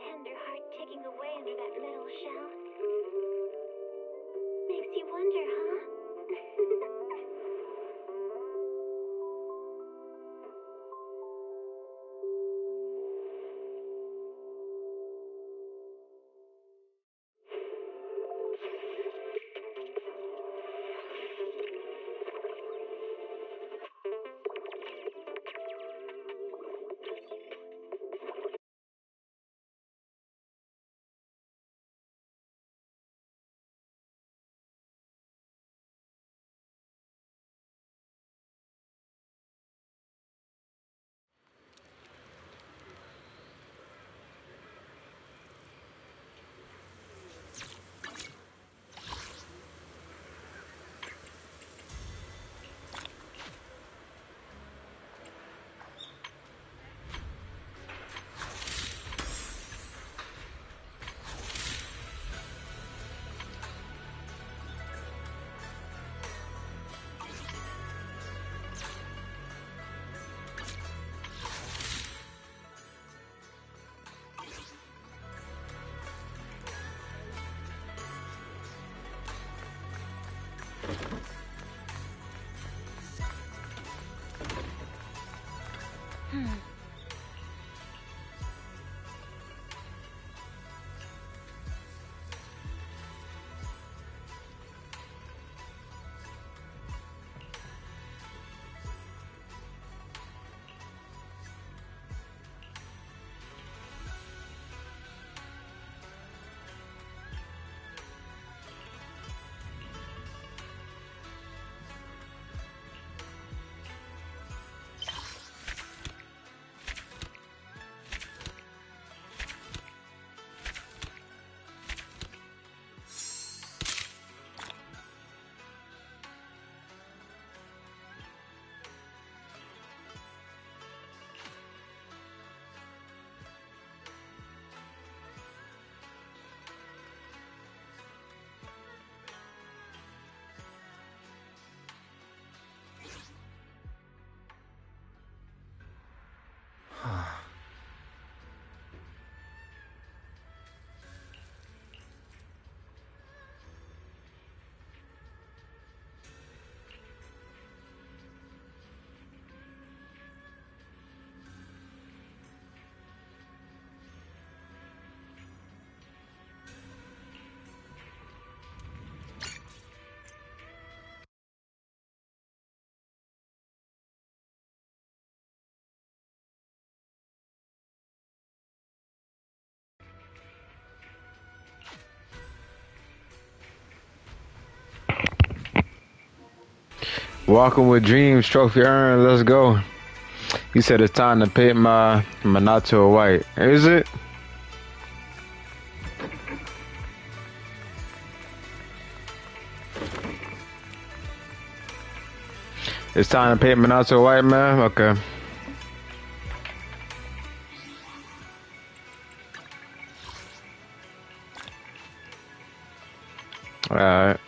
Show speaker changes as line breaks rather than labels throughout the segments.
tender heart ticking away under that metal shell. Makes you wonder, huh?
Walking with Dreams, trophy earned. Let's go. He said it's time to paint my Minato white. Is it? It's time to paint Minato white, man? Okay. Alright.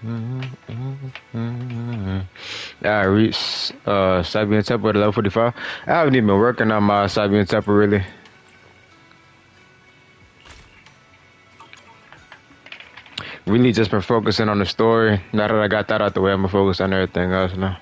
I reached Sabian Temple at level 45. I haven't even been working on my Sabian Temple really. Really just been focusing on the story. Now that I got that out the way, I'm gonna focus on everything else now.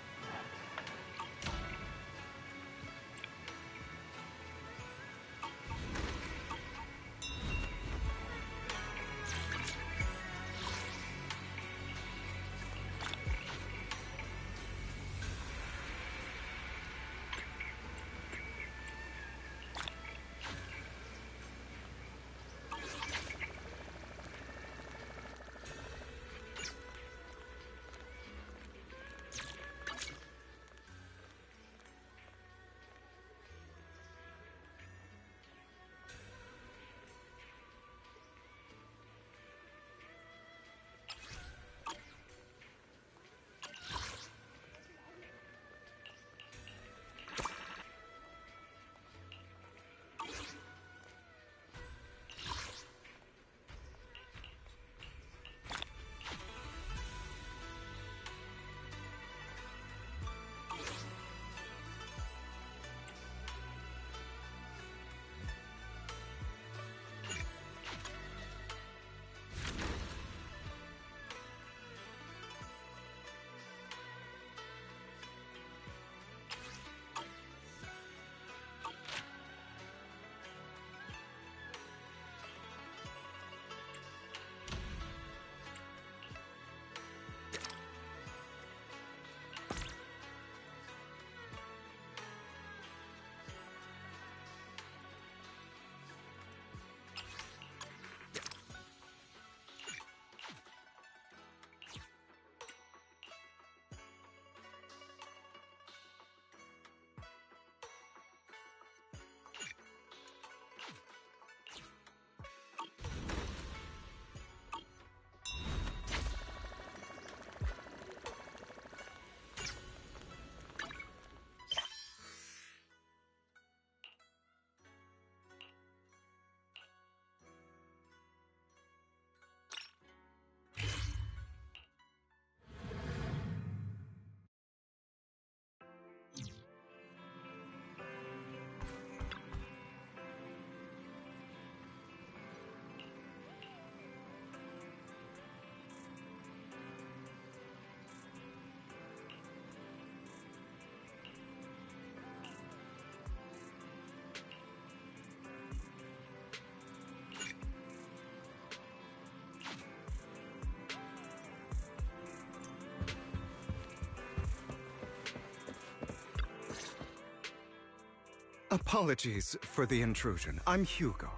Apologies for the intrusion. I'm Hugo.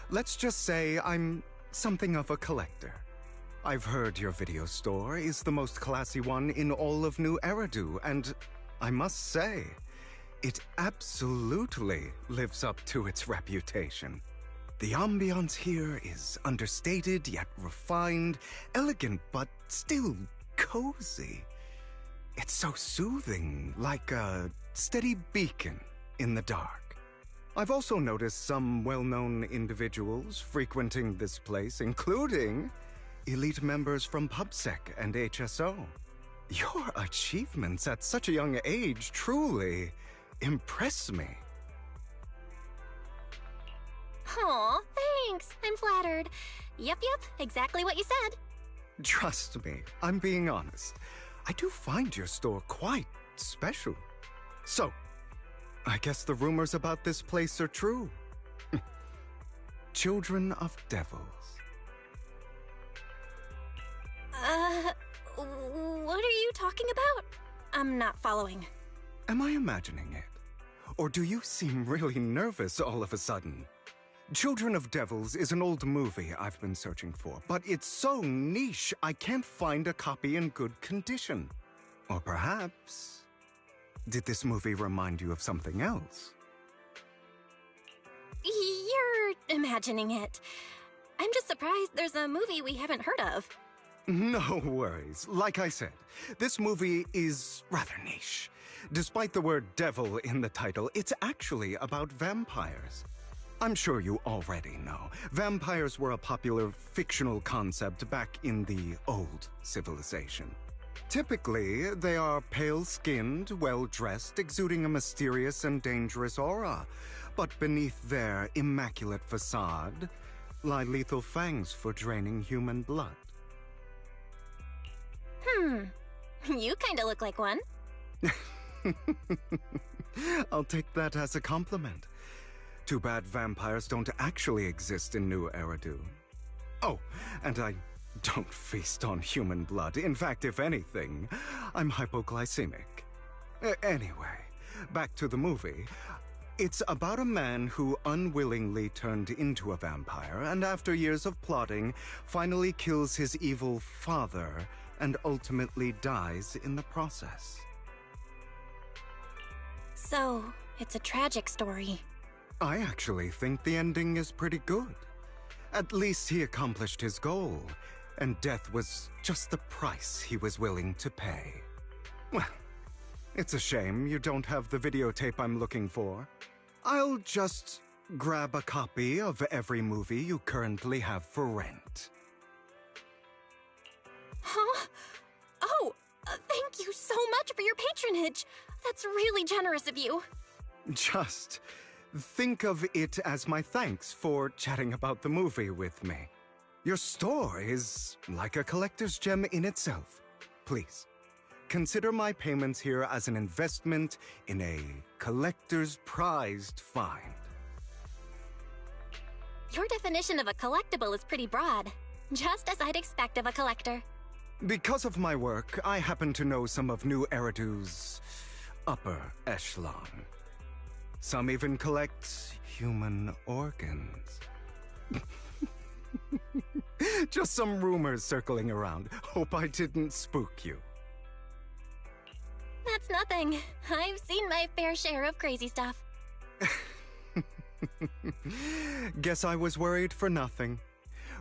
Let's just say I'm something of a collector. I've heard your video store is the most classy one in all of New Eridu, and I must say, it absolutely lives up to its reputation. The ambiance here is understated yet refined, elegant but still cozy. It's so soothing, like a steady beacon in the dark. I've also noticed some well-known individuals frequenting this place, including elite members from PubSec and HSO. Your achievements at such a young age truly impress me.
Aw, thanks. I'm flattered. Yep, exactly what you said.
Trust me, I'm being honest. I do find your store quite special. So, I guess the rumors about this place are true. Children of Devils.
What are you talking about? I'm not following.
Am I imagining it? Or do you seem really nervous all of a sudden? Children of Devils is an old movie I've been searching for, but it's so niche I can't find a copy in good condition. Or perhaps, did this movie remind you of something else?
You're imagining it. I'm just surprised there's a movie we haven't heard of.
No worries. Like I said, this movie is rather niche. Despite the word devil in the title, it's actually about vampires. I'm sure you already know. Vampires were a popular fictional concept back in the old civilization. Typically, they are pale-skinned, well-dressed, exuding a mysterious and dangerous aura. But beneath their immaculate facade lie lethal fangs for draining human blood.
You kinda look like one.
I'll take that as a compliment. Too bad vampires don't actually exist in New Eridu. Oh, and I don't feast on human blood. In fact, if anything, I'm hypoglycemic. Anyway, back to the movie. It's about a man who unwillingly turned into a vampire, and after years of plotting, finally kills his evil father and ultimately dies in the process.
So, it's a tragic story.
I actually think the ending is pretty good. At least he accomplished his goal, and death was just the price he was willing to pay. Well, it's a shame you don't have the videotape I'm looking for. I'll just grab a copy of every movie you currently have for rent.
Huh? Oh, thank you so much for your patronage. That's really generous of you.
Just think of it as my thanks for chatting about the movie with me. Your store is like a collector's gem in itself. Please, consider my payments here as an investment in a collector's prized find.
Your definition of a collectible is pretty broad, just as I'd expect of a collector.
Because of my work, I happen to know some of New Eridu's upper echelon. Some even collect human organs. Just some rumors circling around. Hope I didn't spook you.
That's nothing. I've seen my fair share of crazy stuff.
Guess I was worried for nothing.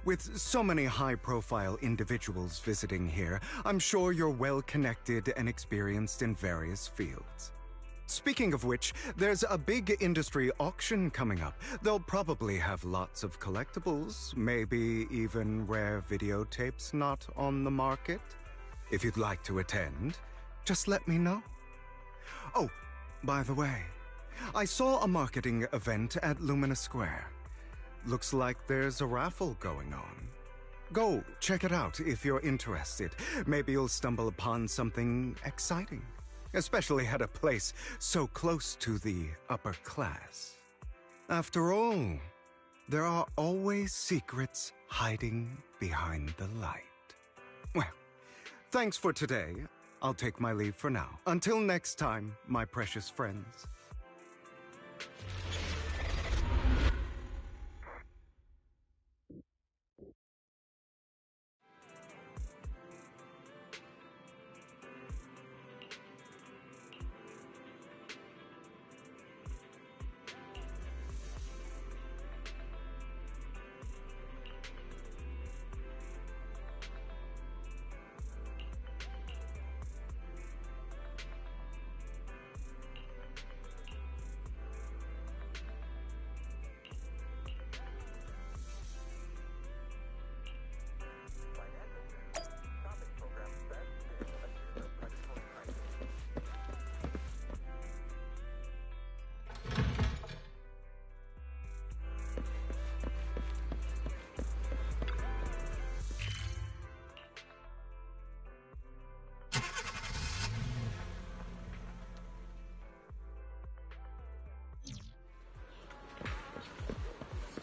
With so many high-profile individuals visiting here, I'm sure you're well-connected and experienced in various fields. Speaking of which, there's a big industry auction coming up. They'll probably have lots of collectibles, maybe even rare videotapes not on the market. If you'd like to attend, just let me know. Oh, by the way, I saw a marketing event at Lumina Square. Looks like there's a raffle going on. Go check it out if you're interested. Maybe you'll stumble upon something exciting, especially at a place so close to the upper class. After all, there are always secrets hiding behind the light. Well, thanks for today. I'll take my leave for now. Until next time, my precious friends.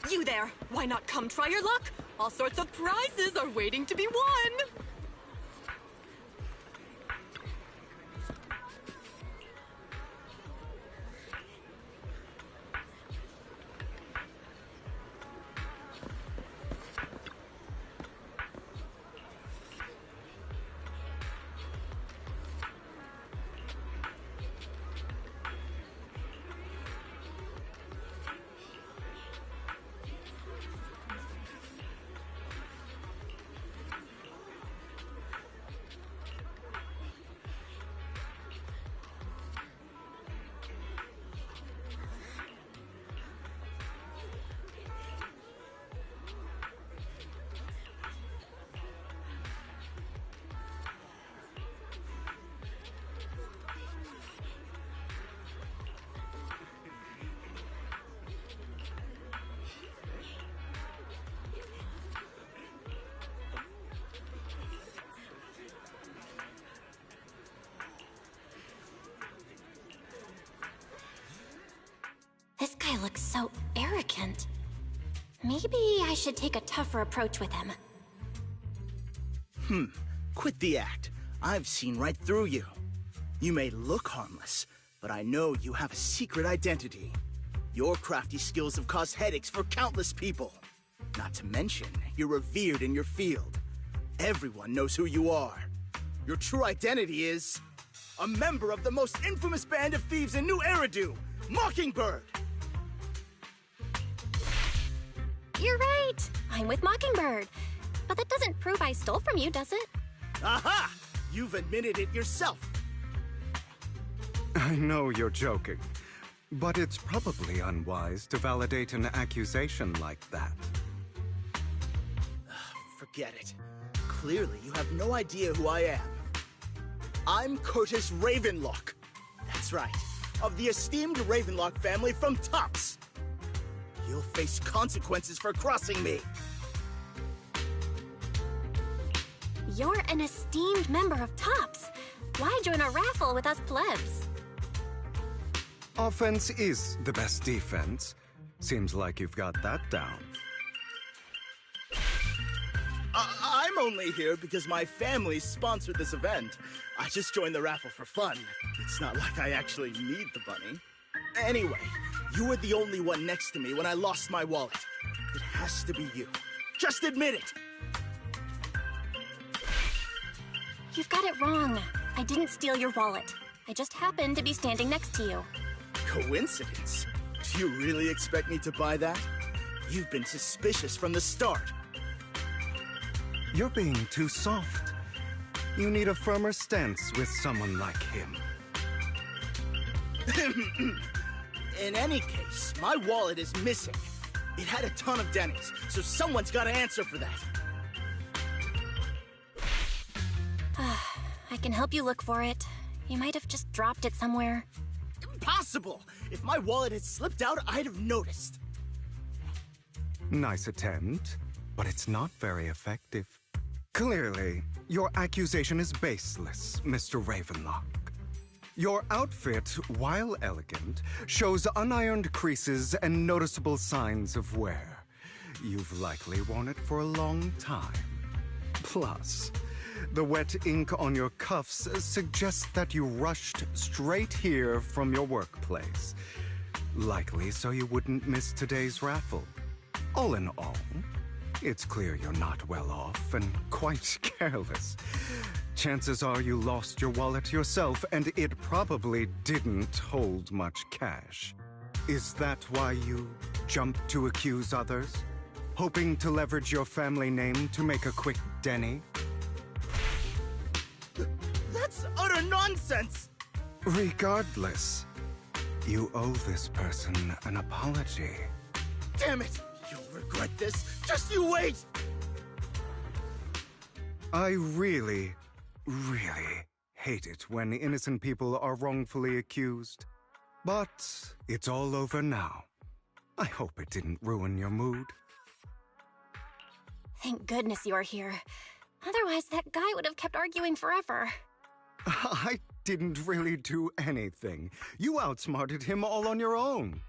You there! Why not come try your luck? All sorts of prizes are waiting to be won!
so arrogant. Maybe I should take a tougher approach with him.
Quit the act. I've seen right through you. You may look harmless, but I know you have a secret identity. Your crafty skills have caused headaches for countless people. Not to mention, you're revered in your field. Everyone knows who you are. Your true identity is a member of the most infamous band of thieves in New Eridu, Mockingbird!
You're right. I'm with Mockingbird. But that doesn't prove I stole from you, does it?
Aha! You've admitted it yourself.
I know you're joking, but it's probably unwise to validate an accusation like that.
Forget it. Clearly, you have no idea who I am. I'm Curtis Ravenlock. That's right, of the esteemed Ravenlock family from Tops. You'll face consequences for crossing me.
You're an esteemed member of Tops. Why join a raffle with us plebs?
Offense is the best defense. Seems like you've got that down.
I'm only here because my family sponsored this event. I just joined the raffle for fun. It's not like I actually need the bunny. Anyway, you were the only one next to me when I lost my wallet. It has to be you. Just admit it.
You've got it wrong. I didn't steal your wallet. I just happened to be standing next to you.
Coincidence? Do you really expect me to buy that? You've been suspicious from the start.
You're being too soft. You need a firmer stance with someone like him.
In any case, my wallet is missing. It had a ton of Denny's, so someone's got to answer for that.
I can help you look for it. You might have just dropped it somewhere.
Impossible! If my wallet had slipped out, I'd have noticed.
Nice attempt, but it's not very effective. Clearly, your accusation is baseless, Mr. Ravenlock. Your outfit, while elegant, shows unironed creases and noticeable signs of wear. You've likely worn it for a long time. Plus, the wet ink on your cuffs suggests that you rushed straight here from your workplace. Likely so you wouldn't miss today's raffle. All in all, it's clear you're not well off and quite careless. Chances are you lost your wallet yourself, and it probably didn't hold much cash. Is that why you jumped to accuse others? Hoping to leverage your family name to make a quick Denny?
That's utter nonsense!
Regardless, you owe this person an apology.
Damn it! You'll regret this. Just you wait!
I really hate it when innocent people are wrongfully accused. But it's all over now. I hope it didn't ruin your mood.
Thank goodness you're here. Otherwise, that guy would have kept arguing forever.
I didn't really do anything. You outsmarted him all on your own.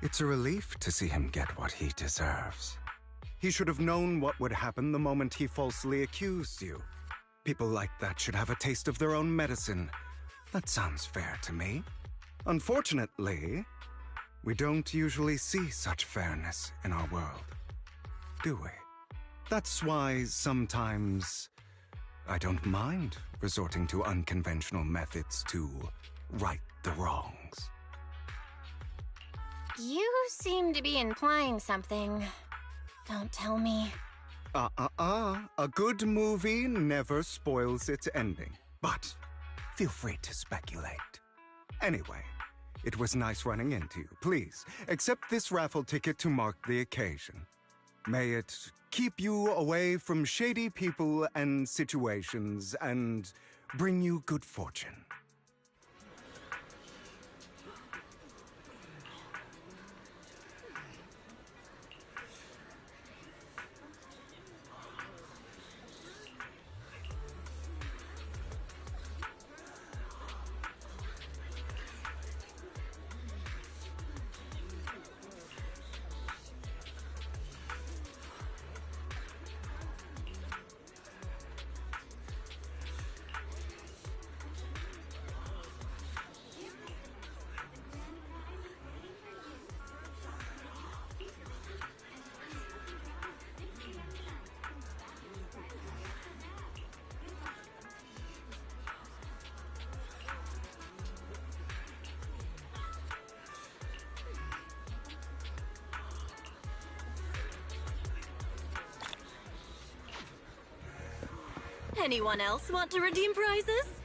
It's a relief to see him get what he deserves. He should have known what would happen the moment he falsely accused you. People like that should have a taste of their own medicine. That sounds fair to me. Unfortunately, we don't usually see such fairness in our world, do we? That's why sometimes I don't mind resorting to unconventional methods to right the wrongs.
You seem to be implying something. Don't tell me.
A good movie never spoils its ending. But feel free to speculate. Anyway, it was nice running into you. Please, accept this raffle ticket to mark the occasion. May it keep you away from shady people and situations and bring you good fortune.
Anyone else want to redeem prizes?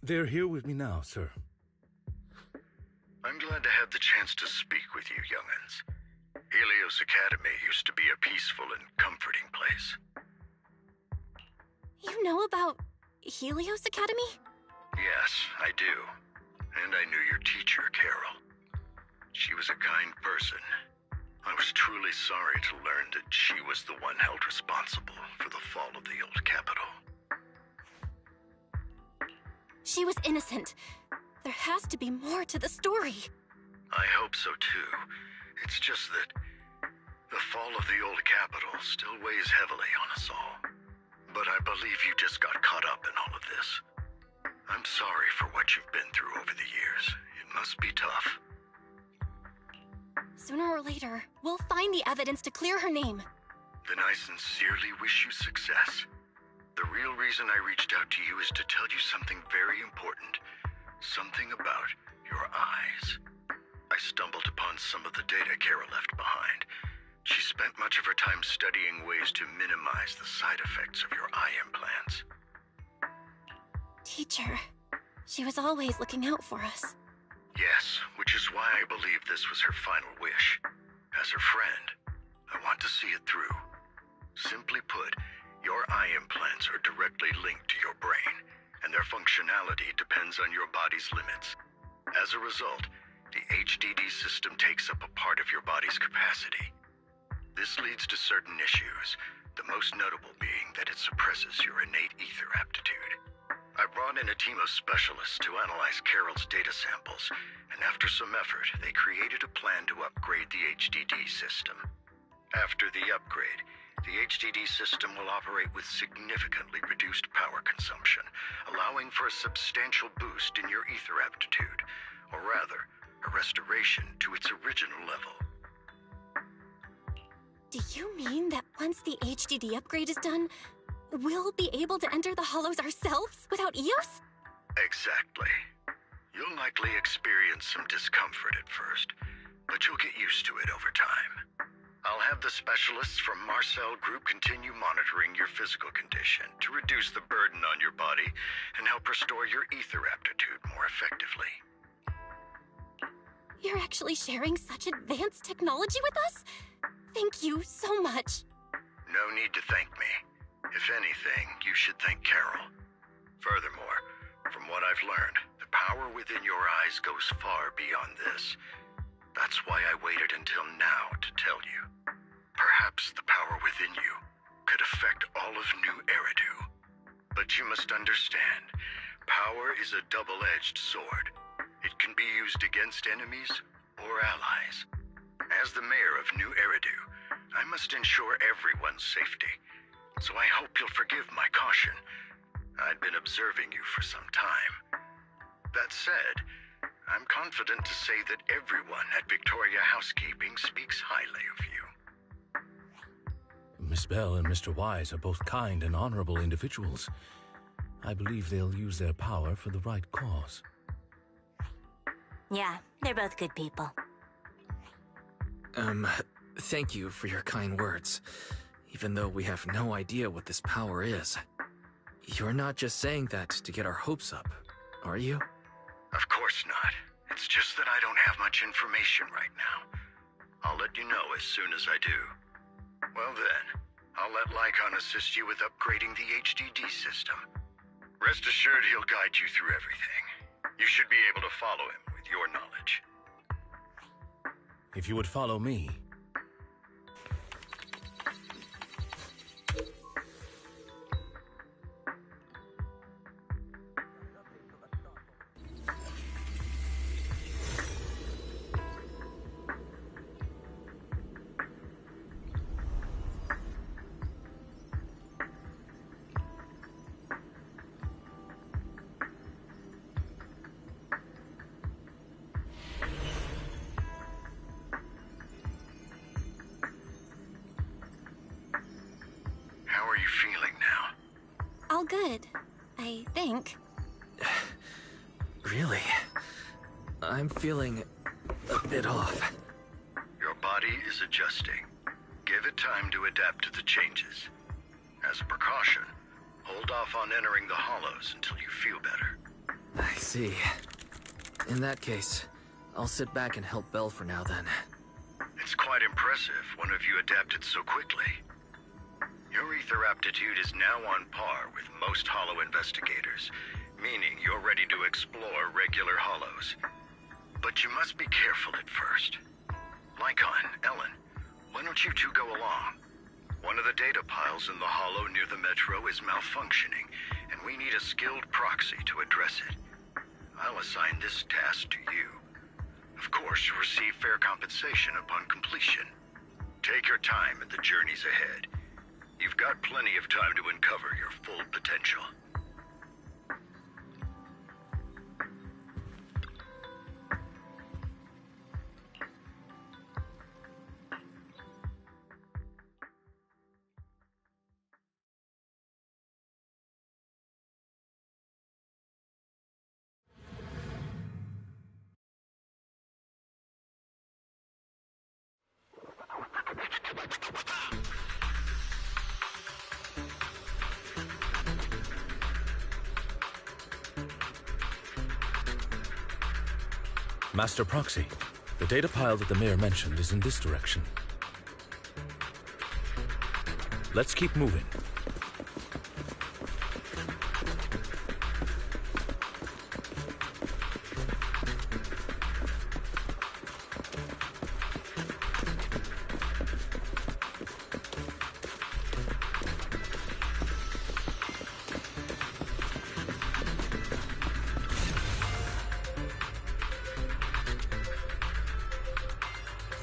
They're here with me now, sir.
I'm glad to have the chance to speak with you, young'uns. Helios Academy used to be a peaceful and comforting place.
You know about Helios Academy?
Yes, I do. And I knew your teacher, Carol. She was a kind person. I was truly sorry to learn that she was the one held responsible for the fall of the old capital.
She was innocent. There has to be more to the story.
I hope so too. It's just that the fall of the old capital still weighs heavily on us all. But I believe you just got caught up in all of this. I'm sorry for what you've been through over the years. It must be tough.
Sooner or later, we'll find the evidence to clear her name.
Then I sincerely wish you success. The real reason I reached out to you is to tell you something very important. Something about your eyes. I stumbled upon some of the data Kara left behind. She spent much of her time studying ways to minimize the side effects of your eye implants.
Teacher, she was always looking out for us.
Yes, which is why I believe this was her final wish. As her friend, I want to see it through. Simply put, your eye implants are directly linked to your brain, and their functionality depends on your body's limits. As a result, the HDD system takes up a part of your body's capacity. This leads to certain issues, the most notable being that it suppresses your innate ether aptitude. I brought in a team of specialists to analyze Carol's data samples, and after some effort, they created a plan to upgrade the HDD system. After the upgrade, the HDD system will operate with significantly reduced power consumption, allowing for a substantial boost in your ether aptitude, or rather, a restoration to its original level.
Do you mean that once the HDD upgrade is done, we'll be able to enter the hollows ourselves without EOS?
Exactly. You'll likely experience some discomfort at first, but you'll get used to it over time. I'll have the specialists from Marcel Group continue monitoring your physical condition to reduce the burden on your body and help restore your ether aptitude more effectively.
You're actually sharing such advanced technology with us? Thank you so much.
No need to thank me. If anything, you should thank Carol. Furthermore, from what I've learned, the power within your eyes goes far beyond this. That's why I waited until now to tell you. Perhaps the power within you could affect all of New Eridu. But you must understand, power is a double-edged sword. It can be used against enemies or allies. As the mayor of New Eridu, I must ensure everyone's safety. So I hope you'll forgive my caution. I'd been observing you for some time. That said, I'm confident to say that everyone at Victoria Housekeeping speaks highly of you.
Miss Bell and Mr. Wise are both kind and honorable individuals. I believe they'll use their power for the right cause.
Yeah, they're both good people.
Thank you for your kind words, even though we have no idea what this power is. You're not just saying that to get our hopes up, are you?
Of course not. It's just that I don't have much information right now. I'll let you know as soon as I do. Well then, I'll let Lycon assist you with upgrading the HDD system. Rest assured he'll guide you through everything. You should be able to follow him with your knowledge.
If you would follow me.
How are you feeling now?
All good, I think.
Really? I'm feeling a bit off.
Your body is adjusting. Give it time to adapt to the changes. As a precaution, hold off on entering the hollows until you feel better.
I see. In that case, I'll sit back and help Belle for now then.
It's quite impressive one of you adapted so quickly. Your ether aptitude is now on par with most hollow investigators, meaning you're ready to explore regular hollows. But you must be careful at first. Lycon, Ellen, why don't you two go along? One of the data piles in the hollow near the metro is malfunctioning, and we need a skilled proxy to address it. I'll assign this task to you. Of course, you'll receive fair compensation upon completion. Take your time in the journeys ahead. You've got plenty of time to uncover your full potential.
Master Proxy, the data pile that the mayor mentioned is in this direction. Let's keep moving.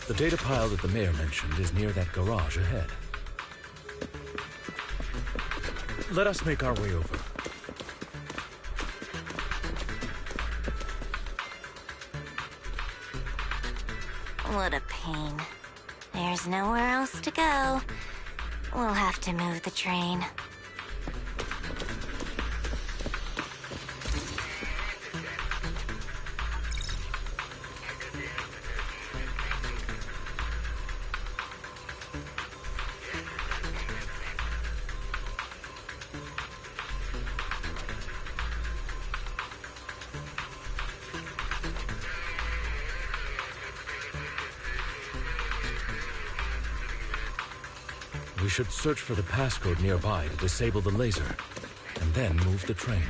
The data pile that the mayor mentioned is near that garage ahead. Let us make our way over.
What a pain. There's nowhere else to go. We'll have to move the train.
We should search for the passcode nearby to disable the laser, and then move the train.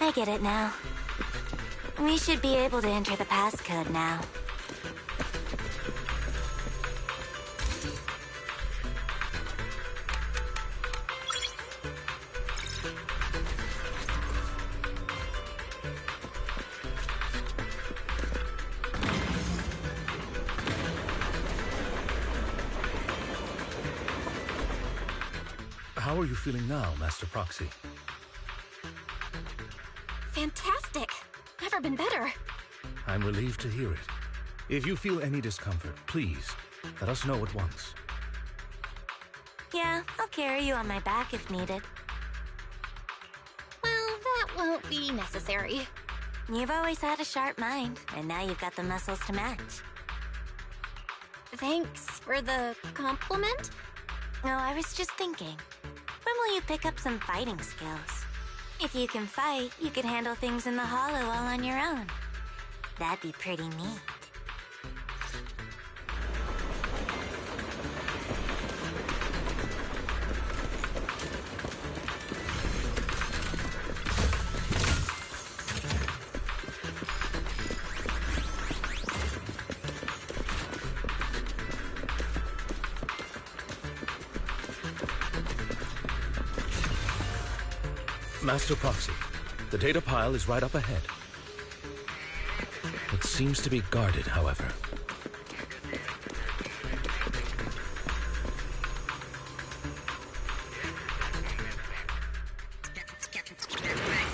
I get it now. We should be able to enter the passcode now.
How are you feeling now, Master Proxy?
Fantastic. Never been better.
I'm relieved to hear it. If you feel any discomfort, please, let us know at once.
Yeah, I'll carry you on my back if needed.
Well, that won't be necessary.
You've always had a sharp mind, and now you've got the muscles to match.
Thanks for the compliment.
Oh, I was just thinking. When will you pick up some fighting skills? If you can fight, you could handle things in the hollow all on your own. That'd be pretty neat.
Master Proxy, the data pile is right up ahead. It seems to be guarded, however.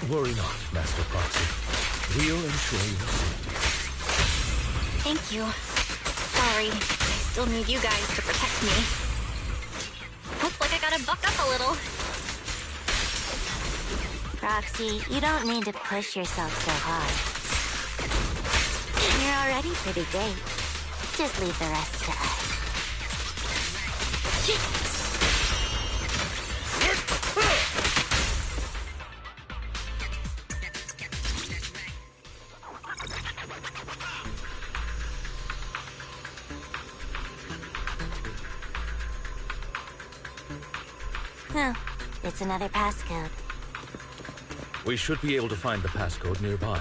Worry not, Master Proxy. We'll ensure your safety.
Thank you. Sorry, I still need you guys to protect me. Looks like I gotta buck up a little.
Roxy, you don't need to push yourself so hard. You're already pretty great. Just leave the rest to us. Oh, it's another passcode.
We should be able to find the passcode nearby.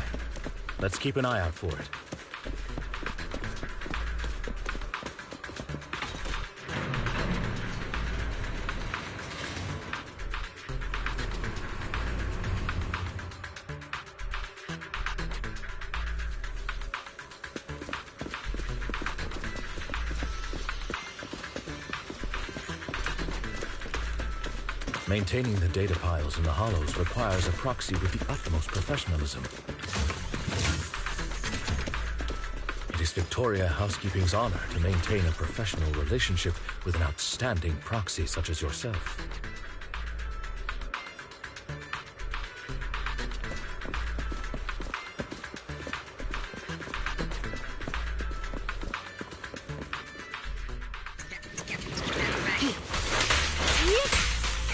Let's keep an eye out for it. Maintaining the data piles in the hollows requires a proxy with the utmost professionalism. It is Victoria Housekeeping's honor to maintain a professional relationship with an outstanding proxy such as yourself.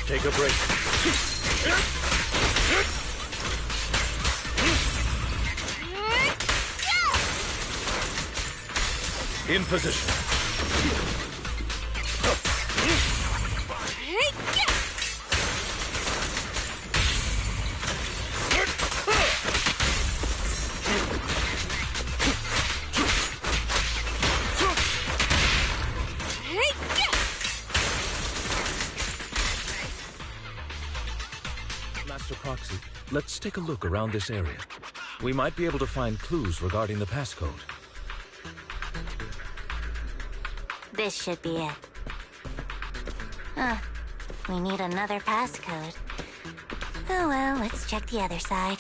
Take a break. In position. Master Proxy, let's take a look around this area. We might be able to find clues regarding the passcode.
This should be it. Huh. We need another passcode. Oh well, let's check the other side.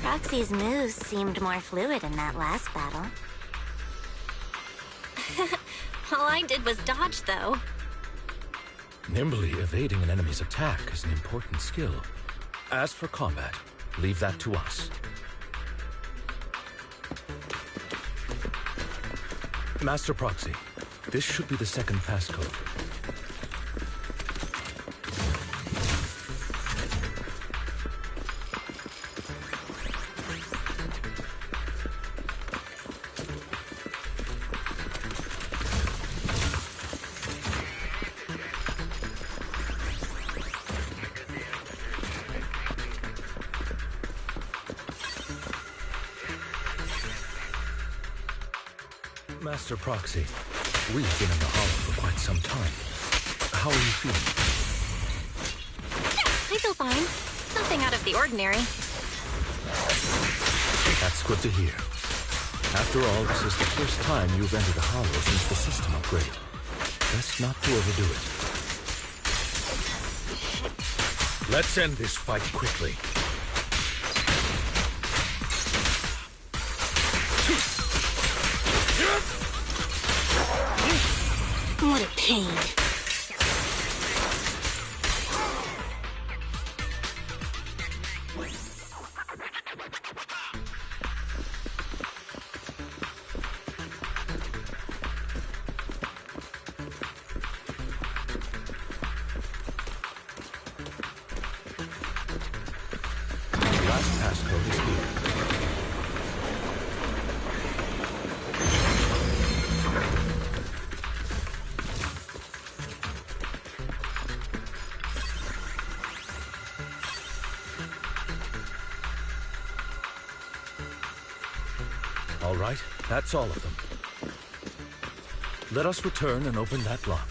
Proxy's moves seemed more fluid in that last battle.
All I did was dodge, though.
Nimbly evading an enemy's attack is an important skill. As for combat, leave that to us. Master Proxy, this should be the second passcode. Master Proxy, we've been in the Hollow for quite some time. How are you feeling?
I feel fine. Nothing out of the ordinary.
That's good to hear. After all, this is the first time you've entered a Hollow since the system upgrade. Best not to overdo it. Let's end this fight quickly.
What a pain.
Last passcode is here. All right, that's all of them. Let us return and open that lock.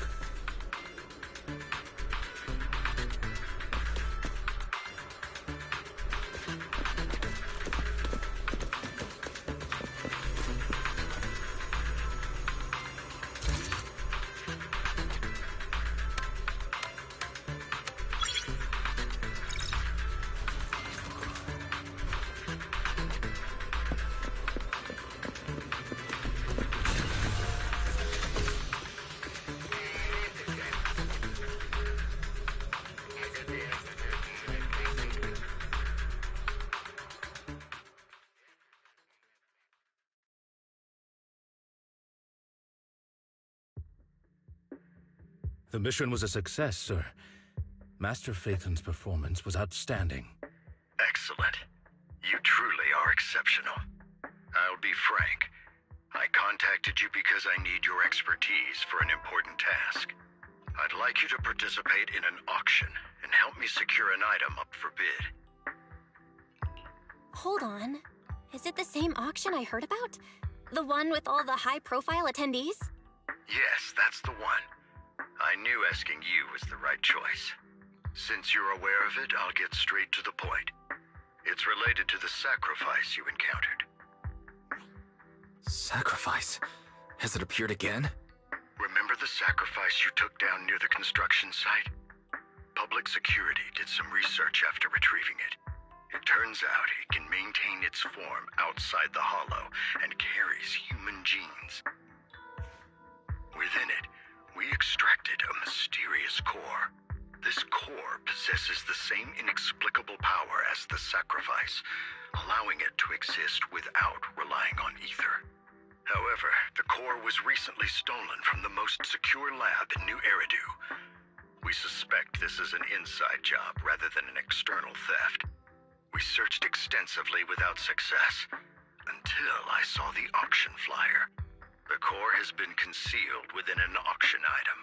The mission was a success, sir. Master Phaethon's performance was outstanding.
Excellent. You truly are exceptional. I'll be frank. I contacted you because I need your expertise for an important task. I'd like you to participate in an auction and help me secure an item up for bid.
Hold on. Is it the same auction I heard about? The one with all the high-profile attendees?
Yes, that's the one. I knew asking you was the right choice. Since you're aware of it, I'll get straight to the point. It's related to the sacrifice you encountered.
Sacrifice? Has it appeared again?
Remember the sacrifice you took down near the construction site? Public security did some research after retrieving it. It turns out it can maintain its form outside the Hollow and carries human genes. Within it, we extracted a mysterious core. This core possesses the same inexplicable power as the sacrifice, allowing it to exist without relying on ether. However, the core was recently stolen from the most secure lab in New Eridu. We suspect this is an inside job rather than an external theft. We searched extensively without success, until I saw the auction flyer. The core has been concealed within an auction item.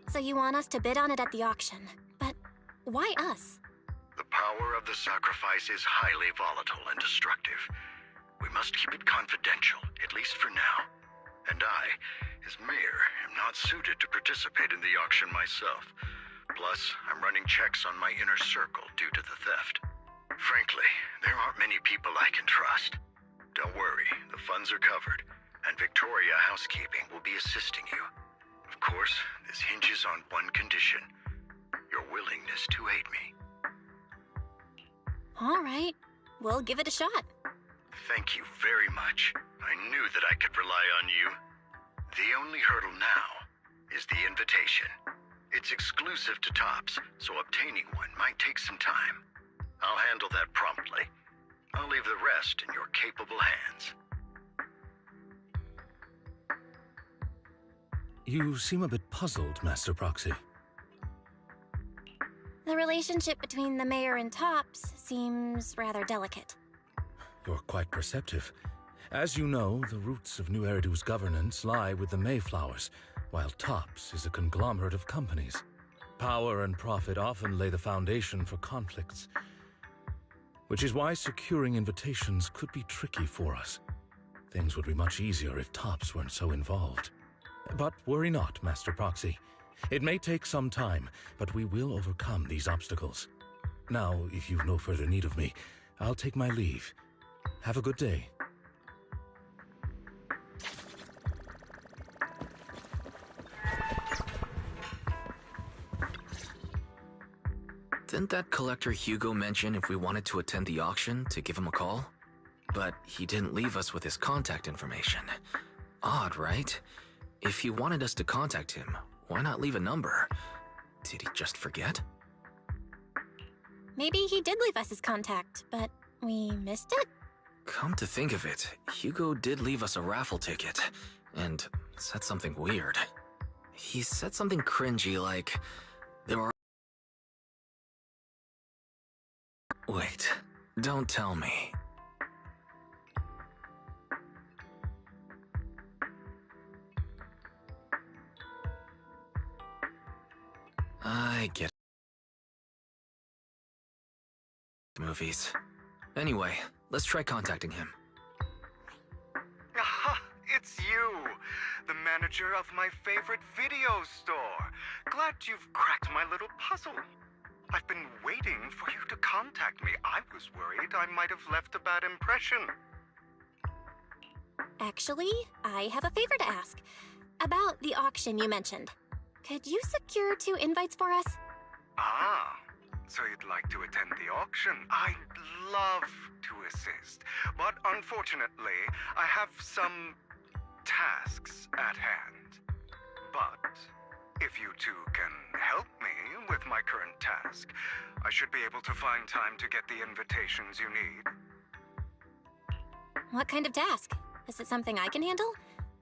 So you want us to bid on it at the auction. But why us?
The power of the sacrifice is highly volatile and destructive. We must keep it confidential, at least for now. And I, as mayor, am not suited to participate in the auction myself. Plus, I'm running checks on my inner circle due to the theft. Frankly, there aren't many people I can trust. Don't worry, the funds are covered, and Victoria Housekeeping will be assisting you. Of course, this hinges on one condition: your willingness to aid me.
All right, we'll give it a shot.
Thank you very much. I knew that I could rely on you. The only hurdle now is the invitation. It's exclusive to Tops, so obtaining one might take some time. I'll handle that promptly. I'll leave the rest in your capable hands.
You seem a bit puzzled, Master Proxy.
The relationship between the mayor and Tops seems rather delicate.
You're quite perceptive. As you know, the roots of New Eridu's governance lie with the Mayflowers, while Tops is a conglomerate of companies. Power and profit often lay the foundation for conflicts, which is why securing invitations could be tricky for us. Things would be much easier if Tops weren't so involved. But worry not, Master Proxy. It may take some time, but we will overcome these obstacles. Now, if you've no further need of me, I'll take my leave. Have a good day.
Didn't that collector Hugo mention if we wanted to attend the auction to give him a call? But he didn't leave us with his contact information. Odd, right? If he wanted us to contact him, why not leave a number? Did he just forget?
Maybe he did leave us his contact, but we missed it?
Come to think of it, Hugo did leave us a raffle ticket, and said something weird. He said something cringy like, there are... Wait, don't tell me. I get movies. Anyway, let's try contacting him.
Aha! It's you! The manager of my favorite video store! Glad you've cracked my little puzzle. I've been waiting for you to contact me. I was worried I might have left a bad impression.
Actually, I have a favor to ask. About the auction you mentioned. Could you secure 2 invites for us?
Ah, so you'd like to attend the auction? I'd love to assist, but unfortunately, I have some tasks at hand. But if you two can help me with my current task, I should be able to find time to get the invitations you need.
What kind of task? Is it something I can handle?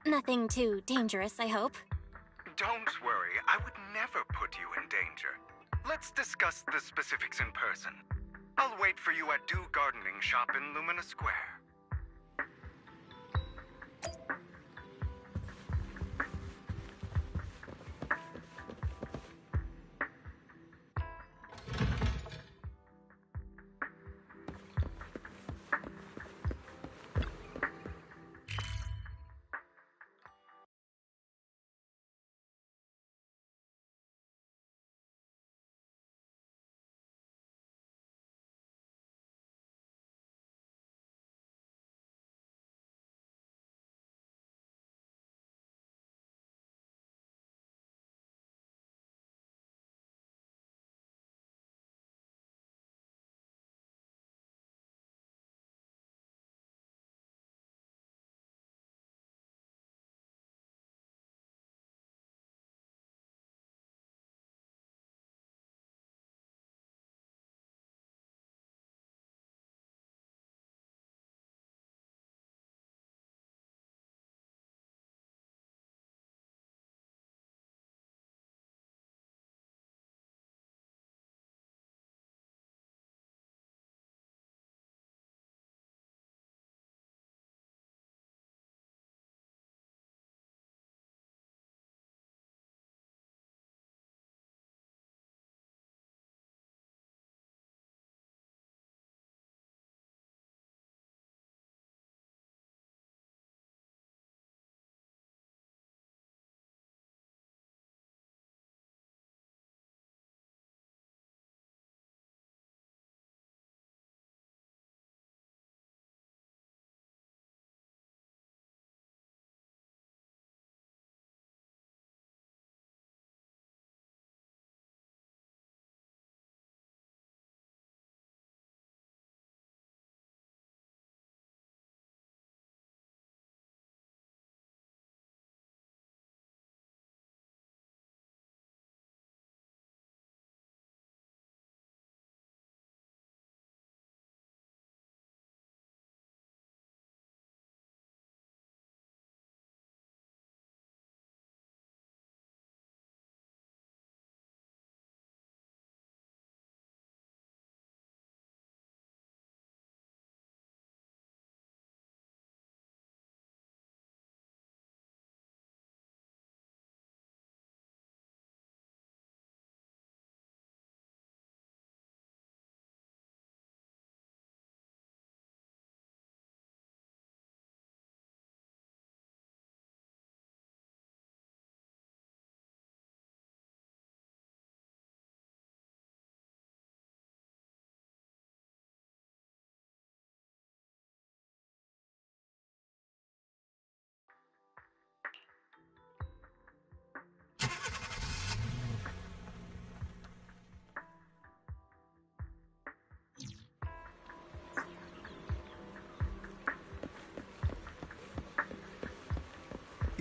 Nothing too dangerous, I hope.
Don't worry, I would never put you in danger. Let's discuss the specifics in person. I'll wait for you at Do Gardening Shop in Lumina Square.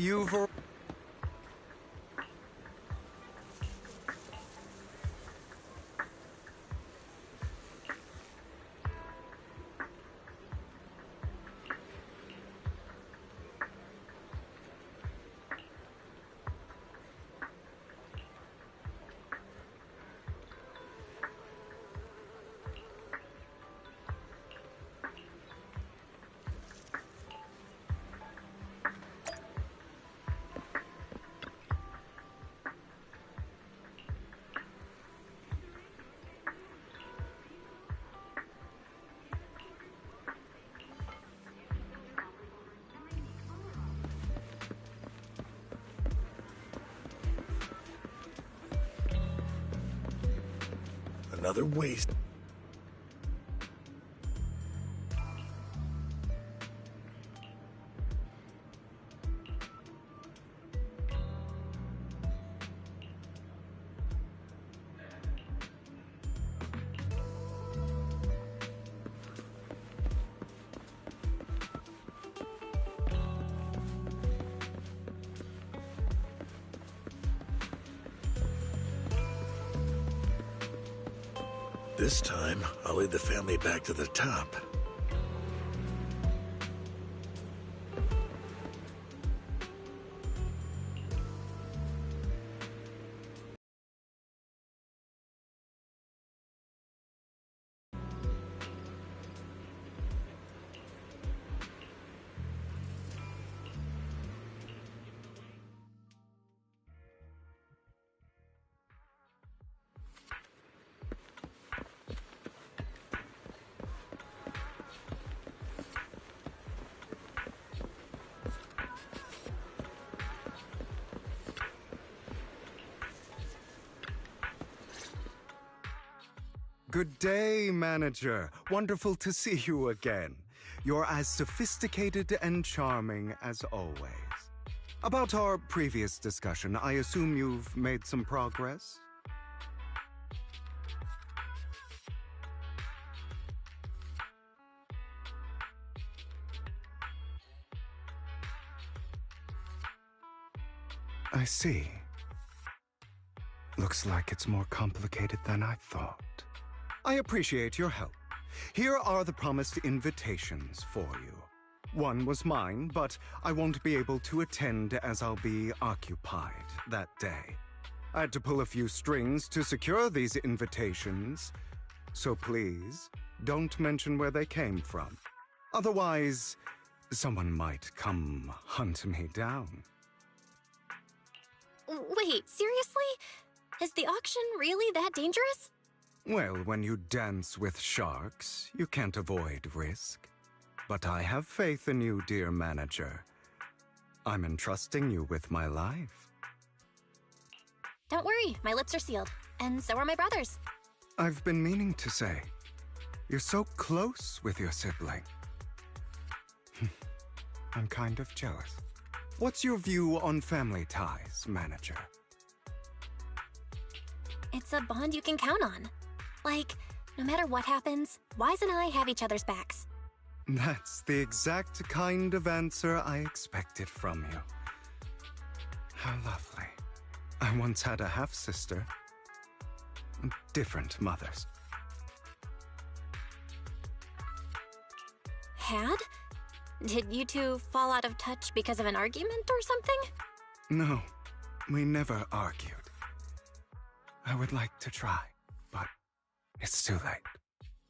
You've...
Another waste. This time, I'll lead the family back to the top.
Good day, manager. Wonderful to see you again. You're as sophisticated and charming as always. About our previous discussion, I assume you've made some progress? I see. Looks like it's more complicated than I thought. I appreciate your help. Here are the promised invitations for you. One was mine, but I won't be able to attend as I'll be occupied that day. I had to pull a few strings to secure these invitations, so please don't mention where they came from. Otherwise, someone might come hunt me down.
Wait, seriously? Is the auction really that dangerous?
Well, when you dance with sharks, you can't avoid risk. But I have faith in you, dear manager. I'm entrusting you with my life.
Don't worry, my lips are sealed. And so are my brothers.
I've been meaning to say, you're so close with your sibling. I'm kind of jealous. What's your view on family ties, manager?
It's a bond you can count on. Like, no matter what happens, Wise and I have each other's backs.
That's the exact kind of answer I expected from you. How lovely. I once had a half-sister. Different mothers.
Had? Did you two fall out of touch because of an argument or something?
No, we never argued. I would like to try, but it's too late.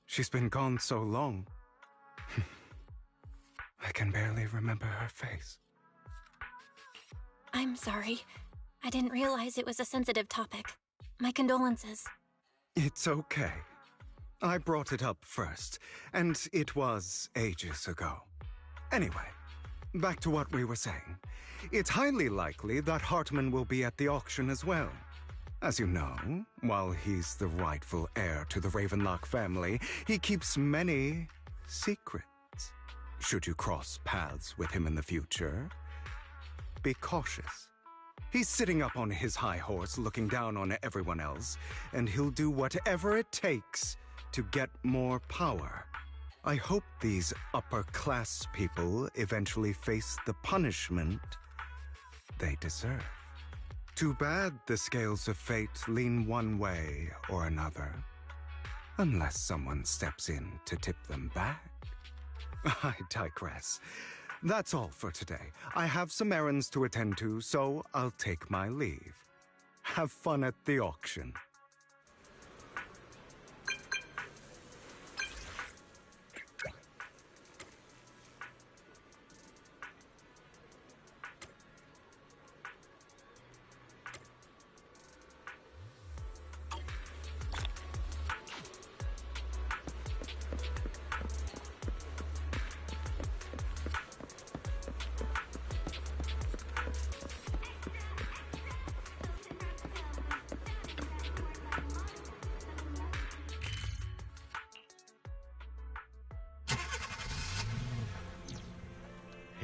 She's been gone so long. I can barely remember her face.
I'm sorry. I didn't realize it was a sensitive topic. My condolences.
It's okay. I brought it up first, and it was ages ago. Anyway, back to what we were saying. It's highly likely that Hartman will be at the auction as well. As you know, while he's the rightful heir to the Ravenlock family, he keeps many secrets. Should you cross paths with him in the future, be cautious. He's sitting up on his high horse looking down on everyone else, and he'll do whatever it takes to get more power. I hope these upper-class people eventually face the punishment they deserve. Too bad the scales of fate lean one way or another. Unless someone steps in to tip them back. I digress. That's all for today. I have some errands to attend to, so I'll take my leave. Have fun at the auction.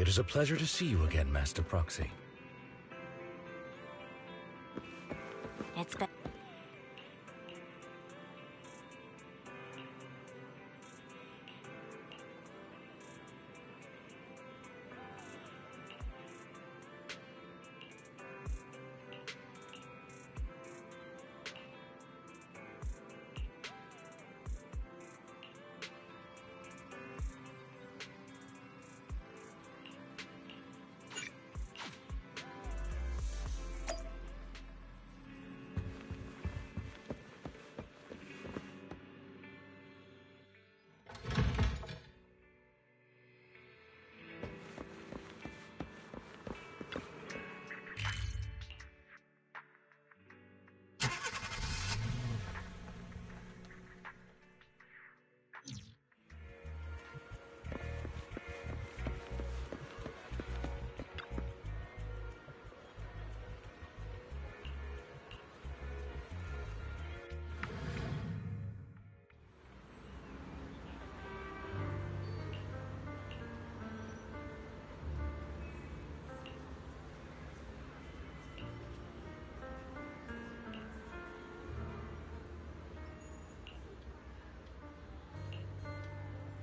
It is a pleasure to see you again, Master Proxy.
It's been...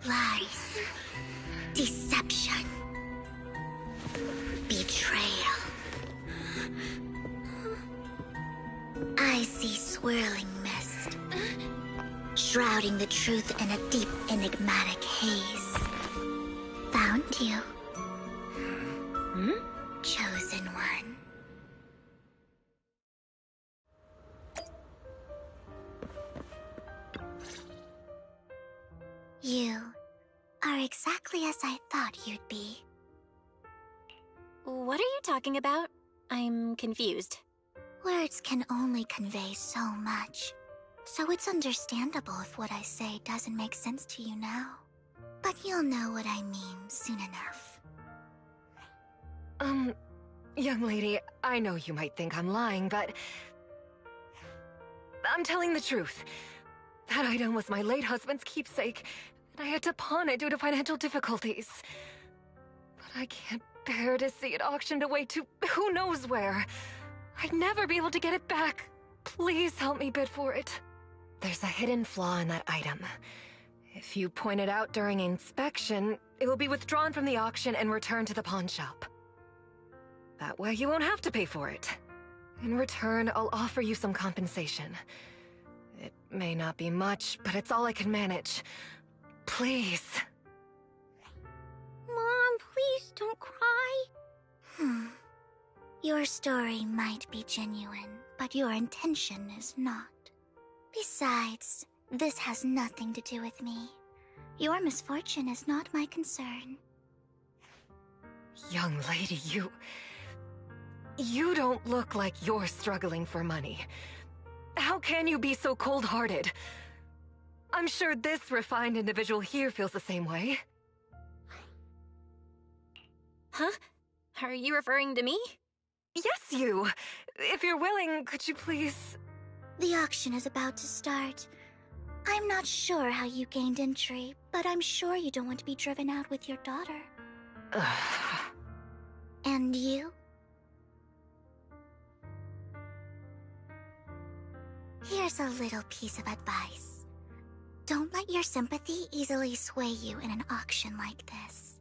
Lies. Deception. Betrayal. I see swirling mist, shrouding the truth in a deep, enigmatic haze. Found you. Chosen one. You are exactly as I thought you'd be.
What are you talking about? I'm confused.
Words can only convey so much, so it's understandable if what I say doesn't make sense to you now. But you'll know what I mean soon enough.
Young lady, I know you might think I'm lying, but... I'm telling the truth. That item was my late husband's keepsake, and I had to pawn it due to financial difficulties. But I can't bear to see it auctioned away to who knows where. I'd never be able to get it back. Please help me bid for it. There's a hidden flaw in that item. If you point it out during inspection, it will be withdrawn from the auction and returned to the pawn shop. That way you won't have to pay for it. In return, I'll offer you some compensation. It may not be much, but it's all I can manage. Please.
Mom, please don't cry. Your story might be genuine, but your intention is not. Besides, this has nothing to do with me. Your misfortune is not my concern.
Young lady, you don't look like you're struggling for money. How can you be so cold-hearted? I'm sure this refined individual here feels the same way.
Huh? Are you referring to me?
Yes, you! If you're willing, could you please...
The auction is about to start. I'm not sure how you gained entry, but I'm sure you don't want to be driven out with your daughter. And you? Here's a little piece of advice. Don't let your sympathy easily sway you in an auction like this.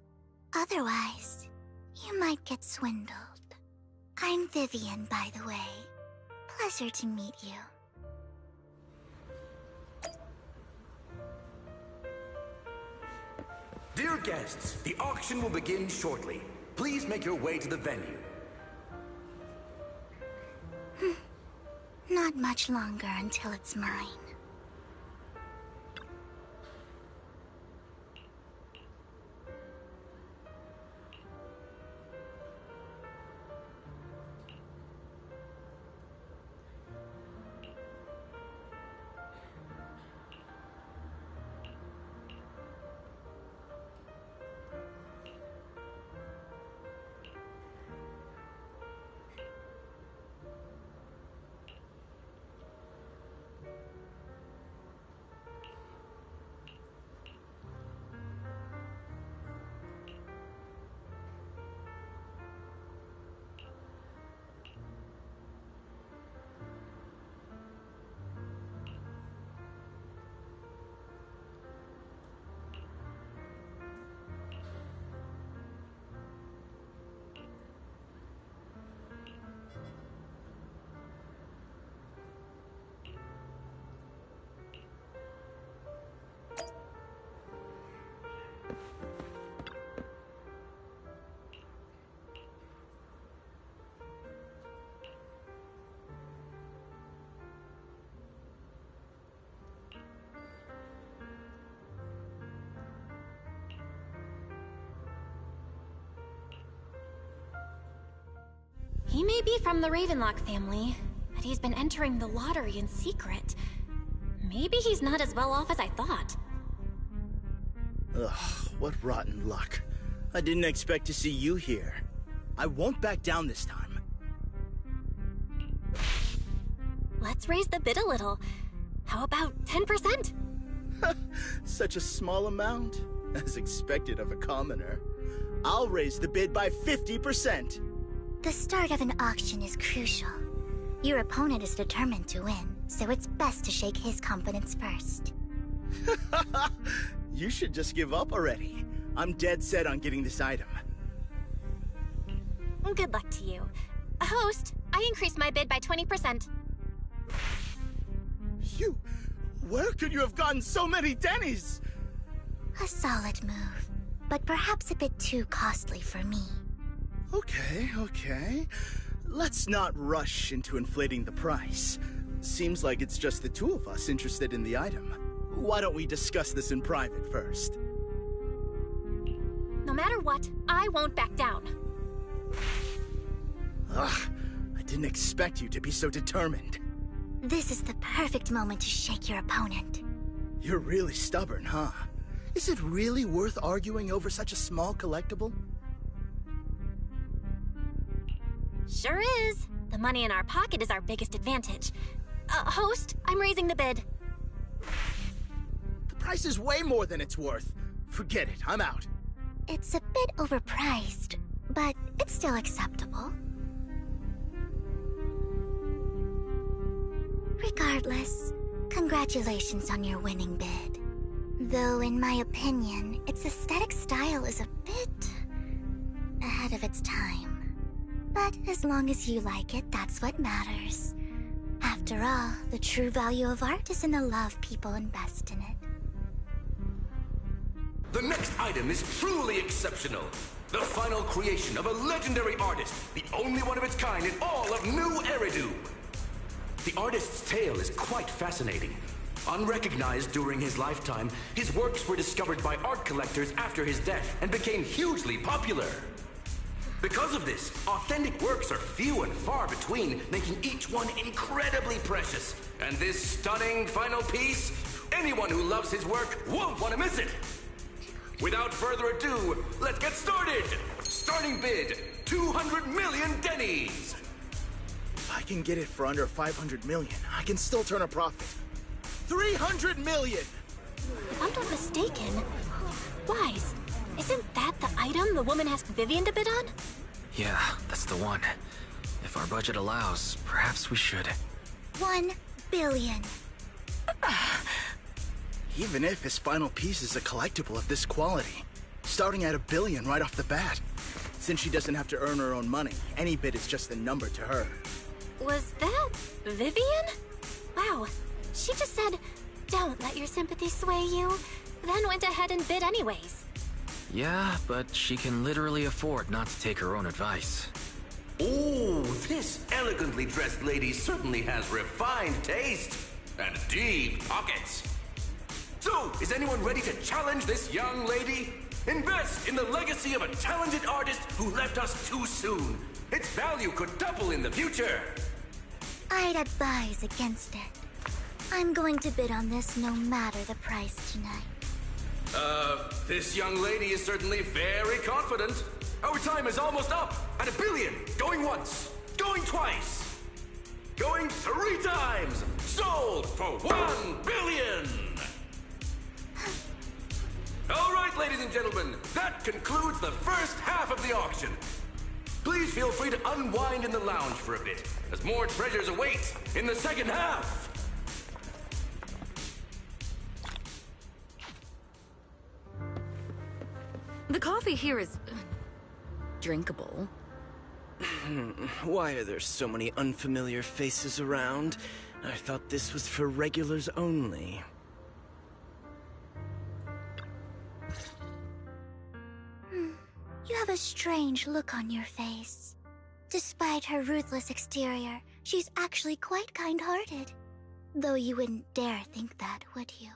Otherwise, you might get swindled. I'm Vivian, by the way. Pleasure to meet you.
Dear guests, the auction will begin shortly. Please make your way to the venue.
Not much longer until it's mine.
He may be from the Ravenlock family, but he's been entering the lottery in secret. Maybe he's not as well off as I thought.
Ugh, what rotten luck. I didn't expect to see you here. I won't back down this time.
Let's raise the bid a little. How about 10%?
Such a small amount, as expected of a commoner. I'll raise the bid by 50%.
The start of an auction is crucial. Your opponent is determined to win, so it's best to shake his confidence first.
You should just give up already. I'm dead set on getting this item.
Good luck to you. Host, I increased my bid by 20%.
Where could you have gotten so many Denny's?
A solid move, but perhaps a bit too costly for me.
Okay. Let's not rush into inflating the price. Seems like it's just the two of us interested in the item. Why don't we discuss this in private first?
No matter what, I won't back down.
Ugh, I didn't expect you to be so determined.
This is the perfect moment to shake your opponent.
You're really stubborn, huh? Is it really worth arguing over such a small collectible?
Sure is. The money in our pocket is our biggest advantage. Host, I'm raising the bid.
The price is way more than it's worth. Forget it, I'm out.
It's a bit overpriced, but it's still acceptable. Regardless, congratulations on your winning bid. Though in my opinion, its aesthetic style is a bit ahead of its time. But as long as you like it, that's what matters. After all, the true value of art is in the love people invest in it.
The next item is truly exceptional. The final creation of a legendary artist, the only one of its kind in all of New Eridu. The artist's tale is quite fascinating. Unrecognized during his lifetime, his works were discovered by art collectors after his death and became hugely popular. Because of this, authentic works are few and far between, making each one incredibly precious. And this stunning final piece, anyone who loves his work won't want to miss it. Without further ado, let's get started! Starting bid, 200 million Denny's!
If I can get it for under 500 million, I can still turn a profit. 300 million!
If I'm not mistaken, Wise, isn't that the item the woman asked Vivian to bid on?
Yeah, that's the one. If our budget allows, perhaps we should.
1 billion.
Even if his final piece is a collectible of this quality, starting at $1 billion right off the bat, Since she doesn't have to earn her own money, any bid is just a number to her.
Was that Vivian? Wow, she just said, "Don't let your sympathy sway you," then went ahead and bid anyways.
Yeah, but she can literally afford not to take her own advice.
Oh, this elegantly dressed lady certainly has refined taste and deep pockets. So, is anyone ready to challenge this young lady? Invest in the legacy of a talented artist who left us too soon. Its value could double in the future.
I'd advise against it. I'm going to bid on this no matter the price tonight.
This young lady is certainly very confident. Our time is almost up at $1 billion. Going once, going twice, going 3 times. Sold for $1 billion. All right, ladies and gentlemen, that concludes the first half of the auction. Please feel free to unwind in the lounge for a bit, as more treasures await in the second half.
The coffee here is drinkable.
Why are there so many unfamiliar faces around? I thought this was for regulars only.
You have a strange look on your face. Despite her ruthless exterior, she's actually quite kind-hearted. Though you wouldn't dare think that, would you?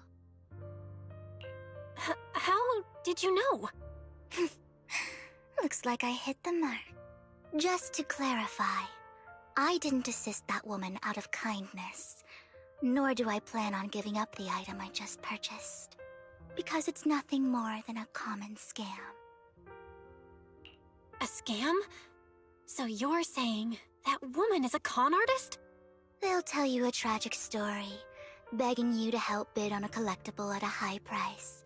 How did you know?
Looks like I hit the mark. Just to clarify, I didn't assist that woman out of kindness, nor do I plan on giving up the item I just purchased, because it's nothing more than a common scam.
A scam? So you're saying that woman is a con artist?
They'll tell you a tragic story, begging you to help bid on a collectible at a high price.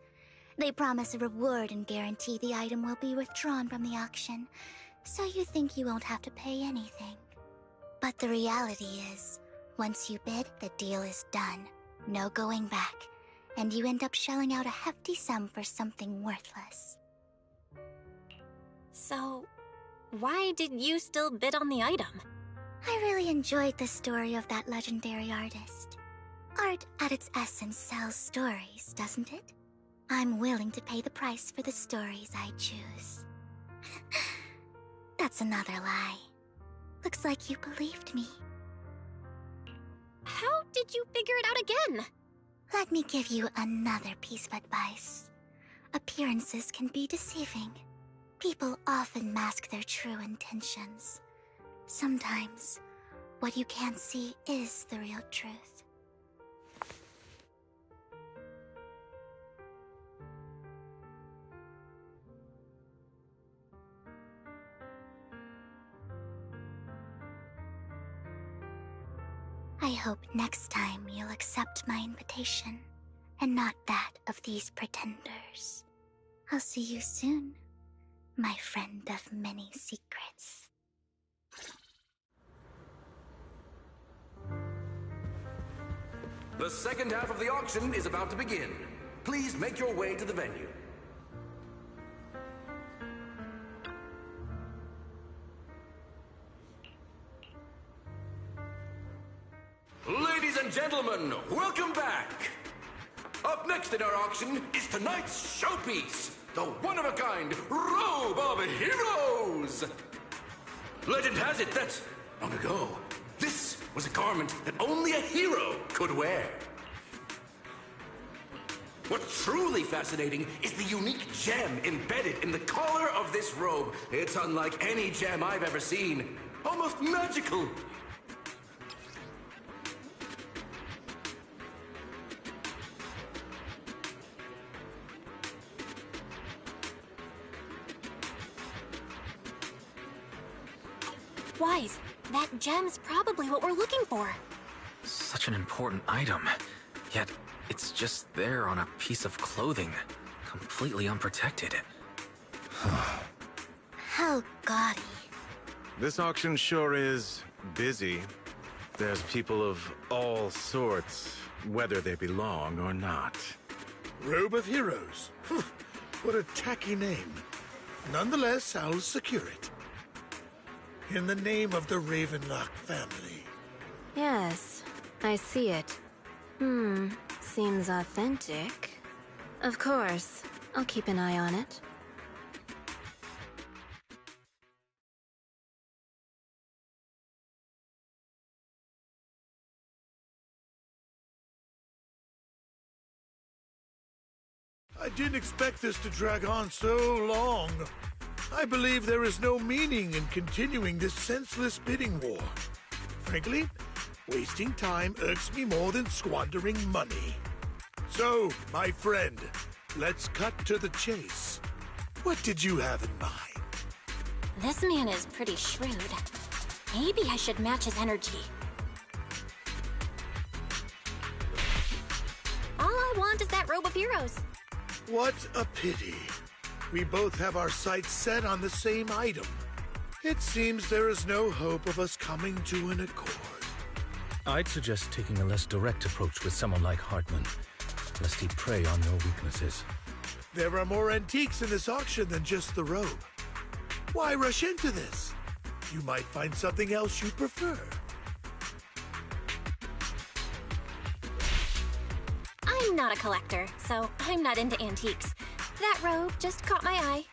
They promise a reward and guarantee the item will be withdrawn from the auction, so you think you won't have to pay anything. But the reality is, once you bid, the deal is done. No going back, and you end up shelling out a hefty sum for something worthless.
So, why did you still bid on the item?
I really enjoyed the story of that legendary artist. Art, at its essence, sells stories, doesn't it? I'm willing to pay the price for the stories I choose. That's another lie. Looks like you believed me.
How did you figure it out again?
Let me give you another piece of advice. Appearances can be deceiving. People often mask their true intentions. Sometimes, what you can't see is the real truth. I hope next time you'll accept my invitation, and not that of these pretenders. I'll see you soon, my friend of many secrets.
The second half of the auction is about to begin. Please make your way to the venue. Ladies and gentlemen, welcome back! Up next in our auction is tonight's showpiece, the one-of-a-kind Robe of Heroes! Legend has it that, long ago, this was a garment that only a hero could wear. What's truly fascinating is the unique gem embedded in the collar of this robe. It's unlike any gem I've ever seen. Almost magical.
Wise, that gem's probably what we're looking for.
Such an important item, yet it's just there on a piece of clothing, completely unprotected.
How gaudy.
This auction sure is busy. There's people of all sorts, whether they belong or not.
Robe of Heroes. What a tacky name. Nonetheless, I'll secure it. In the name of the Ravenlock family.
Yes, I see it. Seems authentic. Of course, I'll keep an eye on it.
I didn't expect this to drag on so long. I believe there is no meaning in continuing this senseless bidding war. Frankly, wasting time irks me more than squandering money. So, my friend, let's cut to the chase. What did you have in mind?
This man is pretty shrewd. Maybe I should match his energy. All I want is that robe of heroes.
What a pity. We both have our sights set on the same item. It seems there is no hope of us coming to an accord.
I'd suggest taking a less direct approach with someone like Hartman, lest he prey on your weaknesses.
There are more antiques in this auction than just the robe. Why rush into this? You might find something else you prefer.
I'm not a collector, so I'm not into antiques. That robe just caught my eye.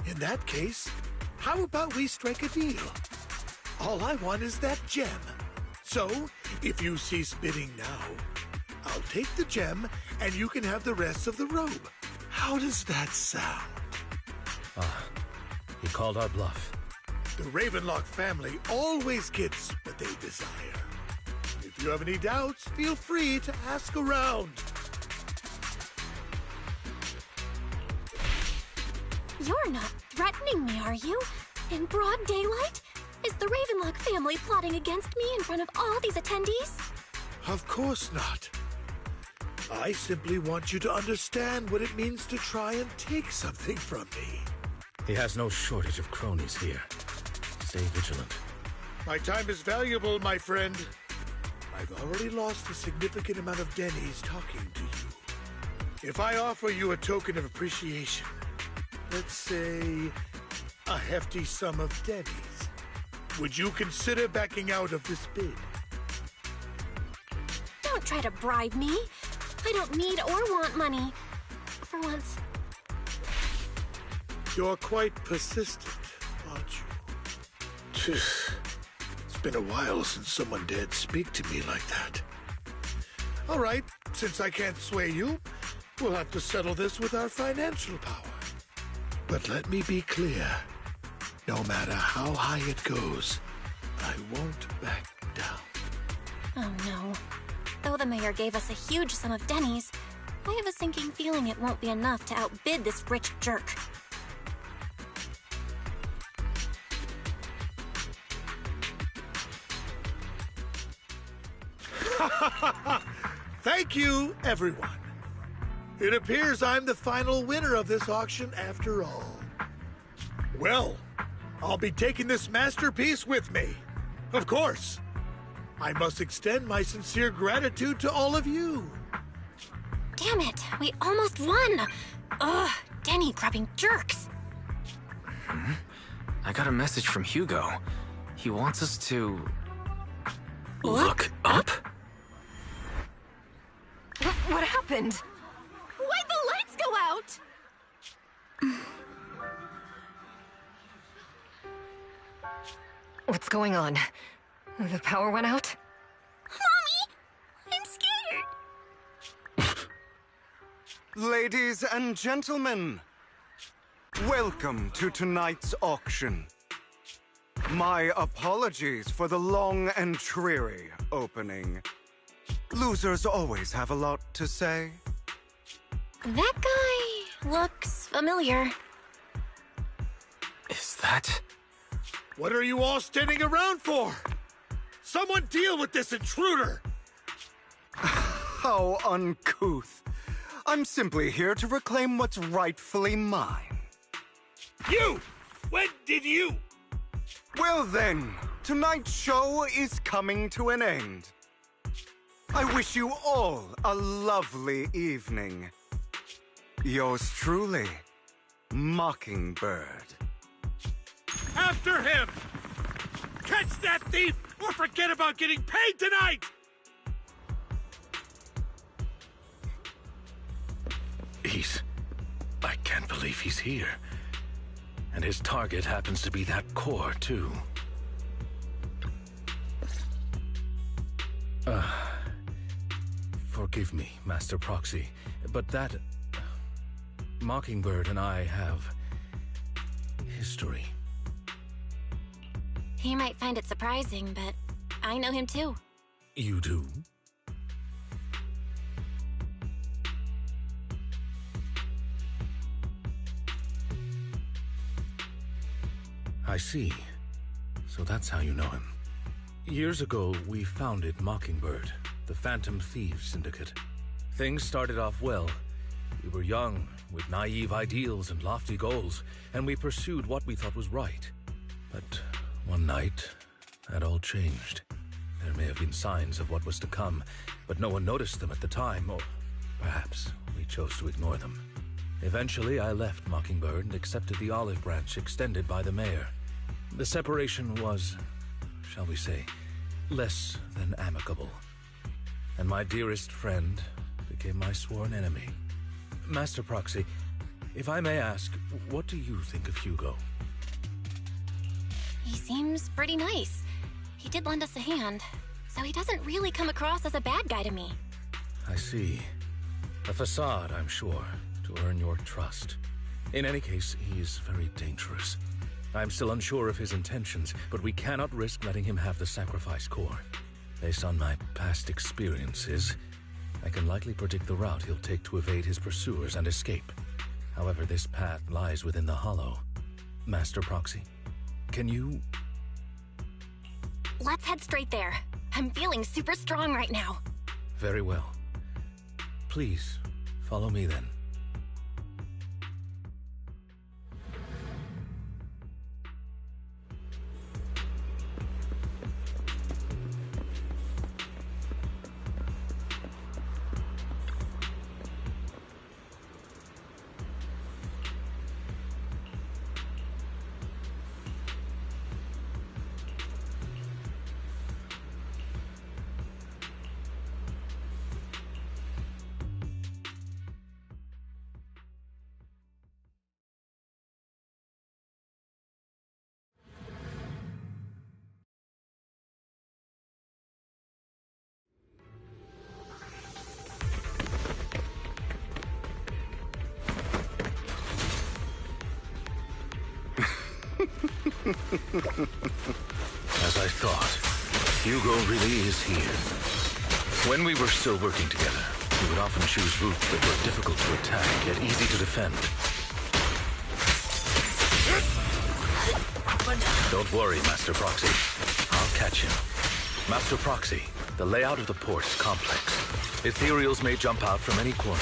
In that case, how about we strike a deal? All I want is that gem. So, if you cease bidding now, I'll take the gem and you can have the rest of the robe. How does that sound?
He called our bluff.
The Ravenlock family always gets what they desire. If you have any doubts, feel free to ask around.
You're not threatening me, are you? In broad daylight? Is the Ravenlock family plotting against me in front of all these attendees?
Of course not. I simply want you to understand what it means to try and take something from me.
He has no shortage of cronies here. Stay vigilant.
My time is valuable, my friend. I've already lost a significant amount of Denny's talking to you. If I offer you a token of appreciation, let's say a hefty sum of Denny's, would you consider backing out of this bid?
Don't try to bribe me. I don't need or want money. For once.
You're quite persistent, aren't you? It's been a while since someone dared speak to me like that. All right, since I can't sway you, we'll have to settle this with our financial power. But let me be clear. No matter how high it goes, I won't back down.
Oh no. Though the mayor gave us a huge sum of Denny's, I have a sinking feeling it won't be enough to outbid this rich jerk.
Thank you, everyone. It appears I'm the final winner of this auction after all. Well, I'll be taking this masterpiece with me. Of course. I must extend my sincere gratitude to all of you.
Damn it, we almost won! Ugh, Denny grabbing jerks.
I got a message from Hugo. He wants us to...
Look
up?
What happened?
Why'd the lights go out?
What's going on? The power went out?
Mommy! I'm scared!
Ladies and gentlemen, welcome to tonight's auction. My apologies for the long and dreary opening. Losers always have a lot to say.
That guy looks familiar.
Is that...
What are you all standing around for? Someone deal with this intruder!
How uncouth. I'm simply here to reclaim what's rightfully mine.
You! When did you?
Well then, tonight's show is coming to an end. I wish you all a lovely evening. Yours truly, Mockingbird.
After him! Catch that thief, or forget about getting paid tonight!
I can't believe he's here. And his target happens to be that core, too. Forgive me, Master Proxy, but that... Mockingbird and I have... history.
He might find it surprising, but I know him too.
You do? I see. So that's how you know him. Years ago, we founded Mockingbird, the Phantom Thieves Syndicate. Things started off well. We were young, with naive ideals and lofty goals, and we pursued what we thought was right. But one night, that all changed. There may have been signs of what was to come, but no one noticed them at the time, or perhaps we chose to ignore them. Eventually, I left Mockingbird and accepted the olive branch extended by the mayor. The separation was, shall we say, less than amicable. And my dearest friend became my sworn enemy. Master Proxy, if I may ask, what do you think of Hugo?
He seems pretty nice. He did lend us a hand, so he doesn't really come across as a bad guy to me.
I see. A facade, I'm sure, to earn your trust. In any case, he is very dangerous. I'm still unsure of his intentions, but we cannot risk letting him have the sacrifice core. Based on my past experiences, I can likely predict the route he'll take to evade his pursuers and escape. However, this path lies within the hollow. Master Proxy, can you...
Let's head straight there. I'm feeling super strong right now.
Very well. Please, follow me then. As I thought, Hugo really is here. When we were still working together, he would often choose routes that were difficult to attack, yet easy to defend. Don't worry, Master Proxy. I'll catch him. Master Proxy, the layout of the port is complex. Ethereals may jump out from any corner.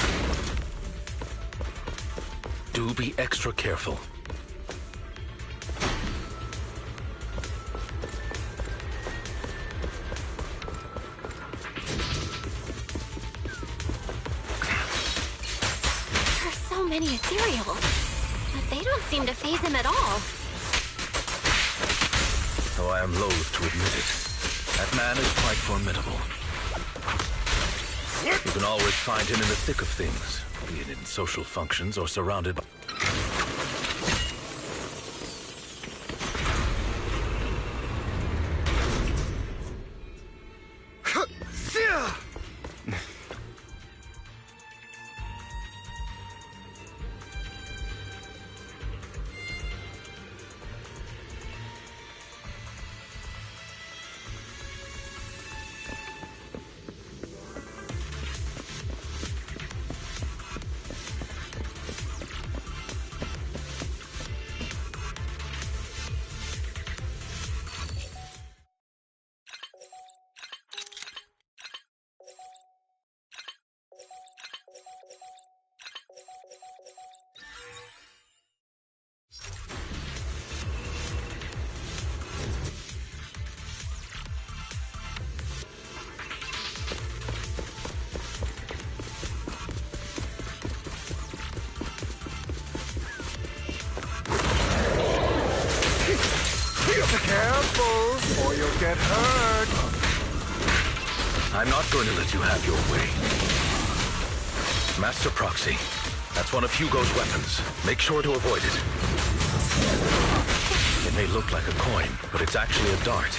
Do be extra careful.
Many ethereals, but they don't seem to faze him at all.
Though I am loath to admit it, that man is quite formidable. You can always find him in the thick of things, be it in social functions or surrounded by...
you'll get hurt.
I'm not going to let you have your way. Master Proxy, that's one of Hugo's weapons. Make sure to avoid it. It may look like a coin, but it's actually a dart.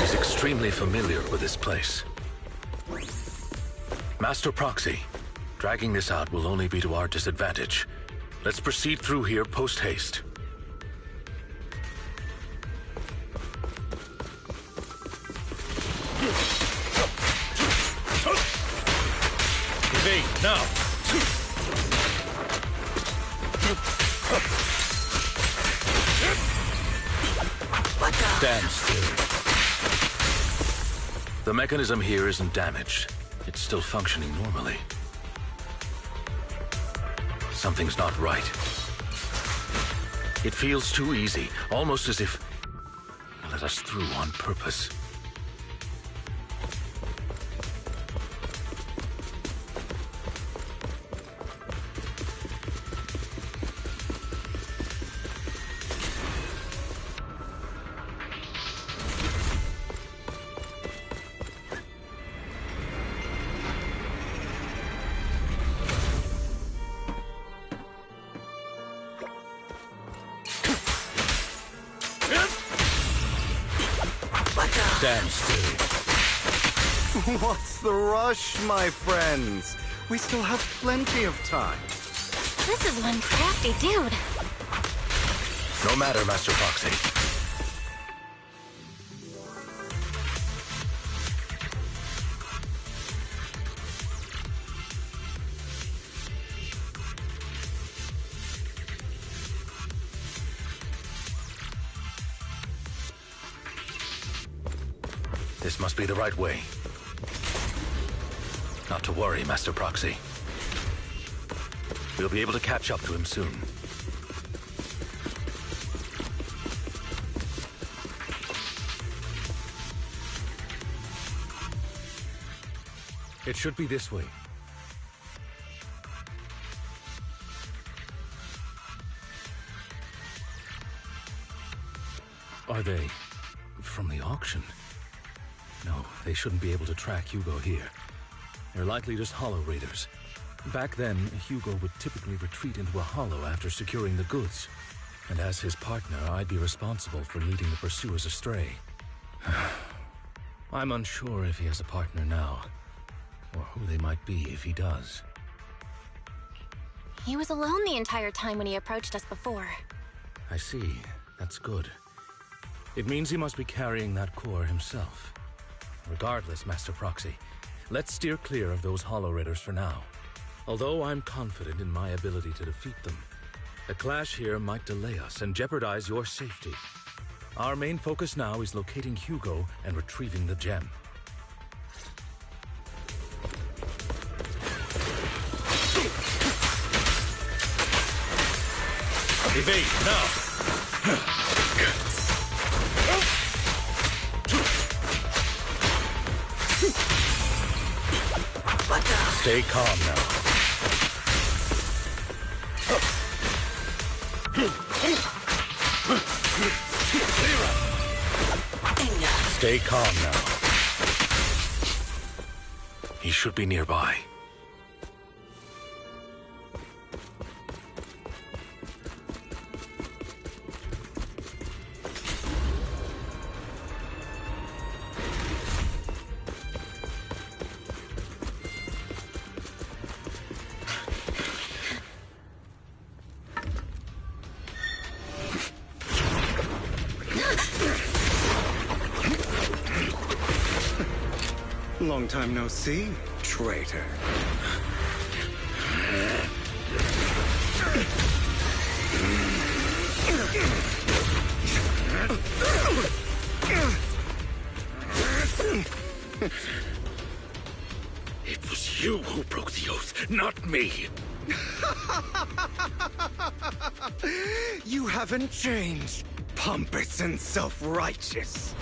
He's extremely familiar with this place. Master Proxy, dragging this out will only be to our disadvantage. Let's proceed through here post-haste. Evade, now! Stand still. The mechanism here isn't damaged. It's still functioning normally. Something's not right. It feels too easy, almost as if it let us through on purpose. Stand still.
What's the rush, my friends? We still have plenty of time.
This is one crafty dude.
No matter, Master Proxy. This must be the right way. Not to worry, Master Proxy. We'll be able to catch up to him soon. It should be this way. Are they from the auction? No, they shouldn't be able to track Hugo here. They're likely just hollow raiders. Back then, Hugo would typically retreat into a hollow after securing the goods. And as his partner, I'd be responsible for leading the pursuers astray. I'm unsure if he has a partner now, or who they might be if he does.
He was alone the entire time when he approached us before.
I see. That's good. It means he must be carrying that core himself. Regardless, Master Proxy, let's steer clear of those hollow raiders for now. Although I'm confident in my ability to defeat them, a clash here might delay us and jeopardize your safety. Our main focus now is locating Hugo and retrieving the gem. Evade, now! Stay calm now. Stay calm now. He should be nearby.
Long time no see, traitor.
It was you who broke the oath, not me.
You haven't changed, pompous and self-righteous.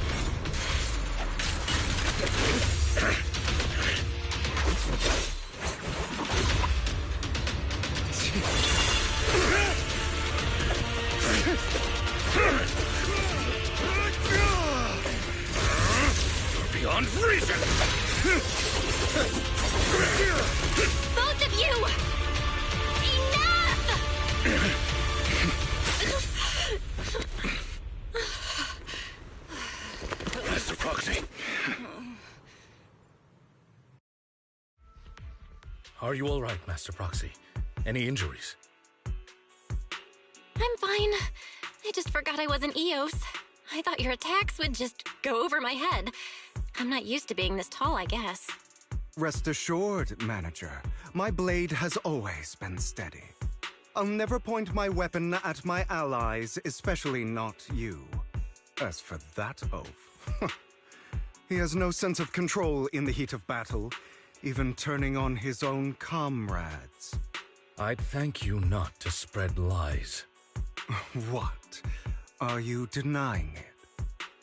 Both of you! Enough!
Master Proxy.
Are you all right, Master Proxy? Any injuries?
I'm fine. I just forgot I wasn't Eos. I thought your attacks would just go over my head. I'm not used to being this tall, I guess.
Rest assured, Manager. My blade has always been steady. I'll never point my weapon at my allies, especially not you. As for that oaf, he has no sense of control in the heat of battle, even turning on his own comrades.
I'd thank you not to spread lies.
What? Are you denying it?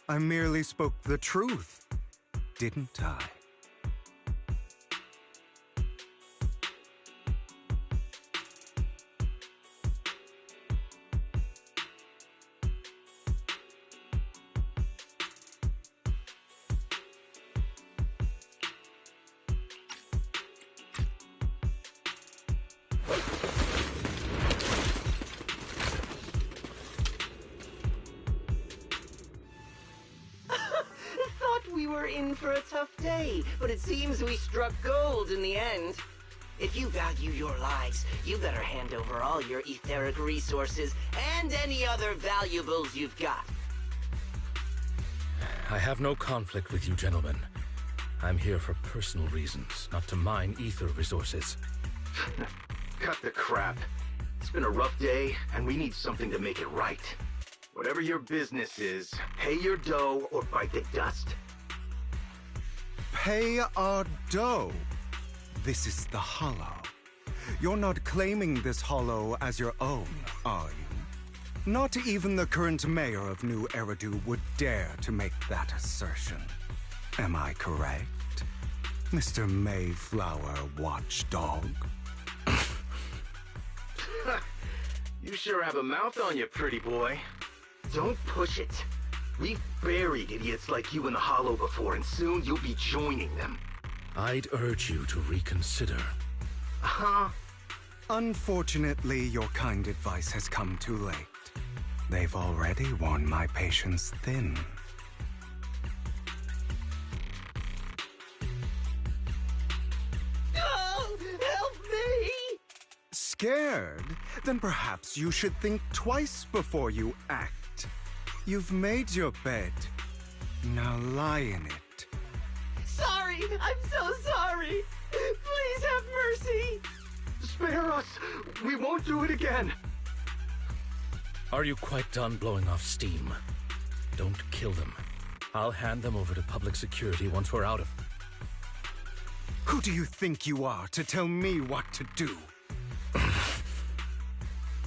I merely spoke the truth, didn't I?
We were in for a tough day, but it seems we struck gold in the end. If you value your lives, you better hand over all your etheric resources and any other valuables you've got.
I have no conflict with you, gentlemen. I'm here for personal reasons, not to mine ether resources.
Cut the crap. It's been a rough day, and we need something to make it right. Whatever your business is, pay your dough or bite the dust.
Pay our dough. This is the Hollow. You're not claiming this Hollow as your own, are you? Not even the current mayor of New Eridu would dare to make that assertion. Am I correct, Mr. Mayflower Watchdog?
You sure have a mouth on you, pretty boy. Don't push it. We've buried idiots like you in the Hollow before, and soon you'll be joining them.
I'd urge you to reconsider.
Huh? Unfortunately, your kind advice has come too late. They've already worn my patience thin.
Oh, help me!
Scared? Then perhaps you should think twice before you act. You've made your bed. Now lie in it.
Sorry! I'm so sorry! Please have mercy!
Spare us! We won't do it again!
Are you quite done blowing off steam? Don't kill them. I'll hand them over to public security once we're out of...
Who do you think you are to tell me what to do?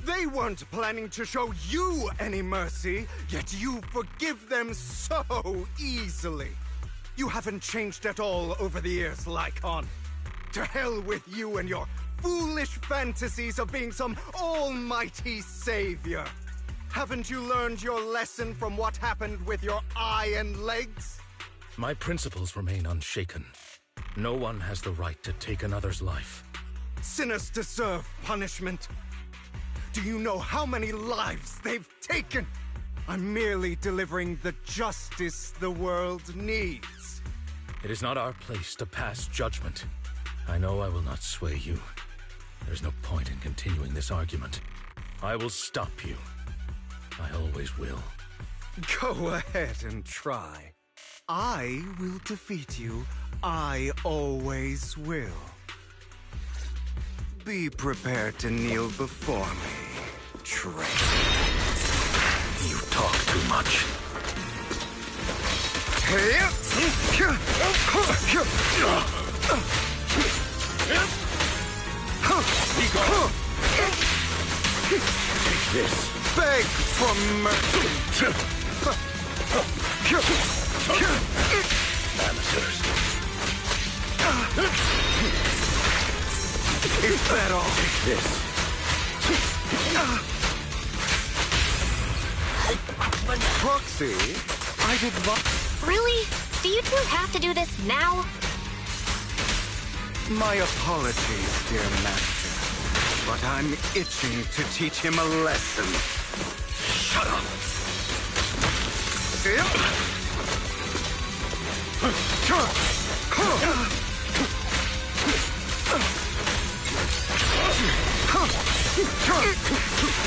They weren't planning to show you any mercy, yet you forgive them so easily. You haven't changed at all over the years, Lycon. To hell with you and your foolish fantasies of being some almighty savior. Haven't you learned your lesson from what happened with your eye and legs?
My principles remain unshaken. No one has the right to take another's life.
Sinners deserve punishment. Do you know how many lives they've taken? I'm merely delivering the justice the world needs.
It is not our place to pass judgment. I know I will not sway you. There's no point in continuing this argument. I will stop you. I always will.
Go ahead and try. I will defeat you. I always will. Be prepared to kneel before me, traitor.
You talk too much.
Take this. Beg for mercy.
Amateurs.
Is that all?
Take this.
Proxy, I did not...
Really? Do you two have to do this now?
My apologies, dear master, but I'm itching to teach him a lesson.
Shut up!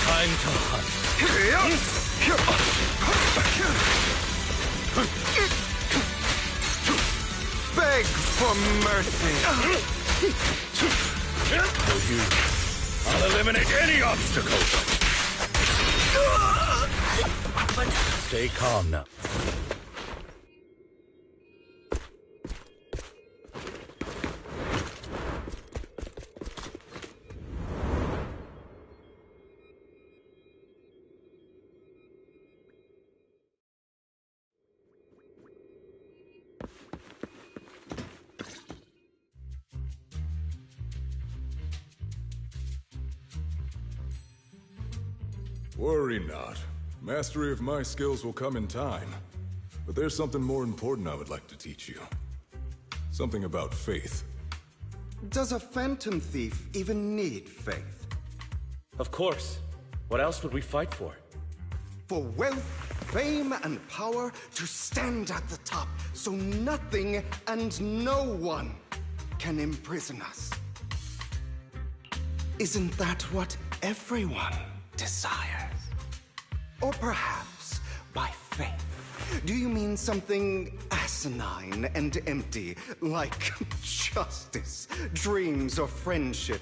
Time to
Beg for mercy.
For you, I'll eliminate any obstacle. Stay calm now.
Worry not. Mastery of my skills will come in time. But there's something more important I would like to teach you. Something about faith.
Does a phantom thief even need faith?
Of course. What else would we fight for?
For wealth, fame, and power to stand at the top, so nothing and no one can imprison us. Isn't that what everyone desires? Or perhaps by faith, do you mean something asinine and empty, like justice, dreams, or friendship?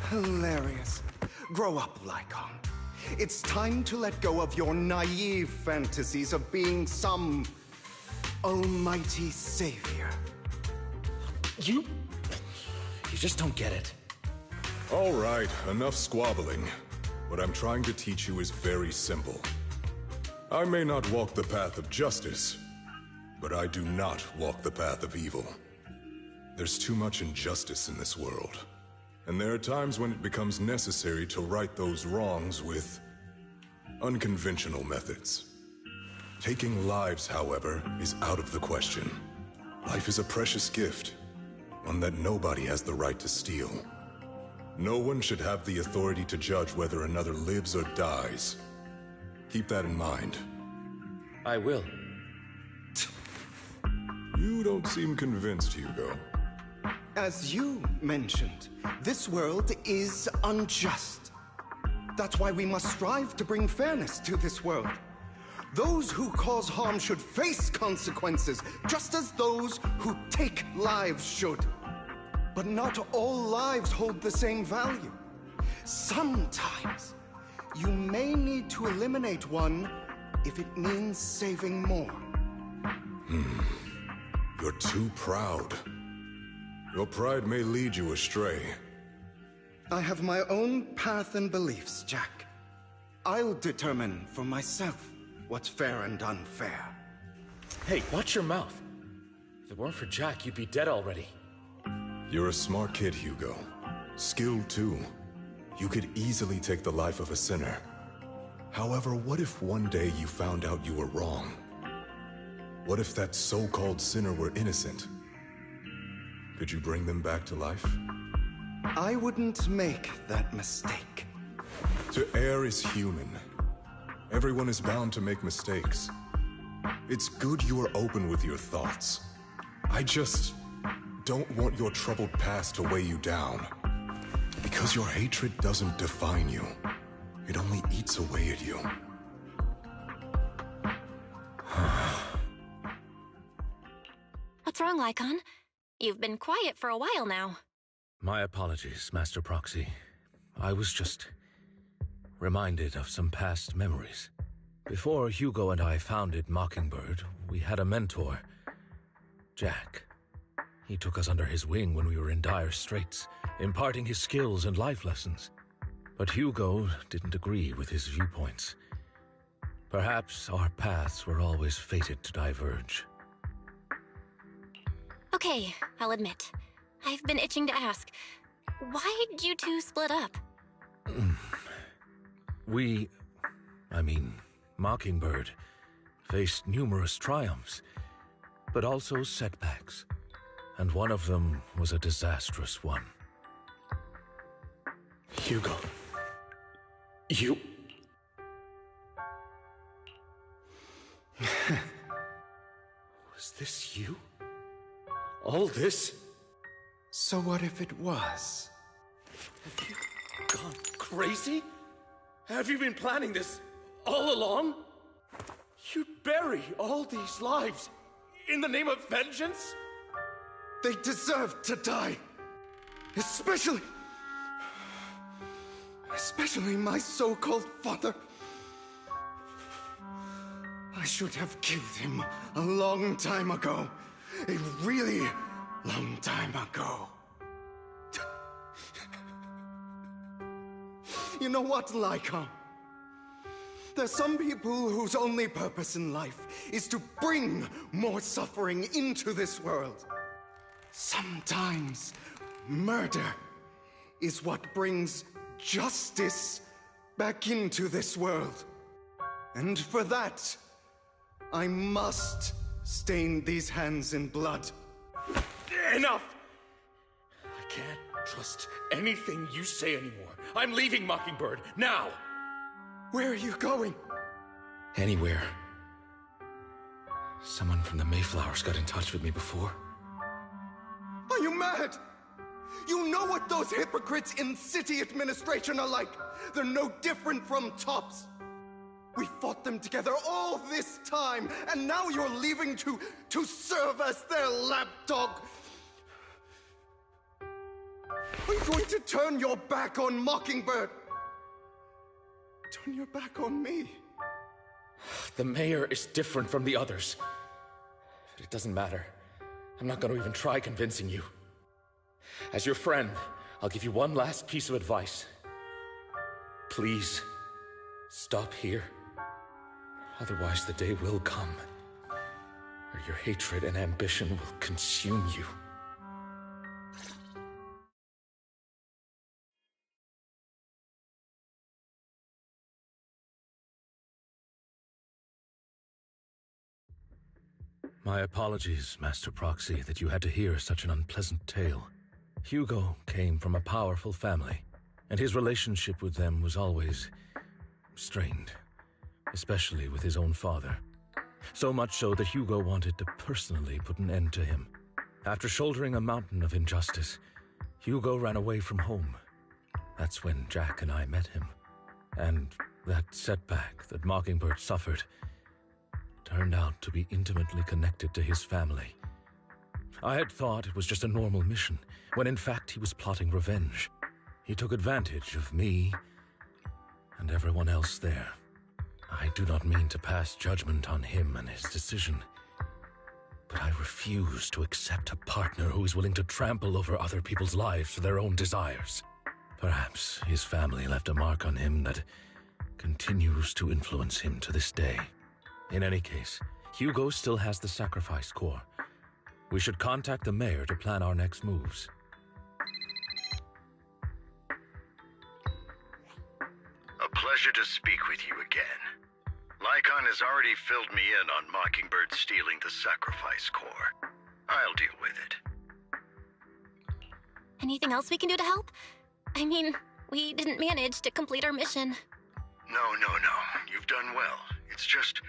Hilarious. Grow up, Lycon. It's time to let go of your naive fantasies of being some almighty savior.
You just don't get it.
All right, enough squabbling. What I'm trying to teach you is very simple. I may not walk the path of justice, but I do not walk the path of evil. There's too much injustice in this world, and there are times when it becomes necessary to right those wrongs with unconventional methods. Taking lives, however, is out of the question. Life is a precious gift, one that nobody has the right to steal. No one should have the authority to judge whether another lives or dies. Keep that in mind.
I will.
You don't seem convinced, Hugo.
As you mentioned, this world is unjust. That's why we must strive to bring fairness to this world. Those who cause harm should face consequences, just as those who take lives should. But not all lives hold the same value. Sometimes, you may need to eliminate one if it means saving more.
You're too proud. Your pride may lead you astray.
I have my own path and beliefs, Jack. I'll determine for myself what's fair and unfair.
Hey, watch your mouth. If it weren't for Jack, you'd be dead already.
You're a smart kid, Hugo. Skilled too. You could easily take the life of a sinner. However, what if one day you found out you were wrong? What if that so-called sinner were innocent? Could you bring them back to life?
I wouldn't make that mistake.
To err is human. Everyone is bound to make mistakes. It's good you are open with your thoughts. I just don't want your troubled past to weigh you down. Because your hatred doesn't define you. It only eats away at you.
What's wrong, Lycon? You've been quiet for a while now.
My apologies, Master Proxy. I was just reminded of some past memories. Before Hugo and I founded Mockingbird, we had a mentor, Jack. He took us under his wing when we were in dire straits, imparting his skills and life lessons. But Hugo didn't agree with his viewpoints. Perhaps our paths were always fated to diverge.
Okay, I'll admit. I've been itching to ask. Why did you two split up?
Mockingbird, faced numerous triumphs, but also setbacks. and one of them was a disastrous one.
Hugo. You... Was this you? All this?
So what if it was?
Have you gone crazy? Have you been planning this all along? You'd bury all these lives in the name of vengeance?
They deserve to die. Especially my so-called father. I should have killed him a long time ago. A really long time ago. You know what, Lycon? There's some people whose only purpose in life is to bring more suffering into this world. Sometimes murder is what brings justice back into this world. And for that, I must stain these hands in blood.
Enough! I can't trust anything you say anymore. I'm leaving Mockingbird, now!
Where are you going?
Anywhere. Someone from the Mayflowers got in touch with me before.
Are you mad? You know what those hypocrites in city administration are like. They're no different from tops. We fought them together all this time, and now you're leaving to serve as their lapdog. Are you going to turn your back on Mockingbird? Turn your back on me?
The mayor is different from the others. But it doesn't matter. I'm not going to even try convincing you. As your friend, I'll give you one last piece of advice. Please, stop here. Otherwise, the day will come where your hatred and ambition will consume you.
My apologies, Master Proxy, that you had to hear such an unpleasant tale. Hugo came from a powerful family, and his relationship with them was always strained, especially with his own father. So much so that Hugo wanted to personally put an end to him. After shouldering a mountain of injustice, Hugo ran away from home. That's when Jack and I met him. And that setback that Mockingbird suffered turned out to be intimately connected to his family. I had thought it was just a normal mission, when in fact he was plotting revenge. He took advantage of me and everyone else there. I do not mean to pass judgment on him and his decision, but I refuse to accept a partner who is willing to trample over other people's lives for their own desires. Perhaps his family left a mark on him that continues to influence him to this day. In any case, Hugo still has the sacrifice core. We should contact the mayor to plan our next moves.
A pleasure to speak with you again. Lycon has already filled me in on Mockingbird stealing the sacrifice core. I'll deal with it.
Anything else we can do to help? I mean, we didn't manage to complete our mission.
No. You've done well. It's just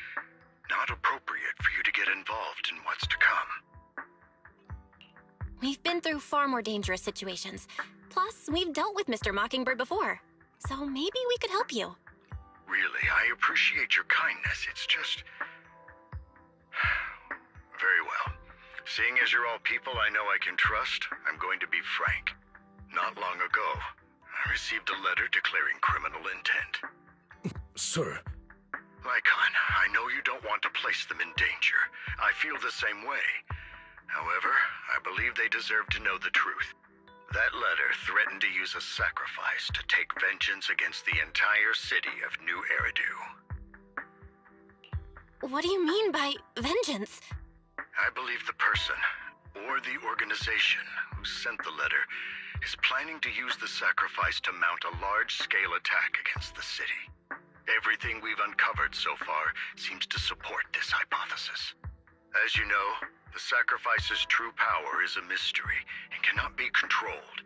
not appropriate for you to get involved in what's to come.
We've been through far more dangerous situations. Plus, we've dealt with Mr. Mockingbird before. So maybe we could help you.
Really, I appreciate your kindness. It's just... Very well. Seeing as you're all people I know I can trust, I'm going to be frank. Not long ago, I received a letter declaring criminal intent.
Sir.
Lycon, I know you don't want to place them in danger. I feel the same way. However, I believe they deserve to know the truth. That letter threatened to use a sacrifice to take vengeance against the entire city of New Eridu.
What do you mean by vengeance?
I believe the person, or the organization, who sent the letter is planning to use the sacrifice to mount a large-scale attack against the city. Everything we've uncovered so far seems to support this hypothesis. As you know, The sacrifice's true power is a mystery and cannot be controlled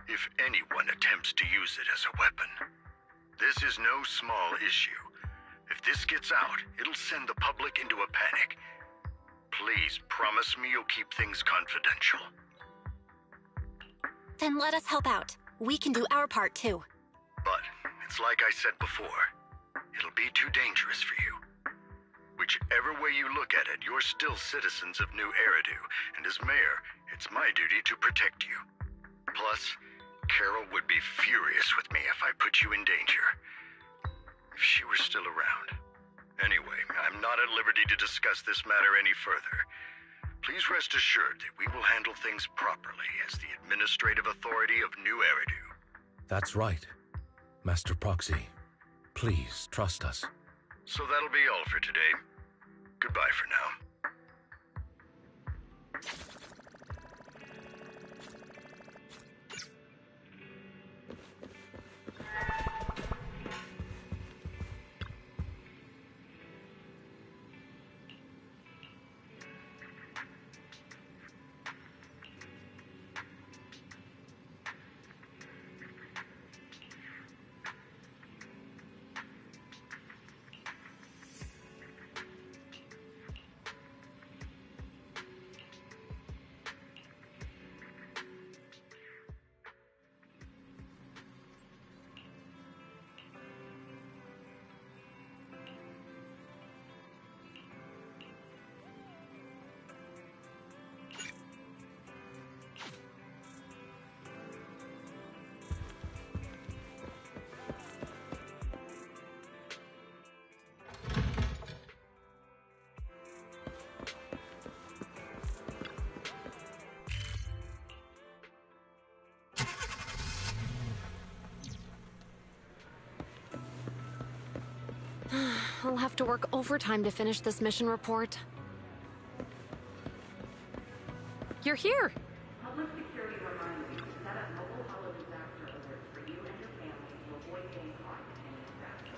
if anyone attempts to use it as a weapon. This is no small issue. If this gets out, it'll send the public into a panic. Please promise me you'll keep things confidential.
Then let us help out. We can do our part too.
But it's like I said before, it'll be too dangerous for you. Whichever way you look at it, you're still citizens of New Eridu, and as mayor, it's my duty to protect you. Plus, Carol would be furious with me if I put you in danger. If she were still around. Anyway, I'm not at liberty to discuss this matter any further. Please rest assured that we will handle things properly as the administrative authority of New Eridu.
That's right, Master Proxy. Please trust us.
So that'll be all for today. Goodbye for now.
I'll have to work overtime to finish this mission report. You're here!
Public security reminds you to set up mobile hollow disaster alerts for you and your family to avoid getting caught in any disaster.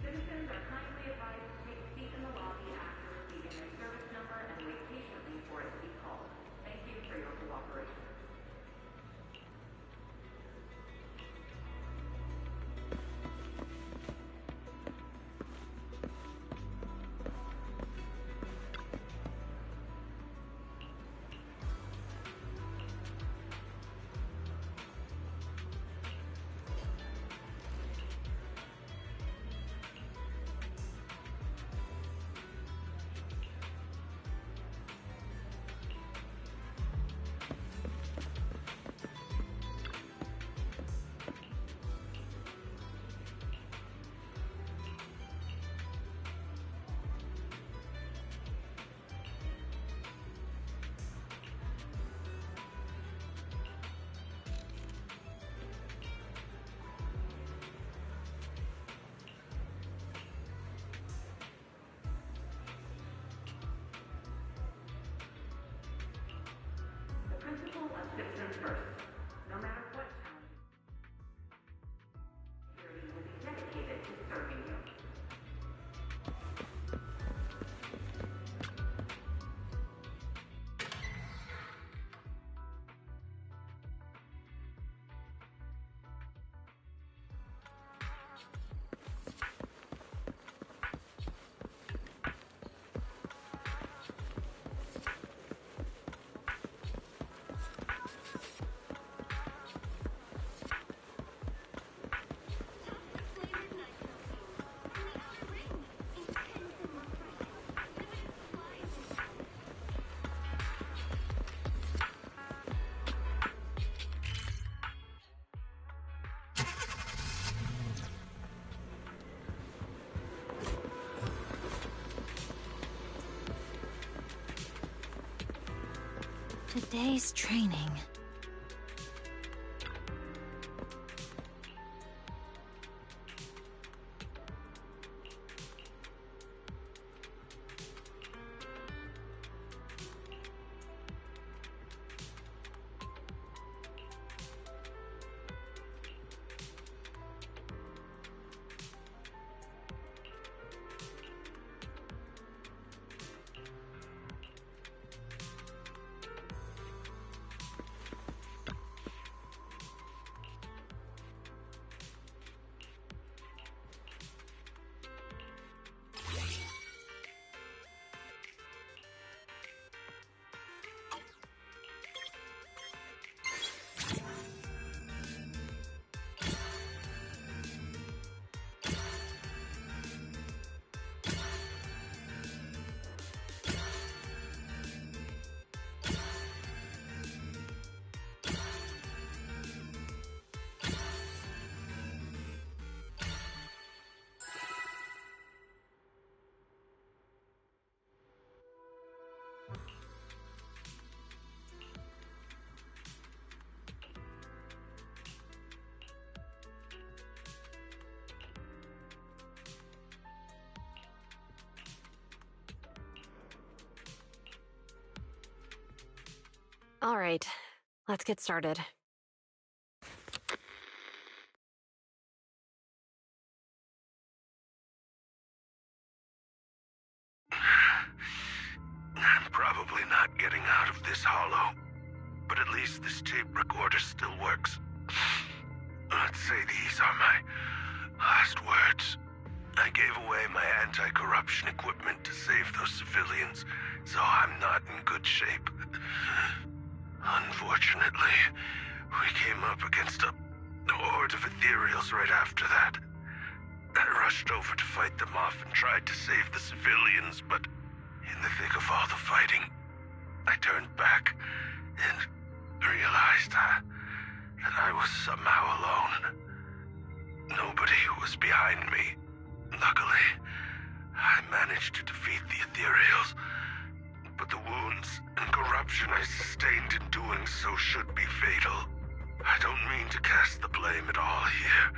Citizens are kindly advised to take a seat in the lobby after receiving their service number and wait patiently for it to be called. Thank you for your cooperation. The principle of citizens first. No matter what challenge, security will be dedicated to serving you.
Today's training.
All right, let's get started.
I'm probably not getting out of this hollow, but at least this tape recorder still works. Let's say these are my last words. I gave away my anti-corruption equipment to save those civilians, so I'm not in good shape. Unfortunately, we came up against a horde of ethereals right after that. I rushed over to fight them off and tried to save the civilians, but in the thick of all the fighting, I turned back and realized that I was somehow alone. Nobody was behind me. Luckily, I managed to defeat the ethereals, but the wounds and corruption I sustained in doing so should be fatal. I don't mean to cast the blame at all here,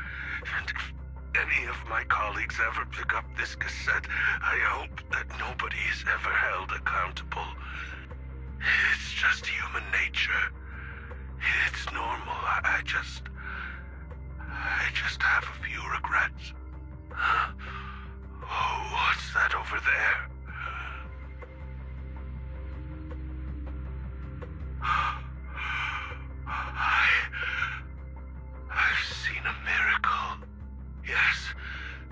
and if any of my colleagues ever pick up this cassette, I hope that nobody is ever held accountable. It's just human nature. It's normal. I just have a few regrets. Oh, what's that over there? I've seen a miracle. Yes,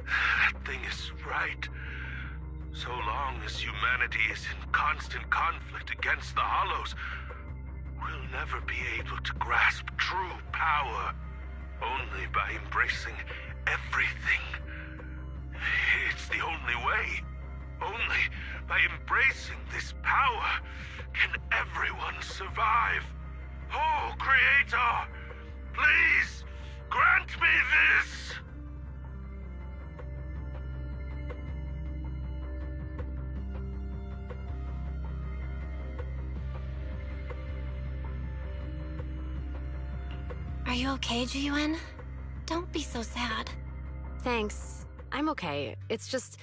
that thing is right. So long as humanity is in constant conflict against the Hollows, we'll never be able to grasp true power. Only by embracing everything. It's the only way. Only by embracing this power can everyone survive. Oh, Creator, please grant me this!
Are you okay, Jiyuan? Don't be so sad.
Thanks. I'm okay. It's just,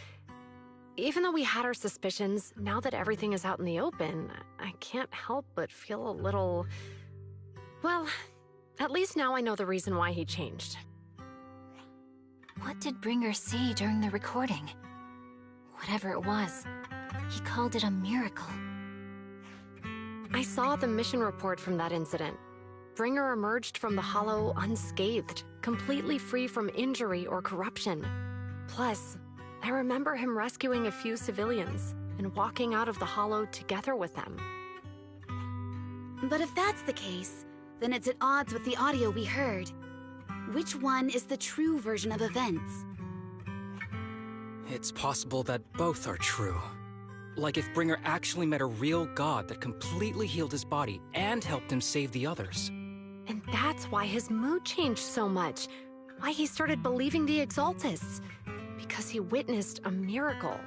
even though we had our suspicions, now that everything is out in the open, I can't help but feel a little... Well, at least now I know the reason why he changed.
What did Bringer see during the recording? Whatever it was, he called it a miracle.
I saw the mission report from that incident. Bringer emerged from the Hollow unscathed, completely free from injury or corruption. Plus, I remember him rescuing a few civilians and walking out of the Hollow together with them.
But if that's the case, then it's at odds with the audio we heard. Which one is the true version of events?
It's possible that both are true. Like if Bringer actually met a real god that completely healed his body and helped him save the others.
And that's why his mood changed so much. Why he started believing the Exaltists. Because he witnessed a miracle.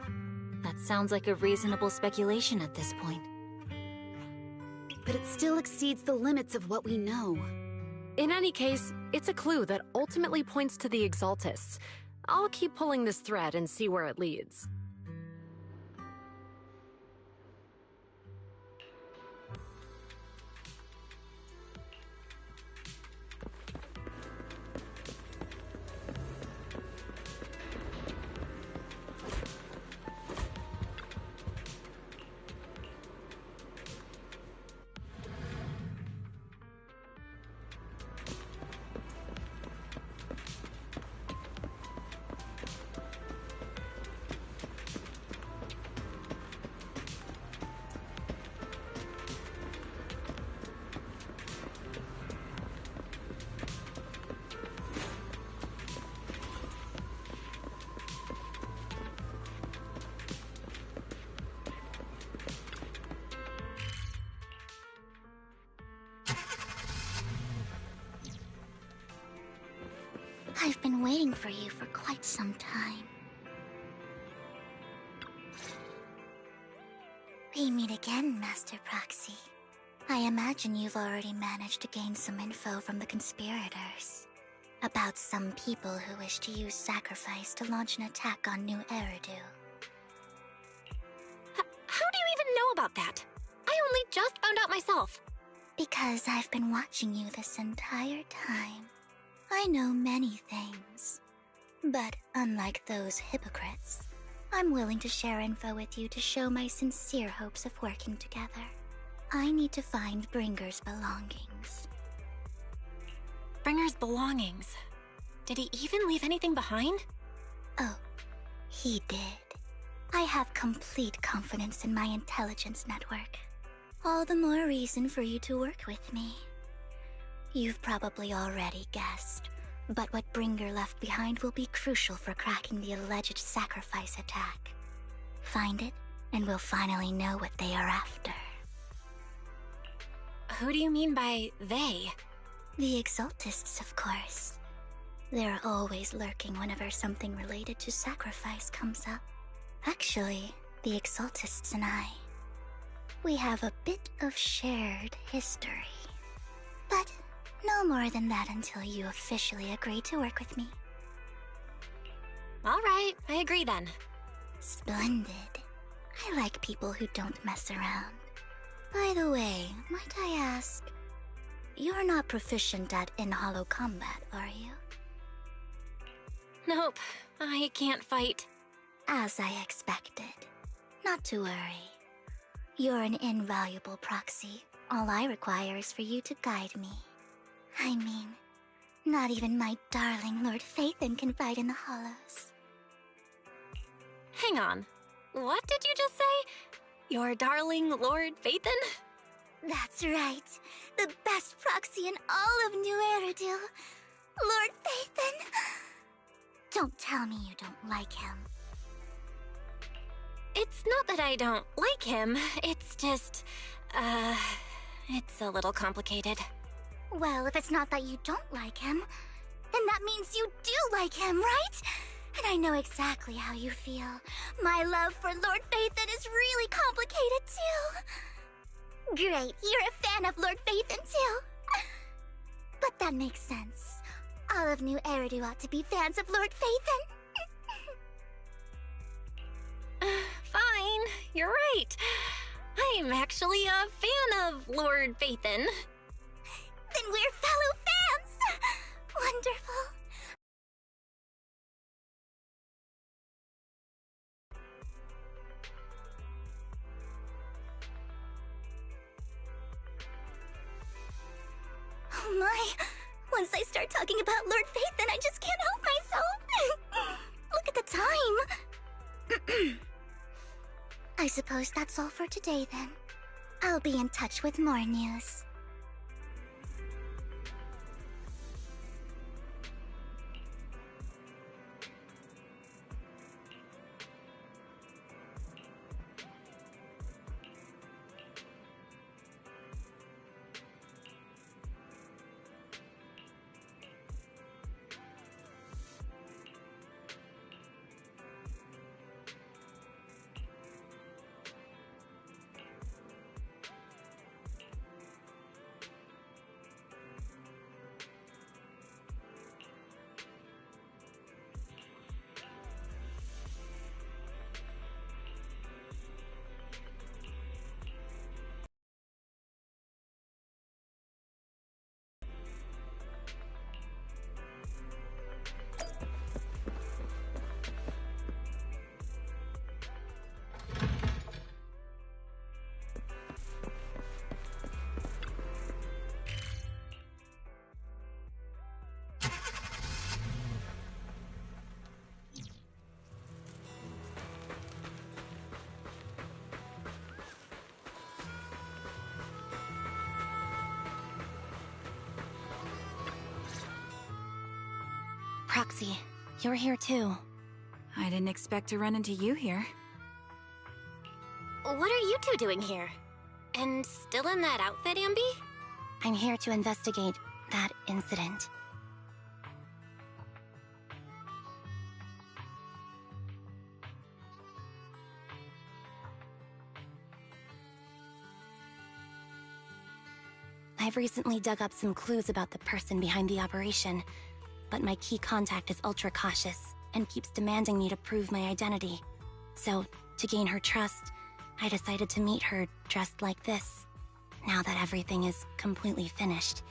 That sounds like a reasonable speculation at this point.
but it still exceeds the limits of what we know.
In any case, it's a clue that ultimately points to the Exaltists. I'll keep pulling this thread and see where it leads.
I've been waiting for you for quite some time. We meet again, Master Proxy. I imagine you've already managed to gain some info from the conspirators about some people who wish to use sacrifice to launch an attack on New Eridu.
How do you even know about that? I only just found out myself.
Because I've been watching you this entire time. I know many things. But unlike those hypocrites, I'm willing to share info with you to show my sincere hopes of working together. I need to find Bringer's belongings.
Bringer's belongings? Did he even leave anything behind?
Oh, he did. I have complete confidence in my intelligence network. All the more reason for you to work with me. You've probably already guessed, but what Bringer left behind will be crucial for cracking the alleged sacrifice attack. Find it, and we'll finally know what they are after.
Who do you mean by they?
The Exaltists, of course. They're always lurking whenever something related to sacrifice comes up. Actually, the Exaltists and I, we have a bit of shared history. But no more than that until you officially agree to work with me.
All right, I agree then.
Splendid. I like people who don't mess around. By the way, might I ask, you're not proficient at in-hollow combat, are you?
Nope, I can't fight.
As I expected. Not to worry. You're an invaluable proxy. All I require is for you to guide me. I mean, not even my darling Lord Phaethon can fight in the hollows.
Hang on. What did you just say? Your darling Lord Phaethon?
That's right. The best proxy in all of New Eridu. Lord Phaethon. Don't tell me you don't like him.
It's not that I don't like him. It's just, it's a little complicated.
Well, if it's not that you don't like him, then that means you do like him, right? And I know exactly how you feel. My love for Lord Phaethon is really complicated, too. Great, you're a fan of Lord Phaethon, too. But that makes sense. All of New Eridu ought to be fans of Lord Phaethon.
Fine, you're right. I'm actually a fan of Lord Phaethon.
Then we're fellow fans! Wonderful. Oh my! Once I start talking about Lord Phaethon, I just can't help myself! Look at the time! I suppose that's all for today, then. I'll be in touch with more news. Proxy, you're here too.
I didn't expect to run into you here.
What are you two doing here? And still in that outfit, Ambi?
I'm here to investigate that incident. I've recently dug up some clues about the person behind the operation, but my key contact is ultra cautious and keeps demanding me to prove my identity. So, to gain her trust, I decided to meet her dressed like this. Now that everything is completely finished,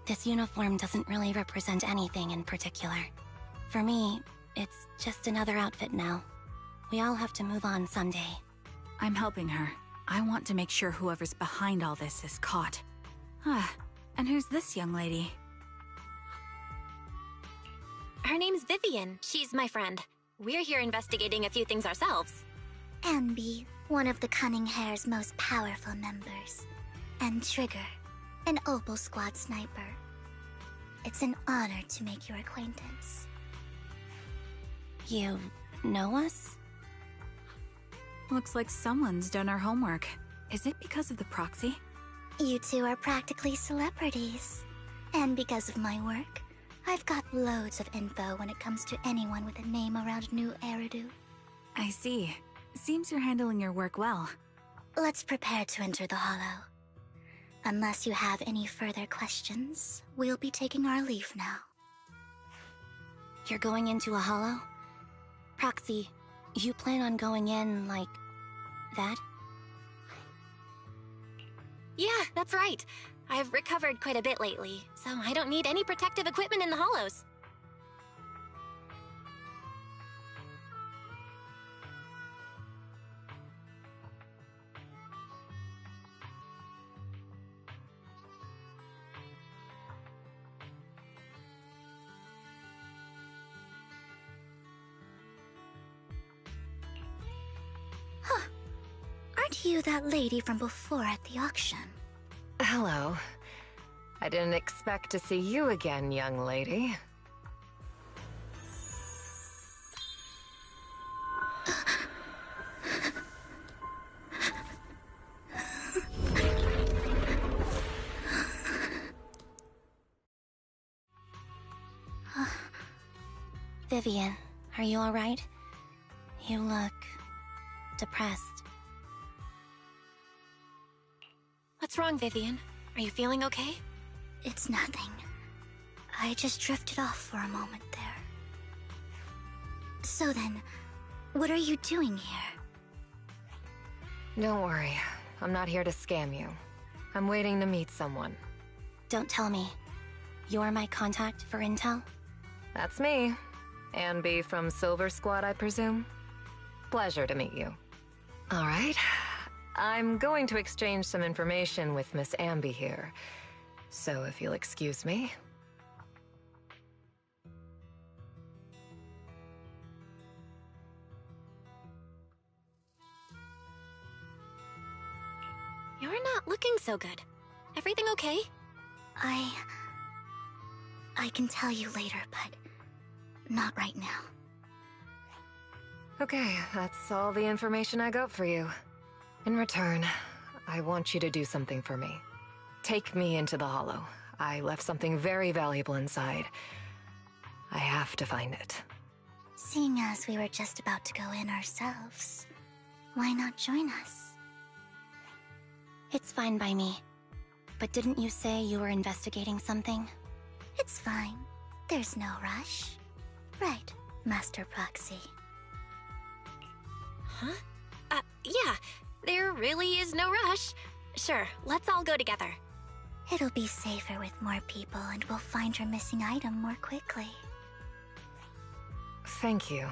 this uniform doesn't really represent anything in particular. For me, it's just another outfit now. We all have to move on someday.
I'm helping her. I want to make sure whoever's behind all this is caught. And who's this young lady?
Her name's Vivian. She's my friend. We're here investigating a few things ourselves.
Ambi, one of the Cunning Hair's most powerful members. And Trigger, an Opal Squad sniper. It's an honor to make your acquaintance. You know us?
Looks like someone's done our homework. Is it because of the proxy?
You two are practically celebrities. And because of my work, I've got loads of info when it comes to anyone with a name around New Eridu.
I see. Seems you're handling your work well.
Let's prepare to enter the Hollow. Unless you have any further questions, we'll be taking our leave now. You're going into a Hollow? Proxy, you plan on going in like that?
Yeah, that's right. I've recovered quite a bit lately, so I don't need any protective equipment in the hollows.
Huh. Aren't you that lady from before at the auction?
Hello. I didn't expect to see you again, young lady.
Vivian, are you alright? You look depressed.
What's wrong, Vivian? Are you feeling okay?
It's nothing. I just drifted off for a moment there. So then, what are you doing here?
Don't worry. I'm not here to scam you. I'm waiting to meet someone.
Don't tell me. You're my contact for intel?
That's me. Ambi from Silver Squad, I presume? Pleasure to meet you. All right. I'm going to exchange some information with Miss Ambi here. So if you'll excuse me.
You're not looking so good. Everything okay?
I can tell you later, but not right now.
Okay, that's all the information I got for you. In return, I want you to do something for me. Take me into the Hollow. I left something very valuable inside. I have to find it.
Seeing as we were just about to go in ourselves, why not join us? It's fine by me. But didn't you say you were investigating something? It's fine. There's no rush. Right, Master Proxy.
Huh? Yeah. There really is no rush. Sure, let's all go together.
It'll be safer with more people, and we'll find your missing item more quickly.
Thank you.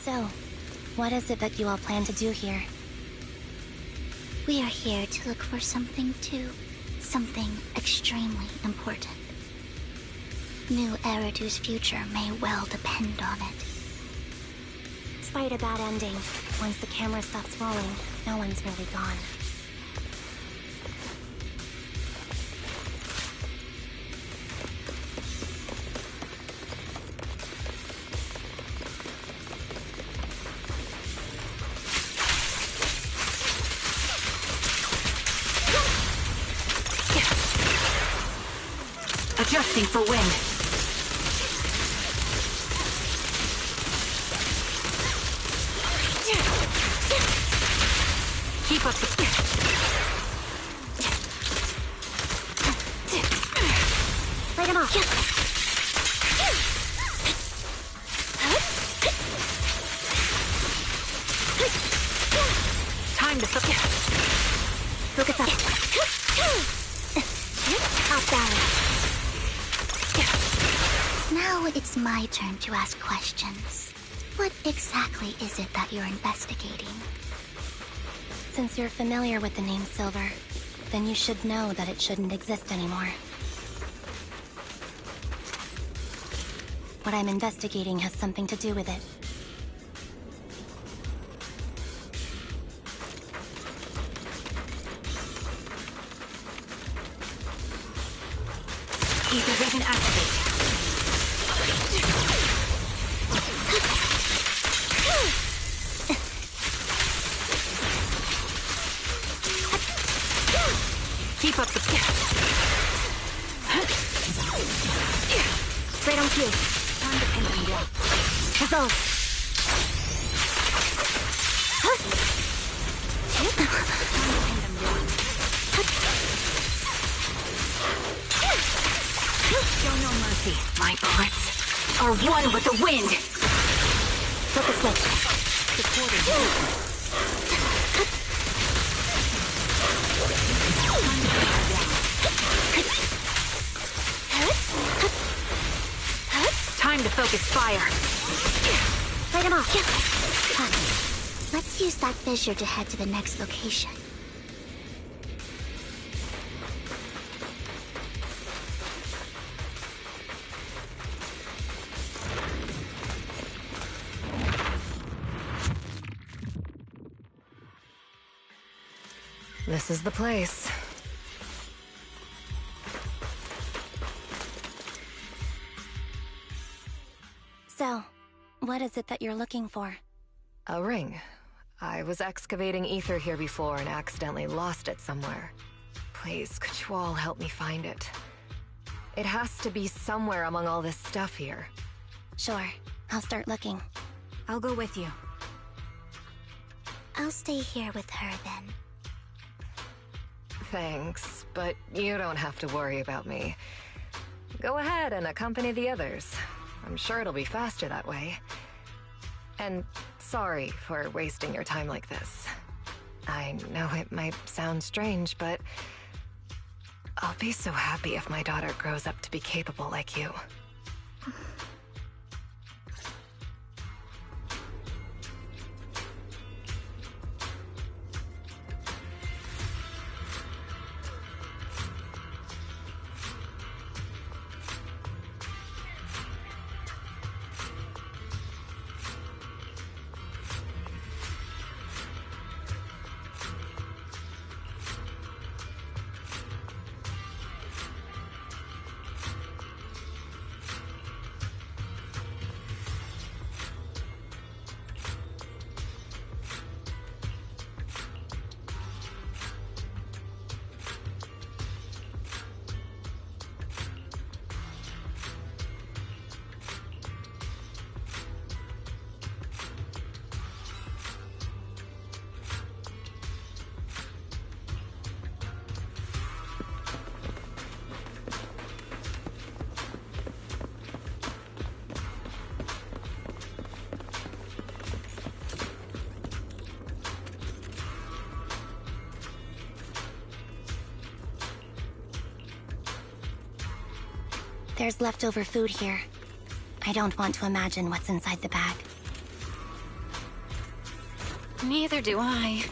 So, what is it that you all plan to do here? We are here to look for something too. Something extremely important. New Eridu's future may well depend on it. Despite a bad ending, once the camera stops rolling, no one's really gone.
Adjusting for wind. Keep up the...
Light him off.
Time to...
Focus up. Off balance. Now it's my turn to ask questions. What exactly is it that you're investigating? Since you're familiar with the name Silver, then you should know that it shouldn't exist anymore. What I'm investigating has something to do with it.
Ether vision activate. Keep up the...
Right on cue.
Time to pin them down.
Resolve.
Show no mercy. My bullets are one with the wind.
Focus switch.
Supporting. Time to focus fire.
Light him off. Let's use that fissure to head to the next location.
This is the place.
So, what is it that you're looking for?
A ring. I was excavating ether here before and accidentally lost it somewhere. Please, could you all help me find it? It has to be somewhere among all this stuff here.
Sure, I'll start looking.
I'll go with you.
I'll stay here with her then.
Thanks, but you don't have to worry about me. Go ahead and accompany the others. I'm sure it'll be faster that way. And sorry for wasting your time like this. I know it might sound strange, but I'll be so happy if my daughter grows up to be capable like you.
There's leftover food here. I don't want to imagine what's inside the bag.
Neither do I.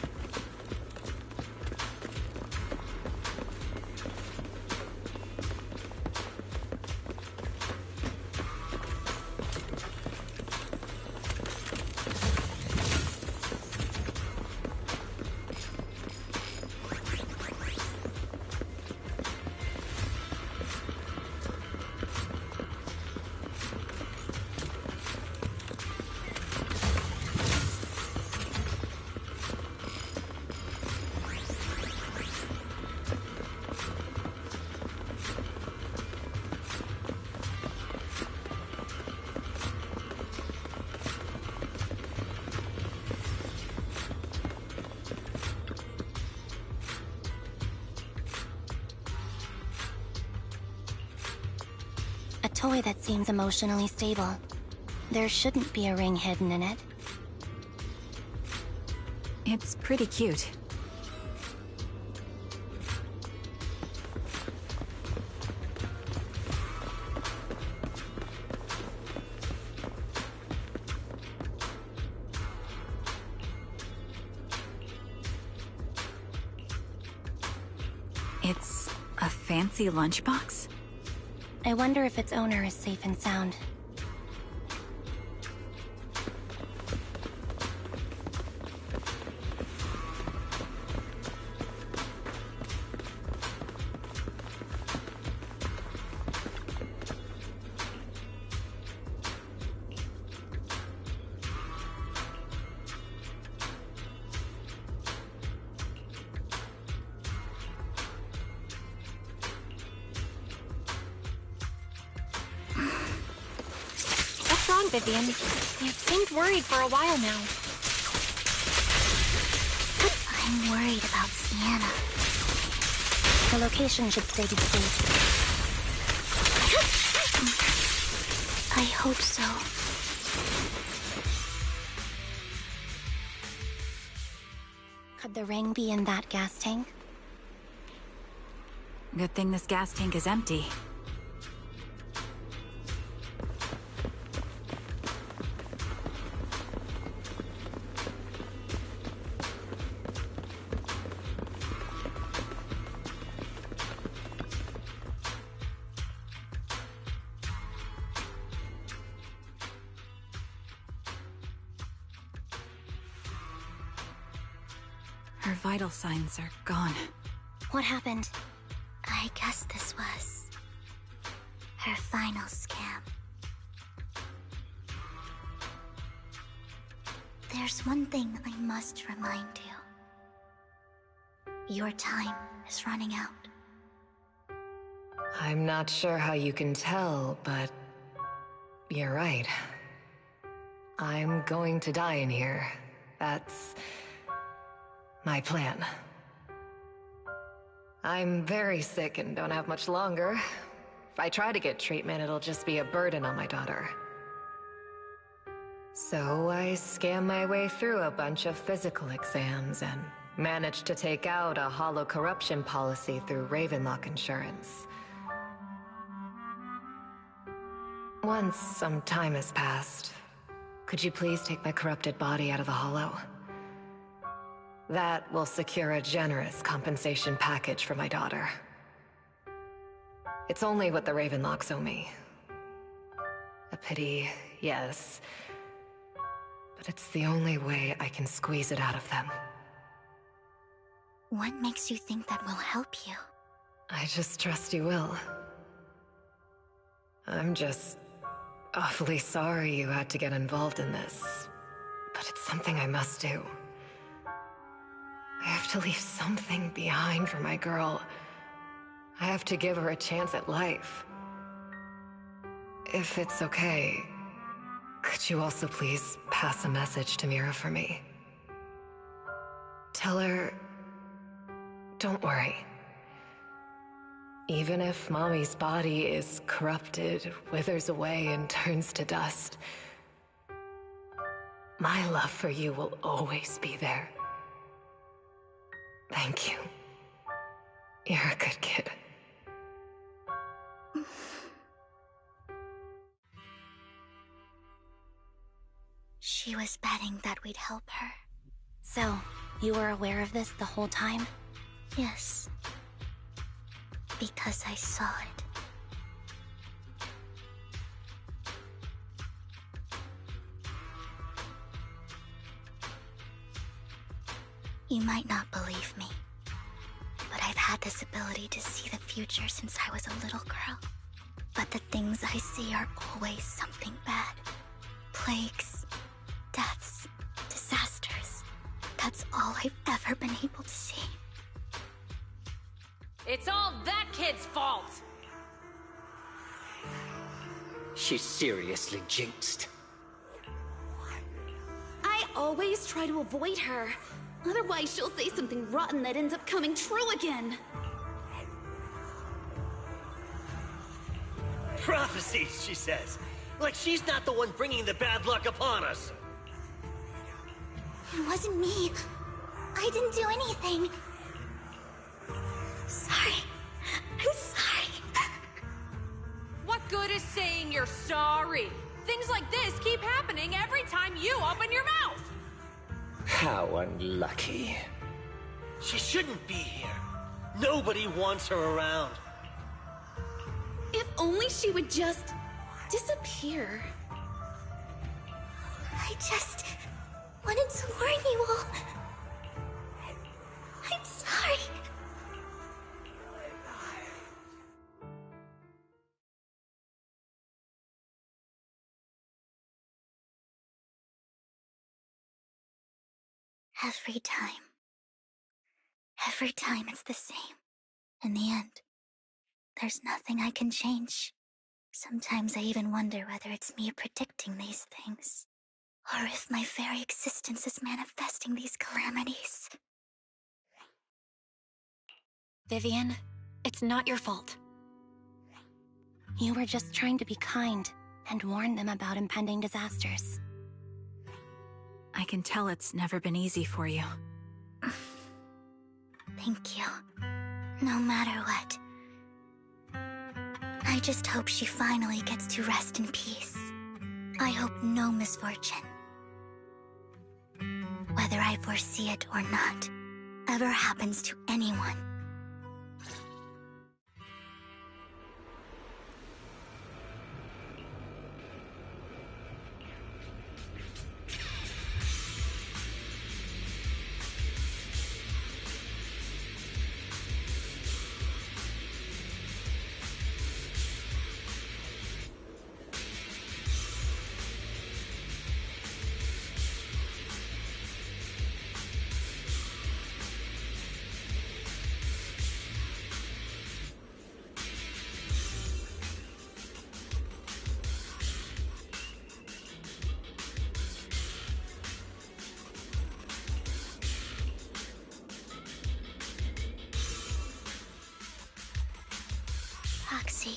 A toy that seems emotionally stable. There shouldn't be a ring hidden in it.
It's pretty cute. It's a fancy lunchbox?
I wonder if its owner is safe and sound.
What's wrong, Vivian? You seemed worried for a while now.
I'm worried about Sienna. The location should stay discreet. I hope so. Could the ring be in that gas tank?
Good thing this gas tank is empty. Her vital signs are gone.
What happened? I guess this was her final scam. There's one thing I must remind you. Your time is running out.
I'm not sure how you can tell, but you're right. I'm going to die in here. That's my plan. I'm very sick and don't have much longer. If I try to get treatment, it'll just be a burden on my daughter. So I scam my way through a bunch of physical exams and managed to take out a hollow corruption policy through Ravenlock Insurance. Once some time has passed, could you please take my corrupted body out of the hollow? That will secure a generous compensation package for my daughter. It's only what the Ravenlocks owe me. A pity, yes. But it's the only way I can squeeze it out of them.
What makes you think that will help you?
I just trust you will. I'm just awfully sorry you had to get involved in this. But it's something I must do. I have to leave something behind for my girl. I have to give her a chance at life. If it's okay, could you also please pass a message to Mira for me? Tell her, don't worry. Even if Mommy's body is corrupted, withers away, and turns to dust, my love for you will always be there. Thank you. You're a good kid.
She was betting that we'd help her. So, you were aware of this the whole time? Yes. Because I saw it. You might not believe me, but I've had this ability to see the future since I was a little girl. But the things I see are always something bad. Plagues, deaths, disasters. That's all I've ever been able to see.
It's all that kid's fault!
She's seriously jinxed.
I always try to avoid her. Otherwise, she'll say something rotten that ends up coming true again.
Prophecies, she says. Like she's not the one bringing the bad luck upon us.
It wasn't me. I didn't do anything. Sorry. I'm sorry.
What good is saying you're sorry? Things like this keep happening every time you open your mouth!
How unlucky.
She shouldn't be here. Nobody wants her around.
If only she would just disappear.
I just wanted to warn you all. I'm sorry. Every time it's the same. In the end, there's nothing I can change. Sometimes I even wonder whether it's me predicting these things, or if my very existence is manifesting these calamities.
Vivian, it's not your fault.
You were just trying to be kind and warn them about impending disasters.
I can tell it's never been easy for you.
Thank you. No matter what. I just hope she finally gets to rest in peace. I hope no misfortune, whether I foresee it or not, ever happens to anyone. Foxy,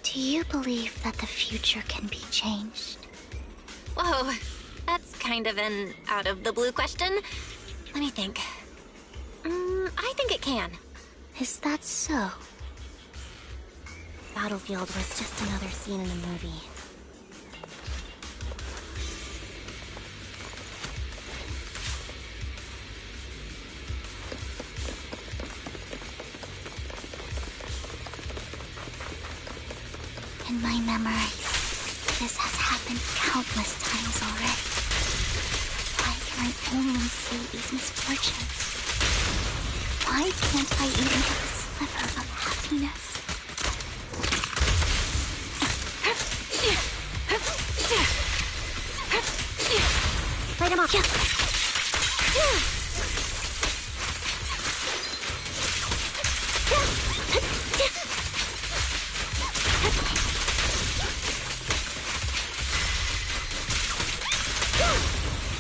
do you believe that the future can be changed?
Whoa, that's kind of an out-of-the-blue question. Let me think. I think it can.
Is that so? Battlefield was just another scene in the movie. In my memories, this has happened countless times already. Why can I only see these misfortunes? Why can't I even get a sliver of happiness? Light him up!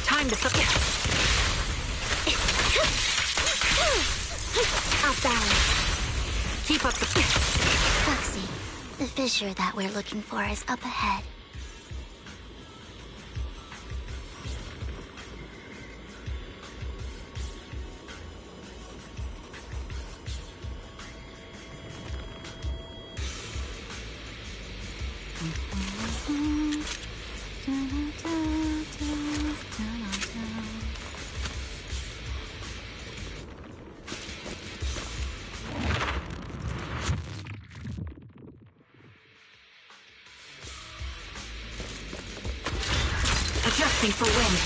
Time to stop.
Off balance.
Keep up the...
Foxy, the fissure that we're looking for is up ahead.
bracing for wind.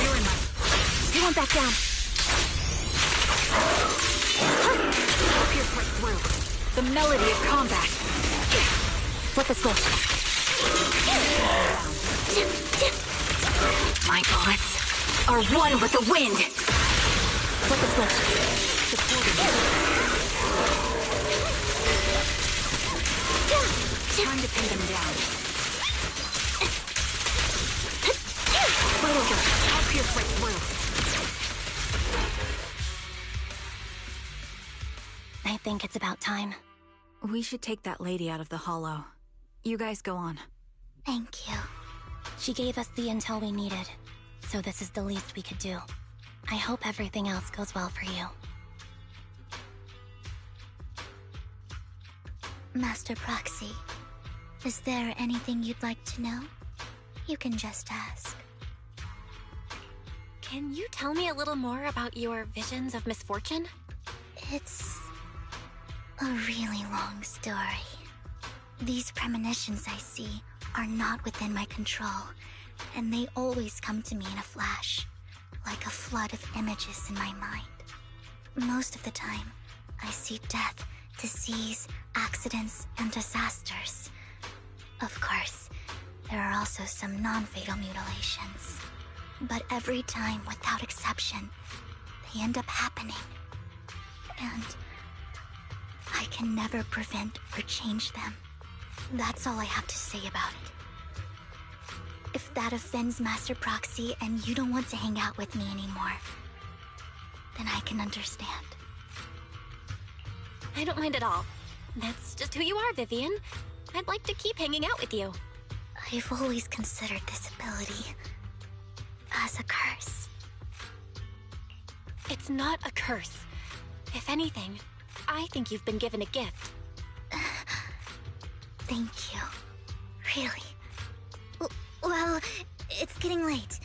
You're in my... You won't back down. Pierce right through. The melody of combat. Flip the switch. My bullets are one with the wind. Flip the switch. Time to pin them down. Right over. I'll pierce right through.
I think it's about time.
We should take that lady out of the hollow. You guys go on.
Thank you. She gave us the intel we needed, so this is the least we could do. I hope everything else goes well for you. Master Proxy, is there anything you'd like to know? You can just ask.
Can you tell me a little more about your visions of misfortune?
It's a really long story. These premonitions I see are not within my control, and they always come to me in a flash, like a flood of images in my mind. Most of the time, I see death, disease, accidents, and disasters. Of course, there are also some non-fatal mutilations. But every time, without exception, they end up happening. And I can never prevent or change them. That's all I have to say about it. If that offends Master Proxy and you don't want to hang out with me anymore, then I can understand.
I don't mind at all. That's just who you are, Vivian. I'd like to keep hanging out with you.
I've always considered this ability as a curse.
It's not a curse. If anything, I think you've been given a gift.
Thank you. Really. Well, it's getting late.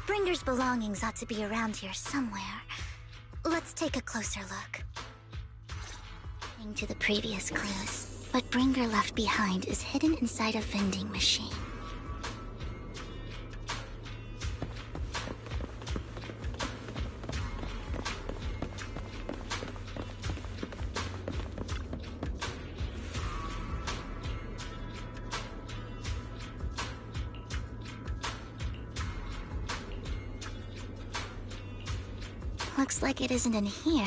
Bringer's belongings ought to be around here somewhere. Let's take a closer look. To the previous clues, what Bringer left behind is hidden inside a vending machine. Looks like it isn't in here.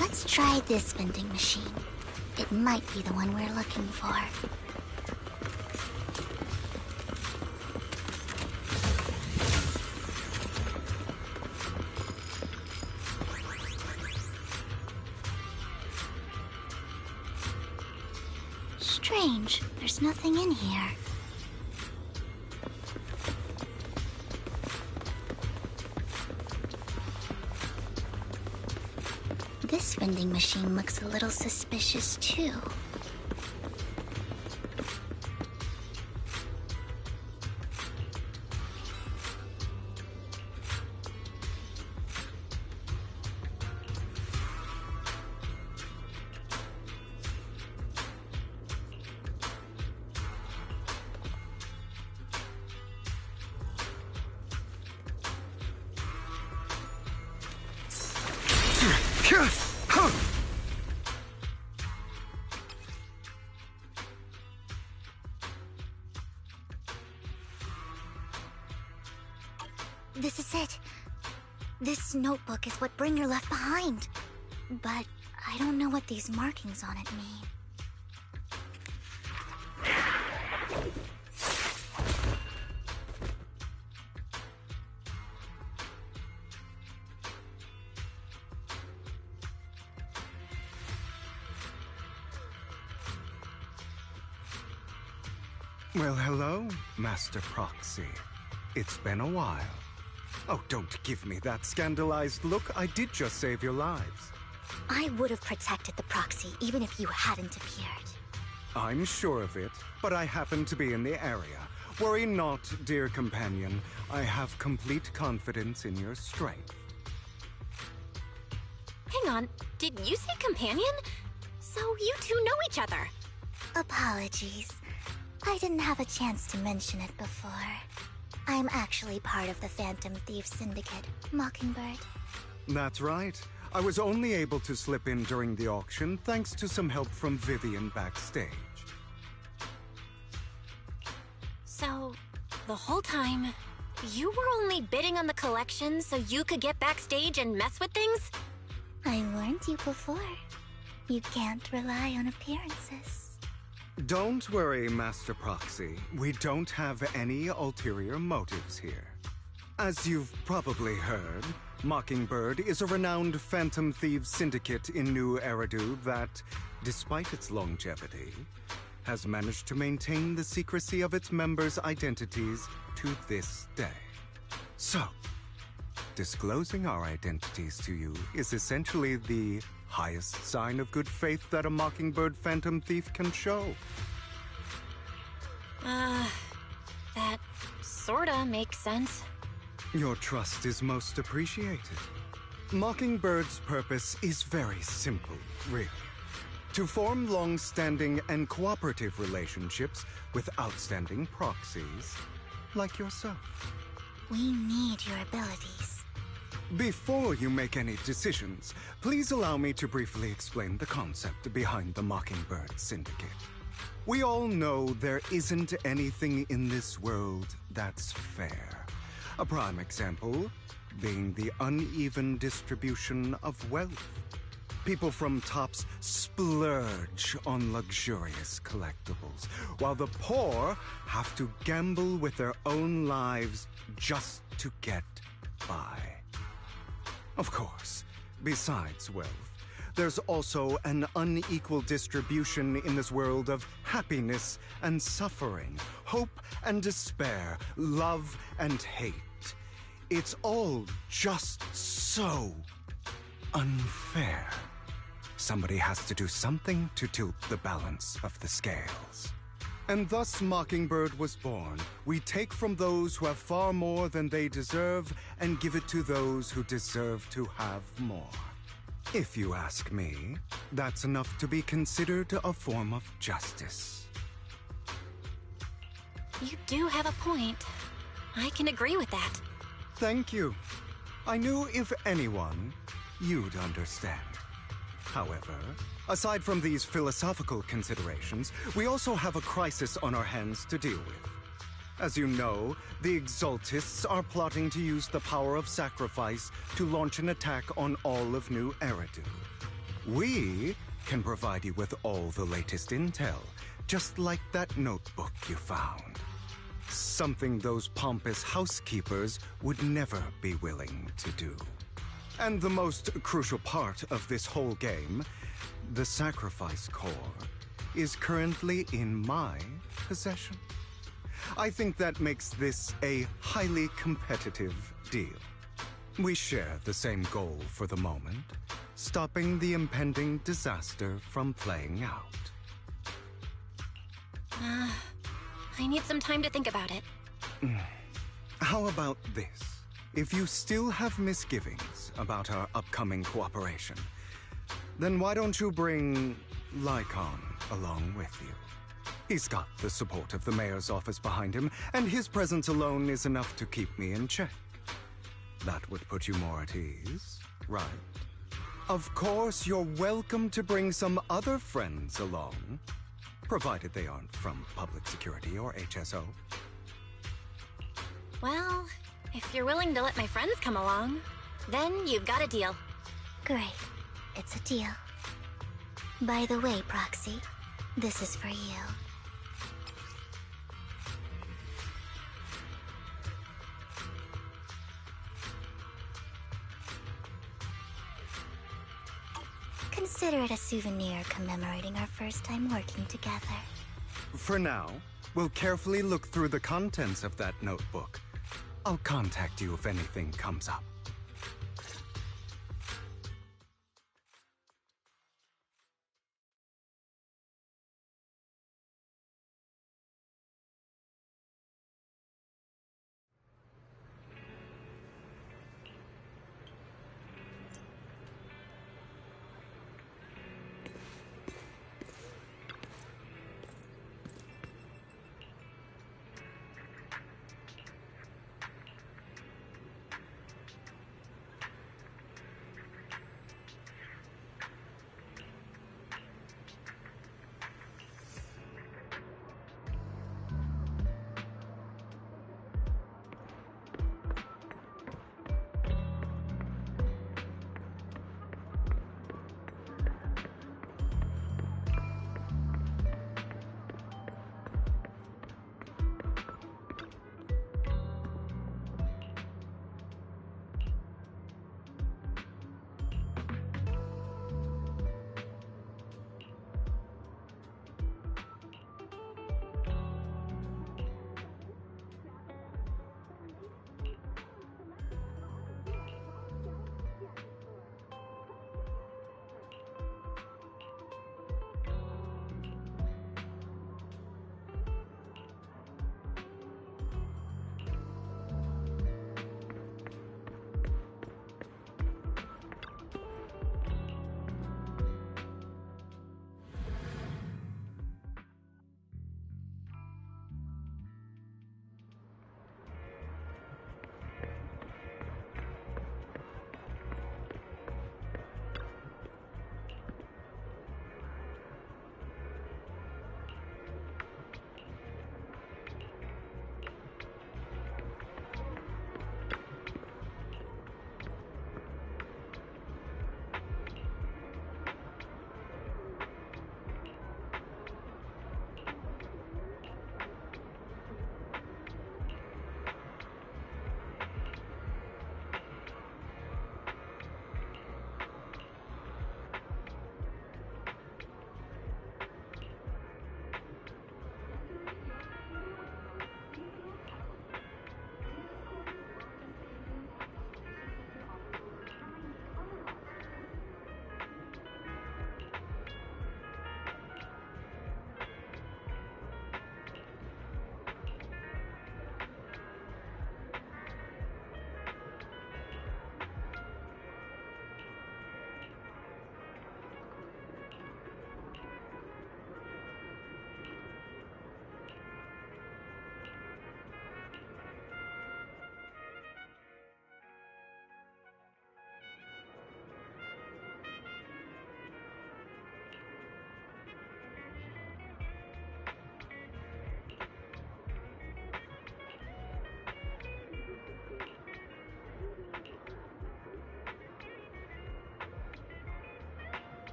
Let's try this vending machine. It might be the one we're looking for. Strange, there's nothing in here. This vending machine looks a little suspicious too. This is it. This notebook is what Bringer left behind. But I don't know what these markings on it mean.
Well, hello, Master Proxy. It's been a while. Oh, don't give me that scandalized look. I did just save your lives.
I would have protected the Proxy even if you hadn't appeared.
I'm sure of it, but I happen to be in the area. Worry not, dear companion. I have complete confidence in your strength.
Hang on, did you say companion? So you two know each other?
Apologies. I didn't have a chance to mention it before. I'm actually part of the Phantom Thief Syndicate, Mockingbird.
That's right. I was only able to slip in during the auction thanks to some help from Vivian backstage.
So, the whole time, you were only bidding on the collection so you could get backstage and mess with things?
I warned you before. You can't rely on appearances.
Don't worry, Master Proxy. We don't have any ulterior motives here. As you've probably heard, Mockingbird is a renowned Phantom Thieves syndicate in New Eridu that, despite its longevity, has managed to maintain the secrecy of its members' identities to this day. So, disclosing our identities to you is essentially the highest sign of good faith that a Mockingbird Phantom Thief can show.
That sorta makes sense.
Your trust is most appreciated. Mockingbird's purpose is very simple, really. To form long-standing and cooperative relationships with outstanding proxies like yourself.
We need your abilities.
Before you make any decisions, please allow me to briefly explain the concept behind the Mockingbird Syndicate. We all know there isn't anything in this world that's fair. A prime example being the uneven distribution of wealth. People from tops splurge on luxurious collectibles, while the poor have to gamble with their own lives just to get by. Of course, besides wealth, there's also an unequal distribution in this world of happiness and suffering, hope and despair, love and hate. It's all just so unfair. Somebody has to do something to tilt the balance of the scales. And thus Mockingbird was born. We take from those who have far more than they deserve and give it to those who deserve to have more. If you ask me, that's enough to be considered a form of justice.
You do have a point. I can agree with that.
Thank you. I knew if anyone, you'd understand. However, aside from these philosophical considerations, we also have a crisis on our hands to deal with. As you know, the Exaltists are plotting to use the power of sacrifice to launch an attack on all of New Eridu. We can provide you with all the latest intel, just like that notebook you found. Something those pompous housekeepers would never be willing to do. And the most crucial part of this whole game, the sacrifice core, is currently in my possession. I think that makes this a highly competitive deal. We share the same goal for the moment, stopping the impending disaster from playing out.
I need some time to think about it.
How about this? If you still have misgivings about our upcoming cooperation, then why don't you bring Lycon along with you? He's got the support of the mayor's office behind him, and his presence alone is enough to keep me in check. That would put you more at ease, right? Of course, you're welcome to bring some other friends along, provided they aren't from public security or HSO.
Well, if you're willing to let my friends come along, then you've got a deal.
Great. It's a deal. By the way, Proxy, this is for you. Consider it a souvenir commemorating our first time working together.
For now, we'll carefully look through the contents of that notebook. I'll contact you if anything comes up.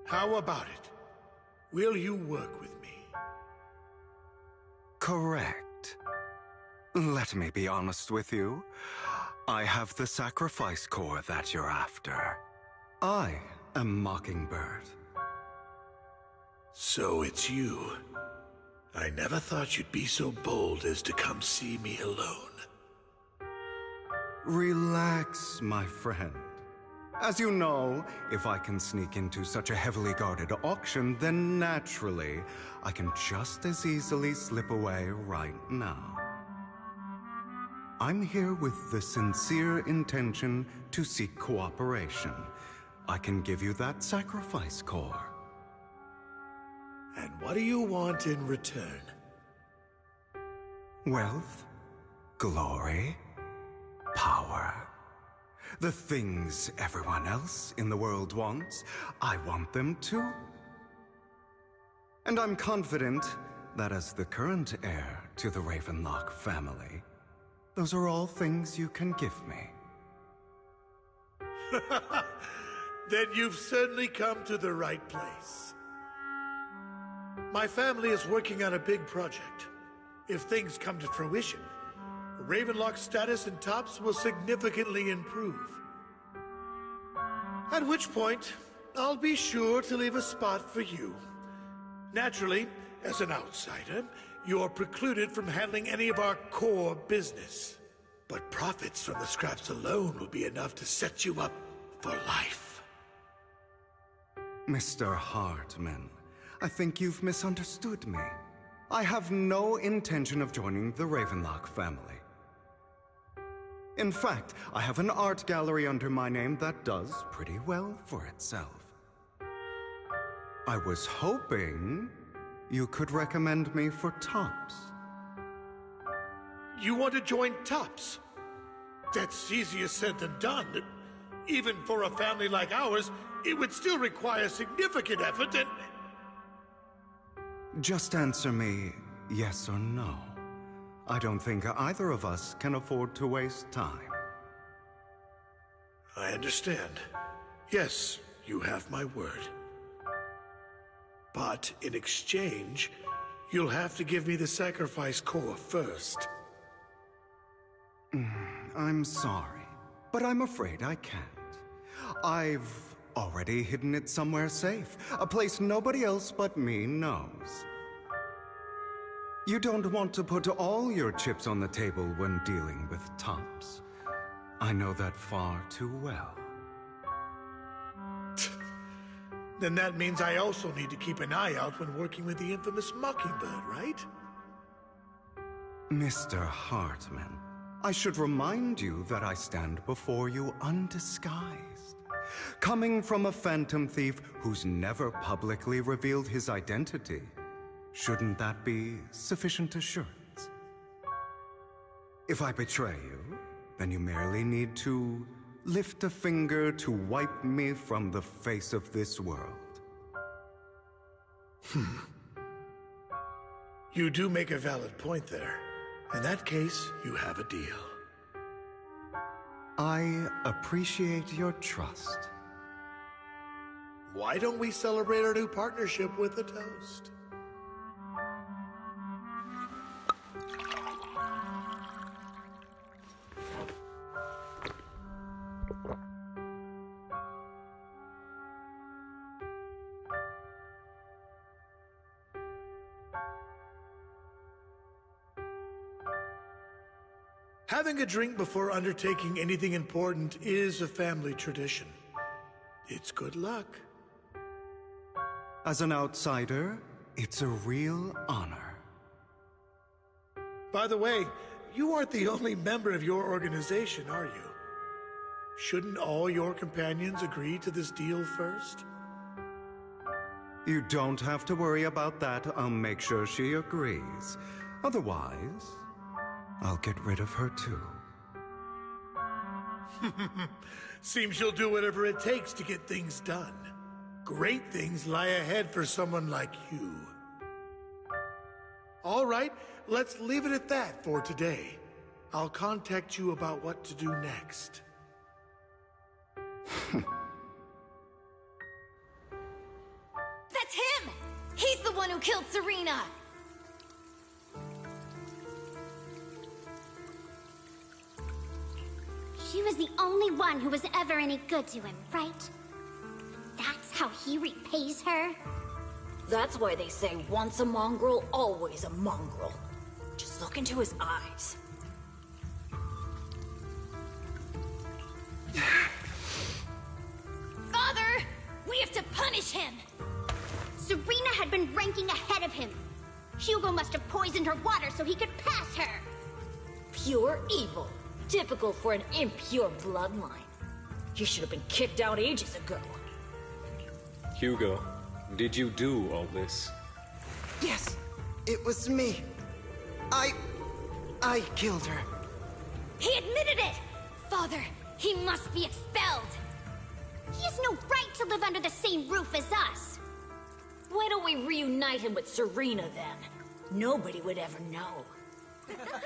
How about it? Will you work with me?
Correct. Let me be honest with you. I have the sacrifice core that you're after. I am Mockingbird.
So it's you. I never thought you'd be so bold as to come see me alone.
Relax, my friend. As you know, if I can sneak into such a heavily guarded auction, then naturally, I can just as easily slip away right now. I'm here with the sincere intention to seek cooperation. I can give you that sacrifice core.
And what do you want in return?
Wealth, glory, power. The things everyone else in the world wants, I want them too. And I'm confident that as the current heir to the Ravenlock family, those are all things you can give me.
Then you've certainly come to the right place. My family is working on a big project. If things come to fruition, Ravenlock's status in Tops will significantly improve. At which point, I'll be sure to leave a spot for you. Naturally, as an outsider, you're precluded from handling any of our core business. But profits from the scraps alone will be enough to set you up for life.
Mr. Hartman, I think you've misunderstood me. I have no intention of joining the Ravenlock family. In fact, I have an art gallery under my name that does pretty well for itself. I was hoping you could recommend me for Tops.
You want to join Tops? That's easier said than done. Even for a family like ours, it would still require significant effort and...
Just answer me yes or no. I don't think either of us can afford to waste time.
I understand. Yes, you have my word. But in exchange, you'll have to give me the sacrifice core first.
I'm sorry, but I'm afraid I can't. I've already hidden it somewhere safe, a place nobody else but me knows. You don't want to put all your chips on the table when dealing with Tops. I know that far too well.
Then that means I also need to keep an eye out when working with the infamous Mockingbird, right?
Mr. Hartman, I should remind you that I stand before you undisguised. Coming from a phantom thief who's never publicly revealed his identity, shouldn't that be sufficient assurance? If I betray you, then you merely need to lift a finger to wipe me from the face of this world.
You do make a valid point there. In that case, you have a deal.
I appreciate your trust.
Why don't we celebrate our new partnership with a toast? Having a drink before undertaking anything important is a family tradition. It's good luck.
As an outsider, it's a real honor.
By the way, you aren't the only member of your organization, are you? Shouldn't all your companions agree to this deal first?
You don't have to worry about that. I'll make sure she agrees. Otherwise, I'll get rid of her too.
Seems you'll do whatever it takes to get things done. Great things lie ahead for someone like you. All right, let's leave it at that for today. I'll contact you about what to do next.
who killed Serena!
She was the only one who was ever any good to him, right? That's how he repays her?
That's why they say once a mongrel, always a mongrel. Just look into his eyes.
Father! We have to punish him! Serena had been ranking ahead of him. Hugo must have poisoned her water so he could pass her.
Pure evil. Typical for an impure bloodline. You should have been kicked out ages ago.
Hugo, did you do all this?
Yes, it was me. I killed her.
He admitted it! Father, he must be expelled. He has no right to live under the same roof as us.
Why don't we reunite him with Serena then? Nobody would ever know.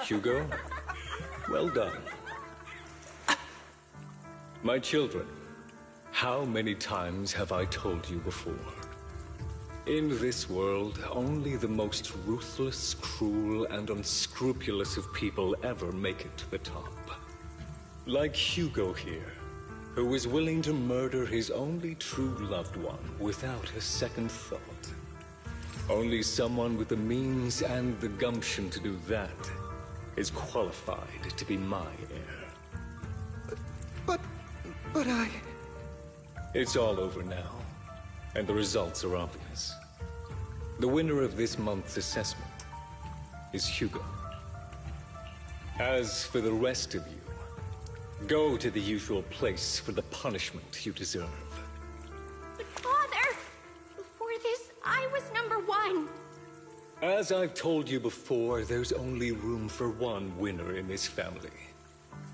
Hugo, well done. My children, how many times have I told you before? In this world, only the most ruthless, cruel, and unscrupulous of people ever make it to the top. Like Hugo here, who was willing to murder his only true loved one without a second thought. Only someone with the means and the gumption to do that is qualified to be my heir.
But I...
It's all over now, and the results are obvious. The winner of this month's assessment is Hugo. As for the rest of you, go to the usual place for the punishment you deserve.
But Father, before this, I was #1.
As I've told you before, there's only room for one winner in this family.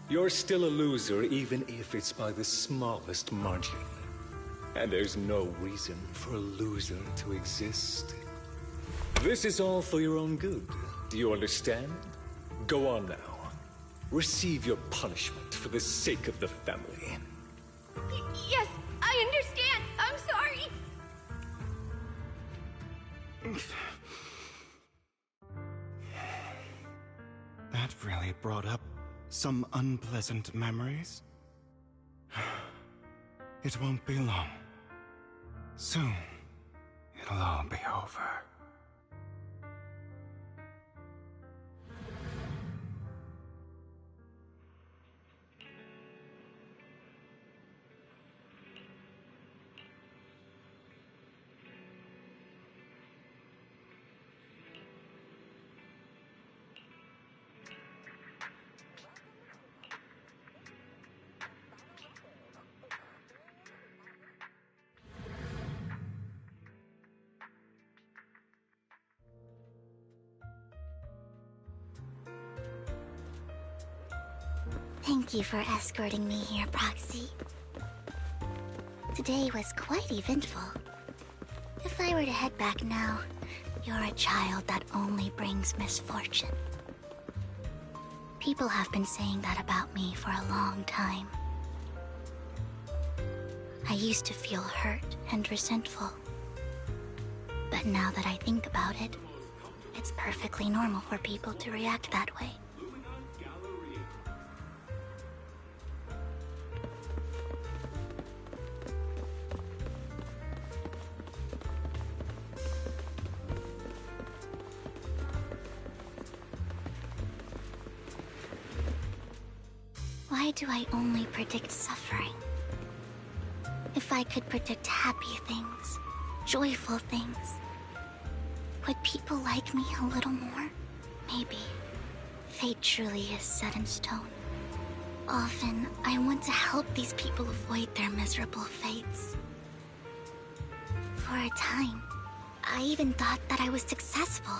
You're still a loser, even if it's by the smallest margin. And there's no reason for a loser to exist. This is all for your own good. Do you understand? Go on now. Receive your punishment for the sake of the family.
Yes, I understand. I'm sorry.
That really brought up some unpleasant memories. It won't be long. Soon, it'll all be over.
Thank you for escorting me here, Proxy. Today was quite eventful. If I were to head back now, you're a child that only brings misfortune. People have been saying that about me for a long time. I used to feel hurt and resentful. But now that I think about it, it's perfectly normal for people to react that way. Why do I only predict suffering? If I could predict happy things, joyful things, would people like me a little more? Maybe. Fate truly is set in stone. Often, I want to help these people avoid their miserable fates. For a time, I even thought that I was successful,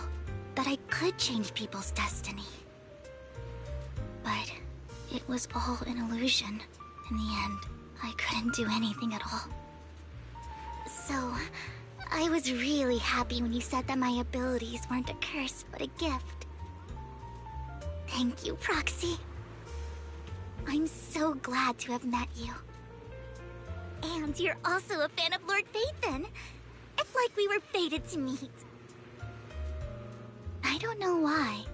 that I could change people's destiny. But it was all an illusion. In the end, I couldn't do anything at all. So, I was really happy when you said that my abilities weren't a curse, but a gift. Thank you, Proxy. I'm so glad to have met you. And you're also a fan of Lord Phaethon. It's like we were fated to meet. I don't know why,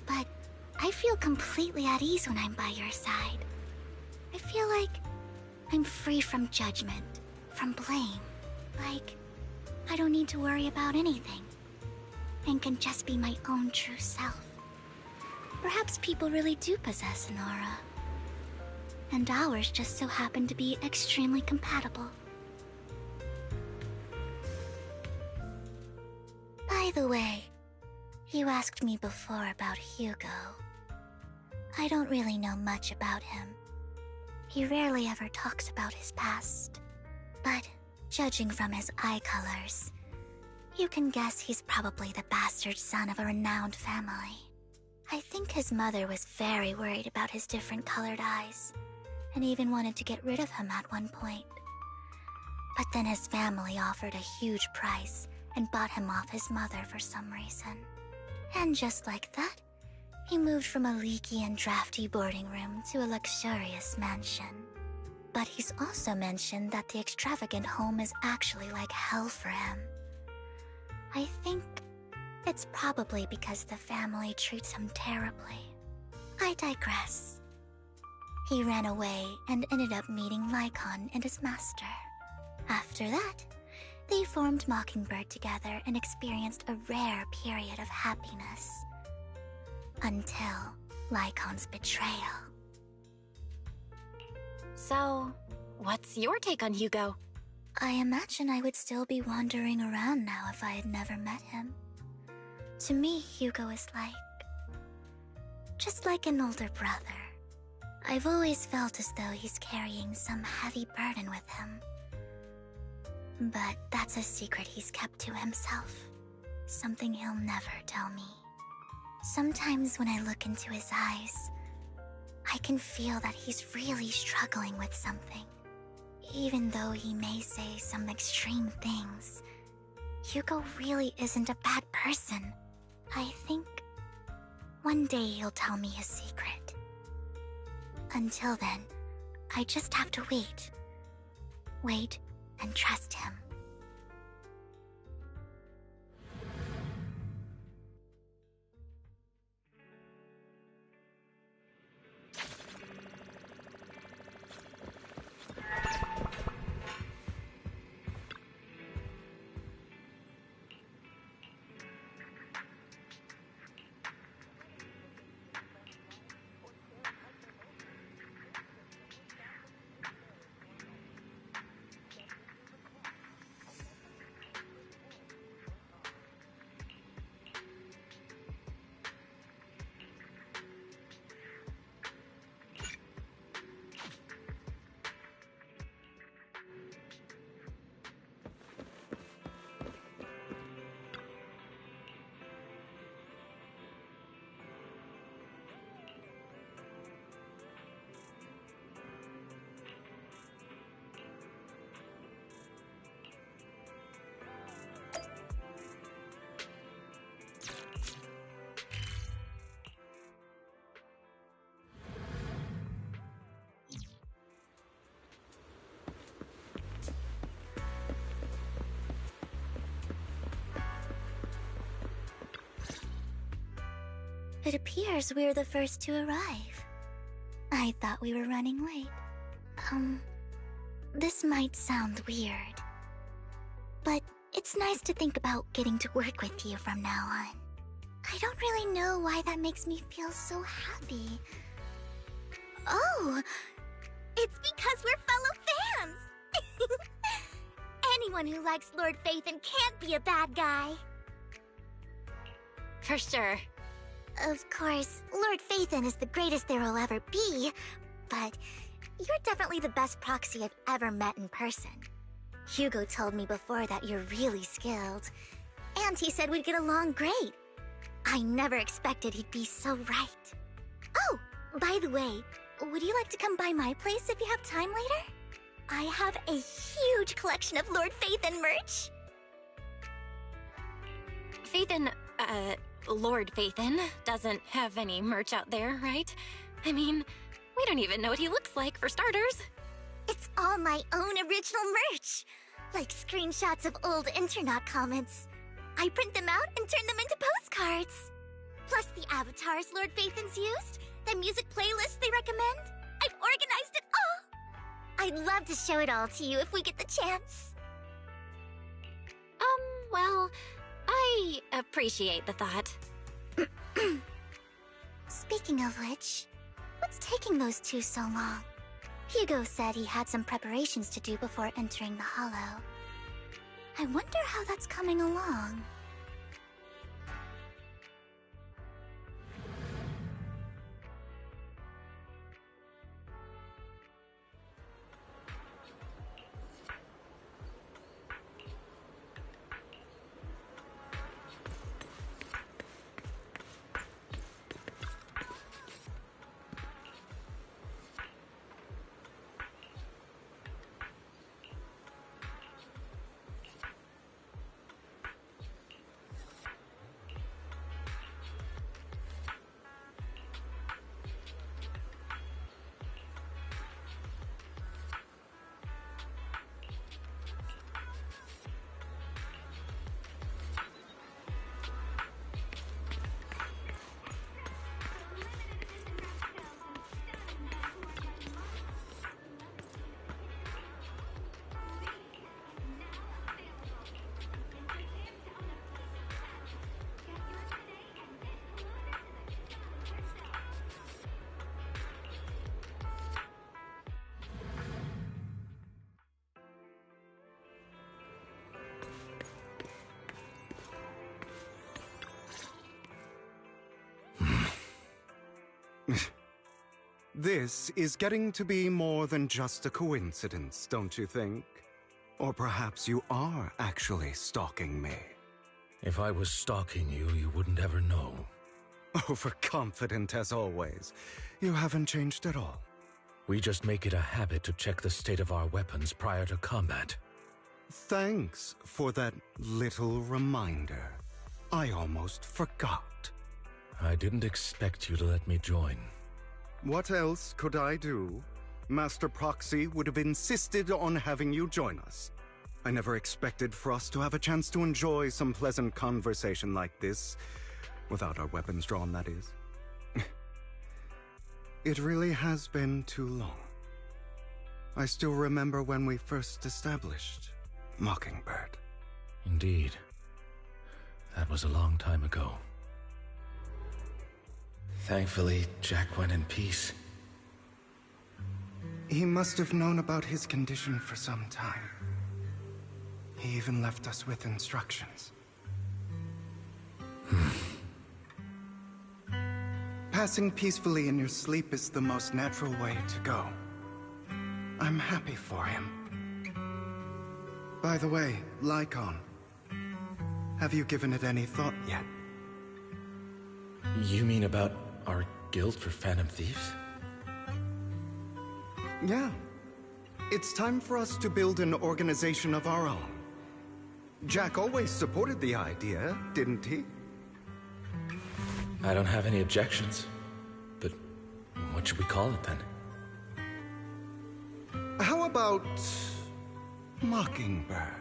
but I feel completely at ease when I'm by your side. I feel like I'm free from judgment, from blame. Like, I don't need to worry about anything, and can just be my own true self. Perhaps people really do possess an aura, and ours just so happen to be extremely compatible. By the way, you asked me before about Hugo. I don't really know much about him. He rarely ever talks about his past, but judging from his eye colors, you can guess he's probably the bastard son of a renowned family. I think his mother was very worried about his different colored eyes, and even wanted to get rid of him at one point. But then his family offered a huge price and bought him off his mother for some reason. And just like that, he moved from a leaky and drafty boarding room to a luxurious mansion. But he's also mentioned that the extravagant home is actually like hell for him. I think it's probably because the family treats him terribly. I digress. He ran away and ended up meeting Lycon and his master. After that, they formed Mockingbird together and experienced a rare period of happiness. Until Lycon's betrayal.
So, what's your take on Hugo?
I imagine I would still be wandering around now if I had never met him. To me, Hugo is just like an older brother. I've always felt as though he's carrying some heavy burden with him. But that's a secret he's kept to himself. Something he'll never tell me. Sometimes when I look into his eyes, I can feel that he's really struggling with something. Even though he may say some extreme things, Hugo really isn't a bad person. I think one day he'll tell me his secret. Until then, I just have to wait. Wait and trust him. It appears we're the first to arrive. I thought we were running late. This might sound weird, but it's nice to think about getting to work with you from now on. I don't really know why that makes me feel so happy. Oh,
It's because we're fellow fans! Anyone who likes Lord Phaethon can't be a bad guy.
For sure.
Of course, Lord Phaethon is the greatest there will ever be, but you're definitely the best proxy I've ever met in person. Hugo told me before that you're really skilled, and he said we'd get along great. I never expected he'd be so right. Oh, by the way, would you like to come by my place if you have time later? I have a huge collection of Lord Phaethon merch.
Lord Phaethon doesn't have any merch out there, right? I mean, we don't even know what he looks like, for starters.
It's all my own original merch, like screenshots of old internet comments. I print them out and turn them into postcards. Plus the avatars Lord Phaethon's used, the music playlist they recommend. I've organized it all. I'd love to show it all to you if we get the chance.
Well, I appreciate the thought.
Speaking of which, what's taking those two so long? Hugo said he had some preparations to do before entering the Hollow. I wonder how that's coming along.
This is getting to be more than just a coincidence, don't you think? Or perhaps you are actually stalking me.
If I was stalking you, you wouldn't ever know.
Overconfident as always. You haven't changed at all.
We just make it a habit to check the state of our weapons prior to combat.
Thanks for that little reminder. I almost forgot.
I didn't expect you to let me join.
What else could I do? Master Proxy would have insisted on having you join us. I never expected for us to have a chance to enjoy some pleasant conversation like this. Without our weapons drawn, that is. It really has been too long. I still remember when we first established Mockingbird.
Indeed. That was a long time ago. Thankfully, Jack went in peace.
He must have known about his condition for some time. He even left us with instructions. Passing peacefully in your sleep is the most natural way to go. I'm happy for him. By the way, Lycon, have you given it any thought yet?
You mean about our guild for Phantom Thieves?
Yeah. It's time for us to build an organization of our own. Jack always supported the idea, didn't he?
I don't have any objections. But what should we call it then?
How about Mockingbird?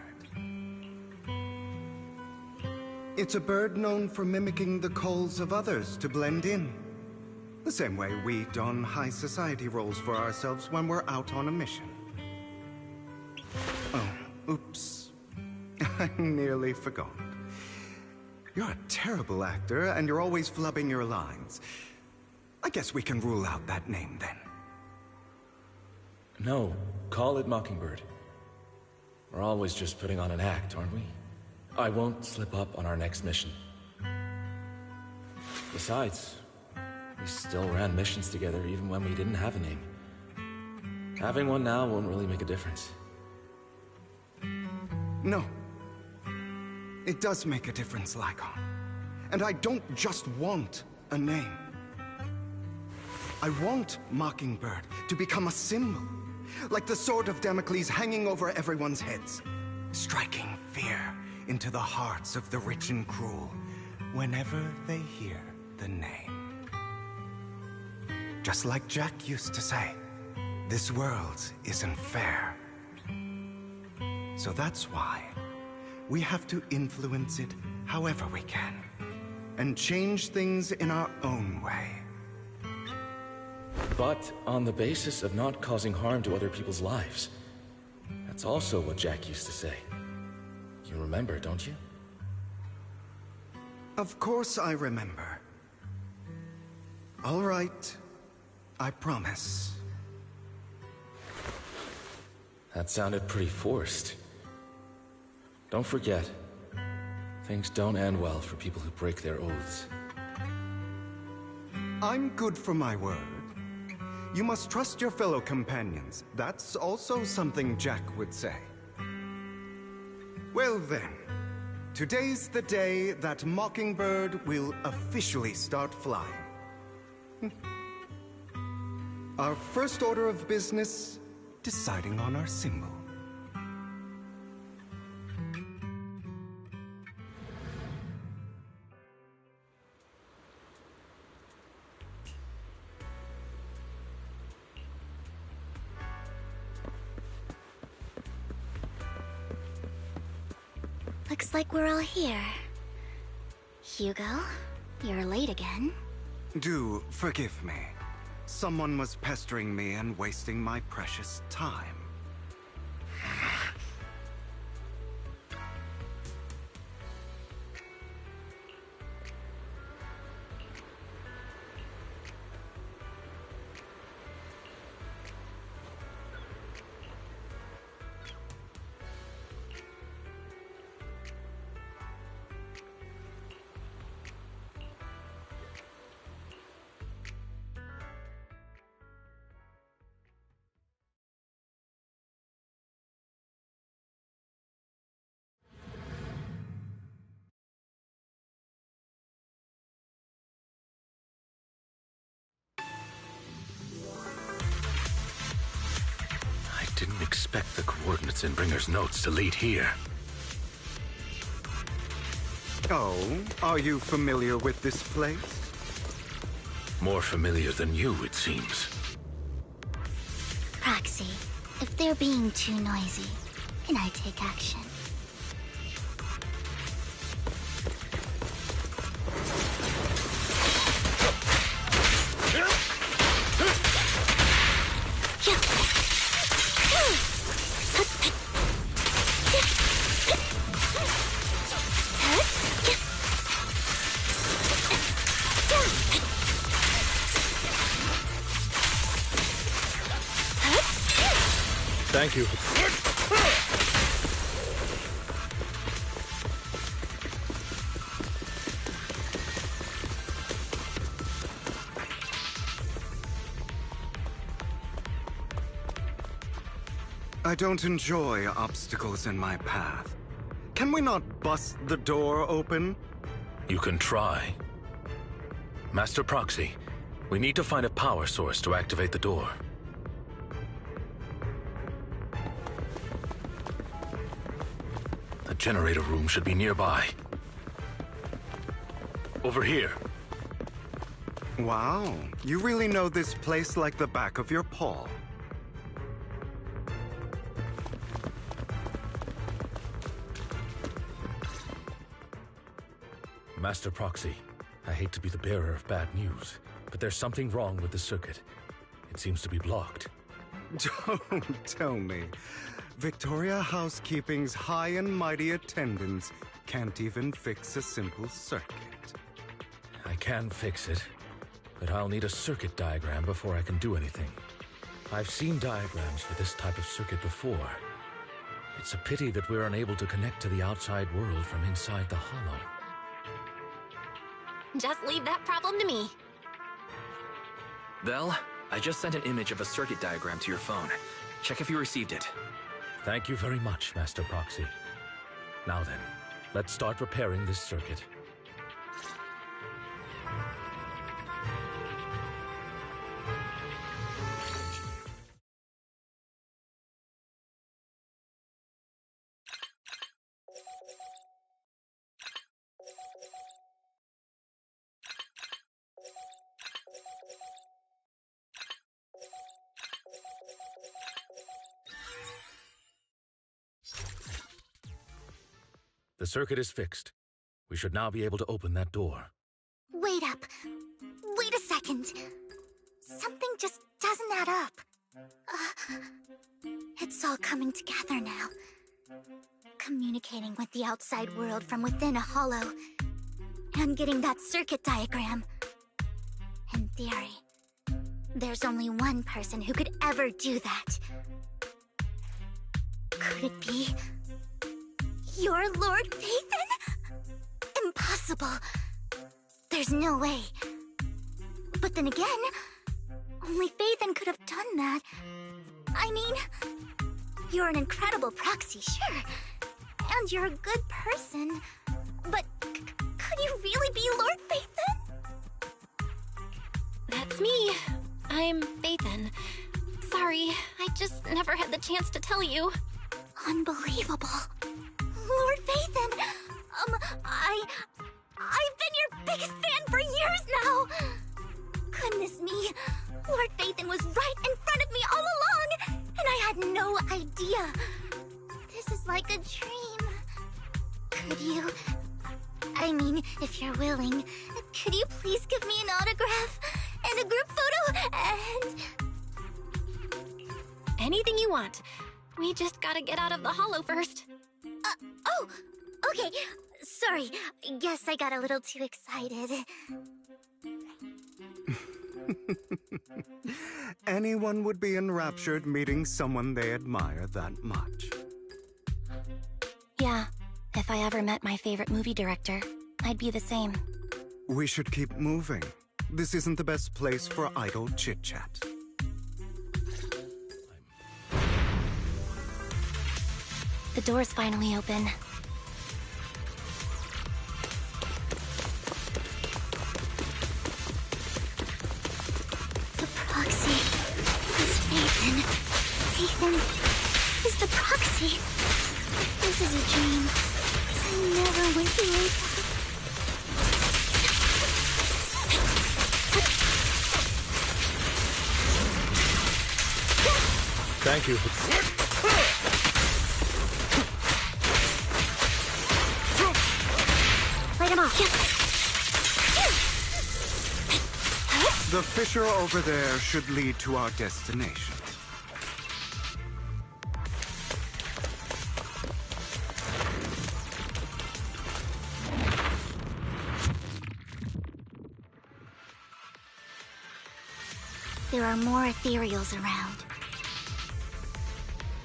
It's a bird known for mimicking the calls of others to blend in. The same way we don high society roles for ourselves when we're out on a mission. Oh, oops. I nearly forgot. You're a terrible actor, and you're always flubbing your lines. I guess we can rule out that name, then.
No, call it Mockingbird. We're always just putting on an act, aren't we? I won't slip up on our next mission. Besides, we still ran missions together even when we didn't have a name. Having one now won't really make a difference.
No. It does make a difference, Lycon. And I don't just want a name. I want Mockingbird to become a symbol, like the sword of Damocles hanging over everyone's heads, striking fear into the hearts of the rich and cruel whenever they hear the name. Just like Jack used to say, this world isn't fair. So that's why we have to influence it however we can. and change things in our own way.
But on the basis of not causing harm to other people's lives. That's also what Jack used to say. You remember, don't you?
Of course I remember. All right. I promise.
That sounded pretty forced. Don't forget, things don't end well for people who break their oaths.
I'm good for my word. You must trust your fellow companions. That's also something Jack would say. Well then, today's the day that Mockingbird will officially start flying. Our first order of business, deciding on our symbol.
Looks like we're all here. Hugo, you're late again.
Do forgive me. Someone was pestering me and wasting my precious time.
I didn't expect the coordinates in Bringer's notes to lead here.
Oh, are you familiar with this place?
More familiar than you, it seems.
Proxy, if they're being too noisy, can I take action?
Thank you.
I don't enjoy obstacles in my path. Can we not bust the door open?
You can try. Master Proxy, we need to find a power source to activate the door. The generator room should be nearby. Over here.
Wow, you really know this place like the back of your paw.
Master Proxy, I hate to be the bearer of bad news, but there's something wrong with the circuit. It seems to be blocked.
Don't tell me. Victoria Housekeeping's high and mighty attendants can't even fix a simple circuit.
I can fix it, but I'll need a circuit diagram before I can do anything. I've seen diagrams for this type of circuit before. It's a pity that we're unable to connect to the outside world from inside the hollow.
Just leave that problem to me.
Vel, I just sent an image of a circuit diagram to your phone. Check if you received it.
Thank you very much, Master Proxy. Now then, let's start repairing this circuit. The circuit is fixed. We should now be able to open that door.
wait up. Wait a second. Something just doesn't add up. It's all coming together now. Communicating with the outside world from within a hollow. And getting that circuit diagram. In theory, there's only one person who could ever do that. Could it be your Lord Phaethon? Impossible. There's no way. But then again, only Phaethon could have done that. I mean, you're an incredible proxy, sure. And you're a good person. But could you really be Lord Phaethon?
That's me. I'm Phaethon. Sorry, I just never had the chance to tell you.
Unbelievable. Lord Phaethon! I've been your biggest fan for years now! Goodness me, Lord Phaethon was right in front of me all along, and I had no idea. This is like a dream. Could you... I mean, if you're willing, could you please give me an autograph and a group photo and...
Anything you want. We just gotta get out of the hollow first.
Oh! Okay, sorry. Guess I got a little too excited.
Anyone would be enraptured meeting someone they admire that much.
Yeah, if I ever met my favorite movie director, I'd be the same.
We should keep moving. This isn't the best place for idle chit-chat.
The door's finally open.
The proxy is Phaethon. Phaethon is the proxy. This is a dream. I never went to wake up.
Thank you.
Light him off.
The fissure over there should lead to our destination.
There are more ethereals around.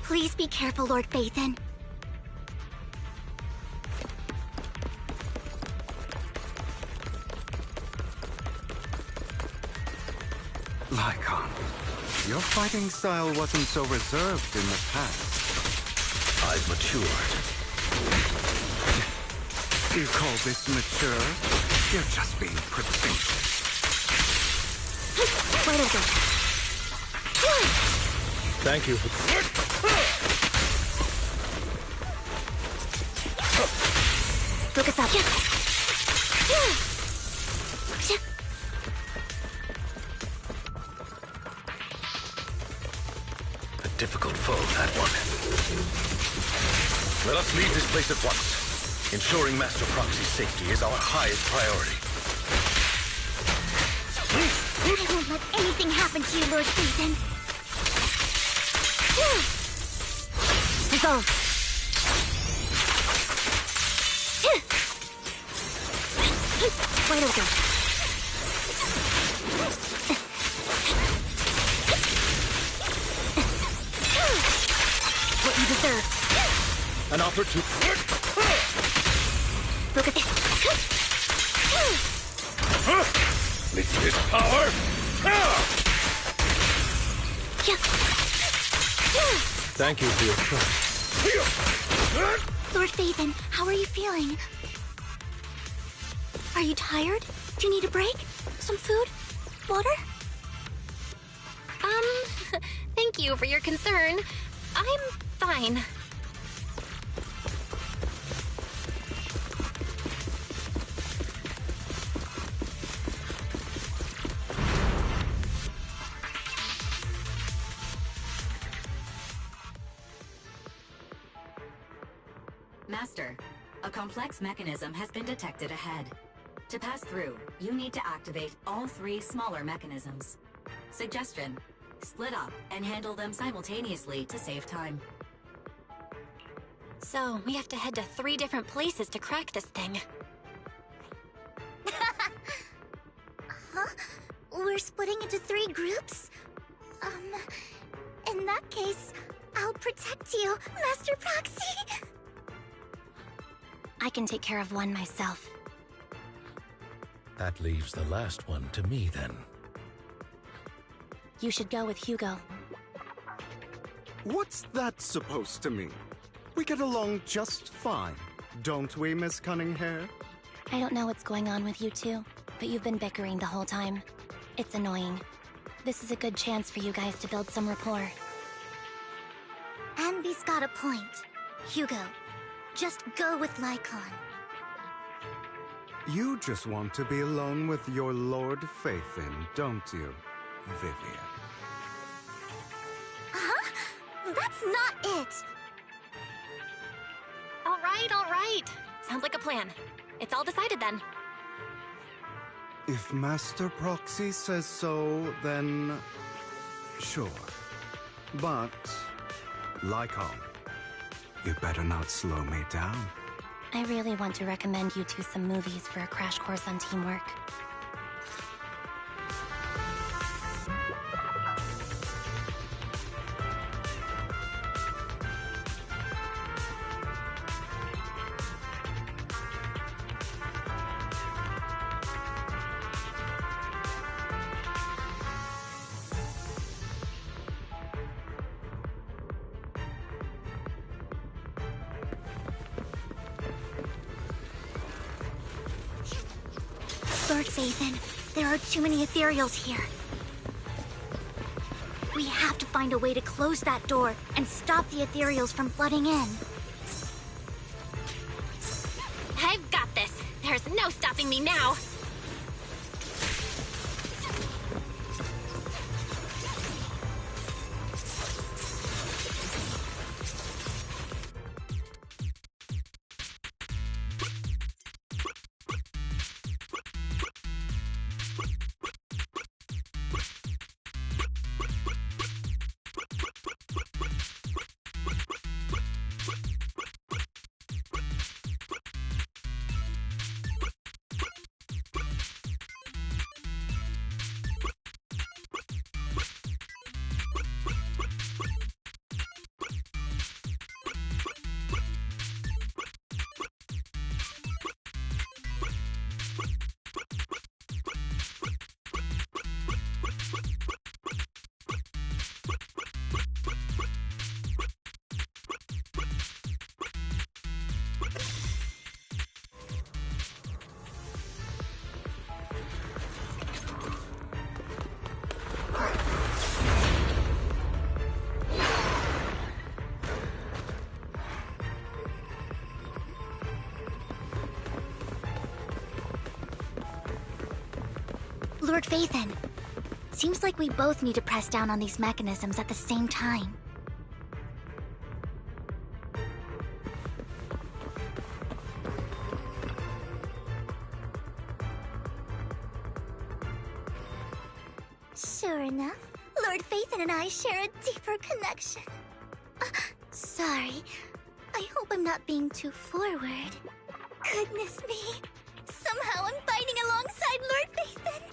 Please be careful, Lord Phaethon.
Lycon, your fighting style wasn't so reserved in the past.
I've matured.
You call this mature? You're just being pretentious.
Wait a second.
Thank you.
Focus up.
A difficult foe, that one. Let us leave this place at once. Ensuring Master Proxy's safety is our highest priority.
I won't let anything happen to you, Lord Phaethon. Dissolve. Wide open. What you deserve.
An opportunity.
Focus.
This power. Thank you for your trust.
Lord Phaethon, how are you feeling? Are you tired? Do you need a break? Some food? Water?
Thank you for your concern. I'm fine.
Master, a complex mechanism has been detected ahead. To pass through, you need to activate all 3 smaller mechanisms. Suggestion: split up and handle them simultaneously to save time.
So, we have to head to 3 different places to crack this thing.
Huh? We're splitting into 3 groups? In that case, I'll protect you, Master Proxy!
I can take care of one myself.
That leaves the last one to me, then.
You should go with Hugo.
What's that supposed to mean? We get along just fine, don't we, Miss Cunninghair?
I don't know what's going on with you two, but you've been bickering the whole time. It's annoying. This is a good chance for you guys to build some rapport.
Anby's got a point. Hugo, just go with Lycon.
You just want to be alone with your Lord Faithin, don't you, Vivian?
Huh? That's not it!
All right. Sounds like a plan. It's all decided then.
If Master Proxy says so, then sure. But, Lycon, you better not slow me down.
I really want to recommend you two some movies for a crash course on teamwork.
Lord Faithin, there are too many ethereals here. We have to find a way to close that door and stop the ethereals from flooding in.
I've got this. There's no stopping me now.
Lord Faithin, seems like we both need to press down on these mechanisms at the same time. Sure enough, Lord Faithin and I share a deeper connection. Sorry, I hope I'm not being too forward. Goodness me, somehow I'm fighting alongside Lord Faithin.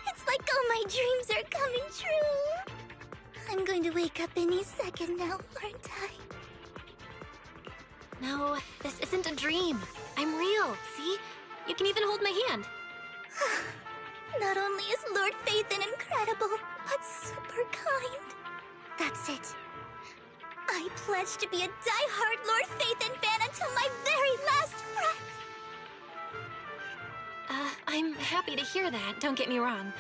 It's like all my dreams are coming true. I'm going to wake up any second now, aren't I?
No, this isn't a dream. I'm real, see? You can even hold my hand.
Not only is Lord Faithin incredible, but super kind. That's it. I pledge to be a die-hard Lord Faithin fan until my very last breath.
I'm happy to hear that, don't get me wrong.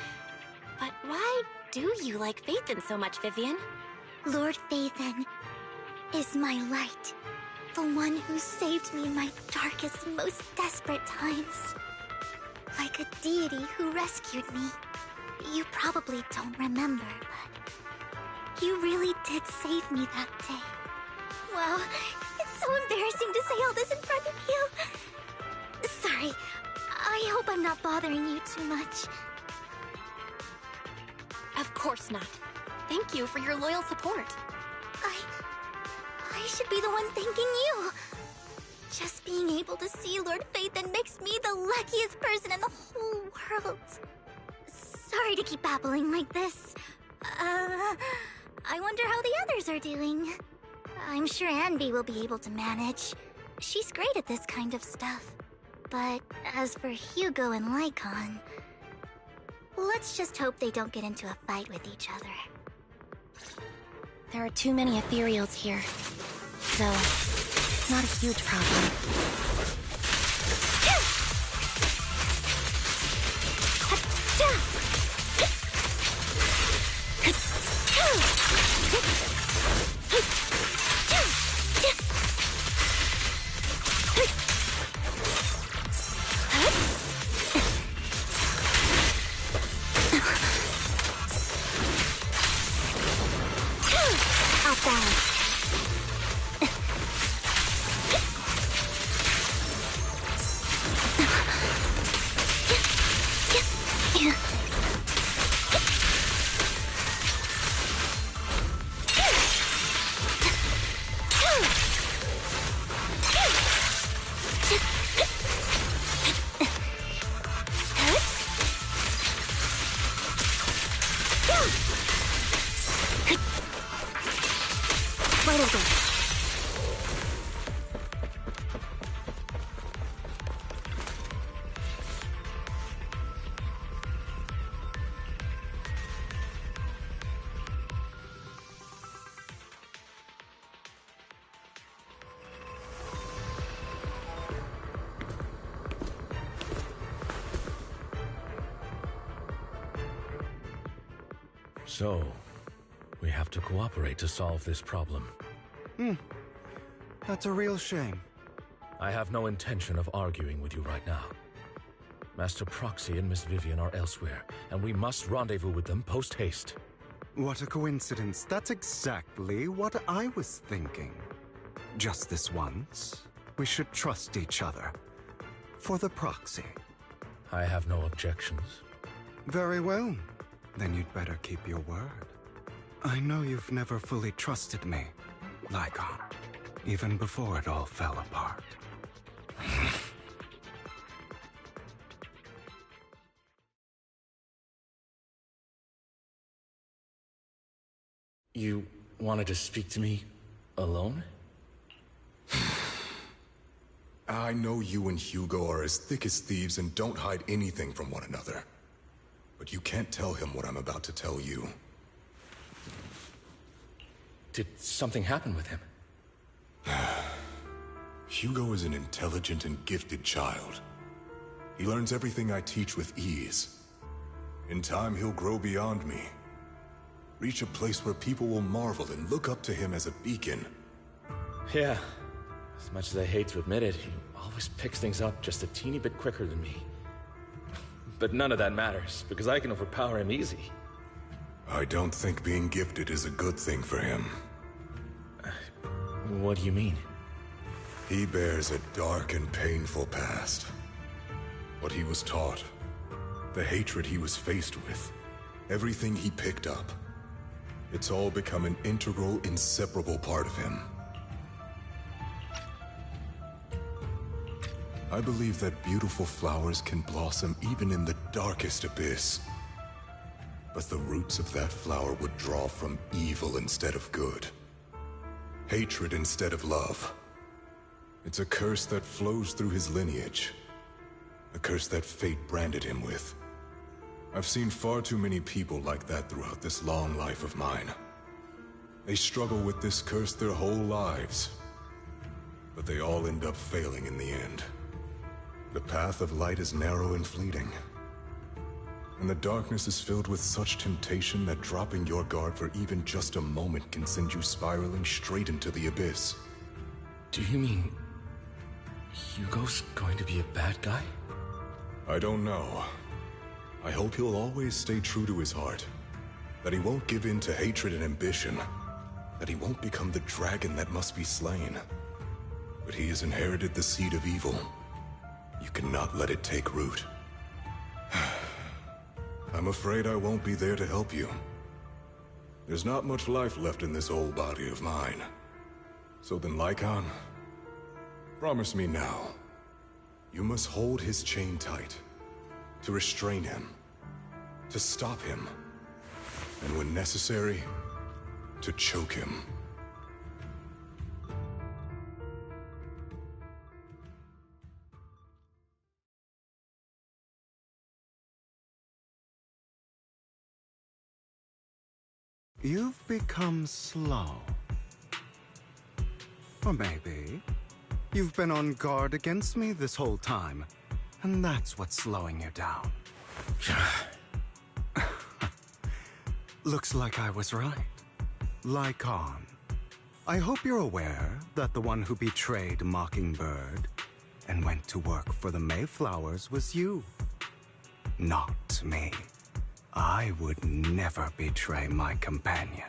But why do you like Faithin so much, Vivian?
Lord Faithin is my light. The one who saved me in my darkest, most desperate times. Like a deity who rescued me. You probably don't remember, but you really did save me that day. Wow, it's so embarrassing to say all this in front of you. Sorry, I hope I'm I'm not bothering you too much.
Of course not. Thank you for your loyal support.
I should be the one thanking you. Just being able to see Lord Phaethon makes me the luckiest person in the whole world. Sorry to keep babbling like this. I wonder how the others are doing. I'm sure Anby will be able to manage. She's great at this kind of stuff. But as for Hugo and Lycon, let's just hope they don't get into a fight with each other.
There are too many ethereals here. Though, it's not a huge problem.
So, we have to cooperate to solve this problem.
That's a real shame.
I have no intention of arguing with you right now. Master Proxy and Miss Vivian are elsewhere, and we must rendezvous with them post-haste.
What a coincidence. That's exactly what I was thinking. Just this once, we should trust each other. For the Proxy.
I have no objections.
Very well. Then you'd better keep your word. I know you've never fully trusted me, Lycon, even before it all fell apart.
You wanted to speak to me alone?
I know you and Hugo are as thick as thieves and don't hide anything from one another. But you can't tell him what I'm about to tell you.
Did something happen with him?
Hugo is an intelligent and gifted child. He learns everything I teach with ease. In time, he'll grow beyond me. Reach a place where people will marvel and look up to him as a beacon.
Yeah. As much as I hate to admit it, he always picks things up just a teeny bit quicker than me. But none of that matters, because I can overpower him easy.
I don't think being gifted is a good thing for him.
What do you mean?
He bears a dark and painful past. What he was taught, the hatred he was faced with, everything he picked up. It's all become an integral, inseparable part of him. I believe that beautiful flowers can blossom even in the darkest abyss. But the roots of that flower would draw from evil instead of good. Hatred instead of love. It's a curse that flows through his lineage. A curse that fate branded him with. I've seen far too many people like that throughout this long life of mine. They struggle with this curse their whole lives. But they all end up failing in the end. The path of light is narrow and fleeting. And the darkness is filled with such temptation that dropping your guard for even just a moment can send you spiraling straight into the abyss.
Do you mean Hugo's going to be a bad guy?
I don't know. I hope he'll always stay true to his heart. That he won't give in to hatred and ambition. That he won't become the dragon that must be slain. But he has inherited the seed of evil. You cannot let it take root. I'm afraid I won't be there to help you. There's not much life left in this old body of mine. So then, Lycon, promise me now. You must hold his chain tight, to restrain him, to stop him, and when necessary, to choke him.
You've become slow. Or maybe you've been on guard against me this whole time, and that's what's slowing you down. Looks like I was right. Lycon. I hope you're aware that the one who betrayed Mockingbird and went to work for the Mayflowers was you. Not me. I would never betray my companion.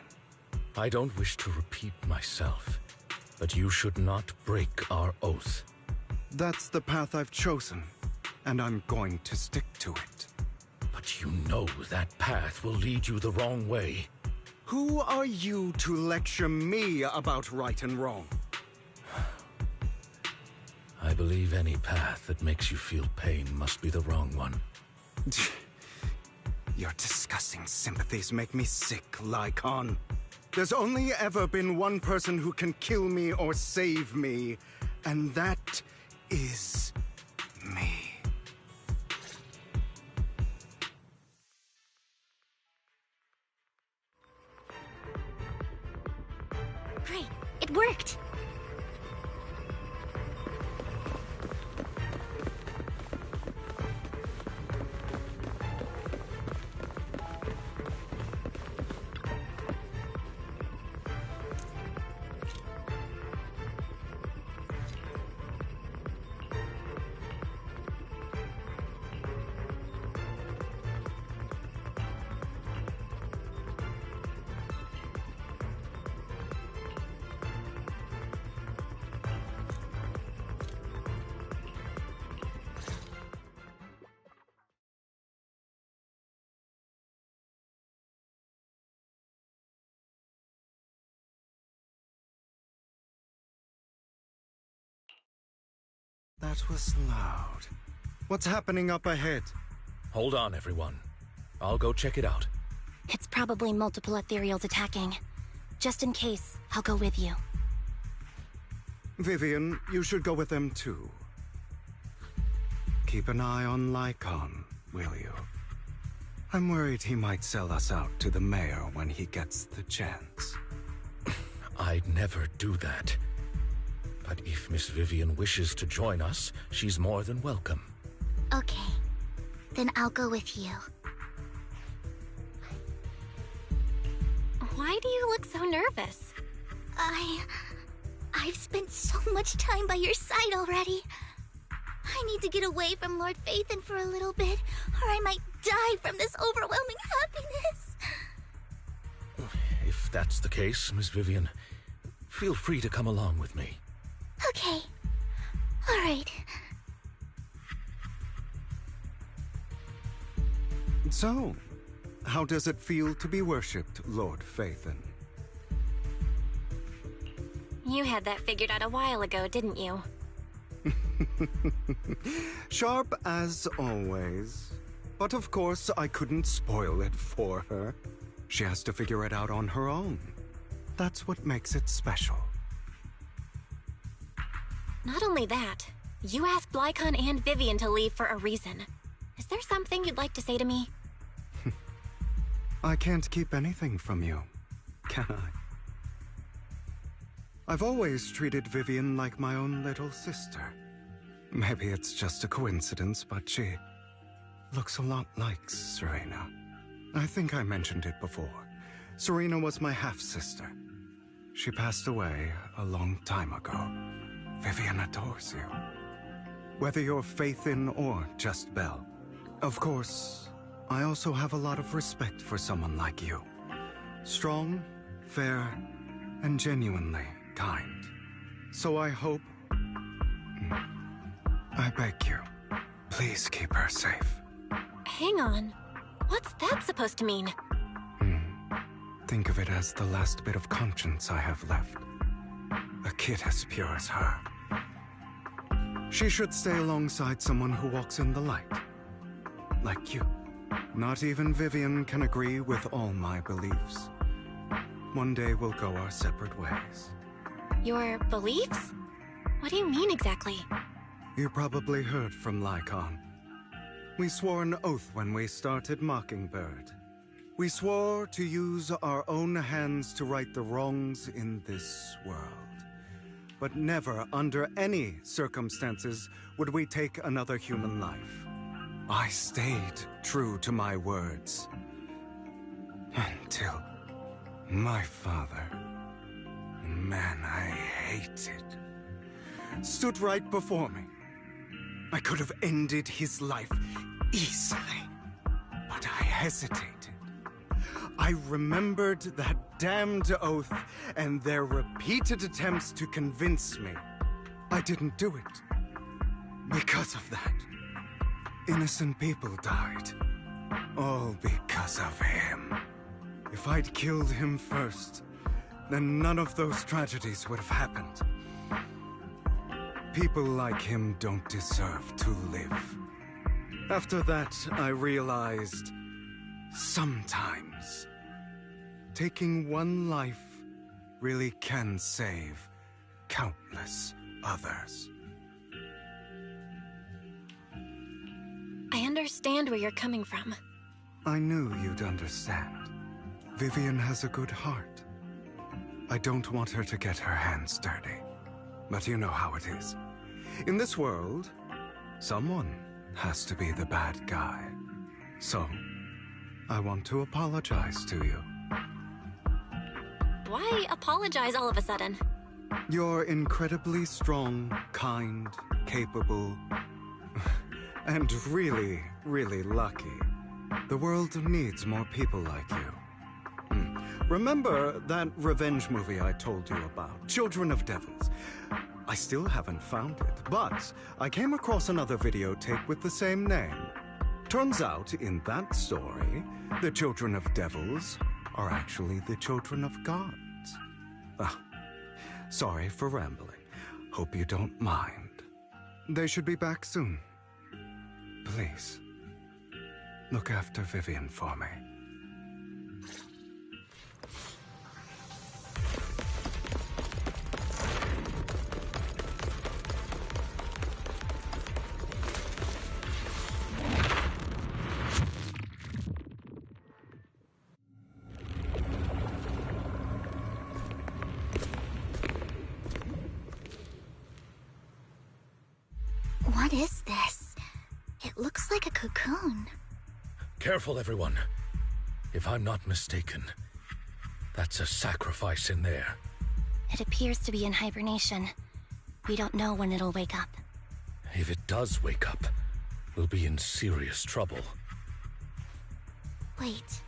I don't wish to repeat myself, but you should not break our oath.
That's the path I've chosen, and I'm going to stick to it.
But you know that path will lead you the wrong way.
Who are you to lecture me about right and wrong?
I believe any path that makes you feel pain must be the wrong one.
Your disgusting sympathies make me sick, Lycon. There's only ever been one person who can kill me or save me, and that is me.
Great, it worked!
That was loud. What's happening up ahead?
Hold on, everyone. I'll go check it out.
It's probably multiple ethereals attacking. Just in case, I'll go with you.
Vivian, you should go with them too. Keep an eye on Lycon, will you? I'm worried he might sell us out to the mayor when he gets the chance.
I'd never do that. But if Miss Vivian wishes to join us, she's more than welcome.
Okay. Then I'll go with you.
Why do you look so nervous?
I've spent so much time by your side already. I need to get away from Lord Phaethon for a little bit, or I might die from this overwhelming happiness.
If that's the case, Miss Vivian, feel free to come along with me.
Okay. All right.
So, how does it feel to be worshipped, Lord Phaethon?
You had that figured out a while ago, didn't you?
Sharp as always. But of course, I couldn't spoil it for her. She has to figure it out on her own. That's what makes it special.
Not only that, you asked Lycon and Vivian to leave for a reason. Is there something you'd like to say to me?
I can't keep anything from you, can I? I've always treated Vivian like my own little sister. Maybe it's just a coincidence, but she looks a lot like Serena. I think I mentioned it before. Serena was my half-sister. She passed away a long time ago. Vivian adores you. Whether you're Phaethon or just Belle. Of course, I also have a lot of respect for someone like you. Strong, fair, and genuinely kind. So I hope... I beg you, please keep her safe.
Hang on. What's that supposed to mean?
Think of it as the last bit of conscience I have left. A kid as pure as her. She should stay alongside someone who walks in the light. Like you. Not even Vivian can agree with all my beliefs. One day we'll go our separate ways.
Your beliefs? What do you mean exactly?
You probably heard from Lycon. We swore an oath when we started Mockingbird. We swore to use our own hands to right the wrongs in this world. But never, under any circumstances, would we take another human life. I stayed true to my words. Until my father, a man I hated, stood right before me. I could have ended his life easily, but I hesitated. I remembered that damned oath and their repeated attempts to convince me. I didn't do it. Because of that, innocent people died. All because of him. If I'd killed him first, then none of those tragedies would have happened. People like him don't deserve to live. After that, I realized sometimes taking one life really can save countless others.
I understand where you're coming from.
I knew you'd understand. Vivian has a good heart. I don't want her to get her hands dirty. But you know how it is. In this world, someone has to be the bad guy. So, I want to apologize to you.
Why apologize all of a sudden?
You're incredibly strong, kind, capable, and really, really lucky. The world needs more people like you. Remember that revenge movie I told you about, Children of Devils? I still haven't found it, but I came across another videotape with the same name. Turns out, in that story, the Children of Devils are actually the children of gods. Sorry for rambling. Hope you don't mind. They should be back soon. Please, look after Vivian for me.
What is this? It looks like a cocoon.
Careful, everyone. If I'm not mistaken, that's a sacrifice in there.
It appears to be in hibernation. We don't know when it'll wake up.
If it does wake up, we'll be in serious trouble.
Wait,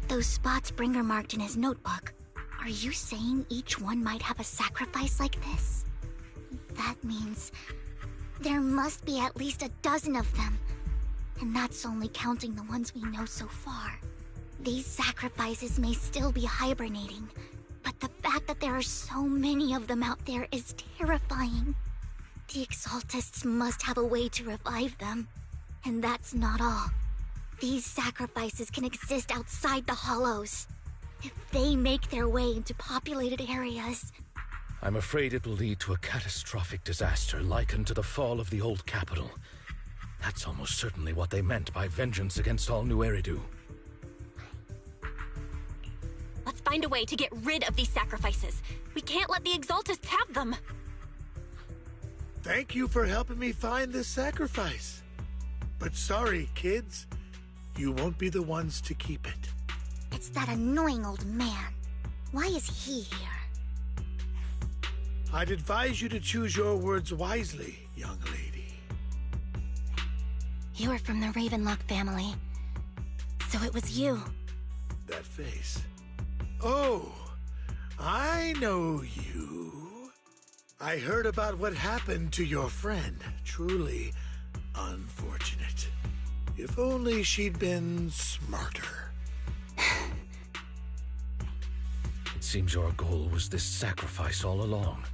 those spots Bringer marked in his notebook. Are you saying each one might have a sacrifice like this? That means there must be at least a dozen of them. And that's only counting the ones we know so far. These sacrifices may still be hibernating, but the fact that there are so many of them out there is terrifying. The Exaltists must have a way to revive them. And that's not all. These sacrifices can exist outside the Hollows. If they make their way into populated areas,
I'm afraid it will lead to a catastrophic disaster likened to the fall of the old capital. That's almost certainly what they meant by vengeance against all New Eridu.
Let's find a way to get rid of these sacrifices. We can't let the Exaltists have them.
Thank you for helping me find this sacrifice. But sorry, kids. You won't be the ones to keep it.
it's that annoying old man. Why is he here?
I'd advise you to choose your words wisely, young lady.
You are from the Ravenlock family. So it was you.
That face. Oh, I know you. I heard about what happened to your friend. Truly unfortunate. If only she'd been smarter.
It seems your goal was this sacrifice all along.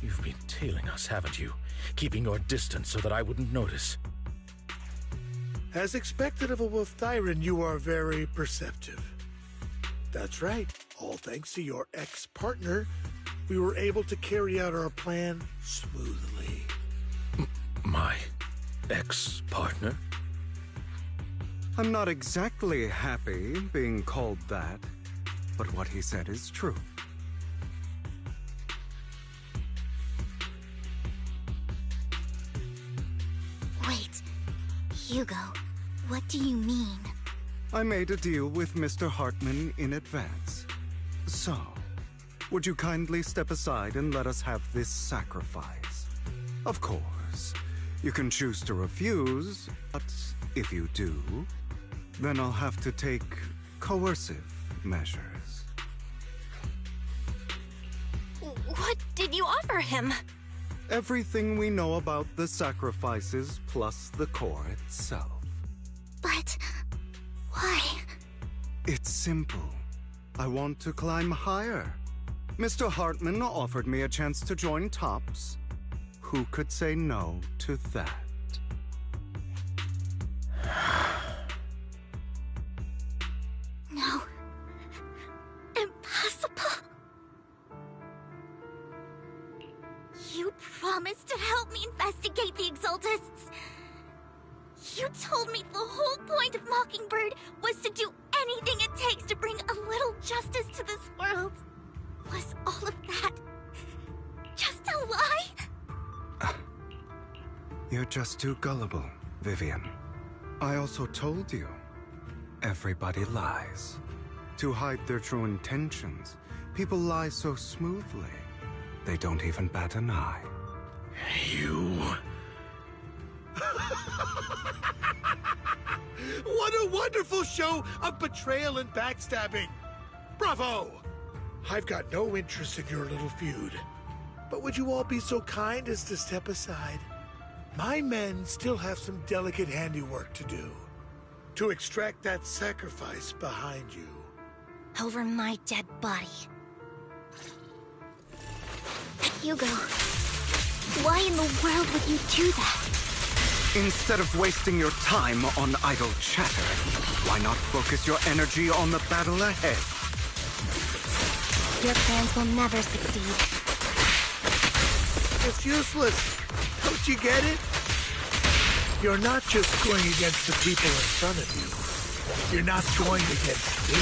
You've been tailing us, haven't you? Keeping your distance so that I wouldn't notice.
As expected of a wolf Thyran, you are very perceptive. That's right. All thanks to your ex-partner, we were able to carry out our plan smoothly.
My ex-partner?
I'm not exactly happy being called that, but what he said is true.
Wait, Hugo, what do you mean?
I made a deal with Mr. Hartman in advance. So, would you kindly step aside and let us have this sacrifice? Of course, you can choose to refuse, but if you do, then I'll have to take coercive measures.
What did you offer him?
Everything we know about the sacrifices plus the core itself.
But why?
It's simple. I want to climb higher. Mr. Hartman offered me a chance to join Tops. Who could say no to that?
No. Impossible. You promised to help me investigate the Exaltists. You told me the whole point of Mockingbird was to do anything it takes to bring a little justice to this world. Was all of that just a lie?
You're just too gullible, Vivian. I also told you, everybody lies. To hide their true intentions, people lie so smoothly, they don't even bat an eye.
You...
What a wonderful show of betrayal and backstabbing! Bravo! I've got no interest in your little feud. But would you all be so kind as to step aside? My men still have some delicate handiwork to do. To extract that sacrifice behind you.
Over my dead body. Hugo, why in the world would you do that?
Instead of wasting your time on idle chatter, why not focus your energy on the battle ahead?
Your plans will never succeed.
It's useless. Don't you get it? You're not just going against the people in front of you. You're not going against me.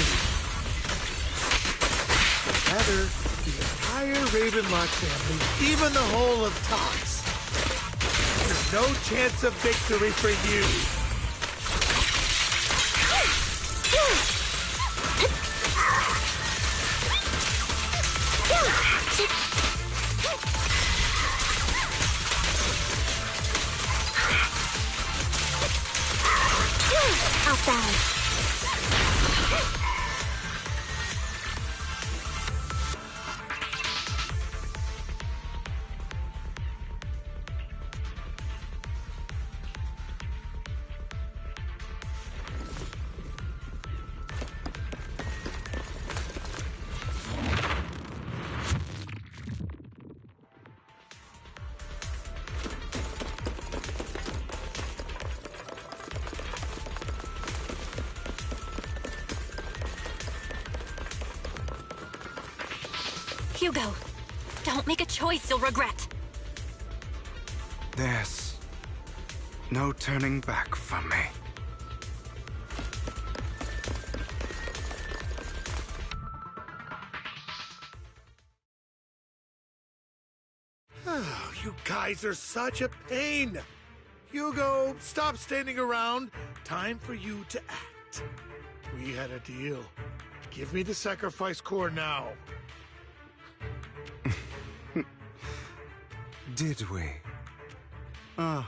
Rather, the entire Ravenlock family, even the whole of Tops. There's no chance of victory for you.
Outbound.
Hugo, don't make a choice you'll regret.
There's no turning back from me.
You guys are such a pain. Hugo, stop standing around. Time for you to act. We had a deal. Give me the sacrifice core now.
Did we? I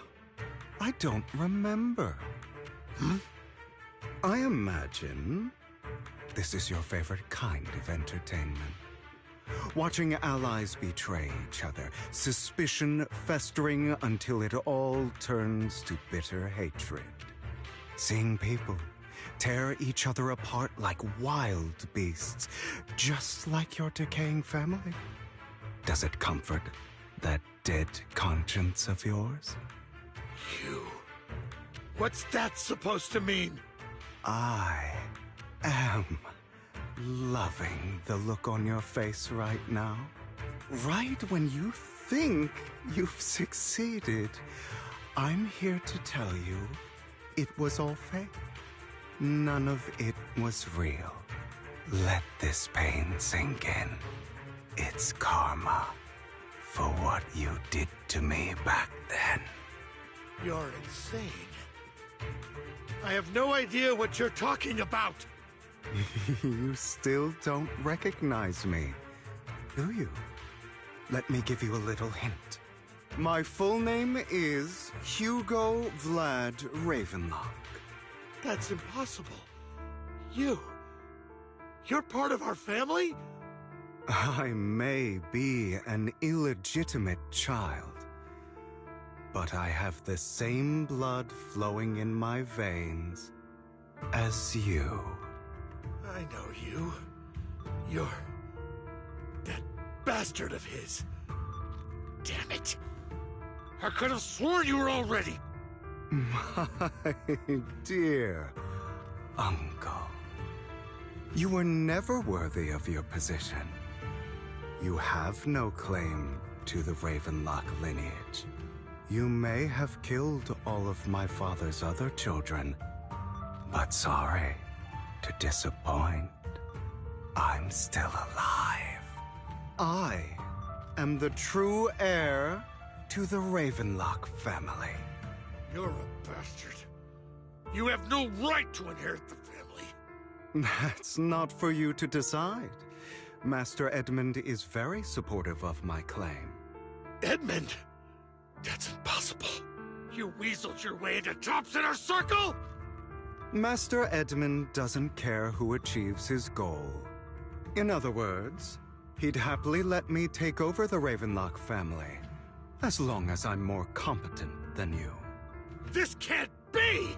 don't remember. I imagine this is your favorite kind of entertainment. Watching allies betray each other, suspicion festering until it all turns to bitter hatred. Seeing people tear each other apart like wild beasts, just like your decaying family. Does it comfort that dead conscience of yours?
You. What's that supposed to mean?
I am loving the look on your face right now. Right when you think you've succeeded, I'm here to tell you it was all fake. None of it was real. Let this pain sink in. It's karma for what you did to me back then.
You're insane. I have no idea what you're talking about.
You still don't recognize me, do you? Let me give you a little hint. My full name is Hugo Vlad Ravenlock.
That's impossible. You're part of our family?
I may be an illegitimate child, but I have the same blood flowing in my veins as you.
I know you. You're that bastard of his. Damn it. I could have sworn you were already.
My dear uncle, you were never worthy of your position. You have no claim to the Ravenlock lineage. You may have killed all of my father's other children, but sorry to disappoint. I'm still alive. I am the true heir to the Ravenlock family.
You're a bastard. You have no right to inherit the family.
That's not for you to decide. Master Edmund is very supportive of my claim.
Edmund? That's impossible. You weaseled your way into Top's inner circle?
Master Edmund doesn't care who achieves his goal. In other words, he'd happily let me take over the Ravenlock family, as long as I'm more competent than you.
This can't be!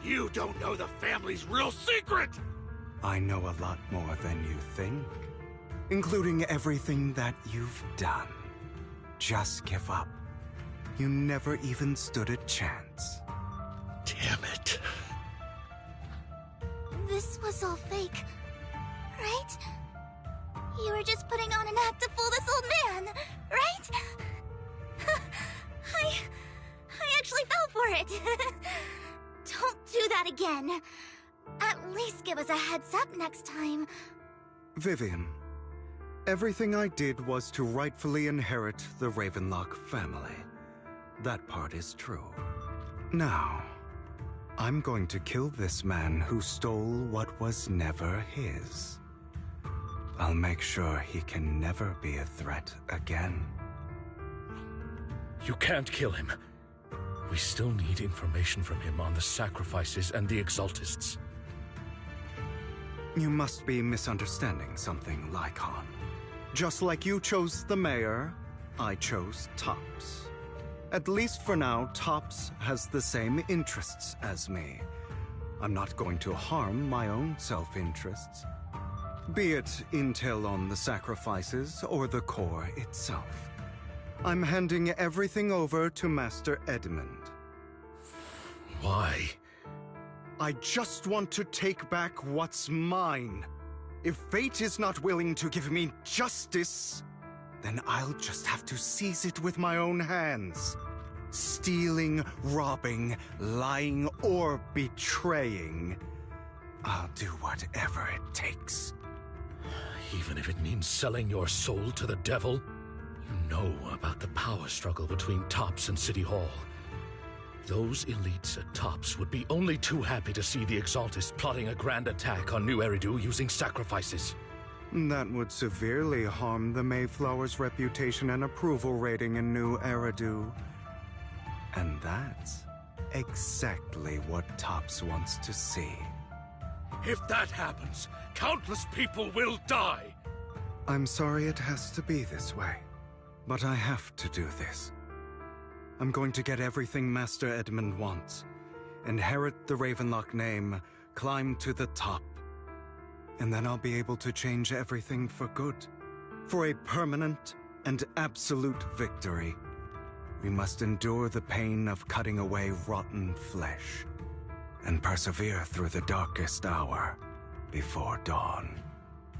You don't know the family's real secret!
I know a lot more than you think, including everything that you've done. Just give up. You never even stood a chance.
Damn it.
This was all fake, right? You were just putting on an act to fool this old man, right? I actually fell for it. Don't do that again. At least give us a heads up next time.
Vivian, everything I did was to rightfully inherit the Ravenlock family. That part is true. Now, I'm going to kill this man who stole what was never his. I'll make sure he can never be a threat again.
You can't kill him. We still need information from him on the sacrifices and the Exaltists.
You must be misunderstanding something, Lycon. Just like you chose the mayor, I chose Tops. At least for now, Tops has the same interests as me. I'm not going to harm my own self-interests. Be it intel on the sacrifices or the core itself. I'm handing everything over to Master Edmund.
Why?
I just want to take back what's mine. If fate is not willing to give me justice, then I'll just have to seize it with my own hands. Stealing, robbing, lying, or betraying. I'll do whatever it takes.
Even if it means selling your soul to the devil? You know about the power struggle between Tops and City Hall. Those elites at Tops would be only too happy to see the Exaltists plotting a grand attack on New Eridu using sacrifices.
That would severely harm the Mayflower's reputation and approval rating in New Eridu. And that's exactly what Tops wants to see.
If that happens, countless people will die.
I'm sorry it has to be this way, but I have to do this. I'm going to get everything Master Edmund wants, inherit the Ravenlock name, climb to the top. And then I'll be able to change everything for good. For a permanent and absolute victory. We must endure the pain of cutting away rotten flesh. And persevere through the darkest hour before dawn.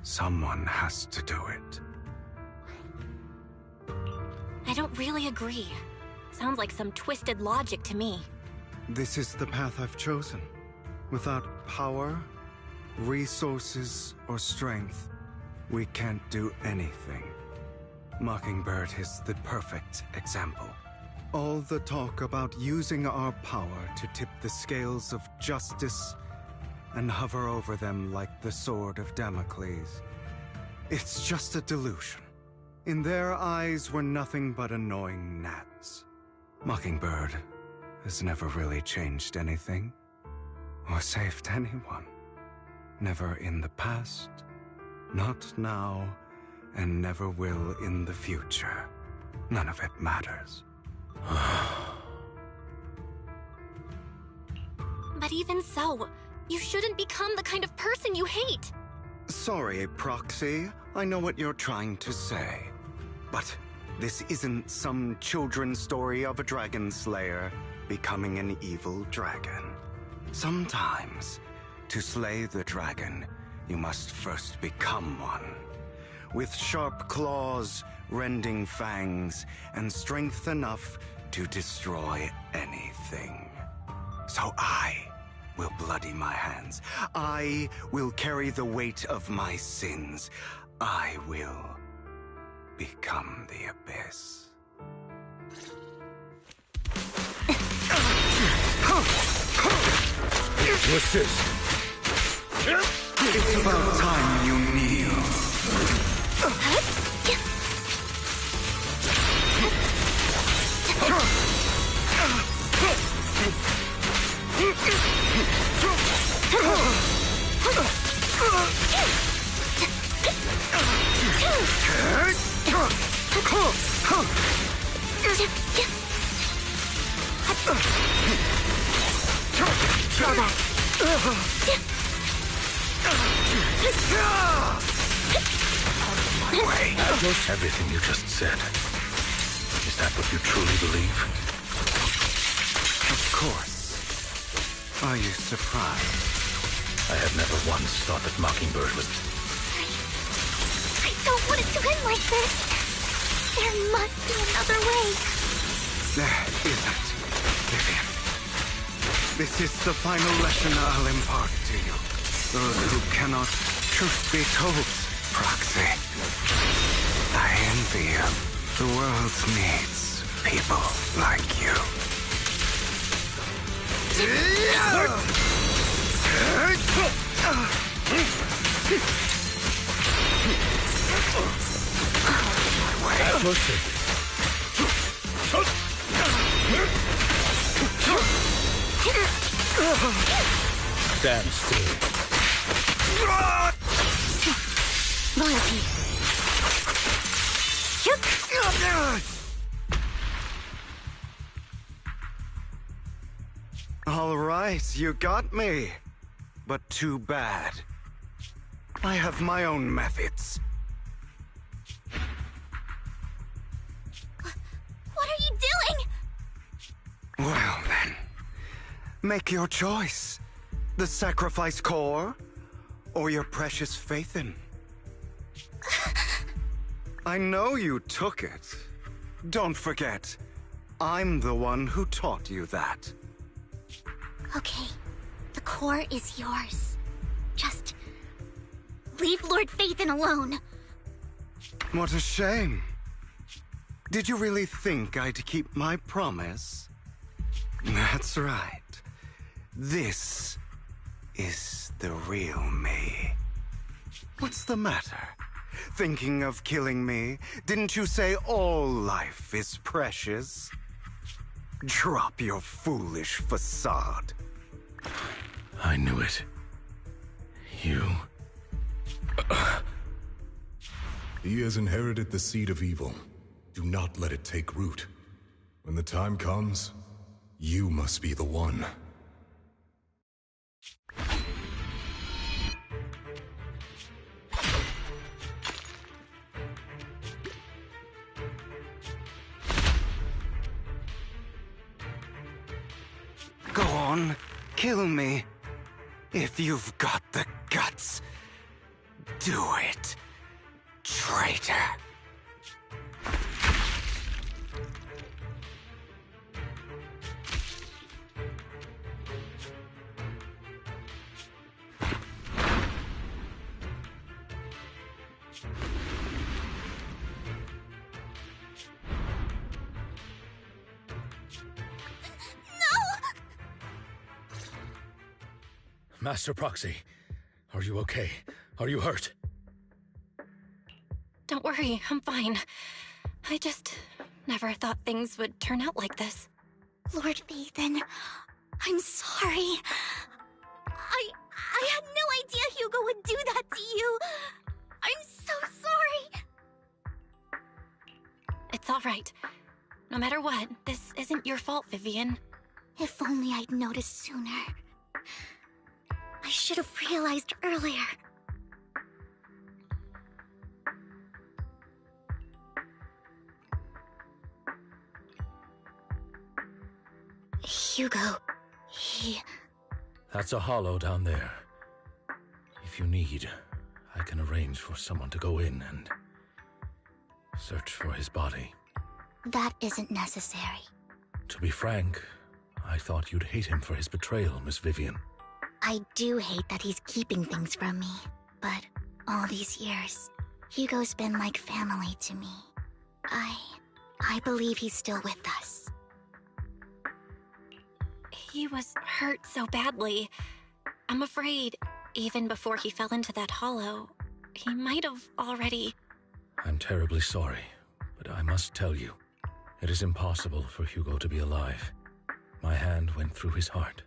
Someone has to do it.
I don't really agree. Sounds like some twisted logic to me.
This is the path I've chosen. Without power, resources, or strength, we can't do anything. Mockingbird is the perfect example. All the talk about using our power to tip the scales of justice and hover over them like the sword of Damocles. It's just a delusion. In their eyes, we're nothing but annoying gnats. Mockingbird has never really changed anything, or saved anyone. Never in the past, not now, and never will in the future. None of it matters.
But even so, you shouldn't become the kind of person you hate.
Sorry, Proxy. I know what you're trying to say. But this isn't some children's story of a dragon slayer becoming an evil dragon. Sometimes, to slay the dragon, you must first become one. With sharp claws, rending fangs, and strength enough to destroy anything. So I will bloody my hands. I will carry the weight of my sins. I will become the abyss.
What's this?
It's about time you kneel.
Everything you just said. Is that what you truly believe?
Of course. Are you surprised?
I have never once thought that Mockingbird was...
I don't want it to end like this. There must be another way.
There isn't, Vivian. This is the final lesson I'll impart to you. Those who cannot, truth be told, Proxy. I envy you. The world needs people like you.
Stand still.
Loyalty.
All right, you got me. But too bad. I have my own methods.
What are you doing?
Well then, make your choice. The sacrifice core, or your precious Faithin. I know you took it. Don't forget, I'm the one who taught you that.
Okay, the core is yours. Just leave Lord Faithin alone.
What a shame. Did you really think I'd keep my promise? That's right. This is the real me. What's the matter? Thinking of killing me? Didn't you say all life is precious? Drop your foolish facade.
I knew it. You...
He has inherited the seed of evil. Do not let it take root. When the time comes, you must be the one.
on, kill me. If you've got the guts, do it, traitor.
Master Proxy, are you okay? Are you hurt?
Don't worry, I'm fine. I just never thought things would turn out like this.
Lord Phaethon, I'm sorry. I had no idea Hugo would do that to you. I'm so sorry.
It's all right. No matter what, this isn't your fault, Vivian.
If only I'd noticed sooner. I should have realized earlier. Hugo, he...
That's a hollow down there. If you need, I can arrange for someone to go in and search for his body.
That isn't necessary.
To be frank, I thought you'd hate him for his betrayal, Miss Vivian.
I do hate that he's keeping things from me, but all these years, Hugo's been like family to me. I believe he's still with us.
He was hurt so badly. I'm afraid, even before he fell into that hollow, he might have already...
I'm terribly sorry, but I must tell you, it is impossible for Hugo to be alive. My hand went through his heart.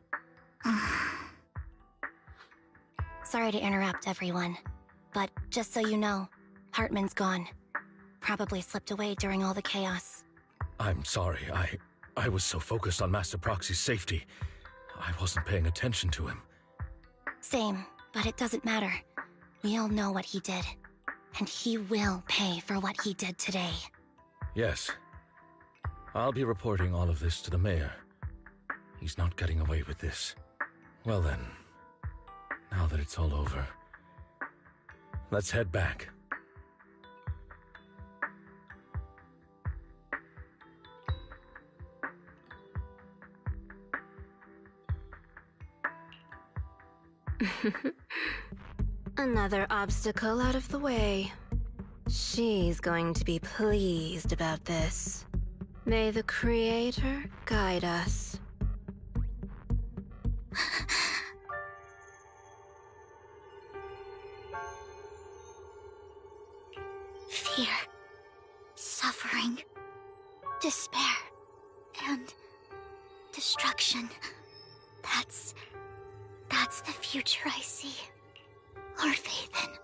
Sorry to interrupt, everyone. But just so you know, Hartman's gone. Probably slipped away during all the chaos.
I'm sorry, I was so focused on Master Proxy's safety. I wasn't paying attention to him.
Same, but it doesn't matter. We all know what he did. And he will pay for what he did today.
Yes. I'll be reporting all of this to the mayor. He's not getting away with this. Well then, now that it's all over, let's head back.
Another obstacle out of the way. She's going to be pleased about this. May the Creator guide us.
Fear, suffering, despair, and destruction. That's the future I see. Lord Phaethon.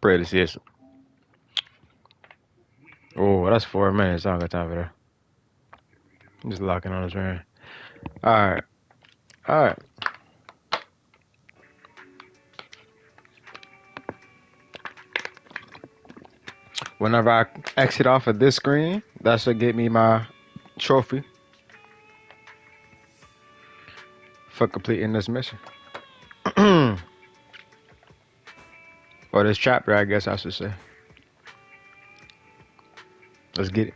Precioso. Oh, that's 4 minutes. I don't got time for that. I'm just locking on this man. Alright. Alright. Whenever I exit off of this screen, that should get me my trophy for completing this mission. Or this chapter, I guess I should say. Let's get it.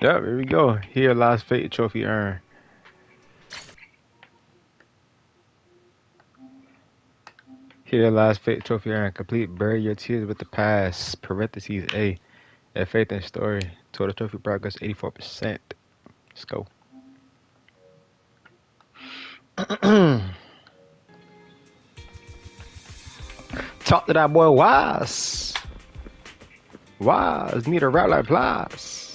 Yep, here we go. Here lies fate, trophy earned. Here lies fate, trophy earned. Complete, bury your tears with the past. Parentheses A. That faith and story. Total trophy progress 84%. Let's go. Talk to that boy Wise. Wise, need a rap like Plies.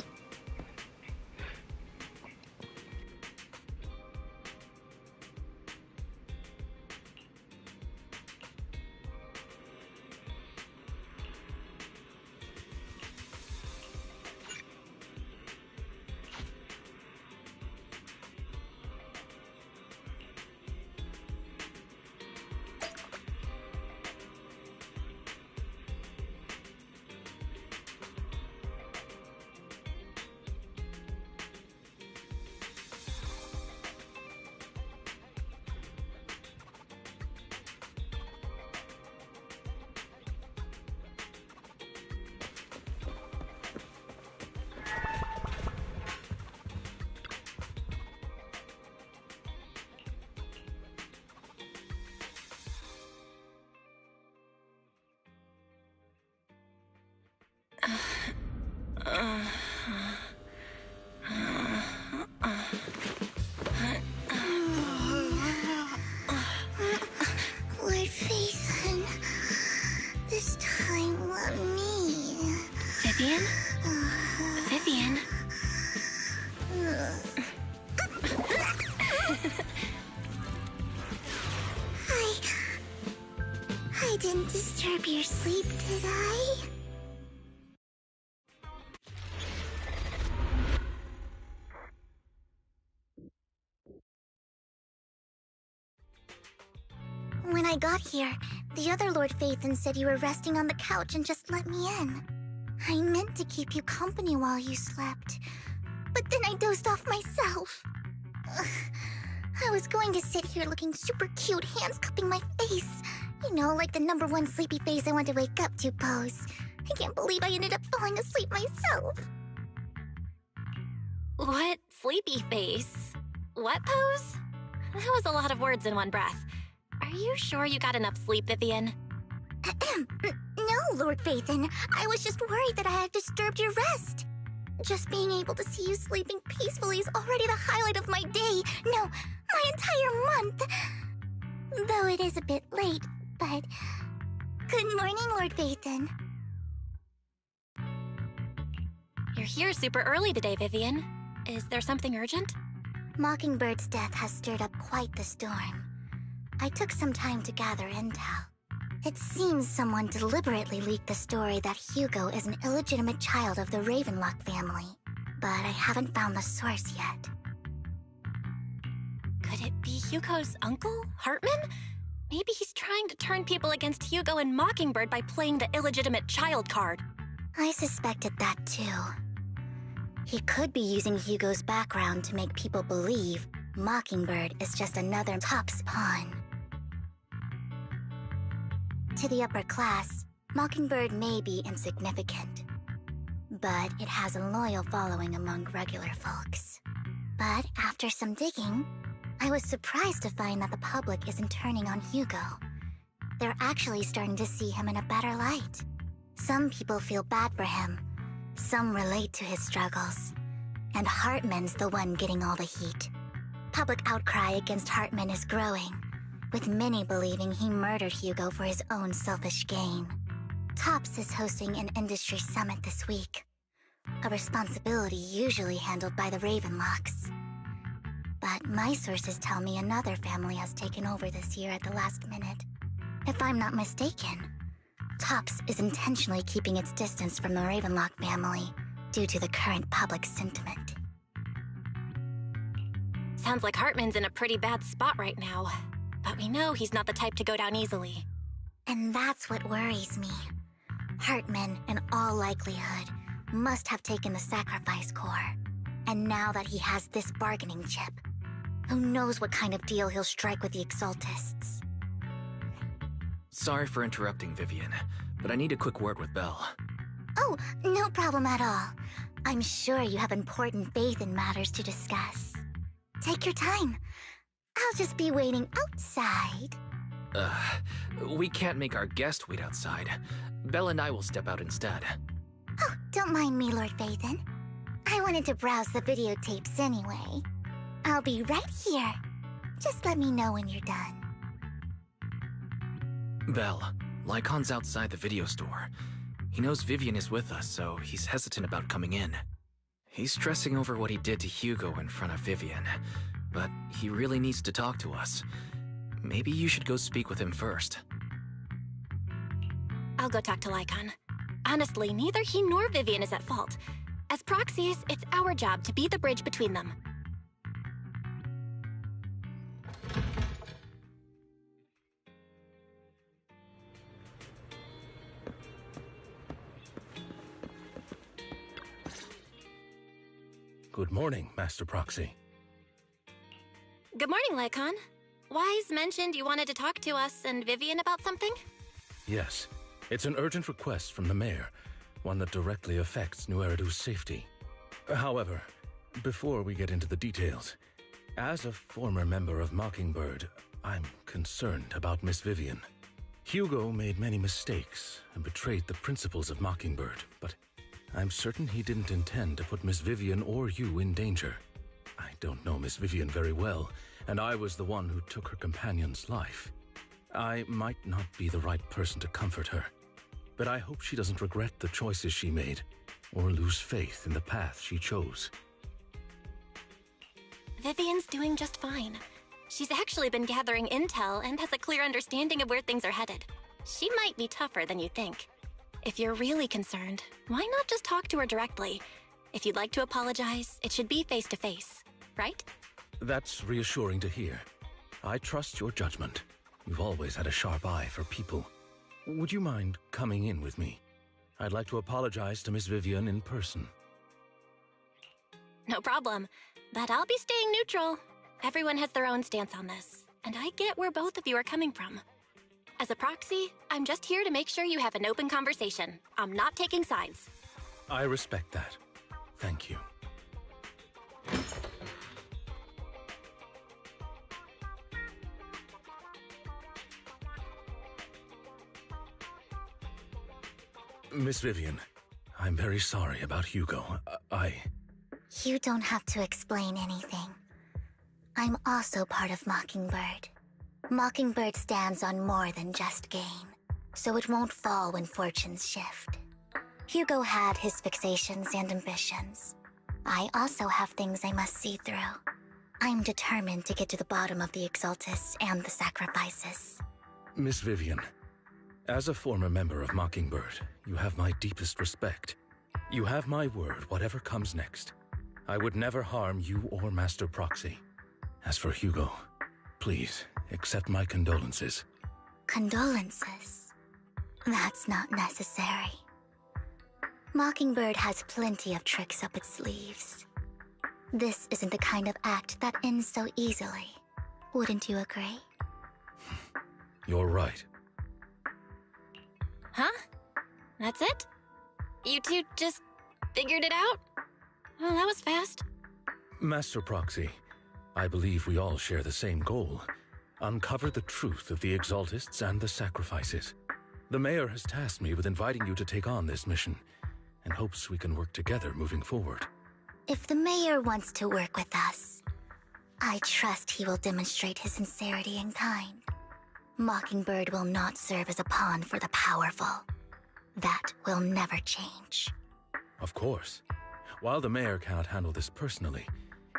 Lord Phaethon, this time let me.
Vivian? Vivian?
I didn't disturb your sleep, did I? When I got here, the other Lord Phaethon said you were resting on the couch and just let me in. I meant to keep you company while you slept, but then I dozed off myself. Ugh. I was going to sit here looking super cute, hands cupping my face. You know, like the #1 sleepy face I want to wake up to pose. I can't believe I ended up falling asleep myself.
What sleepy face? What pose? That was a lot of words in one breath. Are you sure you got enough sleep, Vivian?
No, Lord Phaethon. I was just worried that I had disturbed your rest. Just being able to see you sleeping peacefully is already the highlight of my day. No, my entire month. Though it is a bit late, but... Good morning, Lord Phaethon.
You're here super early today, Vivian. Is there something urgent?
Mockingbird's death has stirred up quite the storm. I took some time to gather intel. It seems someone deliberately leaked the story that Hugo is an illegitimate child of the Ravenlock family, but I haven't found the source yet.
Could it be Hugo's uncle, Hartman? Maybe he's trying to turn people against Hugo and Mockingbird by playing the illegitimate child card.
I suspected that too. He could be using Hugo's background to make people believe Mockingbird is just another Top's pawn. To the upper class, Mockingbird may be insignificant, but it has a loyal following among regular folks. But after some digging, I was surprised to find that the public isn't turning on Hugo. They're actually starting to see him in a better light. Some people feel bad for him, some relate to his struggles, and Hartman's the one getting all the heat. Public outcry against Hartman is growing, with many believing he murdered Hugo for his own selfish gain. Tops is hosting an industry summit this week, a responsibility usually handled by the Ravenlocks. But my sources tell me another family has taken over this year at the last minute. If I'm not mistaken, Tops is intentionally keeping its distance from the Ravenlock family due to the current public sentiment.
Sounds like Hartman's in a pretty bad spot right now. But we know he's not the type to go down easily.
And that's what worries me. Hartman, in all likelihood, must have taken the sacrifice core. And now that he has this bargaining chip, who knows what kind of deal he'll strike with the Exaltists.
Sorry for interrupting, Vivian, but I need a quick word with Belle.
Oh, no problem at all. I'm sure you have important faith in matters to discuss. Take your time. I'll just be waiting outside.
We can't make our guest wait outside. Belle and I will step out instead.
Oh, don't mind me, Lord Phaethon. I wanted to browse the videotapes anyway. I'll be right here. Just let me know when you're done.
Belle, Lycon's outside the video store. He knows Vivian is with us, so he's hesitant about coming in. He's stressing over what he did to Hugo in front of Vivian, but he really needs to talk to us. Maybe you should go speak with him first.
I'll go talk to Lycon. Honestly, neither he nor Vivian is at fault. As proxies, it's our job to be the bridge between them.
Good morning, Master Proxy.
Good morning, Lycon. Wise mentioned you wanted to talk to us and Vivian about something?
Yes, it's an urgent request from the mayor, one that directly affects New Eridu's safety. However, before we get into the details, as a former member of Mockingbird, I'm concerned about Miss Vivian. Hugo made many mistakes and betrayed the principles of Mockingbird, but I'm certain he didn't intend to put Miss Vivian or you in danger. I don't know Miss Vivian very well, and I was the one who took her companion's life. I might not be the right person to comfort her, but I hope she doesn't regret the choices she made or lose faith in the path she chose.
Vivian's doing just fine. She's actually been gathering intel and has a clear understanding of where things are headed. She might be tougher than you think. If you're really concerned, why not just talk to her directly? If you'd like to apologize, it should be face-to-face, right?
That's reassuring to hear. I trust your judgment. You've always had a sharp eye for people. Would you mind coming in with me? I'd like to apologize to Miss Vivian in person.
No problem, but I'll be staying neutral. Everyone has their own stance on this, and I get where both of you are coming from. As a proxy, I'm just here to make sure you have an open conversation. I'm not taking sides.
I respect that. Thank you. Miss Vivian, I'm very sorry about Hugo.
You don't have to explain anything. I'm also part of Mockingbird. Mockingbird stands on more than just gain, so it won't fall when fortunes shift. Hugo had his fixations and ambitions. I also have things I must see through. I'm determined to get to the bottom of the Exaltists and the sacrifices.
Miss Vivian, as a former member of Mockingbird, you have my deepest respect. You have my word, whatever comes next. I would never harm you or Master Proxy. As for Hugo, please, accept my condolences.
Condolences? That's not necessary. Mockingbird has plenty of tricks up its sleeves. This isn't the kind of act that ends so easily. Wouldn't you agree?
You're right.
Huh? That's it? You two just figured it out? Well, that was fast.
Master Proxy, I believe we all share the same goal. Uncover the truth of the Exaltists and the sacrifices. The mayor has tasked me with inviting you to take on this mission, and hopes we can work together moving forward.
If the mayor wants to work with us, I trust he will demonstrate his sincerity in kind. Mockingbird will not serve as a pawn for the powerful. That will never change.
Of course. While the mayor cannot handle this personally,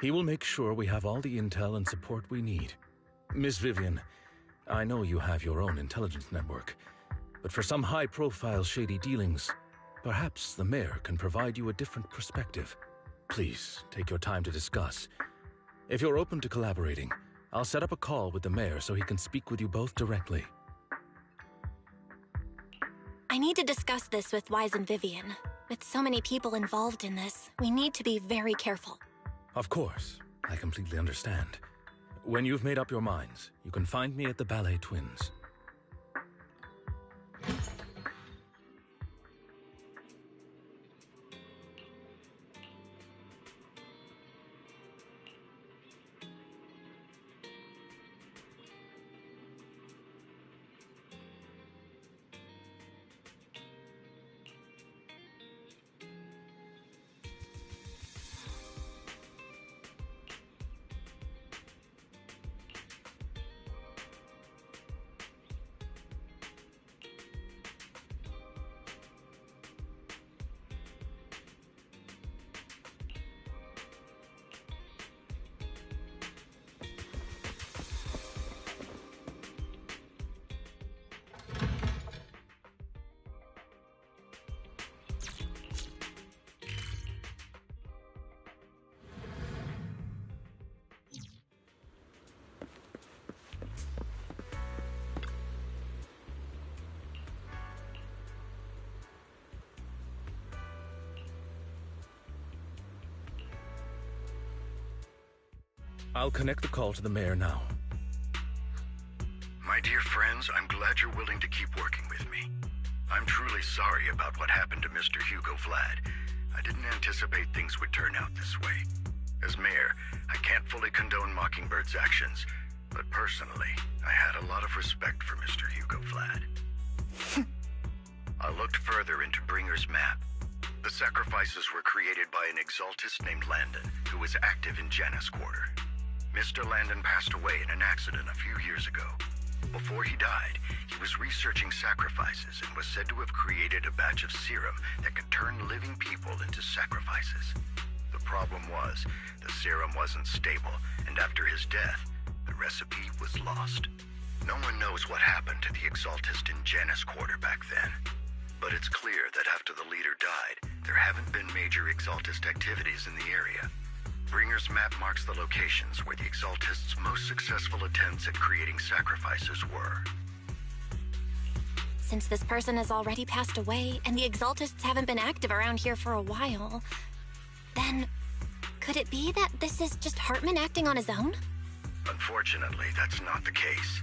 He will make sure we have all the intel and support we need. Miss Vivian, I know you have your own intelligence network, but for some high-profile shady dealings, perhaps the mayor can provide you a different perspective. Please, take your time to discuss. If you're open to collaborating, I'll set up a call with the mayor so he can speak with you both directly.
I need to discuss this with Wise and Vivian. With so many people involved in this, we need to be very careful.
Of course, I completely understand. When you've made up your minds, you can find me at the Ballet Twins. I'll connect the call to the mayor now.
My dear friends, I'm glad you're willing to keep working with me. I'm truly sorry about what happened to Mr. Hugo Vlad. I didn't anticipate things would turn out this way. As mayor, I can't fully condone Mockingbird's actions, but personally, I had a lot of respect for Mr. Hugo Vlad. I looked further into Bringer's map. The sacrifices were created by an exaltist named Landon, who was active in Janus Quarter. Mr. Landon passed away in an accident a few years ago. Before he died, he was researching sacrifices and was said to have created a batch of serum that could turn living people into sacrifices. The problem was, the serum wasn't stable, and after his death, the recipe was lost. No one knows what happened to the exaltist in Janus Quarter back then. But it's clear that after the leader died, there haven't been major exaltist activities in the area. Bringer's map marks the locations where the exaltists' most successful attempts at creating sacrifices were.
Since this person has already passed away, and the exaltists haven't been active around here for a while, then could it be that this is just Hartman acting on his own?
Unfortunately, that's not the case.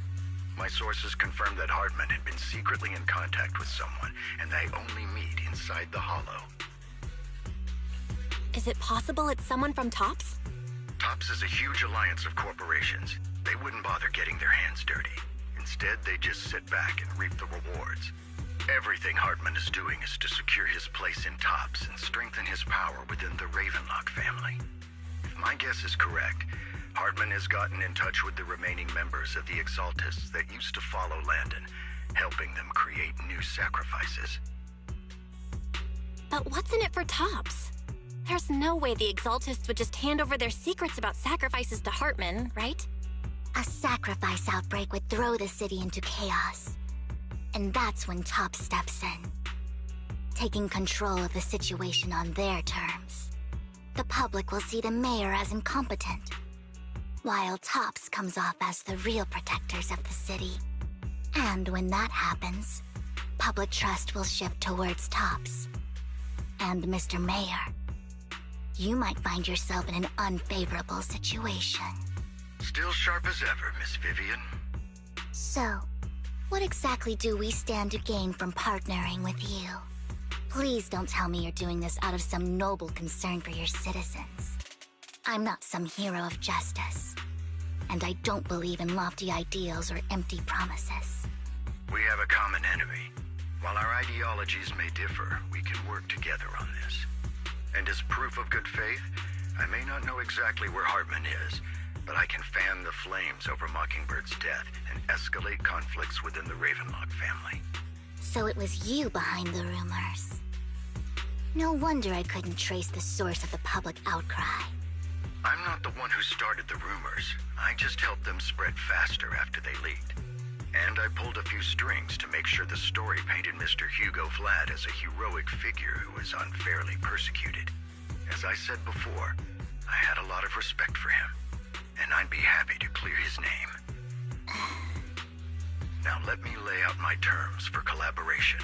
My sources confirmed that Hartman had been secretly in contact with someone, and they only meet inside the Hollow.
Is it possible it's someone from TOPS?
TOPS is a huge alliance of corporations. They wouldn't bother getting their hands dirty. Instead, they just sit back and reap the rewards. Everything Hartman is doing is to secure his place in TOPS and strengthen his power within the Ravenlock family. If my guess is correct, Hartman has gotten in touch with the remaining members of the Exaltists that used to follow Landon, helping them create new sacrifices.
But what's in it for TOPS? There's no way the Exaltists would just hand over their secrets about sacrifices to Hartman, right?
A sacrifice outbreak would throw the city into chaos. And that's when TOPS steps in, taking control of the situation on their terms. The public will see the mayor as incompetent, while TOPS comes off as the real protectors of the city. And when that happens, public trust will shift towards TOPS. And Mr. Mayor, you might find yourself in an unfavorable situation.
Still sharp as ever, Miss Vivian.
So, what exactly do we stand to gain from partnering with you? Please don't tell me you're doing this out of some noble concern for your citizens. I'm not some hero of justice, and I don't believe in lofty ideals or empty promises.
We have a common enemy. While our ideologies may differ, we can work together on this. And as proof of good faith, I may not know exactly where Hartman is, but I can fan the flames over Mockingbird's death and escalate conflicts within the Ravenlock family.
So it was you behind the rumors. No wonder I couldn't trace the source of the public outcry.
I'm not the one who started the rumors. I just helped them spread faster after they leaked. And I pulled a few strings to make sure the story painted Mr. Hugo Vlad as a heroic figure who was unfairly persecuted. As I said before, I had a lot of respect for him, and I'd be happy to clear his name. Now let me lay out my terms for collaboration.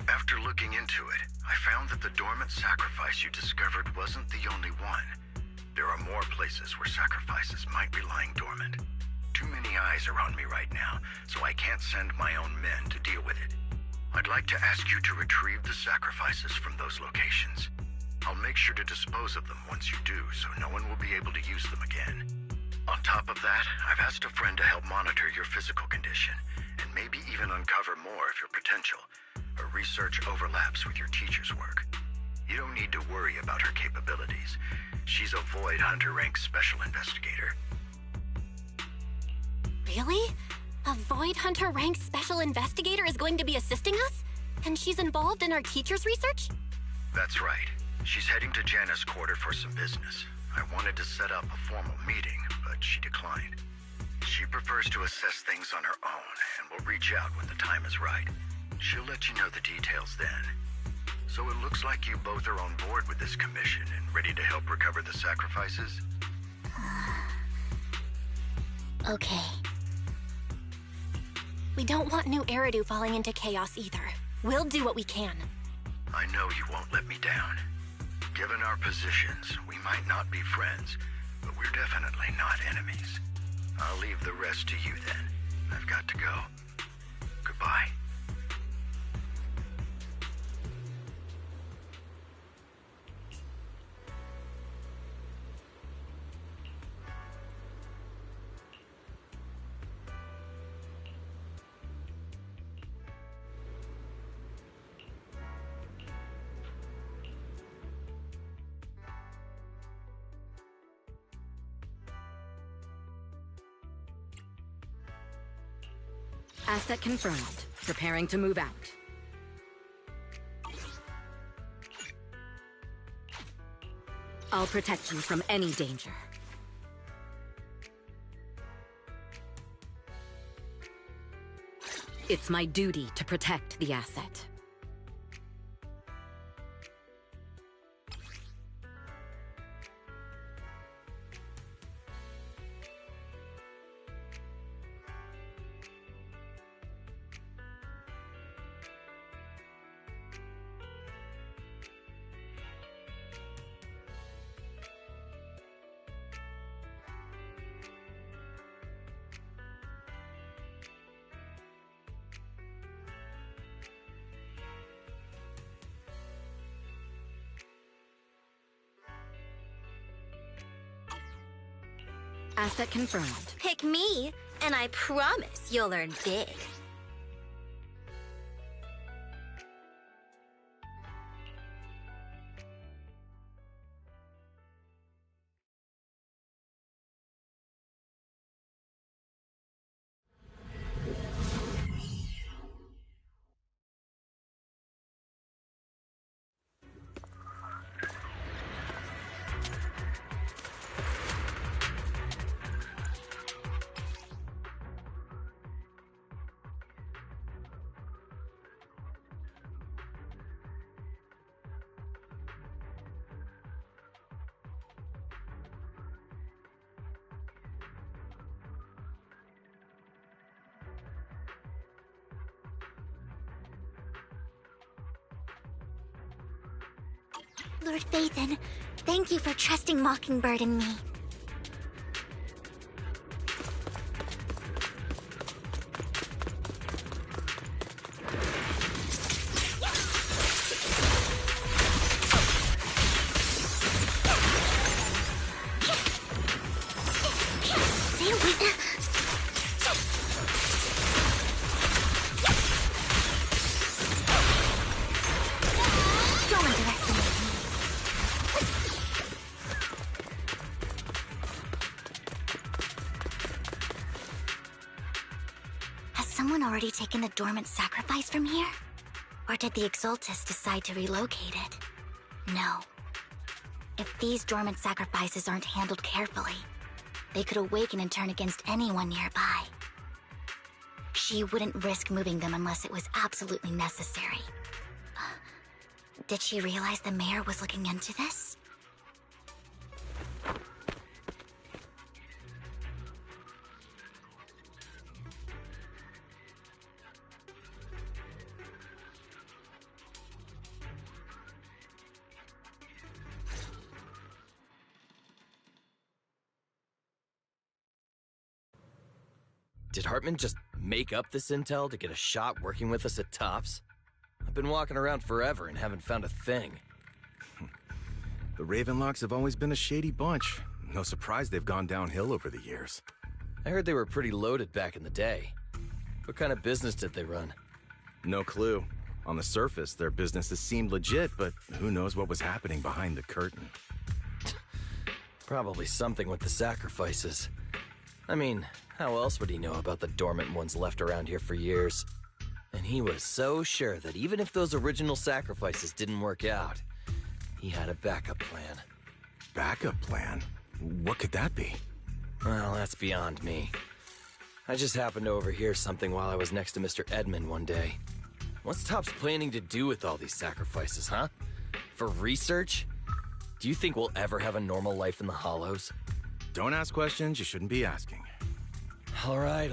After looking into it, I found that the dormant sacrifice you discovered wasn't the only one. There are more places where sacrifices might be lying dormant. Too many eyes are on me right now, so I can't send my own men to deal with it. I'd like to ask you to retrieve the sacrifices from those locations. I'll make sure to dispose of them once you do, so no one will be able to use them again. On top of that, I've asked a friend to help monitor your physical condition, and maybe even uncover more of your potential. Her research overlaps with your teacher's work. You don't need to worry about her capabilities. She's a Void Hunter rank special investigator.
Really? A Void Hunter rank special investigator is going to be assisting us? And she's involved in our teacher's research?
That's right. She's heading to Janna's quarter for some business. I wanted to set up a formal meeting, but she declined. She prefers to assess things on her own, and will reach out when the time is right. She'll let you know the details then. So it looks like you both are on board with this commission and ready to help recover the sacrifices?
Okay. We don't want New Eridu falling into chaos either. We'll do what we can.
I know you won't let me down. Given our positions, we might not be friends, but we're definitely not enemies. I'll leave the rest to you then. I've got to go. Goodbye.
Asset confirmed. Preparing to move out. I'll protect you from any danger. It's my duty to protect the asset. Asset confirmed.
Pick me, and I promise you'll earn big. Lord Phaethon, thank you for trusting Mockingbird and me. Already taken the dormant sacrifice from here? Or did the Exaltus decide to relocate it? No. If these dormant sacrifices aren't handled carefully, they could awaken and turn against anyone nearby. She wouldn't risk moving them unless it was absolutely necessary. Did she realize the mayor was looking into this?
Did Hartman just make up this intel to get a shot working with us at Tops? I've been walking around forever and haven't found a thing.
The Ravenlocks have always been a shady bunch. No surprise they've gone downhill over the years.
I heard they were pretty loaded back in the day. What kind of business did they run?
No clue. On the surface, their businesses seemed legit, but who knows what was happening behind the curtain.
Probably something with the sacrifices. I mean, how else would he know about the dormant ones left around here for years? And he was so sure that even if those original sacrifices didn't work out, he had a backup plan.
Backup plan? What could that be?
Well, that's beyond me. I just happened to overhear something while I was next to Mr. Edmund one day. What's Tops planning to do with all these sacrifices, huh? For research? Do you think we'll ever have a normal life in the Hollows?
Don't ask questions you shouldn't be asking.
All right.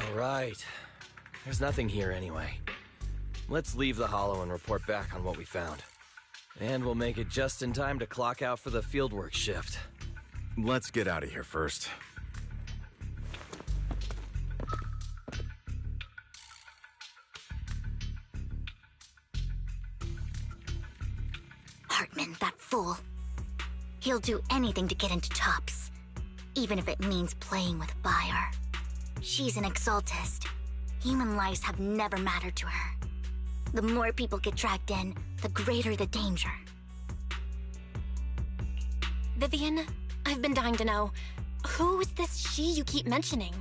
There's nothing here anyway. Let's leave the Hollow and report back on what we found. And we'll make it just in time to clock out for the fieldwork shift.
Let's get out of here first.
Hartman, that fool. He'll do anything to get into Tops, even if it means playing with fire. She's an exaltist. Human lives have never mattered to her. The more people get dragged in, the greater the danger.
Vivian, I've been dying to know, who's this she you keep mentioning?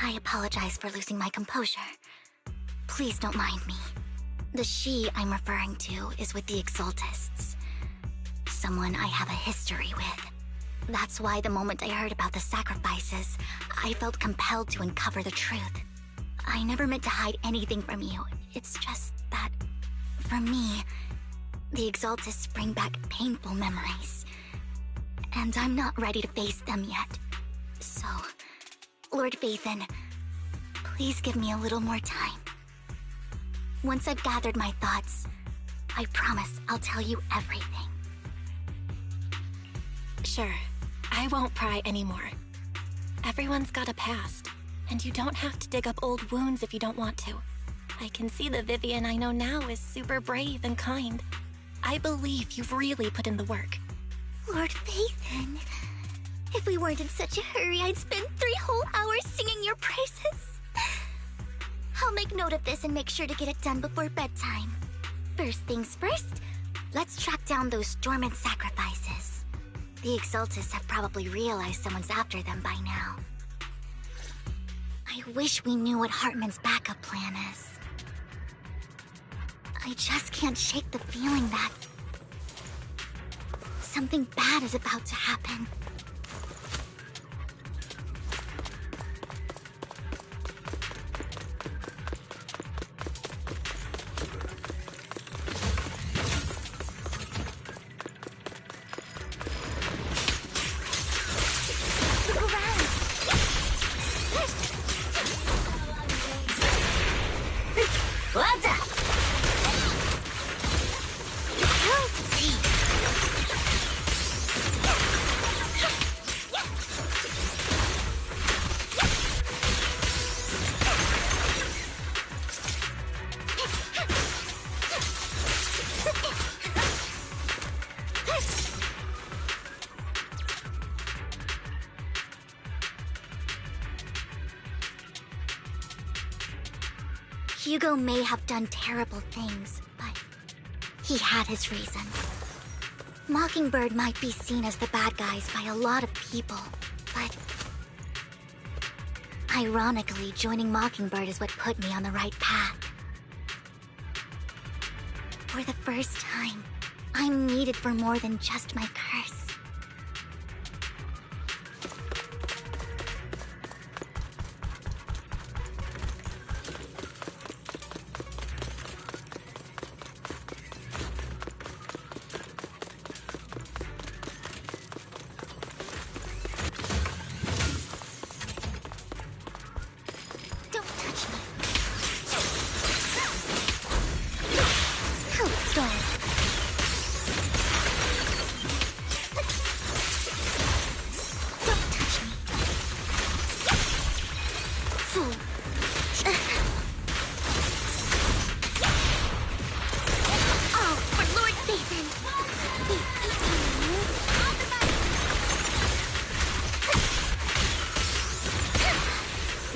I apologize for losing my composure. Please don't mind me. The she I'm referring to is with the Exaltists. Someone I have a history with. That's why the moment I heard about the sacrifices, I felt compelled to uncover the truth. I never meant to hide anything from you. It's just that, for me, the Exaltists bring back painful memories. And I'm not ready to face them yet. So, Lord Phaethon, please give me a little more time. Once I've gathered my thoughts, I promise I'll tell you everything.
Sure, I won't pry anymore. Everyone's got a past, and you don't have to dig up old wounds if you don't want to. I can see the Vivian I know now is super brave and kind. I believe you've really put in the work.
Lord Phaethon, if we weren't in such a hurry, I'd spend 3 whole hours singing your praises. I'll make note of this and make sure to get it done before bedtime. First things first, let's track down those dormant sacrifices. The Exaltists have probably realized someone's after them by now. I wish we knew what Hartman's backup plan is. I just can't shake the feeling that something bad is about to happen. Hugo may have done terrible things, but he had his reasons. Mockingbird might be seen as the bad guys by a lot of people, but ironically, joining Mockingbird is what put me on the right path. For the first time, I'm needed for more than just my curse.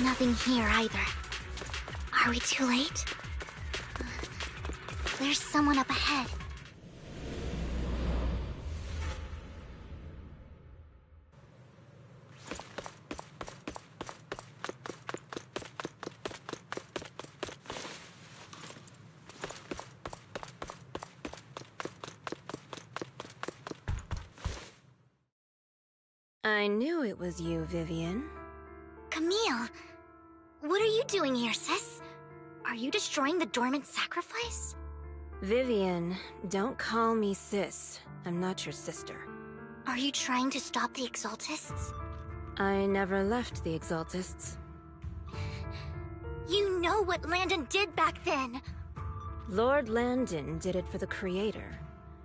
Nothing here either. Are we too late? There's someone up ahead.
I knew it was you, Vivian.
Camille! What are you doing here, sis? Are you destroying the dormant sacrifice?
Vivian, don't call me sis. I'm not your sister.
Are you trying to stop the Exaltists?
I never left the Exaltists.
You know what Landon did back then!
Lord Landon did it for the Creator.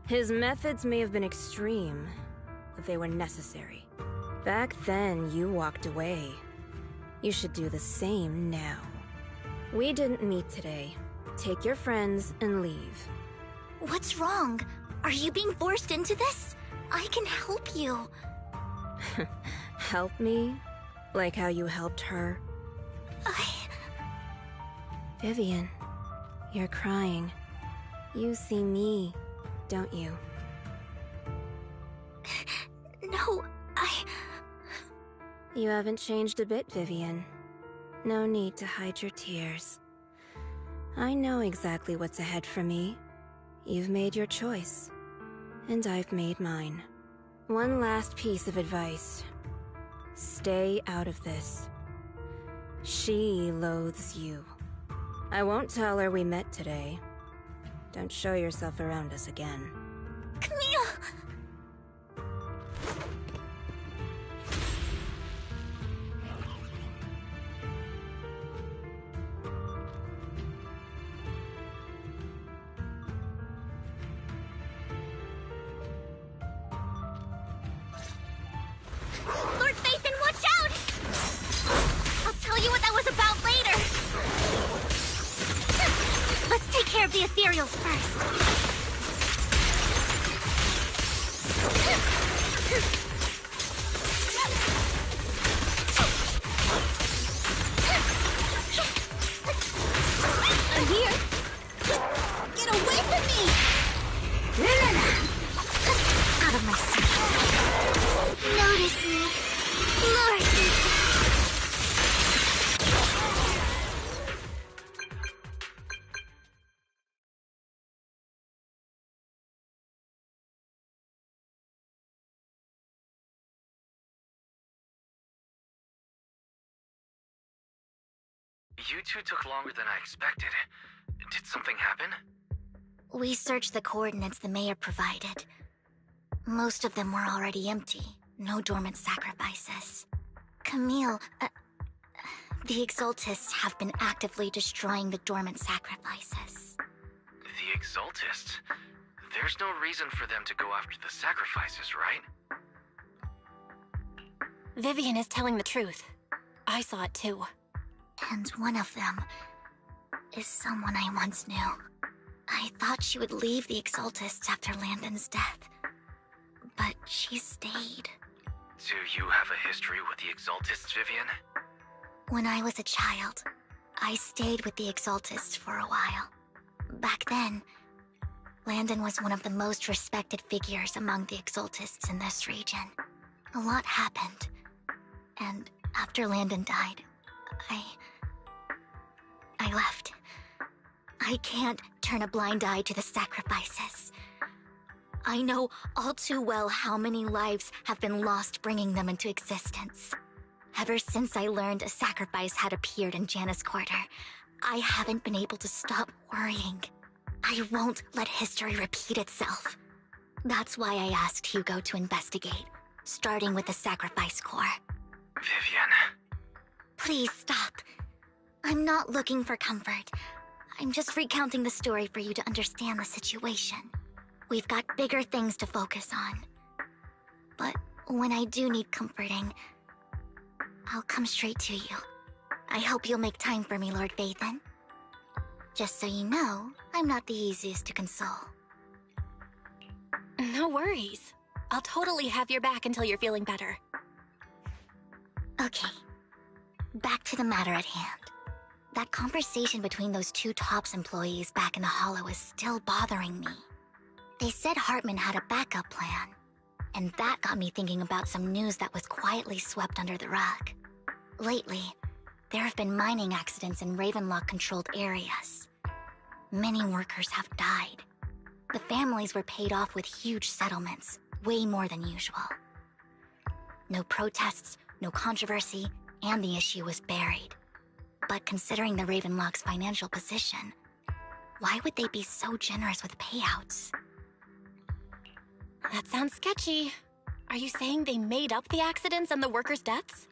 His methods may have been extreme, but they were necessary. Back then, you walked away. You should do the same now. We didn't meet today. Take your friends and leave.
What's wrong? Are you being forced into this? I can help you.
Help me? Like how you helped her? Vivian, you're crying. You see me, don't you?
No,
You haven't changed a bit, Vivian. No need to hide your tears. I know exactly what's ahead for me. You've made your choice, and I've made mine. One last piece of advice. Stay out of this. She loathes you. I won't tell her we met today. Don't show yourself around us again.
Camille! Lord Phaethon, watch out! I'll tell you what that was about later. Let's take care of the ethereals first. I'm here. Get away from me! Out of my sight. Notice me, Lord.
You two took longer than I expected. Did something happen?
We searched the coordinates the mayor provided. Most of them were already empty. No dormant sacrifices. Camille, the Exaltists have been actively destroying the dormant sacrifices.
The Exaltists? There's no reason for them to go after the sacrifices, right?
Vivian is telling the truth. I saw it too.
And one of them is someone I once knew. I thought she would leave the Exaltists after Landon's death, but she stayed.
Do you have a history with the Exaltists, Vivian?
When I was a child, I stayed with the Exaltists for a while. Back then, Landon was one of the most respected figures among the Exaltists in this region. A lot happened, and after Landon died, I left. I can't turn a blind eye to the sacrifices. I know all too well how many lives have been lost bringing them into existence. Ever since I learned a sacrifice had appeared in Janus Quarter, I haven't been able to stop worrying. I won't let history repeat itself. That's why I asked Hugo to investigate, starting with the Sacrifice Corps.
Vivian.
Please stop. I'm not looking for comfort. I'm just recounting the story for you to understand the situation. We've got bigger things to focus on. But when I do need comforting, I'll come straight to you. I hope you'll make time for me, Lord Phaethon. Just so you know, I'm not the easiest to console.
No worries. I'll totally have your back until you're feeling better.
Okay. Back to the matter at hand. That conversation between those two TOPS employees back in the Hollow is still bothering me. They said Hartman had a backup plan, and that got me thinking about some news that was quietly swept under the rug. Lately, there have been mining accidents in Ravenlock-controlled areas. Many workers have died. The families were paid off with huge settlements, way more than usual. No protests, no controversy, and the issue was buried. But considering the Ravenlock's financial position, why would they be so generous with payouts?
That sounds sketchy. Are you saying they made up the accidents and the workers' deaths?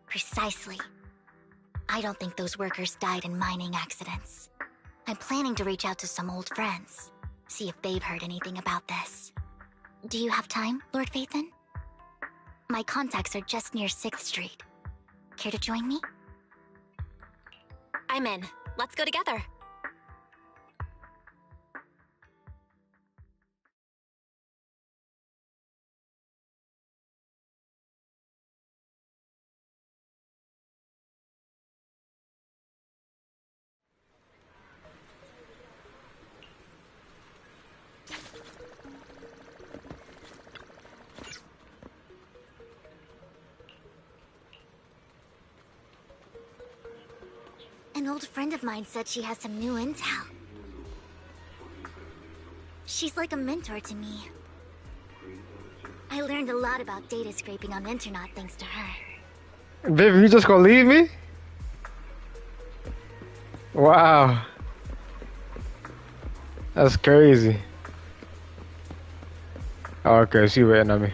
Precisely. I don't think those workers died in mining accidents. I'm planning to reach out to some old friends, see if they've heard anything about this. Do you have time, Lord Phaethon? My contacts are just near 6th Street. Care to join me?
I'm in. Let's go together.
An old friend of mine said she has some new intel. She's like a mentor to me. I learned a lot about data scraping on the internet thanks to her.
Baby, you just gonna leave me? Wow. That's crazy. Oh, okay, she waiting on me.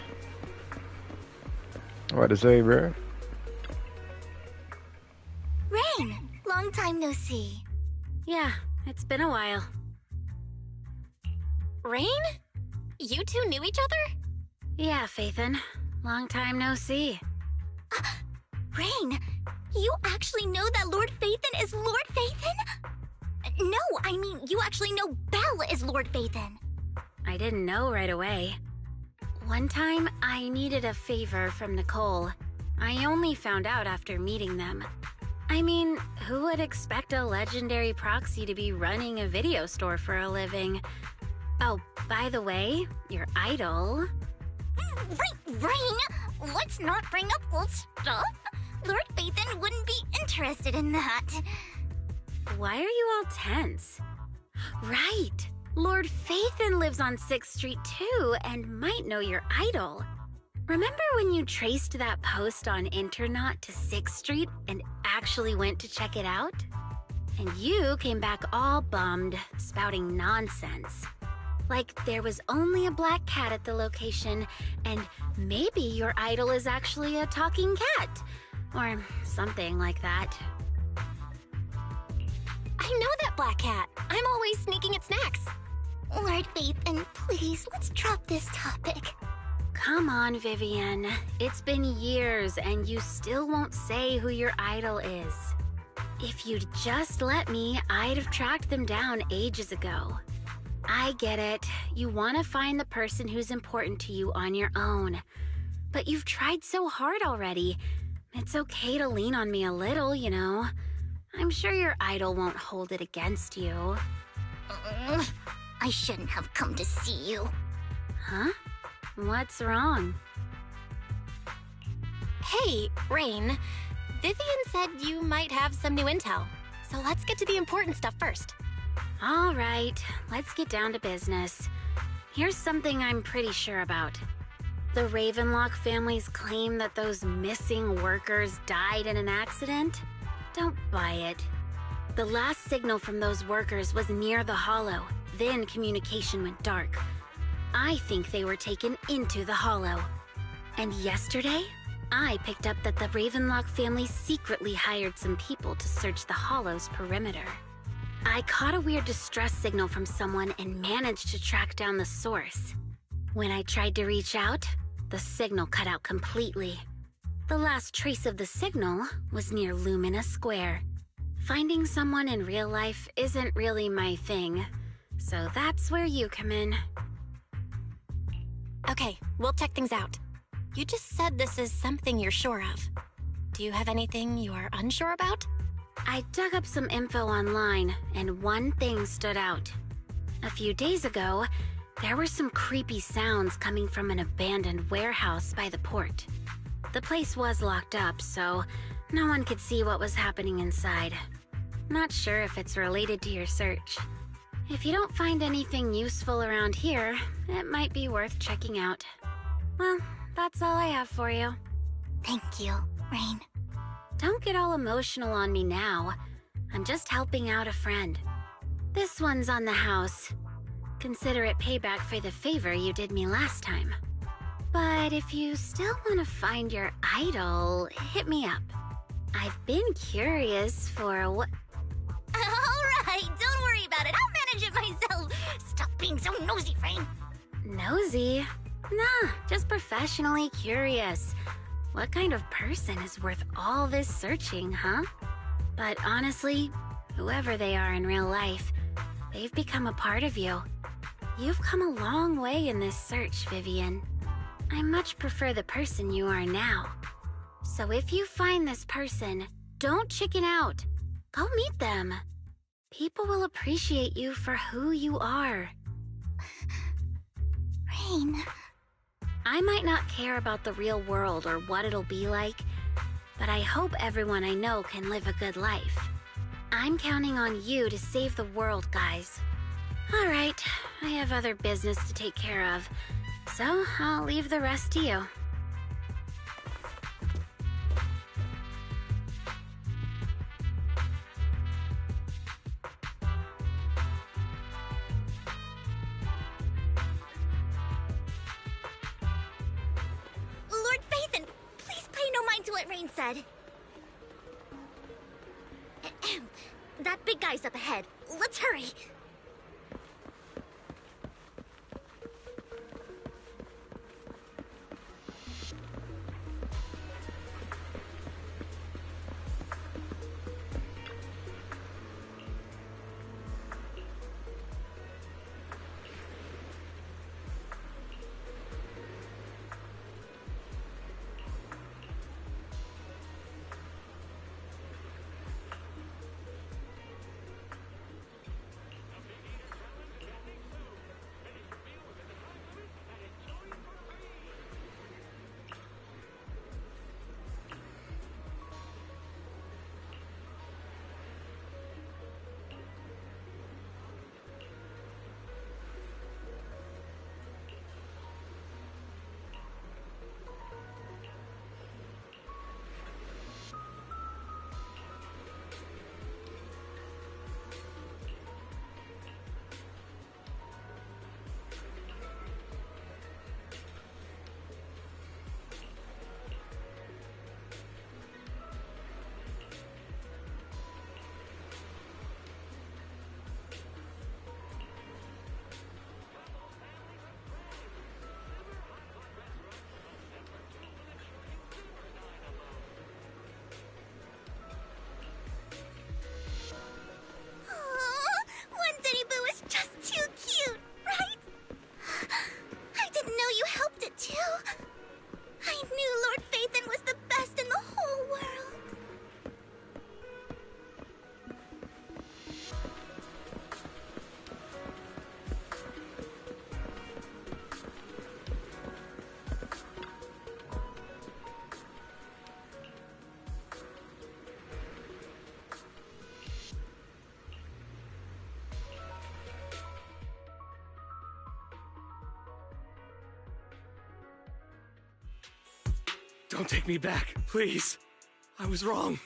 What to say, bro?
Rain! Long time no see.
Yeah, it's been a while.
Rain? You two knew each other?
Yeah, Phaethon. Long time no see.
Rain, you actually know that Lord Phaethon is Lord Phaethon? No, I mean, you actually know Belle is Lord Phaethon.
I didn't know right away. One time, I needed a favor from Nicole. I only found out after meeting them. I mean, who would expect a legendary proxy to be running a video store for a living? Oh, by the way, your idol...
Rain, let's not bring up old stuff. Lord Phaethon wouldn't be interested in that.
Why are you all tense? Right! Lord Phaethon lives on 6th Street too, and might know your idol. Remember when you traced that post on Internet to 6th Street and actually went to check it out? And you came back all bummed, spouting nonsense. Like there was only a black cat at the location, and maybe your idol is actually a talking cat. Or something like that.
I know that black cat. I'm always sneaking its snacks.
Lord Phaethon, please, let's drop this topic.
Come on, Vivian. It's been years, and you still won't say who your idol is. If you'd just let me, I'd have tracked them down ages ago. I get it. You want to find the person who's important to you on your own. But you've tried so hard already. It's okay to lean on me a little, you know. I'm sure your idol won't hold it against you.
I shouldn't have come to see you.
Huh? What's wrong?
Hey, Rain. Vivian said you might have some new intel. So let's get to the important stuff first.
All right, let's get down to business. Here's something I'm pretty sure about. The Ravenlock family's claim that those missing workers died in an accident? Don't buy it. The last signal from those workers was near the Hollow, then communication went dark. I think they were taken into the Hollow. And yesterday, I picked up that the Ravenlock family secretly hired some people to search the Hollow's perimeter. I caught a weird distress signal from someone and managed to track down the source. When I tried to reach out, the signal cut out completely. The last trace of the signal was near Lumina Square. Finding someone in real life isn't really my thing, so that's where you come in.
Okay, we'll check things out. You just said this is something you're sure of. Do you have anything you are unsure about?
I dug up some info online, and one thing stood out. A few days ago, there were some creepy sounds coming from an abandoned warehouse by the port. The place was locked up, so no one could see what was happening inside. Not sure if it's related to your search. If you don't find anything useful around here, it might be worth checking out. Well, that's all I have for you.
Thank you, Rain.
Don't get all emotional on me now. I'm just helping out a friend. This one's on the house. Consider it payback for the favor you did me last time. But if you still want to find your idol, hit me up. I've been curious for what...
Alright, don't worry about it. I'll manage it myself. Stop being so nosy, Rain.
Nosy? Nah, just professionally curious. What kind of person is worth all this searching, huh? But honestly, whoever they are in real life, they've become a part of you. You've come a long way in this search, Vivian. I much prefer the person you are now. So if you find this person, don't chicken out. Go meet them. People will appreciate you for who you are.
Rain...
I might not care about the real world or what it'll be like, but I hope everyone I know can live a good life. I'm counting on you to save the world, guys. All right, I have other business to take care of, so I'll leave the rest to you.
Lord Phaethon, please pay no mind to what Rain said. That big guy's up ahead. Let's hurry.
Don't take me back, please. I was wrong.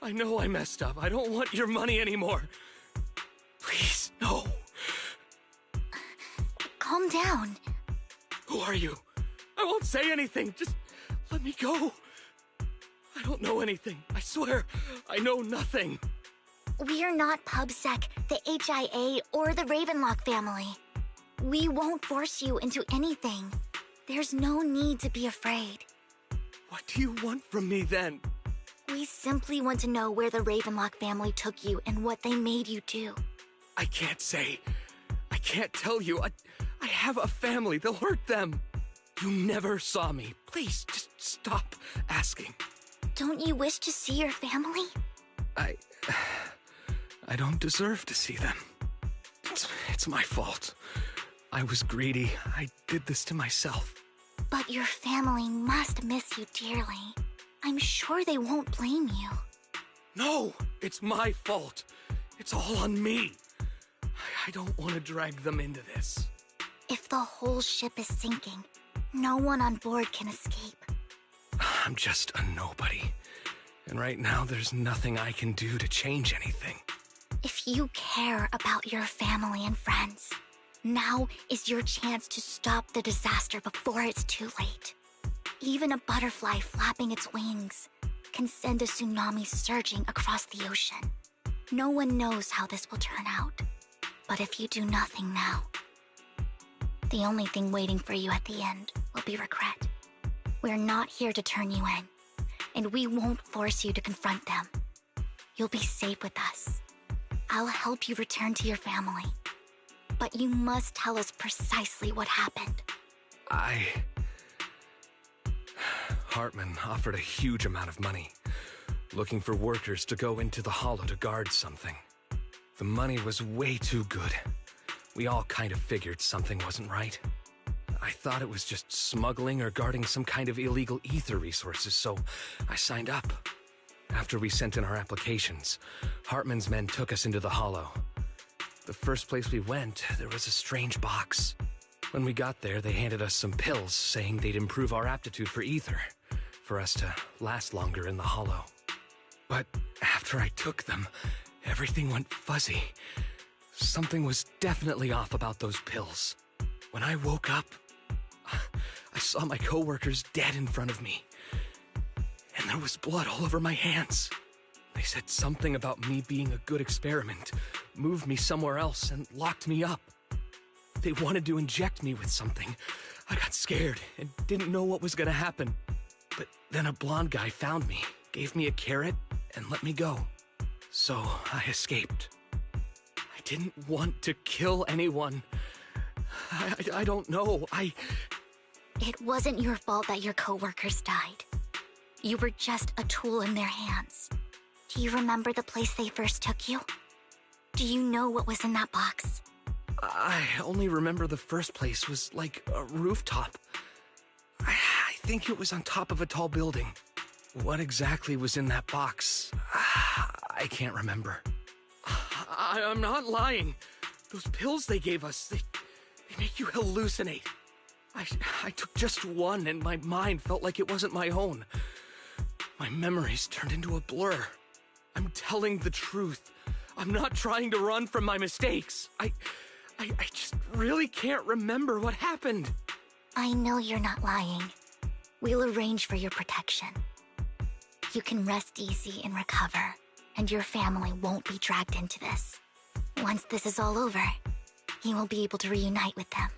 I know I messed up. I don't want your money anymore. Please, no.
Calm down.
Who are you? I won't say anything. Just let me go. I don't know anything. I swear, I know nothing.
We're not PubSec, the HIA, or the Ravenlock family. We won't force you into anything. There's no need to be afraid.
What do you want from me then?
We simply want to know where the Ravenlock family took you and what they made you do.
I can't say. I can't tell you. I have a family. They'll hurt them. You never saw me. Please, just stop asking.
Don't you wish to see your family?
I don't deserve to see them. It's my fault. I was greedy. I did this to myself.
But your family must miss you dearly. I'm sure they won't blame you.
No, it's my fault. It's all on me. I don't want to drag them into this.
If the whole ship is sinking, no one on board can escape.
I'm just a nobody. And right now, there's nothing I can do to change anything.
If you care about your family and friends, now is your chance to stop the disaster before it's too late. Even a butterfly flapping its wings can send a tsunami surging across the ocean. No one knows how this will turn out. But if you do nothing now, the only thing waiting for you at the end will be regret. We're not here to turn you in, and we won't force you to confront them. You'll be safe with us. I'll help you return to your family. But you must tell us precisely what happened.
Hartman offered a huge amount of money, looking for workers to go into the hollow to guard something. The money was way too good. We all kind of figured something wasn't right. I thought it was just smuggling or guarding some kind of illegal ether resources, so I signed up. After we sent in our applications, Hartman's men took us into the hollow. The first place we went, there was a strange box. When we got there, they handed us some pills, saying they'd improve our aptitude for ether, for us to last longer in the hollow. But after I took them, everything went fuzzy. Something was definitely off about those pills. When I woke up, I saw my coworkers dead in front of me. And there was blood all over my hands. They said something about me being a good experiment, moved me somewhere else, and locked me up. They wanted to inject me with something. I got scared and didn't know what was gonna happen. But then a blonde guy found me, gave me a carrot, and let me go. So I escaped. I didn't want to kill anyone. I don't know.
It wasn't your fault that your coworkers died. You were just a tool in their hands. Do you remember the place they first took you? Do you know what was in that box?
I only remember the first place was like a rooftop. I think it was on top of a tall building. What exactly was in that box? I can't remember. I'm not lying. Those pills they gave us, they make you hallucinate. I took just one and my mind felt like it wasn't my own. My memories turned into a blur. I'm telling the truth. I'm not trying to run from my mistakes. I just really can't remember what happened.
I know you're not lying. We'll arrange for your protection. You can rest easy and recover, and your family won't be dragged into this. Once this is all over, you will be able to reunite with them.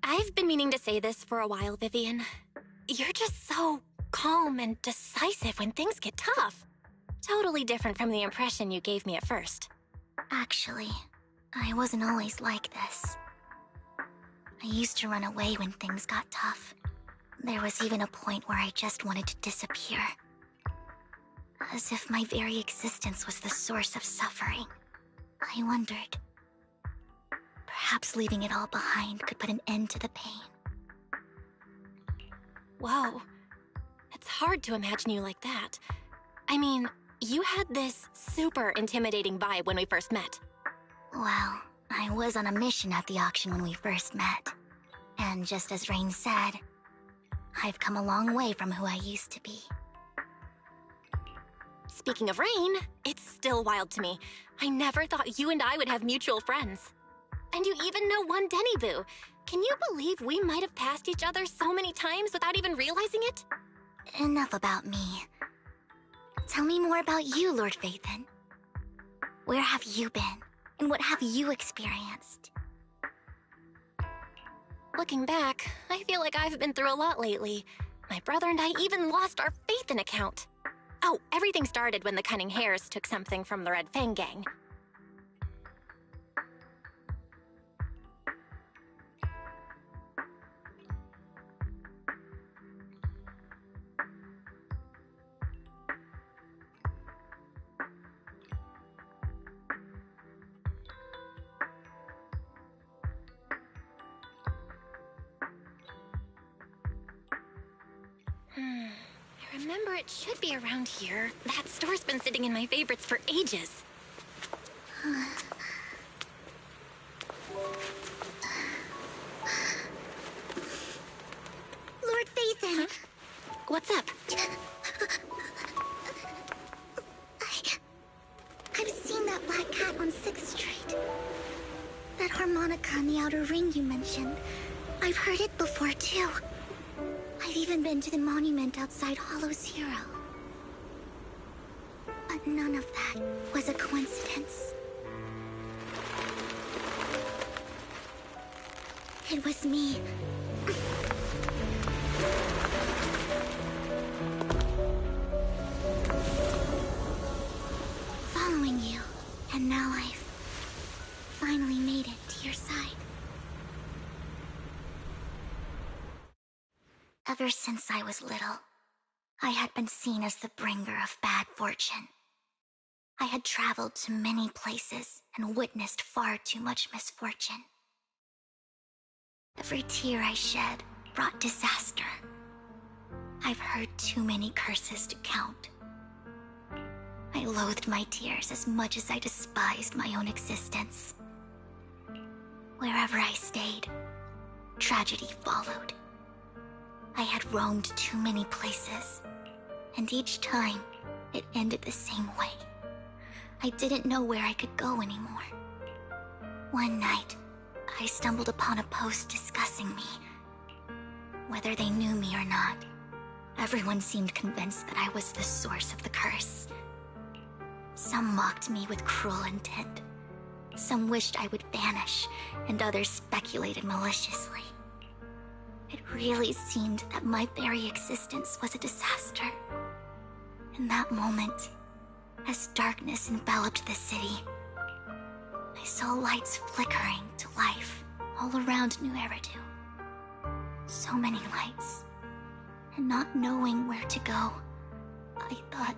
I've been meaning to say this for a while, Vivian. You're just so calm and decisive when things get tough. Totally different from the impression you gave me at first.
Actually, I wasn't always like this. I used to run away when things got tough. There was even a point where I just wanted to disappear. As if my very existence was the source of suffering. I wondered. Perhaps leaving it all behind could put an end to the pain.
Whoa. It's hard to imagine you like that. I mean, you had this super intimidating vibe when we first met.
Well, I was on a mission at the auction when we first met. And just as Rain said, I've come a long way from who I used to be.
Speaking of Rain, it's still wild to me. I never thought you and I would have mutual friends. And you even know one Denny Boo. Can you believe we might have passed each other so many times without even realizing it?
Enough about me. Tell me more about you, Lord Phaethon. Where have you been? And what have you experienced?
Looking back, I feel like I've been through a lot lately. My brother and I even lost our Phaethon account. Oh, everything started when the Cunning Hares took something from the Red Fang gang. I remember it should be around here. That store's been sitting in my favorites for ages.
Lord Phaethon!
Huh? What's up?
I've seen that black cat on 6th Street. That harmonica in the outer ring you mentioned. I've heard it before, too. I've even been to the monument outside Hollow Zero. But none of that was a coincidence. It was me. Following you, and now I've finally made it to your side. Ever since I was little, I had been seen as the bringer of bad fortune. I had traveled to many places and witnessed far too much misfortune. Every tear I shed brought disaster. I've heard too many curses to count. I loathed my tears as much as I despised my own existence. Wherever I stayed, tragedy followed. I had roamed too many places, and each time, it ended the same way. I didn't know where I could go anymore. One night, I stumbled upon a post discussing me. Whether they knew me or not, everyone seemed convinced that I was the source of the curse. Some mocked me with cruel intent. Some wished I would vanish, and others speculated maliciously. It really seemed that my very existence was a disaster. In that moment, as darkness enveloped the city, I saw lights flickering to life all around New Eridu. So many lights, and not knowing where to go, I thought,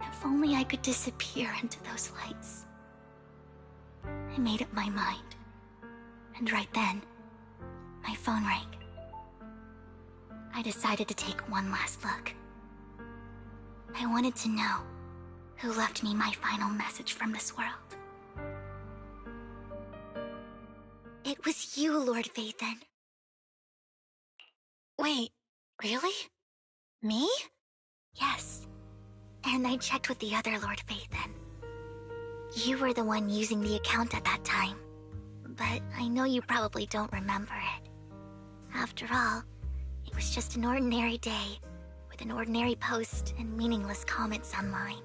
if only I could disappear into those lights. I made up my mind, and right then, my phone rang. I decided to take one last look. I wanted to know who left me my final message from this world. It was you, Lord Phaethon.
Wait, really? Me?
Yes. And I checked with the other Lord Phaethon. You were the one using the account at that time. But I know you probably don't remember it. After all, it was just an ordinary day, with an ordinary post and meaningless comments online.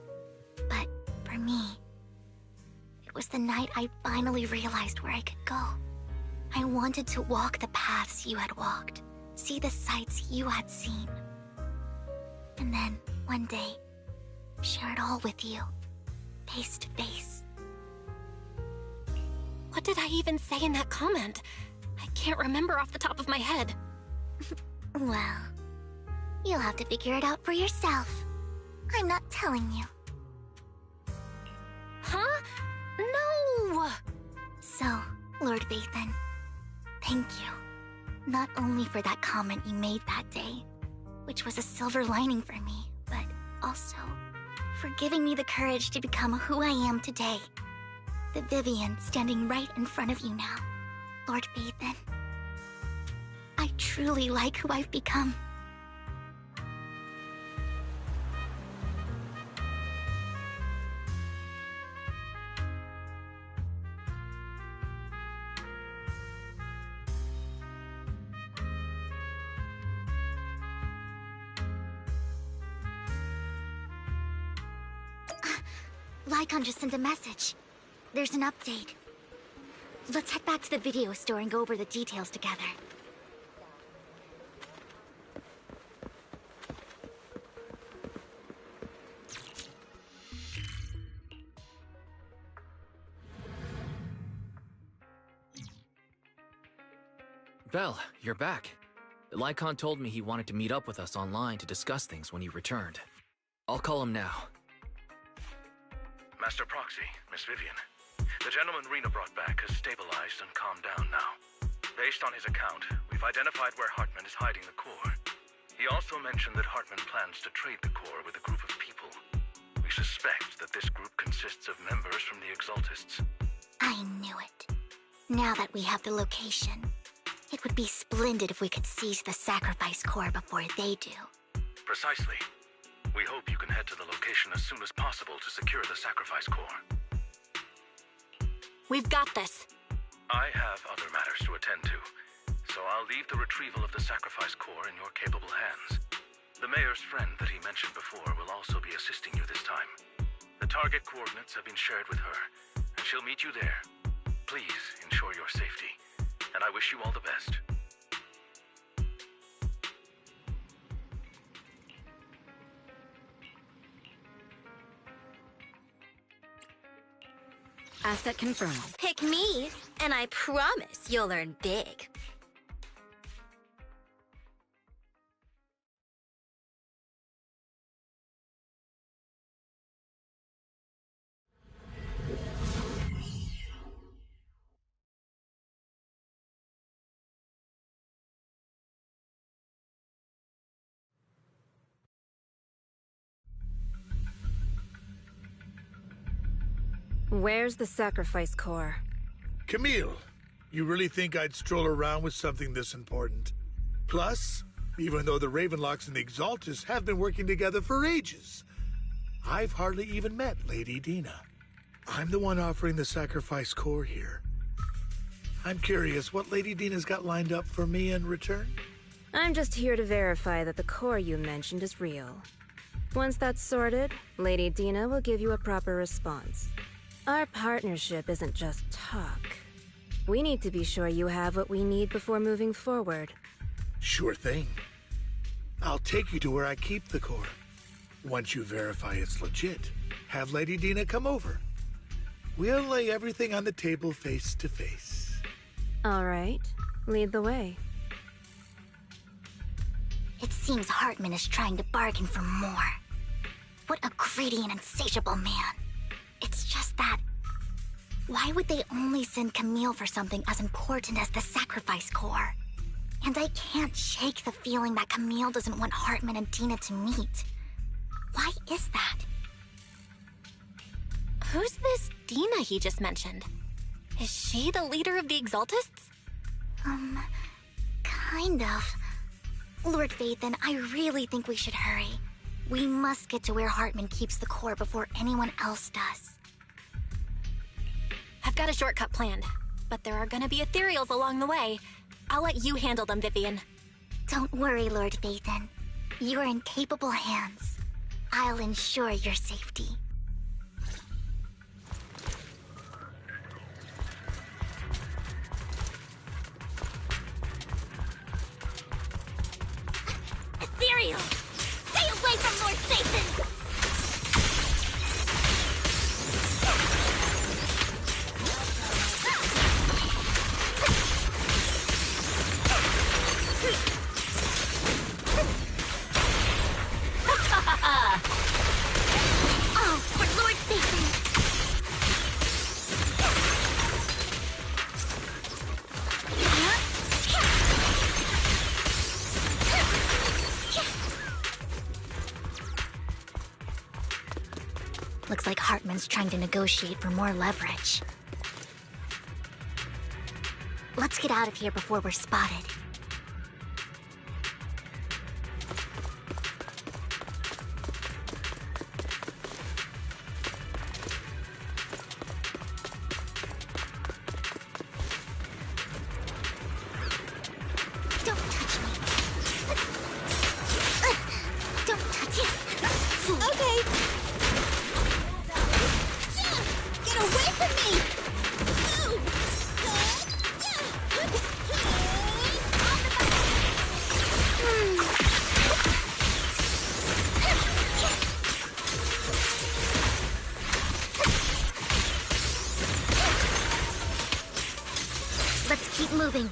But for me, it was the night I finally realized where I could go. I wanted to walk the paths you had walked, see the sights you had seen. And then, one day, share it all with you, face to face.
What did I even say in that comment? I can't remember off the top of my head.
Well, you'll have to figure it out for yourself. I'm not telling you.
Huh? No!
So, Lord Vathan, thank you. Not only for that comment you made that day, which was a silver lining for me, but also for giving me the courage to become who I am today. The Vivian standing right in front of you now, Lord Vathan. I truly like who I've become. Lycon just sent a message. There's an update. Let's head back to the video store and go over the details together.
Belle, you're back. Lycon told me he wanted to meet up with us online to discuss things when you returned. I'll call him now.
Master Proxy, Miss Vivian. The gentleman Rena brought back has stabilized and calmed down now. Based on his account, we've identified where Hartman is hiding the core. He also mentioned that Hartman plans to trade the core with a group of people. We suspect that this group consists of members from the Exaltists.
I knew it. Now that we have the location, it would be splendid if we could seize the sacrifice core before they do.
Precisely. We hope you can head to the location as soon as possible to secure the sacrifice core.
We've got this.
I have other matters to attend to, so I'll leave the retrieval of the sacrifice core in your capable hands. The mayor's friend that he mentioned before will also be assisting you this time. The target coordinates have been shared with her, and she'll meet you there. Please ensure your safety, and I wish you all the best.
Asset confirmed. Pick me, and I promise you'll earn big.
Where's the sacrifice core?
Camille, you really think I'd stroll around with something this important? Plus, even though the Ravenlocks and the Exaltists have been working together for ages, I've hardly even met Lady Dina. I'm the one offering the sacrifice core here. I'm curious what Lady Dina's got lined up for me in return?
I'm just here to verify that the core you mentioned is real. Once that's sorted, Lady Dina will give you a proper response. Our partnership isn't just talk. We need to be sure you have what we need before moving forward.
Sure thing. I'll take you to where I keep the core. Once you verify it's legit, have Lady Dina come over. We'll lay everything on the table face to face.
All right. Lead the way.
It seems Hartman is trying to bargain for more. What a greedy and insatiable man. It's just that... why would they only send Camille for something as important as the sacrifice core? And I can't shake the feeling that Camille doesn't want Hartman and Dina to meet. Why is that?
Who's this Dina he just mentioned? Is she the leader of the Exaltists?
Kind of. Lord Vathan, I really think we should hurry. We must get to where Hartman keeps the core before anyone else does.
I've got a shortcut planned, but there are gonna be ethereals along the way. I'll let you handle them, Vivian.
Don't worry, Lord Vathan. You're in capable hands. I'll ensure your safety.
Ethereal! Stay away from Lord Vathan!
Looks like Hartman's trying to negotiate for more leverage. Let's get out of here before we're spotted.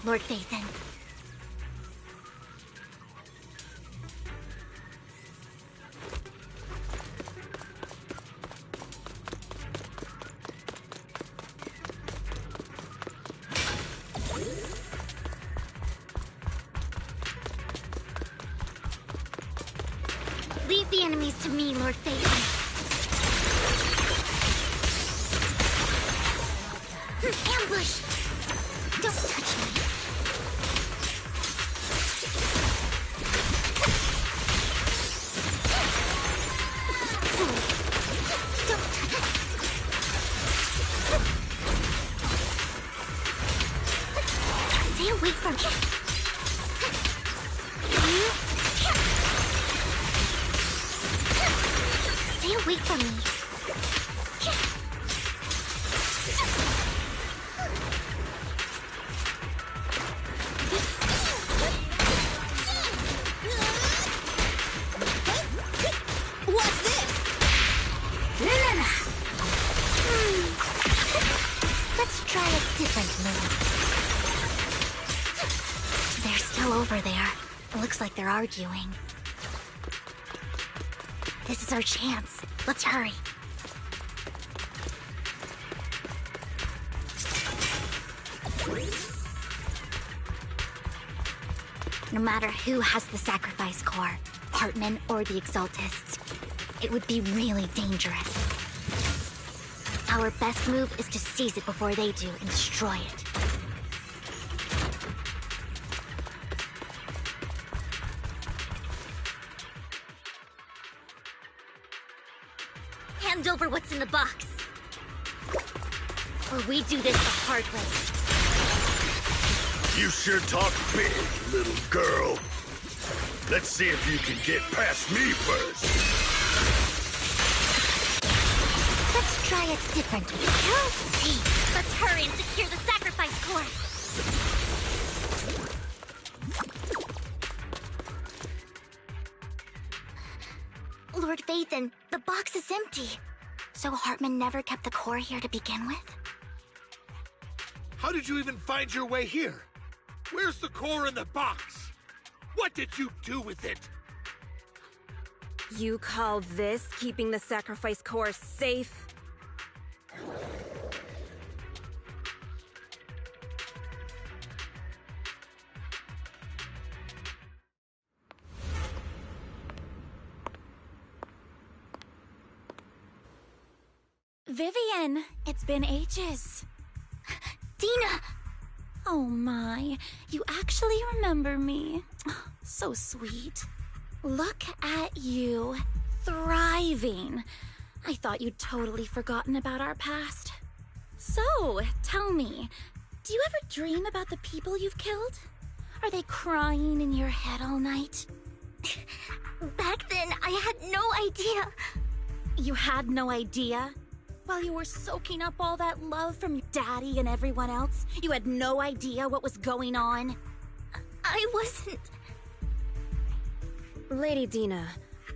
Lord Phaethon. Leave the enemies to me, Lord Phaethon. Ambush! Don't touch me. Stay away from me. Stay away from me.
What's this?
Let's try a different move. They're still over there. It looks like they're arguing. This is our chance. Let's hurry. No matter who has the sacrifice core, Hartman or the Exaltists, it would be really dangerous. Our best move is to seize it before they do and destroy it.
Hand over what's in the box. Or we do this the hard way.
You sure talk big, little girl. Let's see if you can get past me first.
Let's try it differently.
Hey, let's hurry and secure the sacrifice core.
Lord Phaethon, the box is empty. So Hartman never kept the core here to begin with?
How did you even find your way here? Where's the core in the box? What did you do with it?
You call this keeping the sacrifice core safe?
Vivian, it's been ages.
Dina!
Oh my, you actually remember me. So sweet. Look at you, thriving. I thought you'd totally forgotten about our past. So, tell me, do you ever dream about the people you've killed? Are they crying in your head all night?
Back then, I had no idea.
You had no idea? While you were soaking up all that love from your daddy and everyone else, you had no idea what was going on?
I wasn't...
Lady Dina,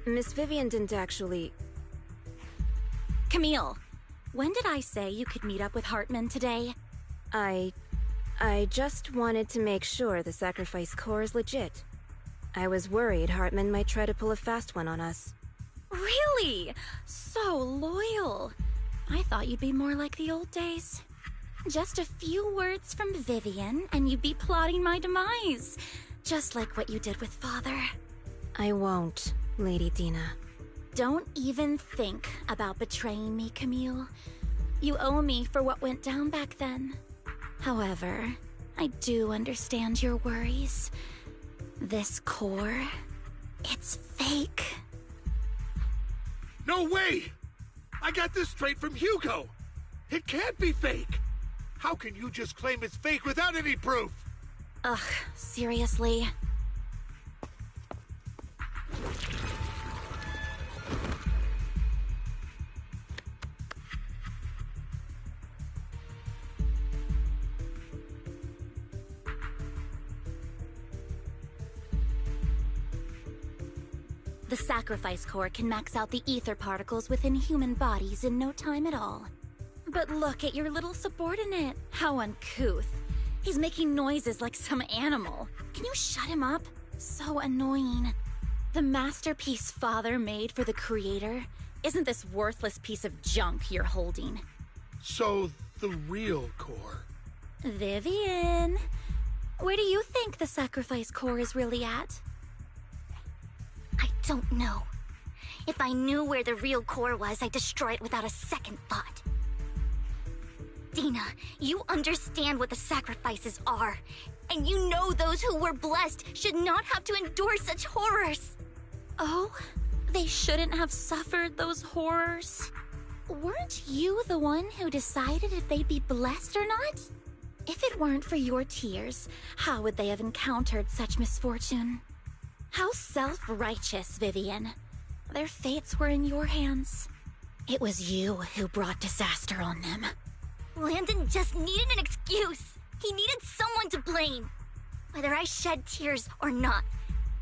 Miss Vivian didn't actually...
Camille, when did I say you could meet up with Hartman today?
I just wanted to make sure the sacrifice core is legit. I was worried Hartman might try to pull a fast one on us.
Really? So loyal. I thought you'd be more like the old days. Just a few words from Vivian, and you'd be plotting my demise. Just like what you did with Father.
I won't, Lady Dina.
Don't even think about betraying me, Camille. You owe me for what went down back then. However, I do understand your worries. This core, it's fake.
No way! I got this straight from Hugo! It can't be fake! How can you just claim it's fake without any proof?
Ugh, seriously. The sacrifice core can max out the ether particles within human bodies in no time at all. But look at your little subordinate. How uncouth. He's making noises like some animal. Can you shut him up? So annoying. The masterpiece Father made for the creator isn't this worthless piece of junk you're holding.
So, the real core.
Vivian, where do you think the sacrifice core is really at?
I don't know. If I knew where the real core was, I'd destroy it without a second thought. Dina, you understand what the sacrifices are. And you know those who were blessed should not have to endure such horrors.
Oh, they shouldn't have suffered those horrors. Weren't you the one who decided if they'd be blessed or not? If it weren't for your tears, how would they have encountered such misfortune? How self-righteous, Vivian. Their fates were in your hands. It was you who brought disaster on them.
Landon just needed an excuse. He needed someone to blame. Whether I shed tears or not,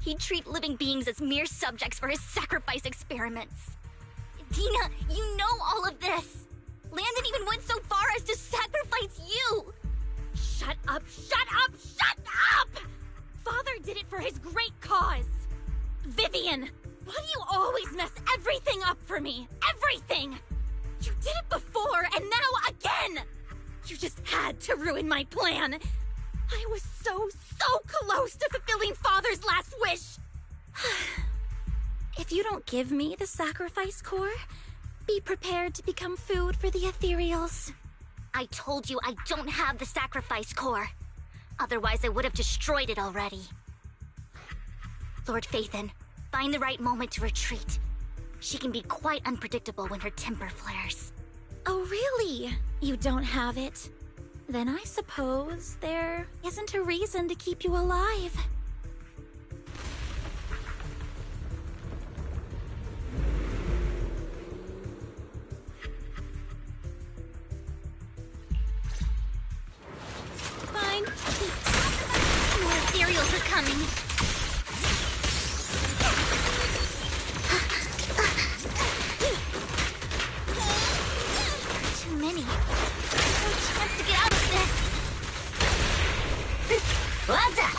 he'd treat living beings as mere subjects for his sacrifice experiments. Dina, you know all of this. Landon even went so far as to sacrifice you.
Shut up, shut up, shut up! Father did it for his great cause. Vivian, why do you always mess everything up for me? Everything! You did it before, and now again! You just had to ruin my plan. I was so close to fulfilling Father's last wish. If you don't give me the sacrifice core, be prepared to become food for the ethereals.
I told you I don't have the sacrifice core. Otherwise, I would have destroyed it already. Lord Phaethon, find the right moment to retreat. She can be quite unpredictable when her temper flares.
Oh, really? You don't have it? Then I suppose there isn't a reason to keep you alive.
Fine. More ethereals are coming. Too many. No chance to get out of this. What's up?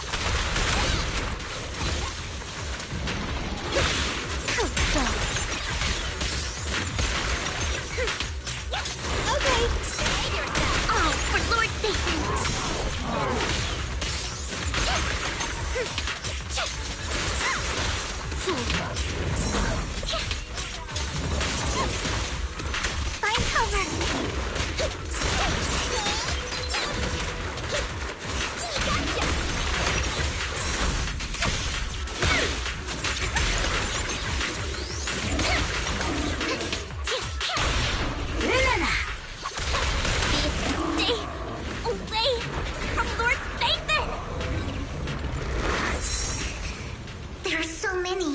Okay. Oh, for Lord Phaethon. Find cover. Stay away from Lord Phaethon! There are so many.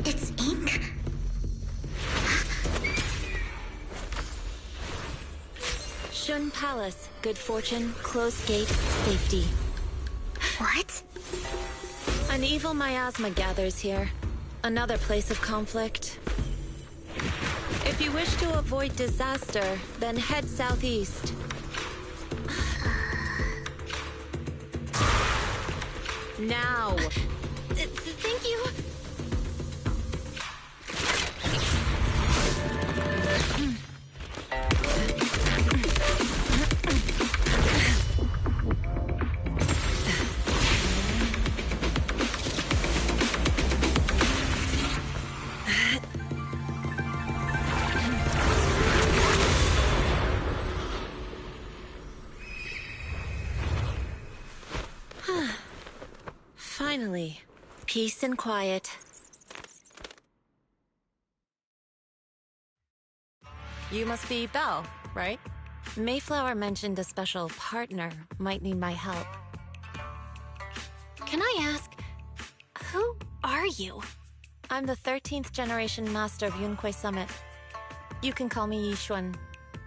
It's ink?
Shun Palace, good fortune, closed gate, safety.
What?
An evil miasma gathers here. Another place of conflict. If you wish to avoid disaster, then head southeast. Now!
Thank you.
Finally, peace and quiet. You must be Belle, right? Mayflower mentioned a special partner might need my help.
Can I ask, who are you?
I'm the 13th generation master of IAMQUEEZY Summit. You can call me Yixuan.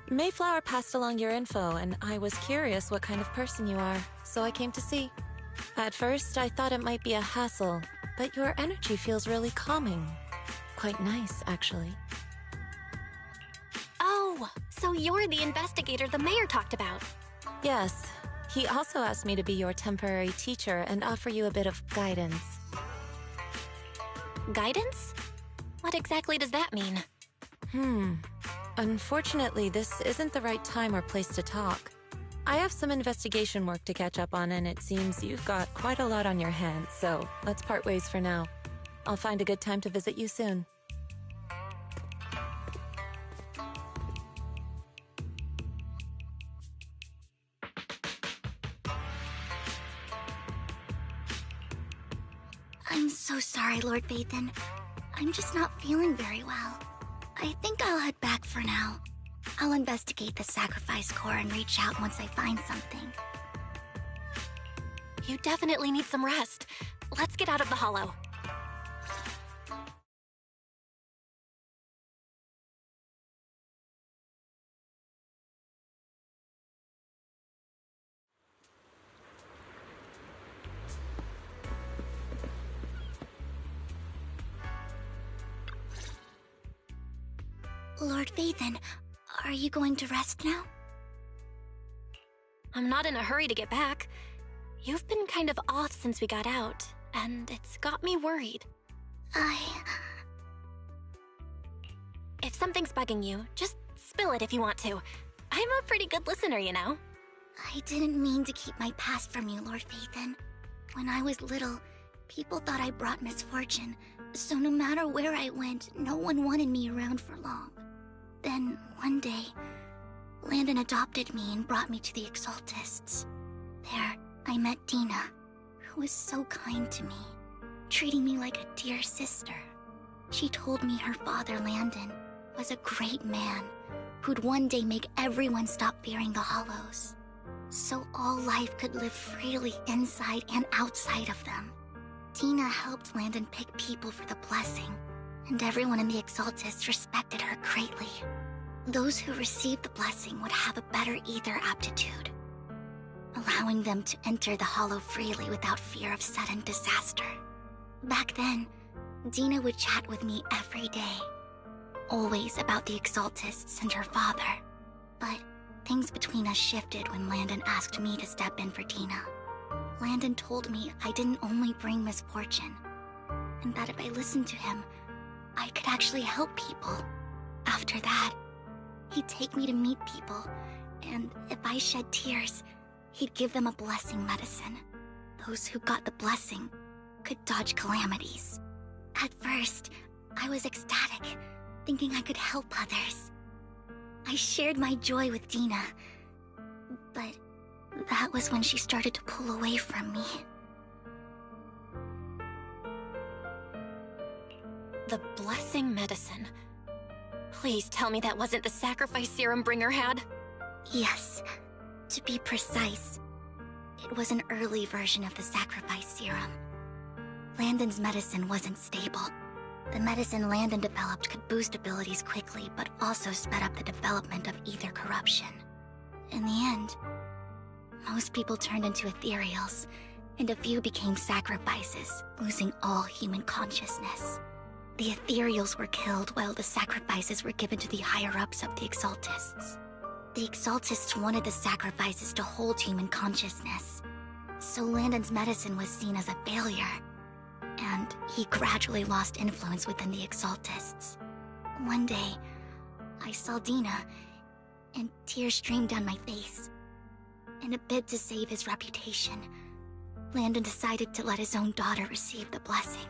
Mayflower passed along your info, and I was curious what kind of person you are, so I came to see. At first, I thought it might be a hassle, but your energy feels really calming. Quite nice, actually.
Oh, so you're the investigator the mayor talked about.
Yes. He also asked me to be your temporary teacher and offer you a bit of guidance.
Guidance? What exactly does that mean?
Unfortunately, this isn't the right time or place to talk. I have some investigation work to catch up on, and it seems you've got quite a lot on your hands, so let's part ways for now. I'll find a good time to visit you soon.
I'm so sorry, Lord Phaethon. I'm just not feeling very well. I think I'll head back for now. I'll investigate the sacrifice core and reach out once I find something.
You definitely need some rest. Let's get out of the hollow.
Lord Phaethon, are you going to rest now?
I'm not in a hurry to get back. You've been kind of off since we got out, and it's got me worried. If something's bugging you, just spill it if you want to. I'm a pretty good listener, you know.
I didn't mean to keep my past from you, Lord Phaethon. When I was little, people thought I brought misfortune, so no matter where I went, no one wanted me around for long. Then, one day, Landon adopted me and brought me to the Exaltists. There, I met Dina, who was so kind to me, treating me like a dear sister. She told me her father, Landon, was a great man who'd one day make everyone stop fearing the Hollows, so all life could live freely inside and outside of them. Dina helped Landon pick people for the blessing, and everyone in the Exaltists respected her greatly. Those who received the blessing would have a better ether aptitude, allowing them to enter the Hollow freely without fear of sudden disaster. Back then, Dina would chat with me every day, always about the Exaltists and her father. But things between us shifted when Landon asked me to step in for Dina. Landon told me I didn't only bring misfortune, and that if I listened to him, I could actually help people. After that, he'd take me to meet people, and if I shed tears, he'd give them a blessing medicine. Those who got the blessing could dodge calamities. At first, I was ecstatic, thinking I could help others. I shared my joy with Dina, but that was when she started to pull away from me.
The blessing medicine. Please tell me that wasn't the sacrifice serum Bringer had.
Yes. To be precise, it was an early version of the sacrifice serum. Landon's medicine wasn't stable. The medicine Landon developed could boost abilities quickly, but also sped up the development of ether corruption. In the end, most people turned into ethereals, and a few became sacrifices, losing all human consciousness. The ethereals were killed while the sacrifices were given to the higher-ups of the Exaltists. The Exaltists wanted the sacrifices to hold human consciousness, so Landon's medicine was seen as a failure, and he gradually lost influence within the Exaltists. One day, I saw Dina, and tears streamed down my face. In a bid to save his reputation, Landon decided to let his own daughter receive the blessing.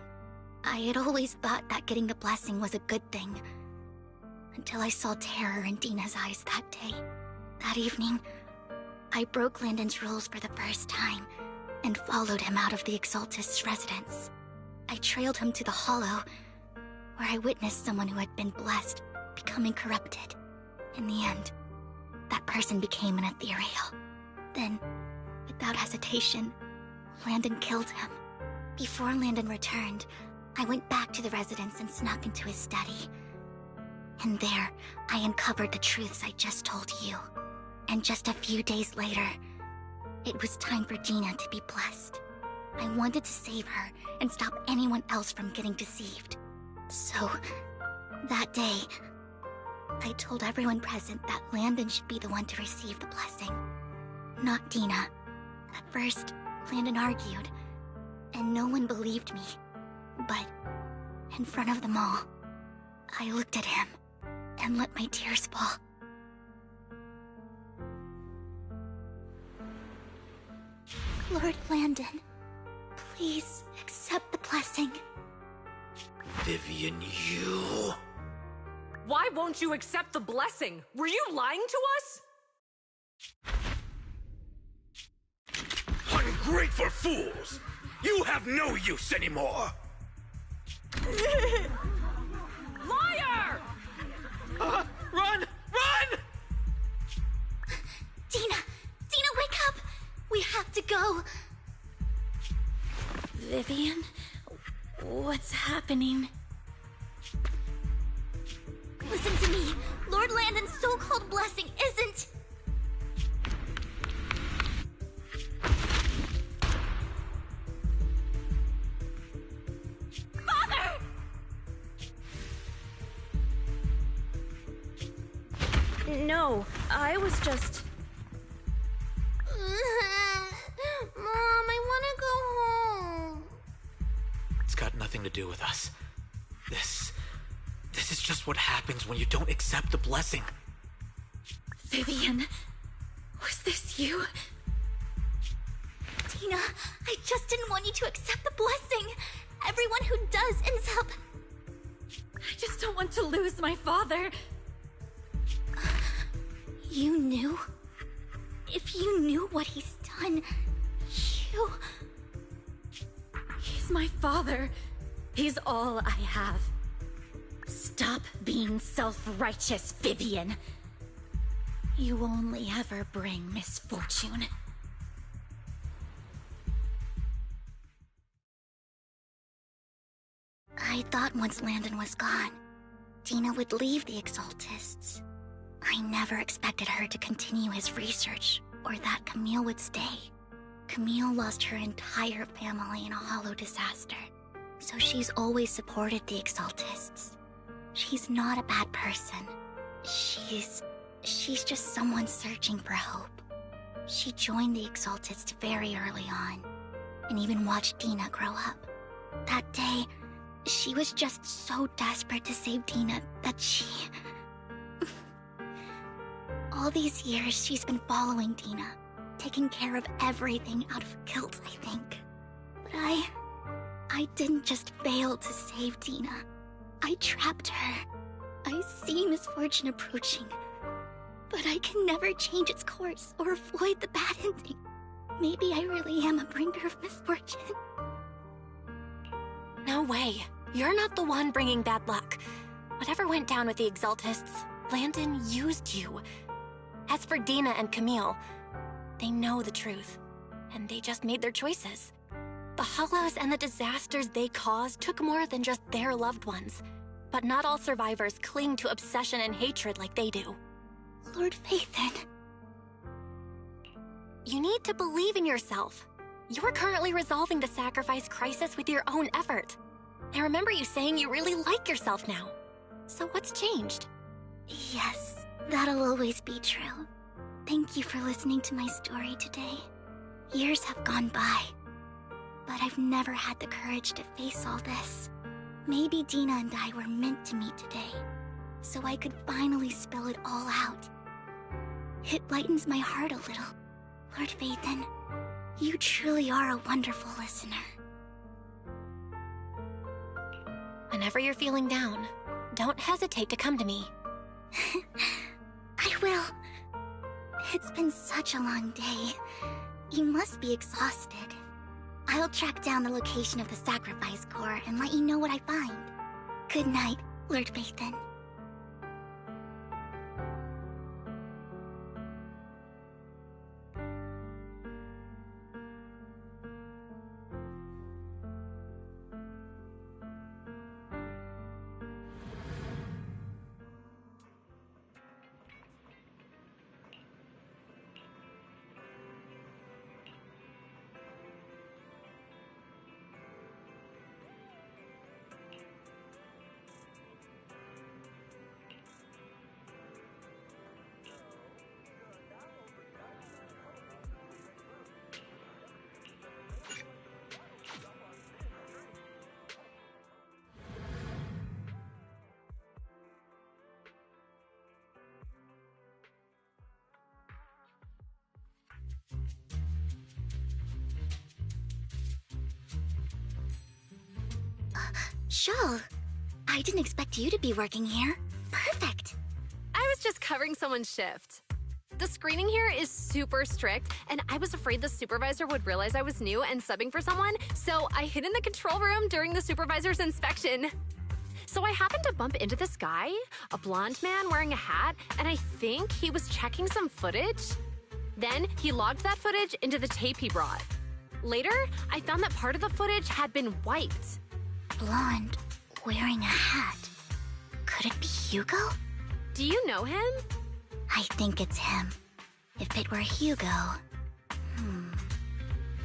I had always thought that getting the blessing was a good thing, until I saw terror in Dina's eyes that day. That evening, I broke Landon's rules for the first time,
and followed him out of the Exaltist's residence. I trailed him to the Hollow, where I witnessed someone who had been blessed becoming corrupted. In the end, that person became an ethereal. Then, without hesitation, Landon killed him. Before Landon returned, I went back to the residence and snuck into his study. And there, I uncovered the truths I just told you. And just a few days later, it was time for Dina to be blessed. I wanted to save her and stop anyone else from getting deceived. So, that day, I told everyone present that Landon should be the one to receive the blessing, not Dina. At first, Landon argued, and no one believed me. But, in front of them all, I looked at him and let my tears fall. Lord Landon, please accept the blessing.
Vivian, you...
Why won't you accept the blessing? Were you lying to us?
Ungrateful fools! You have no use anymore!
Liar!
Run! Run!
Dina! Dina, wake up! We have to go!
Vivian? What's happening?
Listen to me! Lord Landon's so-called blessing isn't...
Father!
No, I was just...
Mom, I want to go home.
It's got nothing to do with us. This is just what happens when you don't accept the blessing.
Vivian, was this you?
Dina, I just didn't want you to accept the blessing. Everyone who does ends up...
I just don't want to lose my father.
You knew? If you knew what he's done, you...
He's my father. He's all I have. Stop being self-righteous, Vivian. You only ever bring misfortune.
I thought once Landon was gone, Dina would leave the Exaltists. I never expected her to continue his research, or that Camille would stay. Camille lost her entire family in a hollow disaster, so she's always supported the Exaltists. She's not a bad person. She's just someone searching for hope. She joined the Exaltists very early on, and even watched Dina grow up. That day, she was just so desperate to save Dina that she... All these years, she's been following Dina, taking care of everything out of guilt, I think. But I didn't just fail to save Dina. I trapped her. I see misfortune approaching, but I can never change its course or avoid the bad ending. Maybe I really am a bringer of misfortune.
No way. You're not the one bringing bad luck. Whatever went down with the Exaltists, Landon used you. As for Dina and Camille, they know the truth, and they just made their choices. The Hollows and the disasters they caused took more than just their loved ones. But not all survivors cling to obsession and hatred like they do.
Lord Phaethon.
You need to believe in yourself. You're currently resolving the sacrifice crisis with your own effort. I remember you saying you really like yourself now. So what's changed?
Yes, that'll always be true. Thank you for listening to my story today. Years have gone by, but I've never had the courage to face all this. Maybe Dina and I were meant to meet today, so I could finally spill it all out. It lightens my heart a little. Lord Phaethon, you truly are a wonderful listener.
Whenever you're feeling down, don't hesitate to come to me.
I will. It's been such a long day. You must be exhausted.
I'll track down the location of the sacrifice core and let you know what I find. Good night, Lord Phaethon. Shawl, I didn't expect you to be working here. Perfect.
I was just covering someone's shift. The screening here is super strict, and I was afraid the supervisor would realize I was new and subbing for someone, so I hid in the control room during the supervisor's inspection. So I happened to bump into this guy, a blonde man wearing a hat, and I think he was checking some footage. Then he logged that footage into the tape he brought. Later, I found that part of the footage had been wiped.
Blonde, wearing a hat. Could it be Hugo?
Do you know him?
I think it's him. If it were Hugo...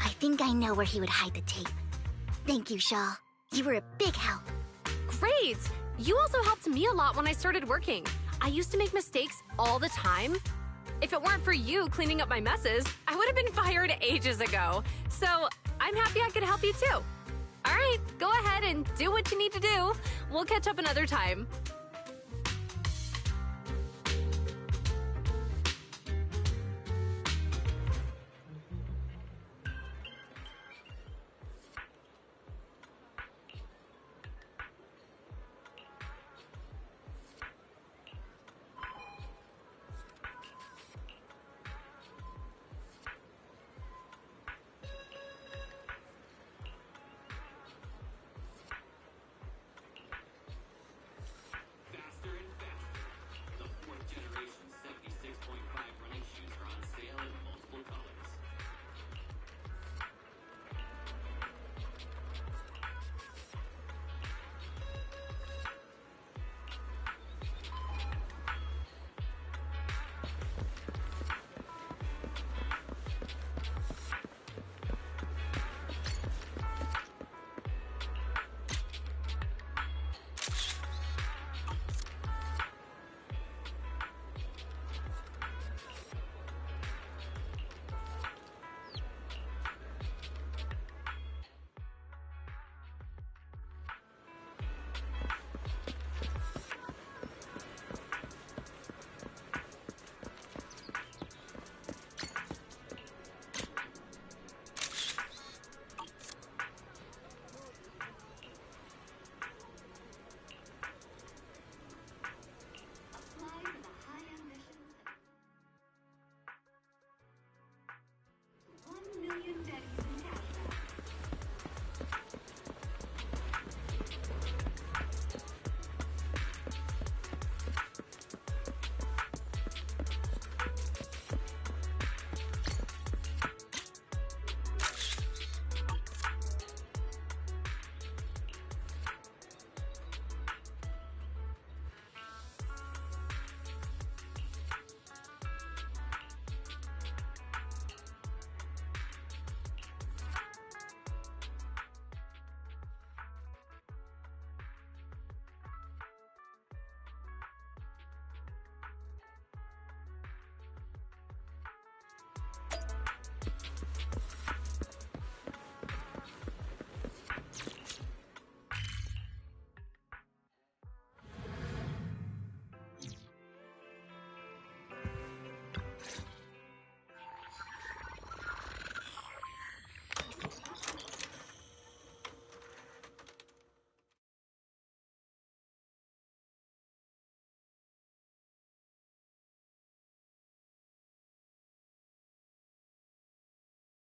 I think I know where he would hide the tape. Thank you, Shaw. You were a big help.
Great! You also helped me a lot when I started working. I used to make mistakes all the time. If it weren't for you cleaning up my messes, I would have been fired ages ago. So I'm happy I could help you too. All right, go ahead and do what you need to do. We'll catch up another time.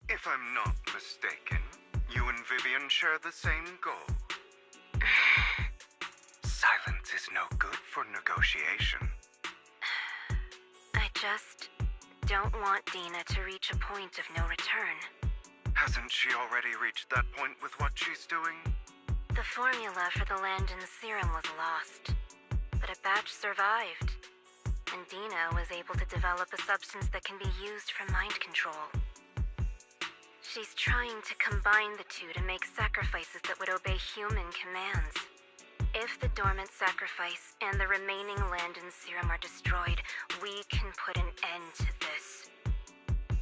If I'm not mistaken,
You and Vivian share the same goal. Silence is no good for negotiation.
I just don't want Dina to reach a point of no return.
Hasn't she already reached that point with what she's doing?
The formula for the Landon serum was lost, but a batch survived, and Dina was able to develop a substance that can be used for mind control. She's trying to combine the two to make sacrifices that would obey human commands. If the dormant sacrifice and the remaining Landon serum are destroyed, we can put an end to this.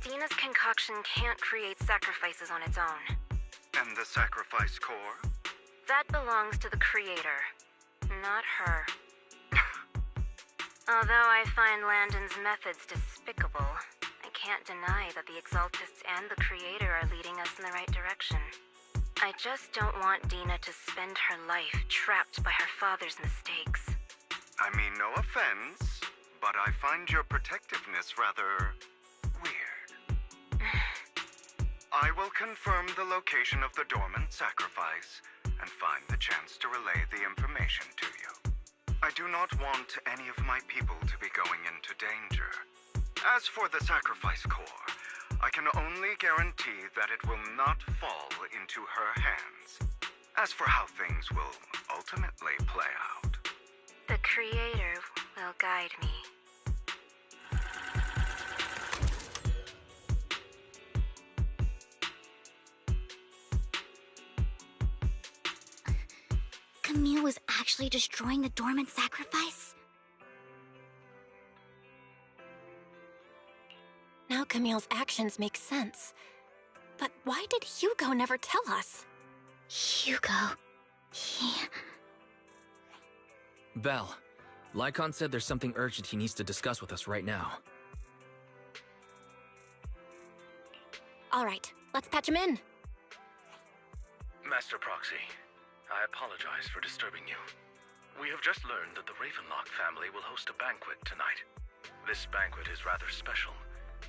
Dina's concoction can't create sacrifices on its own.
And the sacrifice core?
That belongs to the creator, not her. Although I find Landon's methods despicable, I can't deny that the Exaltists and the creator are leading us in the right direction. I just don't want Dina to spend her life trapped by her father's mistakes.
I mean, no offense, but I find your protectiveness rather weird. I will confirm the location of the dormant sacrifice and find the chance to relay the information to you. I do not want any of my people to be going into danger. As for the sacrifice core, I can only guarantee that it will not fall into her hands. As for how things will ultimately play out,
the creator will guide me.
Camille was actually destroying the dormant sacrifice?
Now Camille's actions make sense. But why did Hugo never tell us?
Hugo...
Belle, Lycon said there's something urgent he needs to discuss with us right now.
All right, let's patch him in.
Master Proxy, I apologize for disturbing you. We have just learned that the Ravenlock family will host a banquet tonight. This banquet is rather special,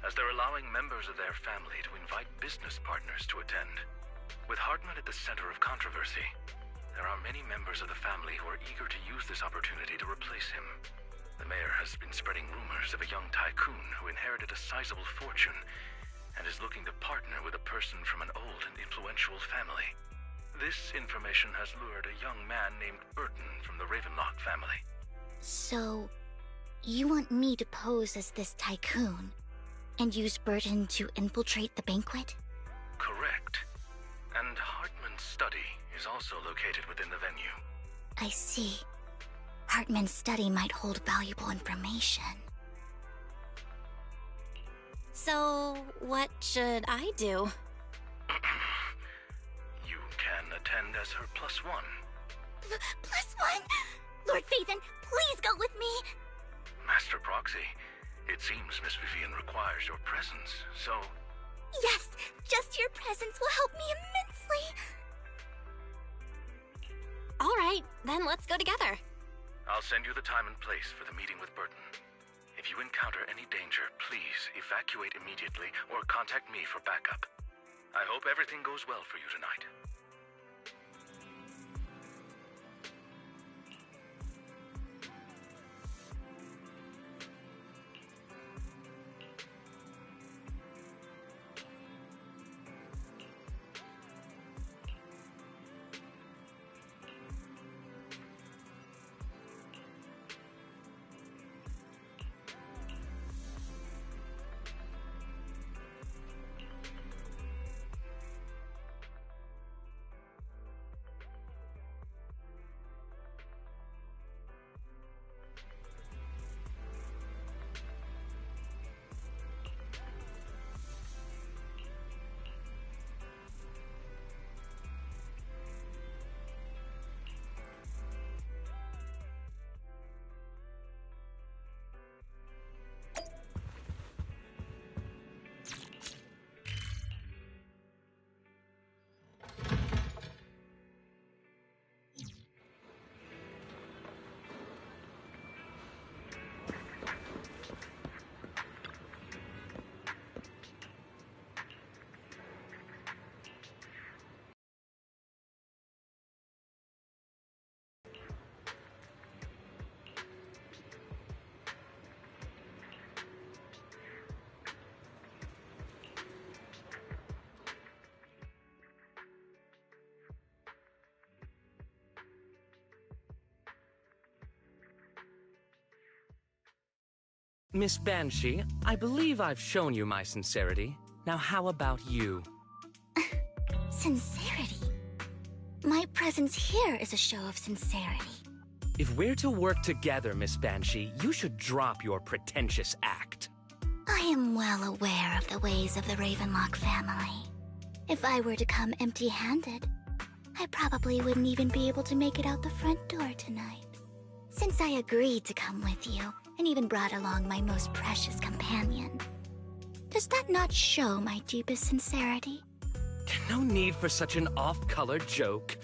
as they're allowing members of their family to invite business partners to attend. With Hartman at the center of controversy, there are many members of the family who are eager to use this opportunity to replace him. The mayor has been spreading rumors of a young tycoon who inherited a sizable fortune and is looking to partner with a person from an old and influential family. This information has lured a young man named Burton from the Ravenlock family.
So, you want me to pose as this tycoon and use Burton to infiltrate the banquet?
Correct. And Hartman's study is also located within the venue.
I see. Hartman's study might hold valuable information.
So, what should I do?
You can attend as her +1.
+1? Lord Phaethon, please go with me!
Master Proxy, it seems Miss Vivian requires your presence, so...
Yes, just your presence will help me immensely!
All right, then let's go together.
I'll send you the time and place for the meeting with Burton. If you encounter any danger, please evacuate immediately or contact me for backup. I hope everything goes well for you tonight.
Miss Banshee, I believe I've shown you my sincerity. Now how about you?
Sincerity? My presence here is a show of sincerity.
If we're to work together, Miss Banshee, you should drop your pretentious act.
I am well aware of the ways of the Ravenlock family. If I were to come empty-handed, I probably wouldn't even be able to make it out the front door tonight. Since I agreed to come with you, and even brought along my most precious companion, does that not show my deepest sincerity?
No need for such an off-color joke.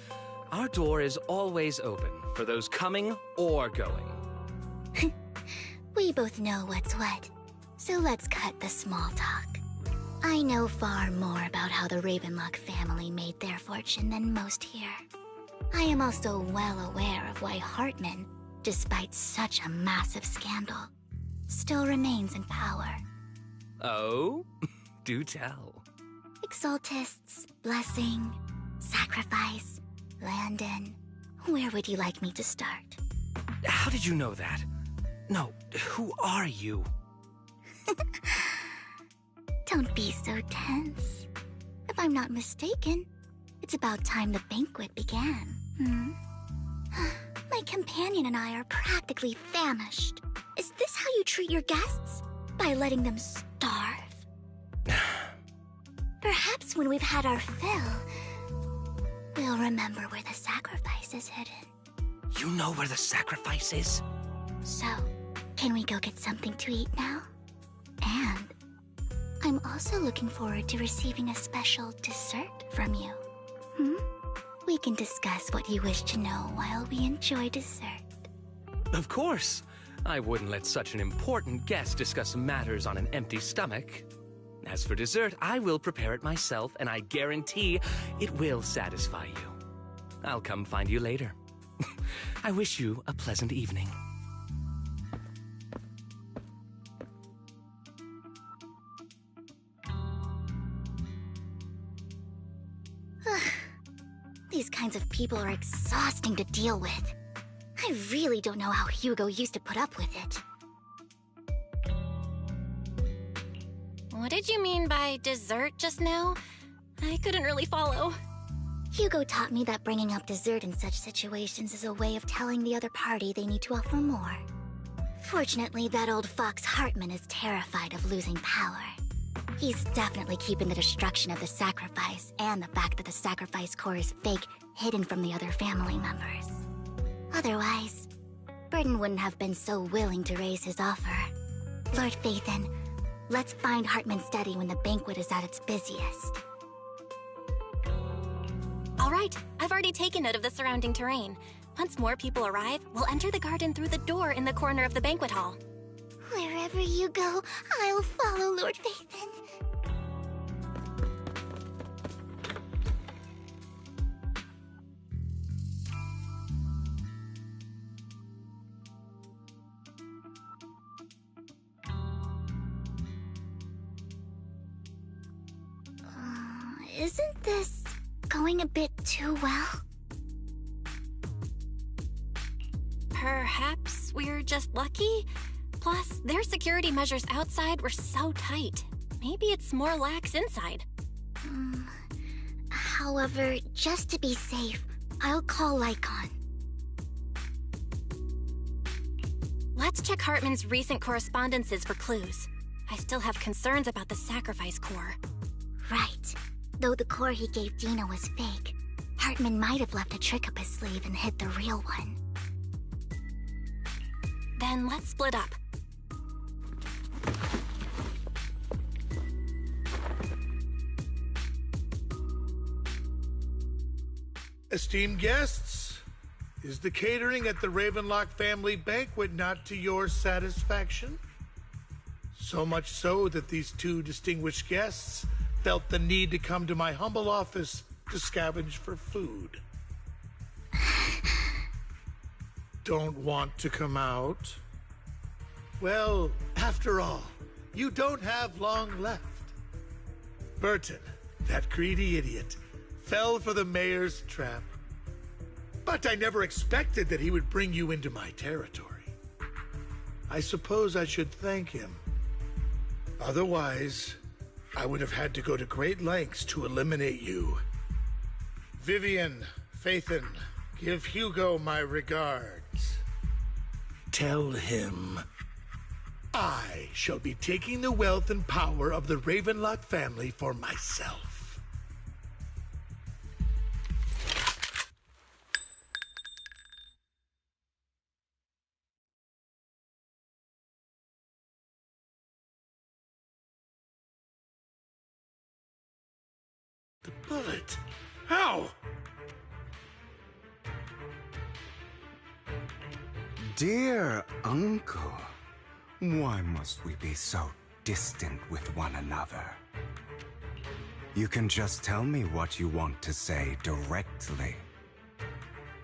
Our door is always open for those coming or going.
We both know what's what, so let's cut the small talk. I know far more about how the Ravenlock family made their fortune than most here. I am also well aware of why Hartman, despite such a massive scandal, still remains in power.
Oh? Do tell.
Exaltists, blessing, sacrifice, Landon. Where would you like me to start?
How did you know that? No, who are you?
Don't be so tense. If I'm not mistaken, it's about time the banquet began. My companion and I are practically famished. Is this how you treat your guests? By letting them starve? Perhaps when we've had our fill, we'll remember where the sacrifice is hidden.
You know where the sacrifice is?
So, can we go get something to eat now? And I'm also looking forward to receiving a special dessert from you. We can discuss what you wish to know while we enjoy dessert.
Of course. I wouldn't let such an important guest discuss matters on an empty stomach. As for dessert, I will prepare it myself, and I guarantee it will satisfy you. I'll come find you later. I wish you a pleasant evening.
These kinds of people are exhausting to deal with. I really don't know how Hugo used to put up with it.
What did you mean by dessert just now? I couldn't really follow.
Hugo taught me that bringing up dessert in such situations is a way of telling the other party they need to offer more. Fortunately, that old fox Hartman is terrified of losing power. He's definitely keeping the destruction of the sacrifice and the fact that the sacrifice core is fake hidden from the other family members. Otherwise, Burden wouldn't have been so willing to raise his offer. Lord Phaethon, let's find Hartman's study when the banquet is at its busiest.
All right, I've already taken note of the surrounding terrain. Once more people arrive, we'll enter the garden through the door in the corner of the banquet hall.
Wherever you go, I'll follow, Lord Phaethon. Isn't this going a bit too well?
Perhaps we're just lucky? Plus, their security measures outside were so tight. Maybe it's more lax inside.
However, just to be safe, I'll call Lycon.
Let's check Hartman's recent correspondences for clues. I still have concerns about the sacrifice core.
Right. Though the core he gave Dina was fake, Hartman might have left a trick up his sleeve and hid the real one.
Then let's split up.
Esteemed guests, is the catering at the Ravenlock family banquet not to your satisfaction? So much so that these two distinguished guests felt the need to come to my humble office to scavenge for food. Don't want to come out? Well, after all, you don't have long left. Burton, that greedy idiot, fell for the mayor's trap. But I never expected that he would bring you into my territory. I suppose I should thank him. Otherwise, I would have had to go to great lengths to eliminate you. Vivian, Phaethon, give Hugo my regards. Tell him I shall be taking the wealth and power of the Ravenlock family for myself. The bullet? How?
Dear uncle, why must we be so distant with one another? You can just tell me what you want to say directly.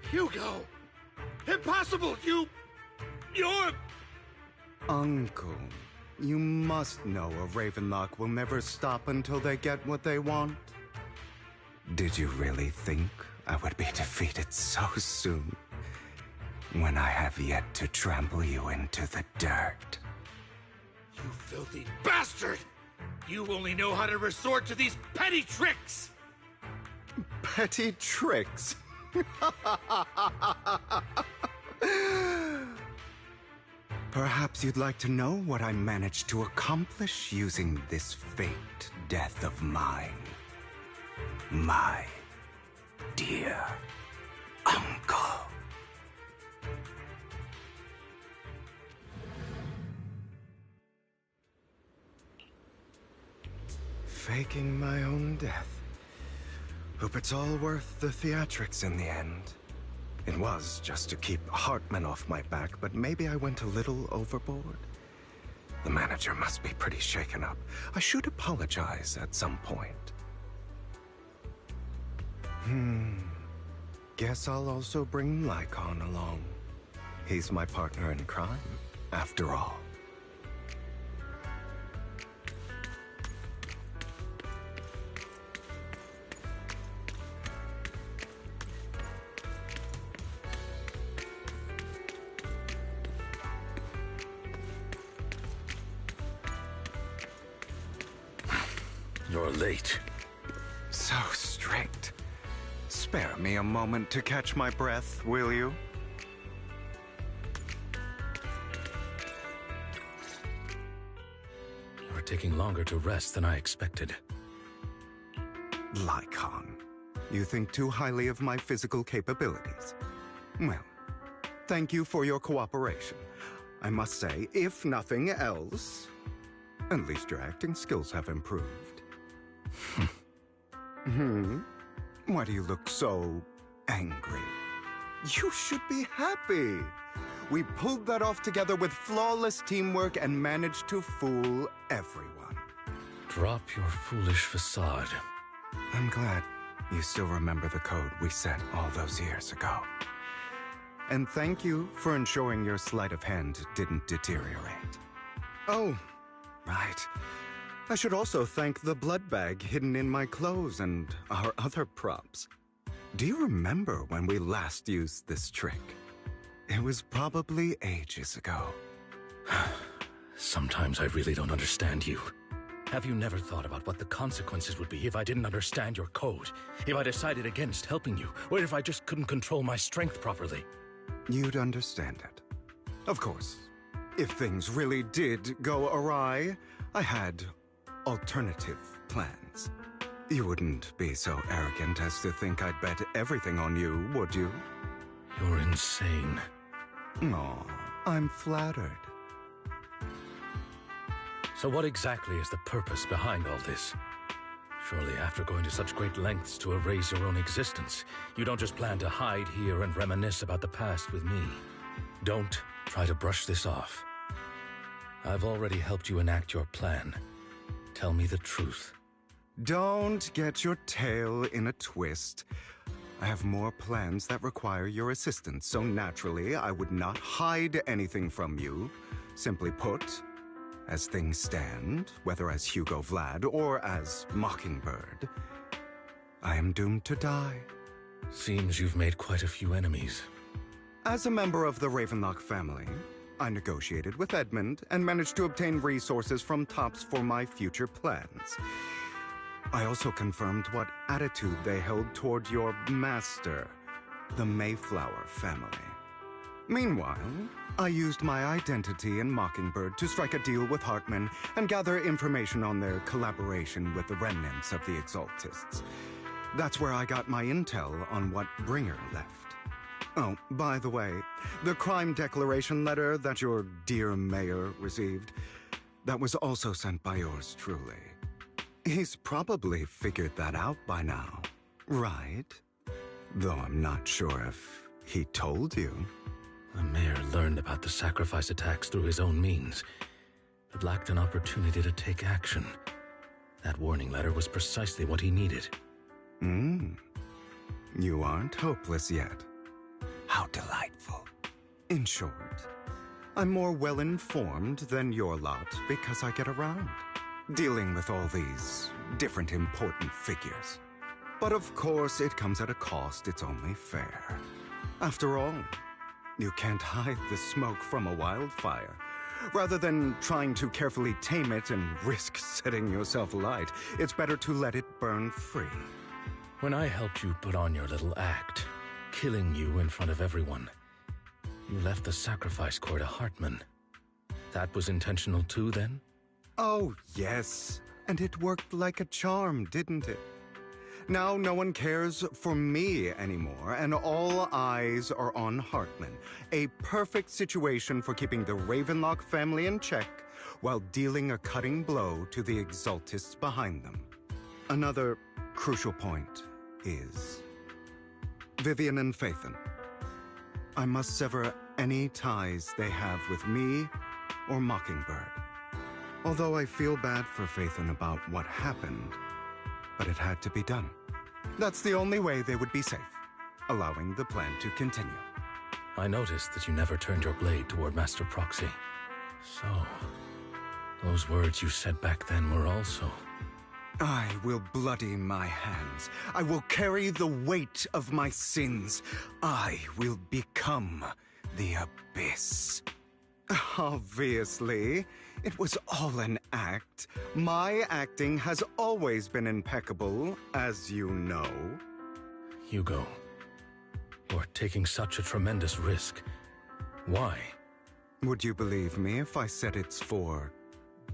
Hugo! Impossible! You're...
Uncle, you must know a Ravenlock will never stop until they get what they want. Did you really think I would be defeated so soon? When I have yet to trample you into the dirt.
You filthy bastard! You only know how to resort to these petty tricks!
Petty tricks? Perhaps you'd like to know what I managed to accomplish using this faked death of mine. My dear uncle. Faking my own death. Hope it's all worth the theatrics in the end. It was just to keep Hartman off my back, but maybe I went a little overboard. The manager must be pretty shaken up. I should apologize at some point. Guess I'll also bring Lycon along. He's my partner in crime, after all.
You're late.
So strict. Spare me a moment to catch my breath, will you?
You're taking longer to rest than I expected.
Lycon, you think too highly of my physical capabilities. Well, thank you for your cooperation. I must say, if nothing else, at least your acting skills have improved. Why do you look so angry? You should be happy. We pulled that off together with flawless teamwork and managed to fool everyone.
Drop your foolish facade.
I'm glad you still remember the code we set all those years ago. And thank you for ensuring your sleight of hand didn't deteriorate. Oh, right. I should also thank the blood bag hidden in my clothes and our other props. Do you remember when we last used this trick? It was probably ages ago.
Sometimes I really don't understand you. Have you never thought about what the consequences would be if I didn't understand your code? If I decided against helping you? Or if I just couldn't control my strength properly?
You'd understand it. Of course, if things really did go awry, I had alternative plans. You wouldn't be so arrogant as to think I'd bet everything on you, would you?
You're insane.
Aw, I'm flattered.
So what exactly is the purpose behind all this? Surely after going to such great lengths to erase your own existence, you don't just plan to hide here and reminisce about the past with me. Don't try to brush this off. I've already helped you enact your plan. Tell me the truth.
Don't get your tail in a twist. I have more plans that require your assistance, so naturally I would not hide anything from you. Simply put, as things stand, whether as Hugo Vlad or as Mockingbird, I am doomed to die.
Seems you've made quite a few enemies.
As a member of the Ravenlock family, I negotiated with Edmund and managed to obtain resources from Tops for my future plans. I also confirmed what attitude they held toward your master, the Mayflower family. Meanwhile, I used my identity in Mockingbird to strike a deal with Hartman and gather information on their collaboration with the remnants of the Exaltists. That's where I got my intel on what Bringer left. Oh, by the way, the crime declaration letter that your dear mayor received, that was also sent by yours truly. He's probably figured that out by now, right? Though I'm not sure if he told you.
The mayor learned about the sacrifice attacks through his own means, but lacked an opportunity to take action. That warning letter was precisely what he needed.
You aren't hopeless yet. How delightful. In short, I'm more well-informed than your lot because I get around, dealing with all these different important figures. But of course, it comes at a cost, it's only fair. After all, you can't hide the smoke from a wildfire. Rather than trying to carefully tame it and risk setting yourself alight, it's better to let it burn free.
When I helped you put on your little act, killing you in front of everyone, you left the sacrifice core to Hartman. That was intentional too, then?
Oh, yes. And it worked like a charm, didn't it? Now no one cares for me anymore, and all eyes are on Hartman. A perfect situation for keeping the Ravenlock family in check while dealing a cutting blow to the Exaltists behind them. Another crucial point is Vivian and Phaethon. I must sever any ties they have with me or Mockingbird. Although I feel bad for Phaethon about what happened, but it had to be done. That's the only way they would be safe, allowing the plan to continue.
I noticed that you never turned your blade toward Master Proxy. So, those words you said back then were also...
I will bloody my hands. I will carry the weight of my sins. I will become the Abyss. Obviously, it was all an act. My acting has always been impeccable, as you know.
Hugo, you're taking such a tremendous risk. Why?
Would you believe me if I said it's for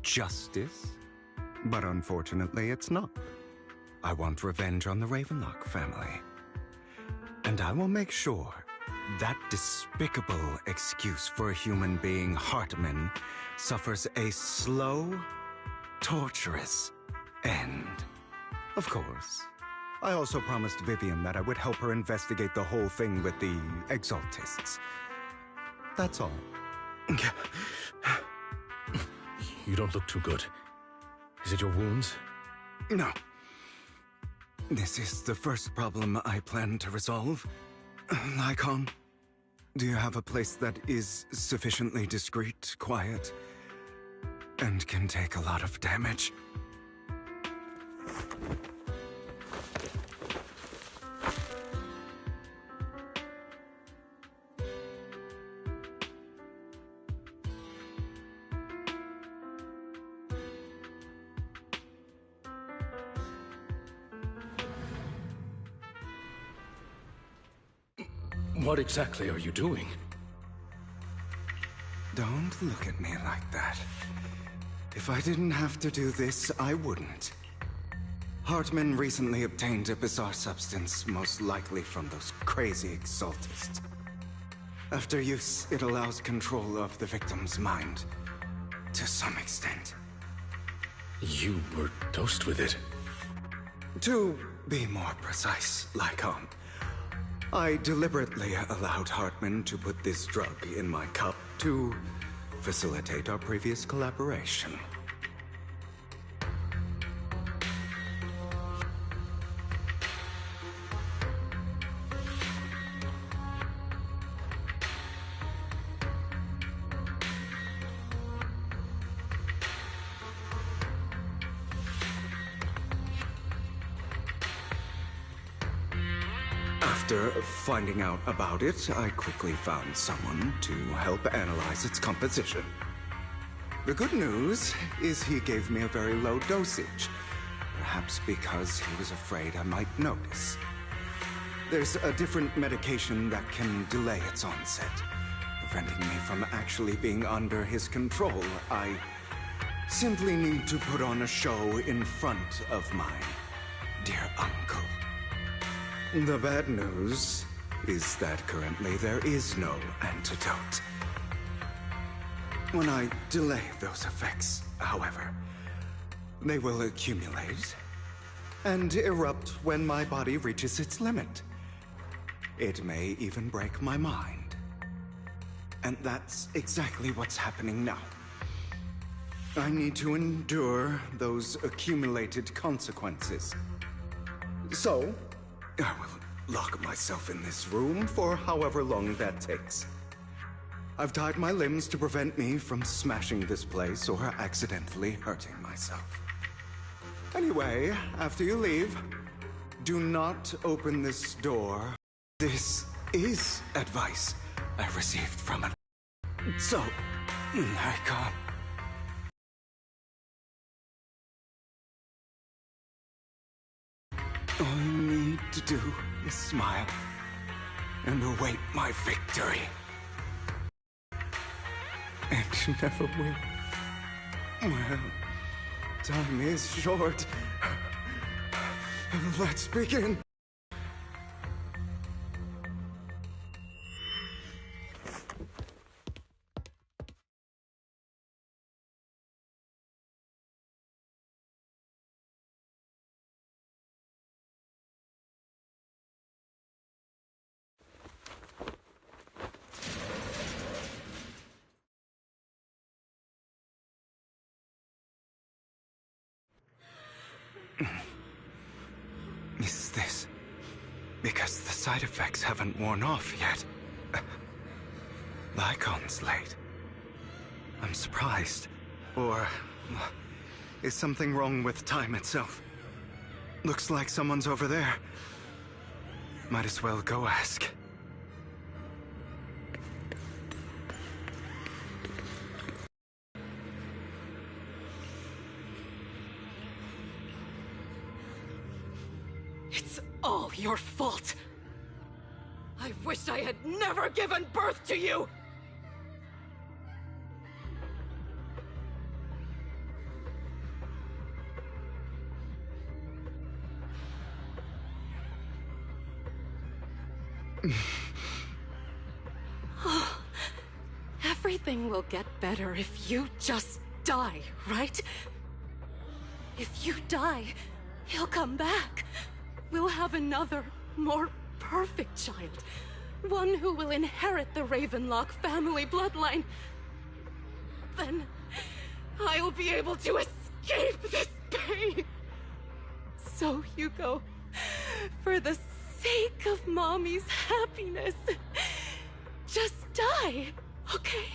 justice? But unfortunately, it's not. I want revenge on the Ravenlock family. And I will make sure that despicable excuse for a human being, Hartman, suffers a slow, torturous end. Of course, I also promised Vivian that I would help her investigate the whole thing with the Exaltists. That's all.
You don't look too good. Is it your wounds?
No. This is the first problem I plan to resolve. Lycon, do you have a place that is sufficiently discreet, quiet, and can take a lot of damage?
What exactly are you doing?
Don't look at me like that. If I didn't have to do this, I wouldn't. Hartman recently obtained a bizarre substance, most likely from those crazy Exaltists. After use, it allows control of the victim's mind, to some extent.
You were dosed with it?
To be more precise, Lycon, I deliberately allowed Hartman to put this drug in my cup to facilitate our previous collaboration. After finding out about it, I quickly found someone to help analyze its composition. The good news is he gave me a very low dosage, perhaps because he was afraid I might notice. There's a different medication that can delay its onset, preventing me from actually being under his control. I simply need to put on a show in front of my dear uncle. The bad news is that currently there is no antidote. When I delay those effects, however, they will accumulate and erupt when my body reaches its limit. It may even break my mind. And that's exactly what's happening now. I need to endure those accumulated consequences. So, I will lock myself in this room for however long that takes. I've tied my limbs to prevent me from smashing this place or accidentally hurting myself. Anyway, after you leave, do not open this door. This is advice I received from it. So, I can't. All you need to do is smile and await my victory. And you never will. Well, time is short. Let's begin. Is this because the side effects haven't worn off yet? The icon's late. I'm surprised. Or is something wrong with time itself? Looks like someone's over there. Might as well go ask.
It's all your fault. I wish I had never given birth to you! Everything will get better if you just die, right? If you die, he'll come back. We'll have another, more perfect child. One who will inherit the Ravenlock family bloodline. Then I'll be able to escape this pain. So, Hugo, for the sake of Mommy's happiness, just die, okay?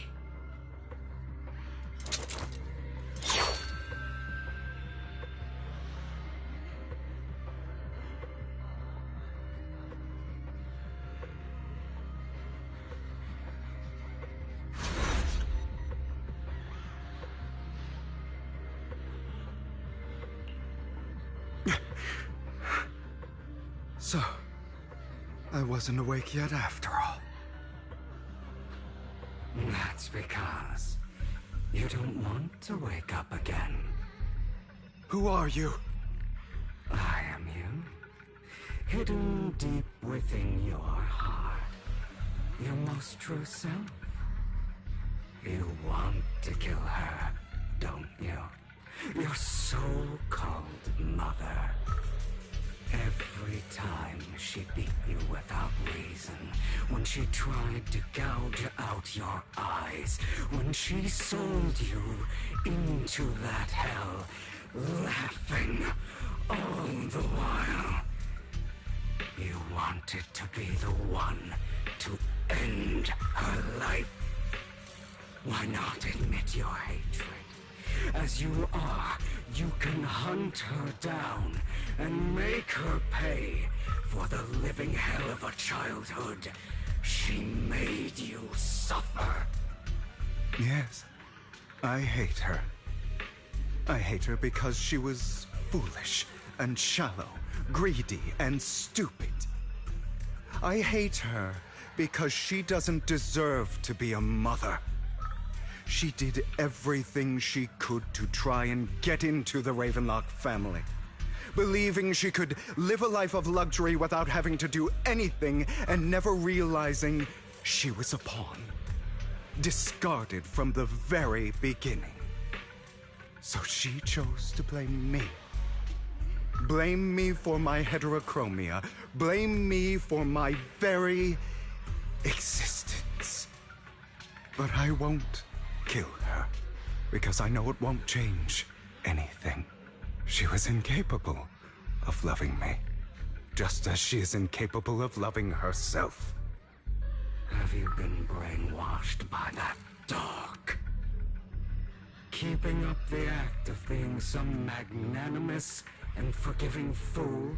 So, I wasn't awake yet after all.
That's because you don't want to wake up again.
Who are you?
I am you. Hidden deep within your heart. Your most true self. You want to kill her, don't you? Your so-called mother. Every time she beat you without reason, when she tried to gouge out your eyes, when she sold you into that hell, laughing all the while. You wanted to be the one to end her life. Why not admit your hatred? As you are, you can hunt her down and make her pay for the living hell of a childhood she made you suffer.
Yes, I hate her. I hate her because she was foolish and shallow, greedy and stupid. I hate her because she doesn't deserve to be a mother. She did everything she could to try and get into the Ravenlock family, believing she could live a life of luxury without having to do anything and never realizing she was a pawn, discarded from the very beginning. So she chose to blame me. Blame me for my heterochromia. Blame me for my very existence. But I won't kill her, because I know it won't change anything. She was incapable of loving me, just as she is incapable of loving herself.
Have you been brainwashed by that dog? Keeping up the act of being some magnanimous and forgiving fool?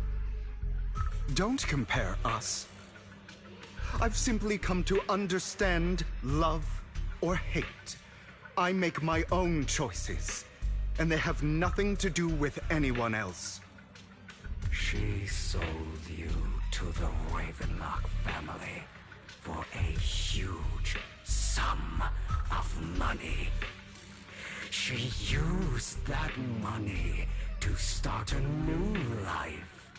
Don't compare us. I've simply come to understand love or hate. I make my own choices, and they have nothing to do with anyone else.
She sold you to the Ravenlock family for a huge sum of money. She used that money to start a new life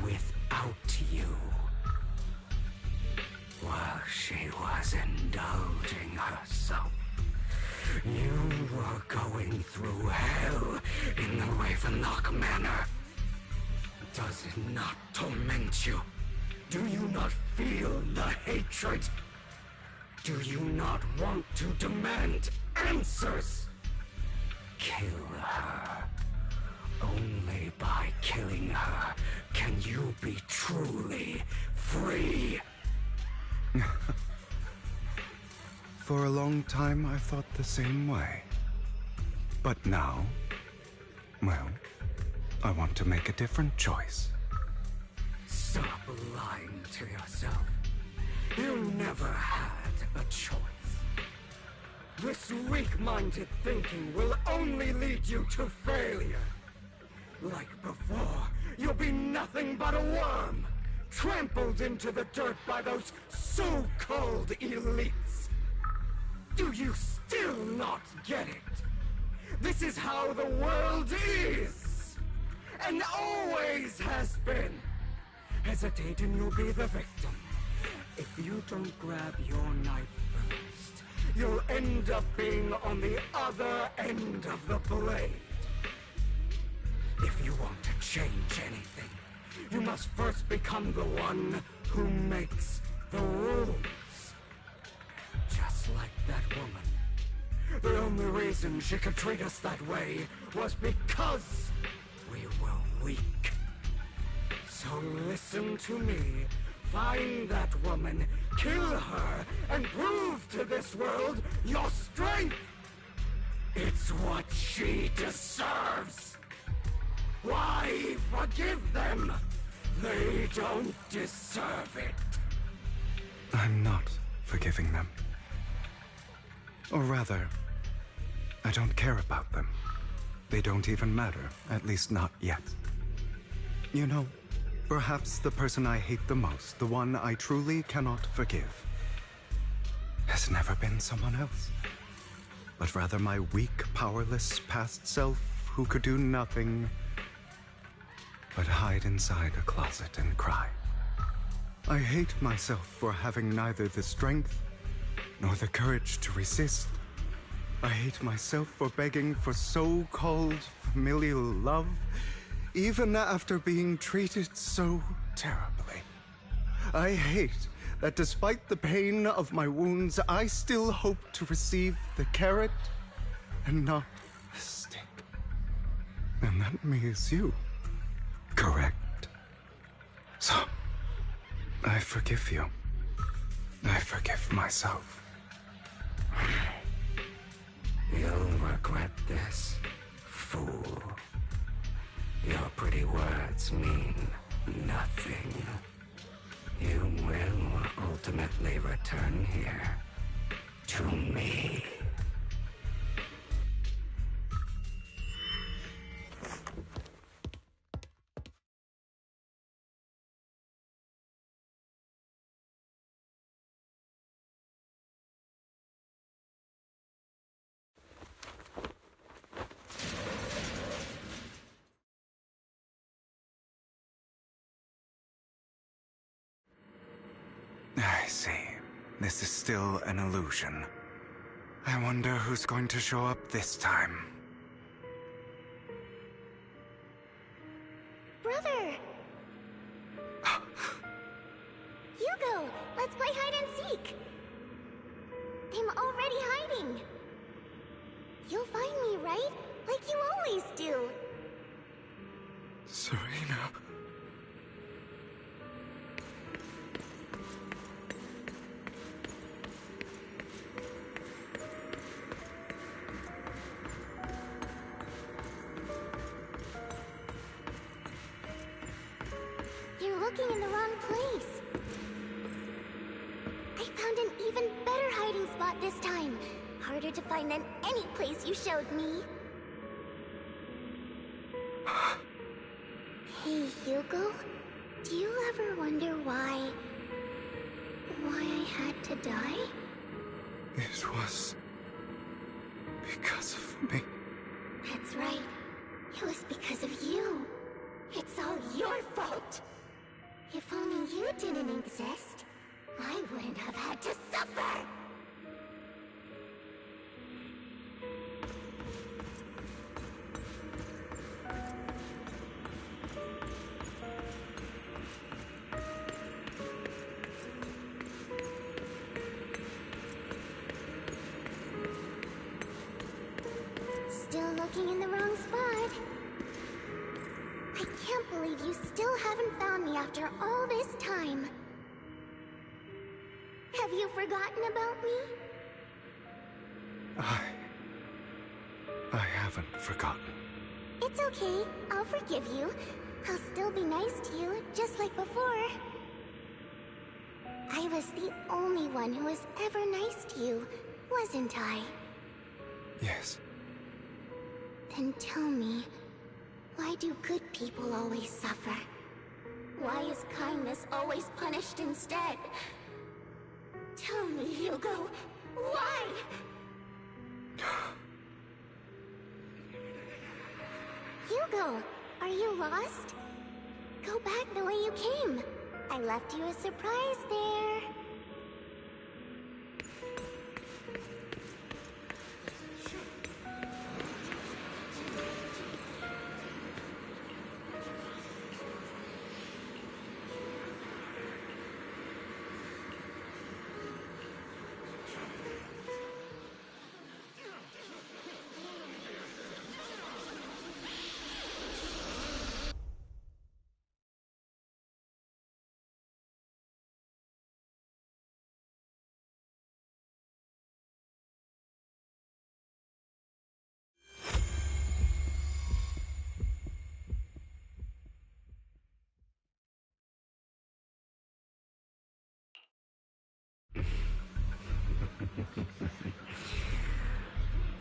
without you. While she was indulging herself, you were going through hell in the Ravenlock Manor. Does it not torment you? Do you not feel the hatred? Do you not want to demand answers? Kill her. Only by killing her can you be truly free.
For a long time, I thought the same way. But now, well, I want to make a different choice.
Stop lying to yourself. You never had a choice. This weak-minded thinking will only lead you to failure. Like before, you'll be nothing but a worm, trampled into the dirt by those so-called elites. Do you still not get it? This is how the world is, and always has been. Hesitate and you'll be the victim. If you don't grab your knife first, you'll end up being on the other end of the blade. If you want to change anything, you must first become the one who makes the rules. Just like that woman. The only reason she could treat us that way was because we were weak. So listen to me. Find that woman, kill her, and prove to this world your strength. It's what she deserves. Why forgive them? They don't deserve it.
I'm not forgiving them. Or rather, I don't care about them. They don't even matter, at least not yet. You know, perhaps the person I hate the most, the one I truly cannot forgive, has never been someone else, but rather my weak, powerless past self who could do nothing but hide inside a closet and cry. I hate myself for having neither the strength nor the courage to resist. I hate myself for begging for so-called familial love, even after being treated so terribly. I hate that despite the pain of my wounds, I still hope to receive the carrot and not the stick. And that means you. Correct. So, I forgive you. I forgive myself.
You'll regret this, fool. words mean nothing. You will ultimately return here to me.
I see. This is still an illusion. I wonder who's going to show up this time.
Brother! Hugo, let's play hide and seek! I'm already hiding! You'll find me, right? Like you always do!
Serena.
You're looking in the wrong place. I found an even better hiding spot this time. Harder to find than any place you showed me. Hey, Hugo. Do you ever wonder why I had to die?
It was because of me.
That's right. It was because of you. It's all your fault. If only you didn't exist, I wouldn't have had to suffer! Still looking in the wrong spot. I can't believe you still haven't found me after all this time. Have you forgotten about me?
I haven't forgotten.
It's okay. I'll forgive you. I'll still be nice to you, just like before. I was the only one who was ever nice to you, wasn't I?
Yes.
Then tell me, why do good people always suffer? Why is kindness always punished instead? Tell me, Hugo, why? Hugo, are you lost? Go back the way you came. I left you a surprise there.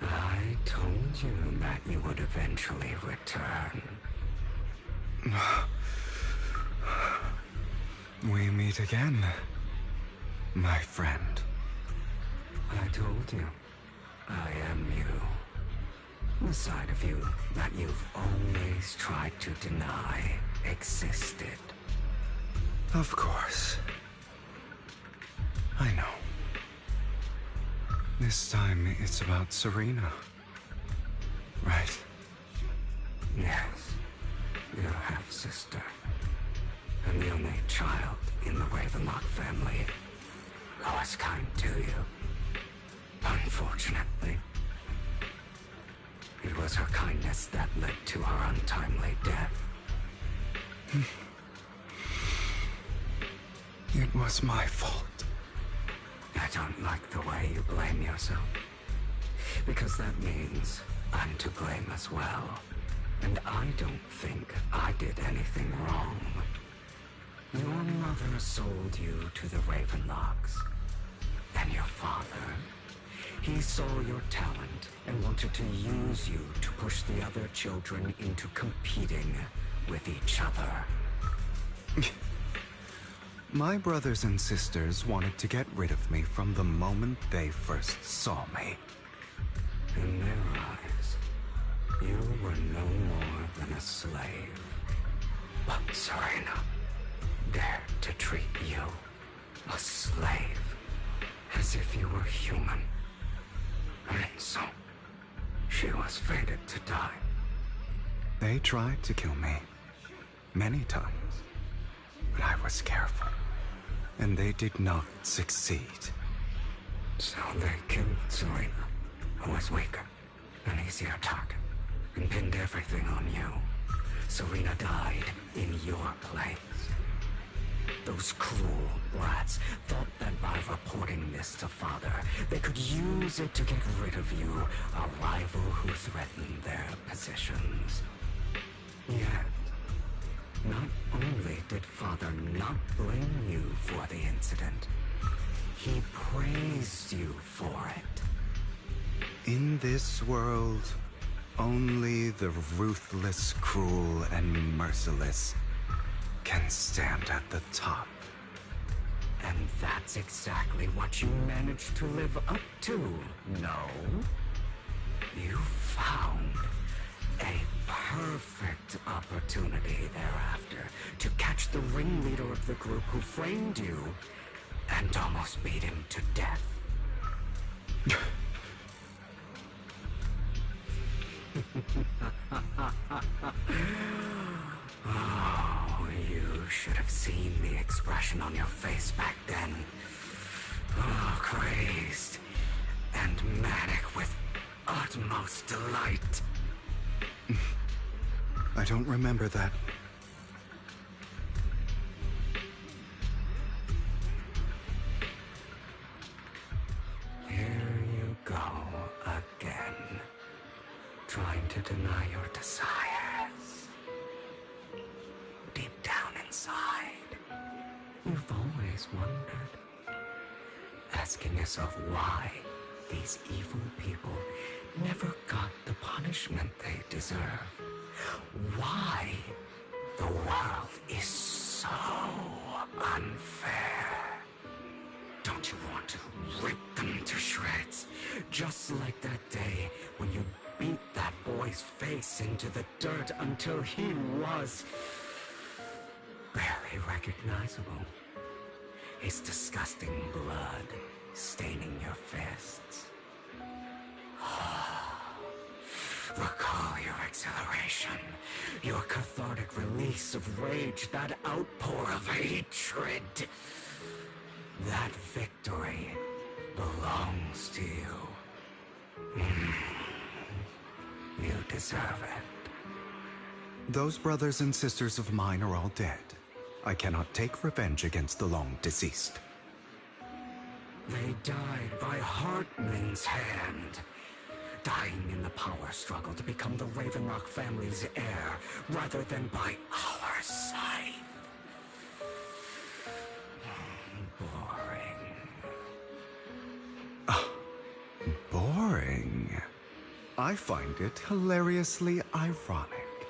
I told you that you would eventually return.
We meet again, my friend.
I told you, I am you. The side of you that you've always tried to deny existed.
Of course. I know. This time it's about Serena. Right?
Yes. Your half-sister. And the only child in the Ravenlock family who was kind to you. Unfortunately. It was her kindness that led to her untimely death.
It was my fault.
I don't like the way you blame yourself. Because that means I'm to blame as well. And I don't think I did anything wrong. Your mother sold you to the Ravenlocks. And your father, he saw your talent and wanted to use you to push the other children into competing with each other.
My brothers and sisters wanted to get rid of me from the moment they first saw me.
In their eyes, you were no more than a slave. But Serena dared to treat you, a slave, as if you were human. And so, she was fated to die.
They tried to kill me many times, but I was careful, and they did not succeed.
So they killed Serena, who was weaker, an easier target, and pinned everything on you. Serena died in your place. Those cruel brats thought that by reporting this to Father, they could use it to get rid of you, a rival who threatened their positions. Yet, not only did Father not blame you for the incident, he praised you for it.
In this world, only the ruthless, cruel, and merciless can stand at the top.
And that's exactly what you managed to live up to, no? You found a perfect opportunity thereafter to catch the ringleader of the group who framed you and almost beat him to death. Oh, you should have seen the expression on your face back then. Oh, crazed and manic with utmost delight.
I don't remember that.
Here you go again, trying to deny your desires. Deep down inside, you've always wondered, asking yourself why these evil people never got the punishment they deserve. Why the world is so unfair. Don't you want to rip them to shreds? Just like that day when you beat that boy's face into the dirt until he was barely recognizable. His disgusting blood staining your fists. Recall your exhilaration, your cathartic release of rage, that outpour of hatred. That victory belongs to you. You deserve it.
Those brothers and sisters of mine are all dead. I cannot take revenge against the long deceased.
They died by Hartman's hand. Dying in the power struggle to become the Ravenrock family's heir, rather than by our side.
Boring. I find it hilariously ironic.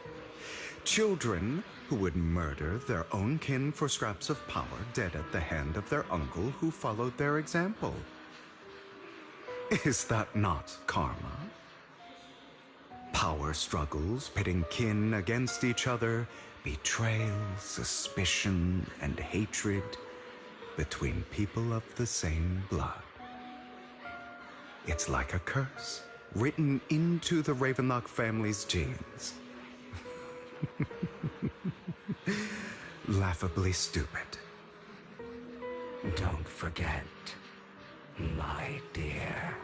Children who would murder their own kin for scraps of power dead at the hand of their uncle who followed their example. Is that not karma? Power struggles pitting kin against each other, betrayal, suspicion, and hatred between people of the same blood. It's like a curse written into the Ravenlock family's genes. Laughably stupid.
Don't forget, my dear,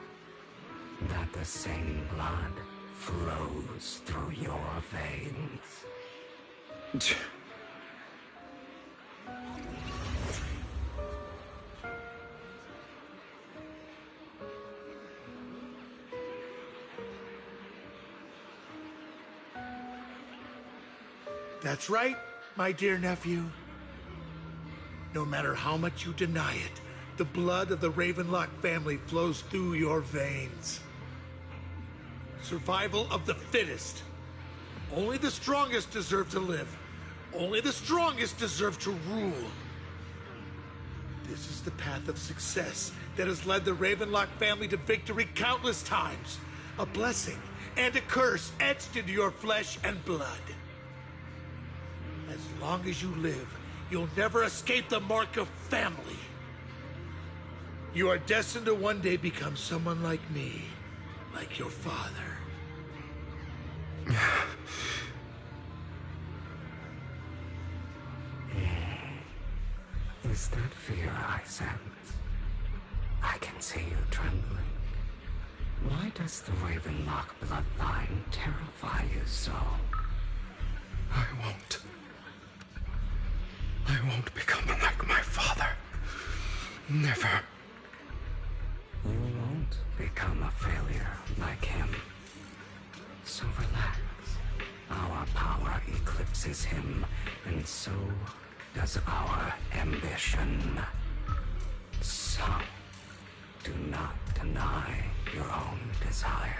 that the same blood flows through your veins.
That's right, my dear nephew. No matter how much you deny it, the blood of the Ravenlock family flows through your veins. Survival of the fittest. Only the strongest deserve to live. Only the strongest deserve to rule. This is the path of success that has led the Ravenlock family to victory countless times. A blessing and a curse etched into your flesh and blood. As long as you live, you'll never escape the mark of family. You are destined to one day become someone like me, like your father.
Is that fear I sense? I can see you trembling. Why does the Ravenlock bloodline terrify you so?
I won't become like my father. Never.
You won't become a failure like him. So relax. Our power eclipses him, and so does our ambition. So, do not deny your own desires.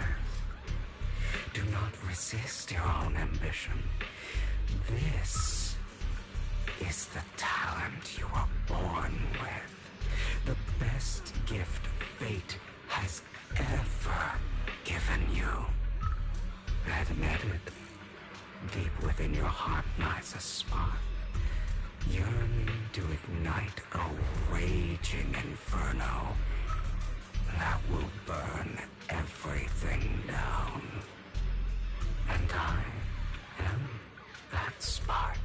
Do not resist your own ambition. This is the talent you were born with. The best gift fate has ever given you. Admit it. Deep within your heart lies a spark, yearning to ignite a raging inferno that will burn everything down. And I am that spark.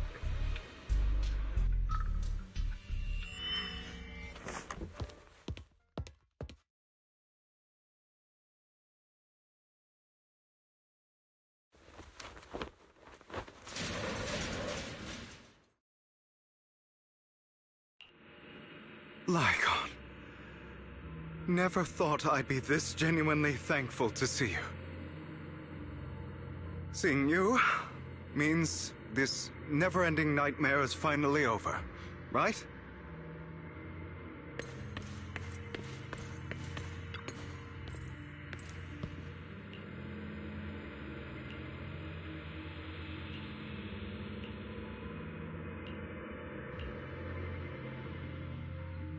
Lycon. Never thought I'd be this genuinely thankful to see you. Seeing you means this never-ending nightmare is finally over, right?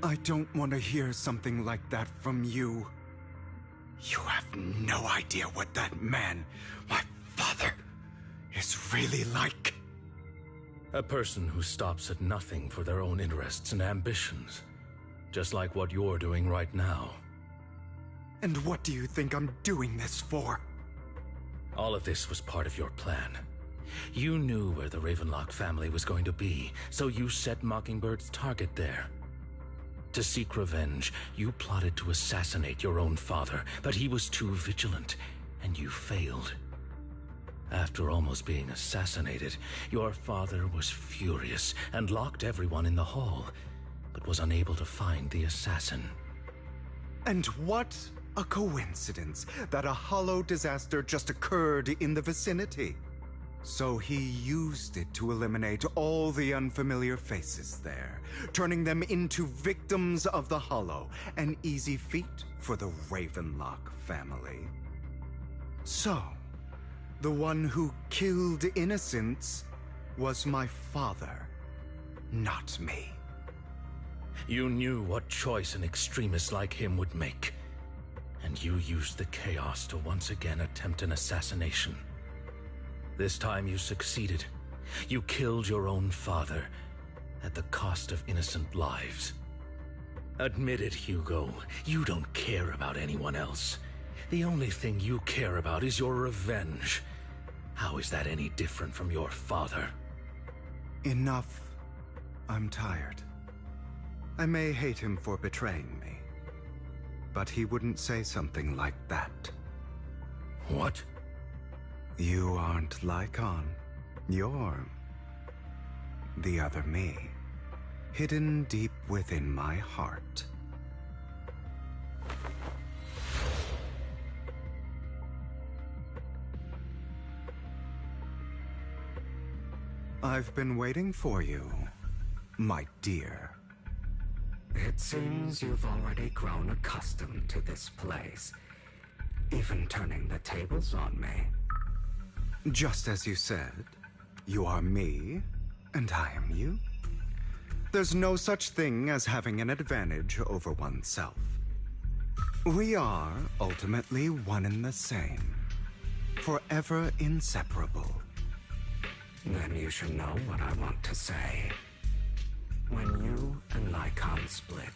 I don't want to hear something like that from you. You have no idea what that man, my father, is really like.
A person who stops at nothing for their own interests and ambitions. Just like what you're doing right now.
And what do you think I'm doing this for?
All of this was part of your plan. You knew where the Ravenlock family was going to be, so you set Mockingbird's target there. To seek revenge, you plotted to assassinate your own father, but he was too vigilant, and you failed. After almost being assassinated, your father was furious and locked everyone in the hall, but was unable to find the assassin.
And what a coincidence that a hollow disaster just occurred in the vicinity. So he used it to eliminate all the unfamiliar faces there, turning them into victims of the Hollow, an easy feat for the Ravenlock family. So, the one who killed innocents was my father, not me.
You knew what choice an extremist like him would make, and you used the chaos to once again attempt an assassination. This time you succeeded. You killed your own father at the cost of innocent lives. Admit it, Hugo. You don't care about anyone else. The only thing you care about is your revenge. How is that any different from your father?
Enough. I'm tired. I may hate him for betraying me, but he wouldn't say something like that.
What?
You aren't Lycon. You're the other me, hidden deep within my heart. I've been waiting for you, my dear.
It seems you've already grown accustomed to this place, even turning the tables on me.
Just as you said, you are me, and I am you. There's no such thing as having an advantage over oneself. We are ultimately one and the same, forever inseparable.
Then you should know what I want to say. When you and Lycon split,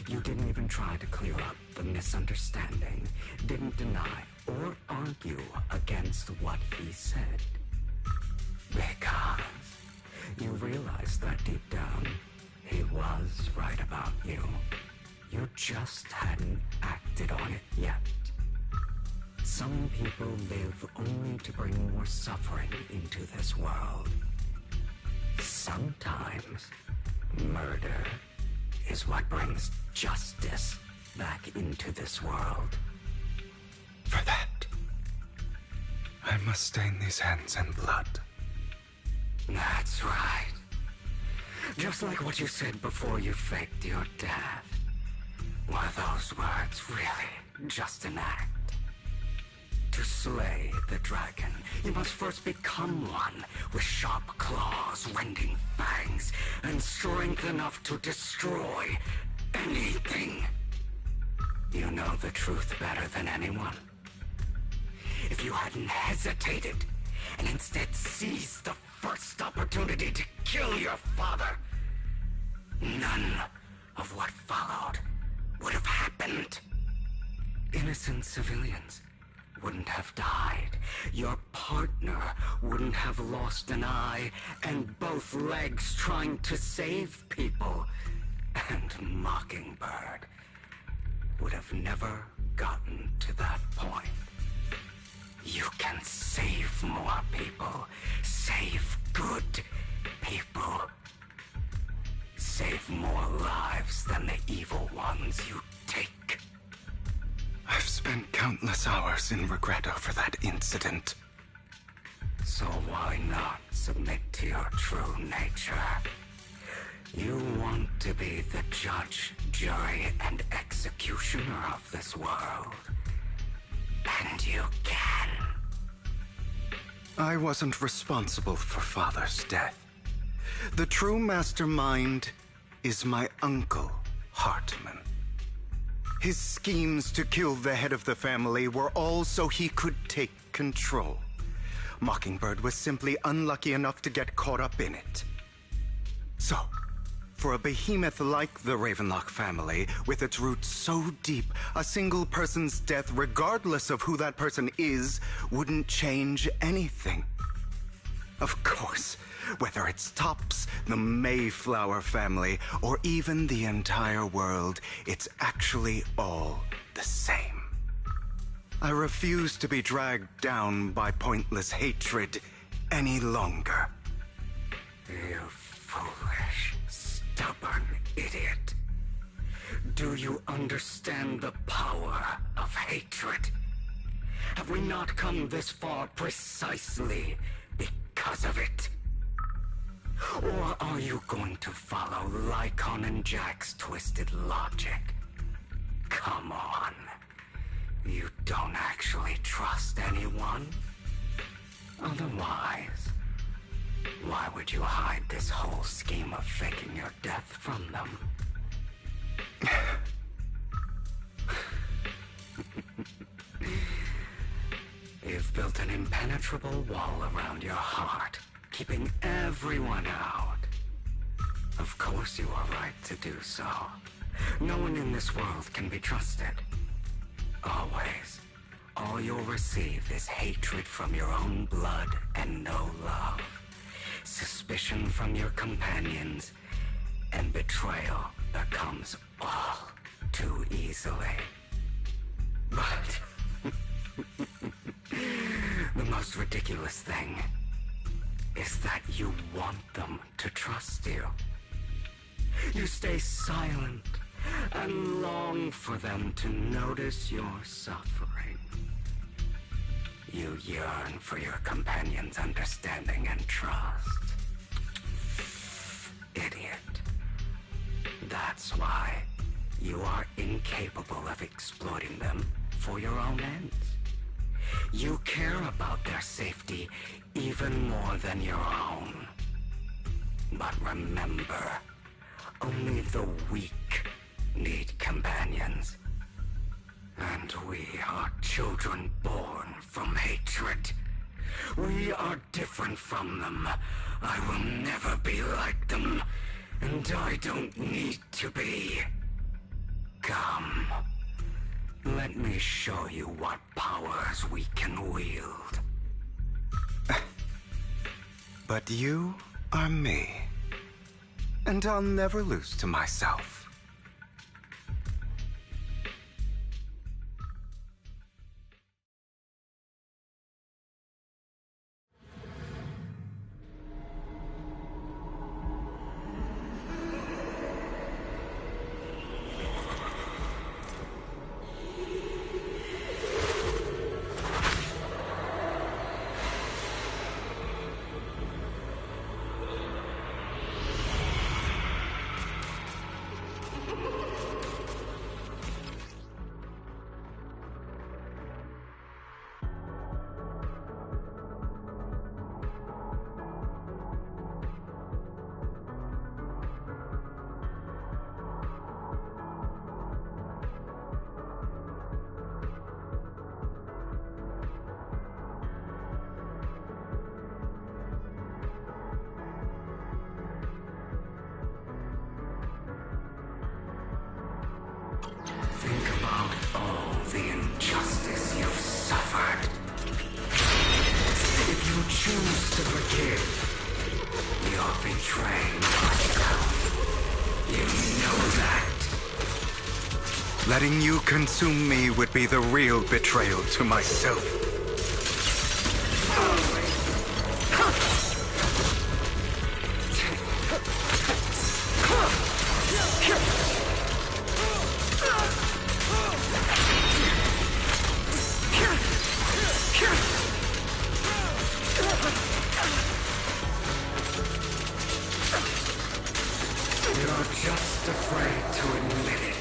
you didn't even try to clear up the misunderstanding, didn't deny or argue against what he said. Because you realized that deep down, he was right about you. You just hadn't acted on it yet. Some people live only to bring more suffering into this world. Sometimes, murder is what brings justice back into this world.
For that, I must stain these hands in blood.
That's right. Just like what you said before you faked your death. Were those words really just an act? To slay the dragon, you must first become one with sharp claws, rending fangs, and strength enough to destroy anything. You know the truth better than anyone. If you hadn't hesitated and instead seized the first opportunity to kill your father, none of what followed would have happened. Innocent civilians wouldn't have died. Your partner wouldn't have lost an eye and both legs trying to save people. And Mockingbird would have never gotten to that point. You can save more people. Save good people. Save more lives than the evil ones you take.
I've spent countless hours in regret over that incident.
So why not submit to your true nature? You want to be the judge, jury, and executioner of this world. And you can.
I wasn't responsible for Father's death. The true mastermind is my uncle, Hartman. His schemes to kill the head of the family were all so he could take control. Mockingbird was simply unlucky enough to get caught up in it. So, for a behemoth like the Ravenlock family, with its roots so deep, a single person's death, regardless of who that person is, wouldn't change anything. Of course, whether it's Tops, the Mayflower family, or even the entire world, it's actually all the same. I refuse to be dragged down by pointless hatred any longer.
You foolish, stubborn idiot. Do you understand the power of hatred? Have we not come this far precisely because of it? Or are you going to follow Lycon and Jack's twisted logic? Come on. You don't actually trust anyone? Otherwise, why would you hide this whole scheme of faking your death from them? You've built an impenetrable wall around your heart, keeping everyone out. Of course you are right to do so. No one in this world can be trusted. Always. All you'll receive is hatred from your own blood and no love. Suspicion from your companions, and betrayal that comes all too easily. But the most ridiculous thing is that you want them to trust you. You stay silent and long for them to notice your suffering. You yearn for your companion's understanding and trust. That's why you are incapable of exploiting them for your own ends. You care about their safety even more than your own. But remember, only the weak need companions. And we are children born from hatred. We are different from them. I will never be like them, and I don't need to be. Come, let me show you what powers we can wield.
But you are me, and I'll never lose to myself.
Think about all the injustice you've suffered. If you choose to forgive, you're betraying yourself. You know that.
Letting you consume me would be the real betrayal to myself.
You're just afraid to admit it.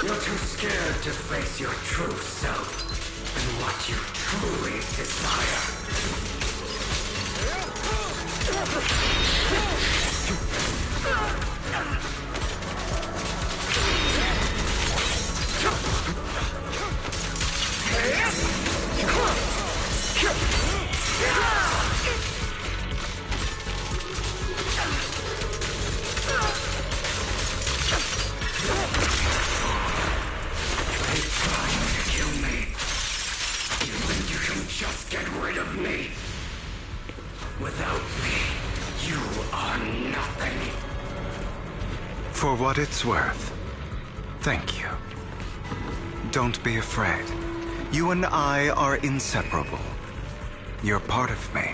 You're too scared to face your true self and what you truly desire. Just get rid of me. Without me, you are nothing.
For what it's worth, thank you. Don't be afraid. You and I are inseparable. You're part of me,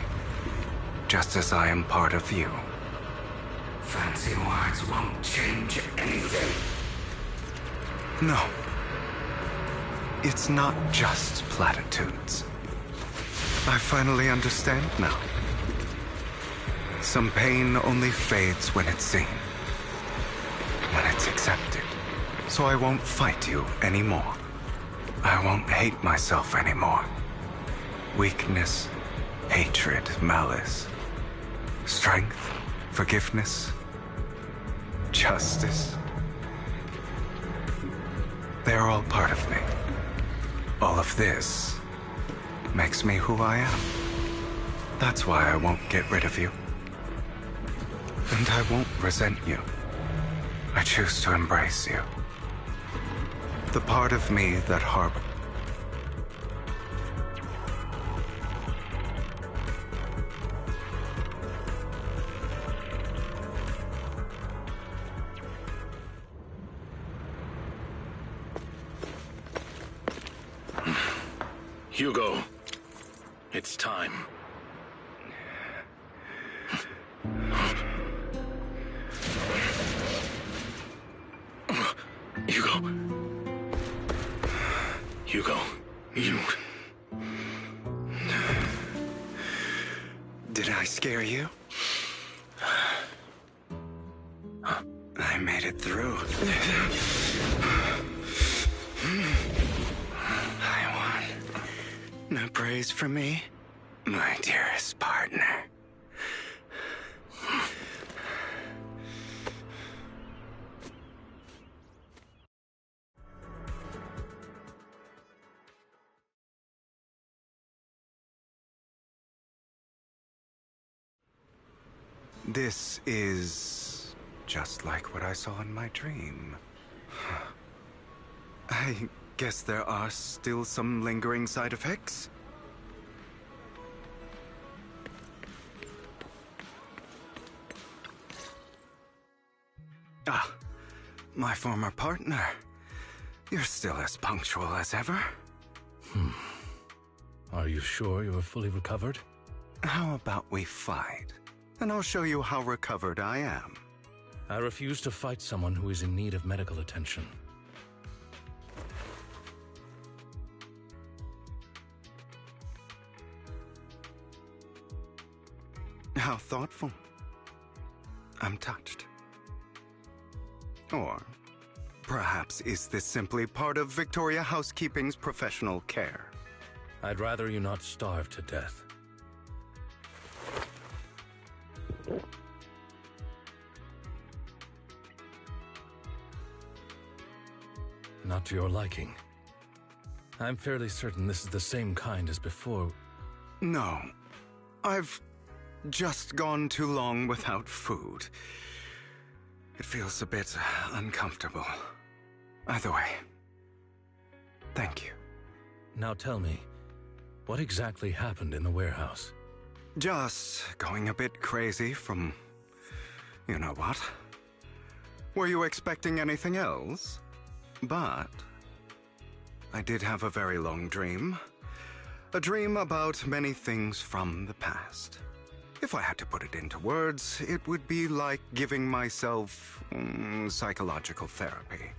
just as I am part of you.
Fancy words won't change anything.
No. It's not just platitudes. I finally understand now. Some pain only fades when it's seen, when it's accepted. So I won't fight you anymore. I won't hate myself anymore. Weakness, hatred, malice, strength, forgiveness, justice. They're all part of me. All of this makes me who I am. That's why I won't get rid of you. And I won't resent you. I choose to embrace you. The part of me that harbors.
Hugo, it's time.
Hugo, you...
Did I scare you? I made it through. I won. No praise for me, my dearest partner. This is just like what I saw in my dream. I guess there are still some lingering side effects. Ah, my former partner. You're still as punctual as ever.
Are you sure you're fully recovered?
How about we fight? And I'll show you how recovered I am.
I refuse to fight someone who is in need of medical attention.
How thoughtful. I'm touched. Or perhaps is this simply part of Victoria Housekeeping's professional care?
I'd rather you not starve to death. Not to your liking. I'm fairly certain this is the same kind as before.
No. I've just gone too long without food. It feels a bit uncomfortable. Either way, thank you.
Now tell me, what exactly happened in the warehouse?
Just going a bit crazy from... you know what? Were you expecting anything else? But I did have a very long dream. A dream about many things from the past. If I had to put it into words, it would be like giving myself psychological therapy.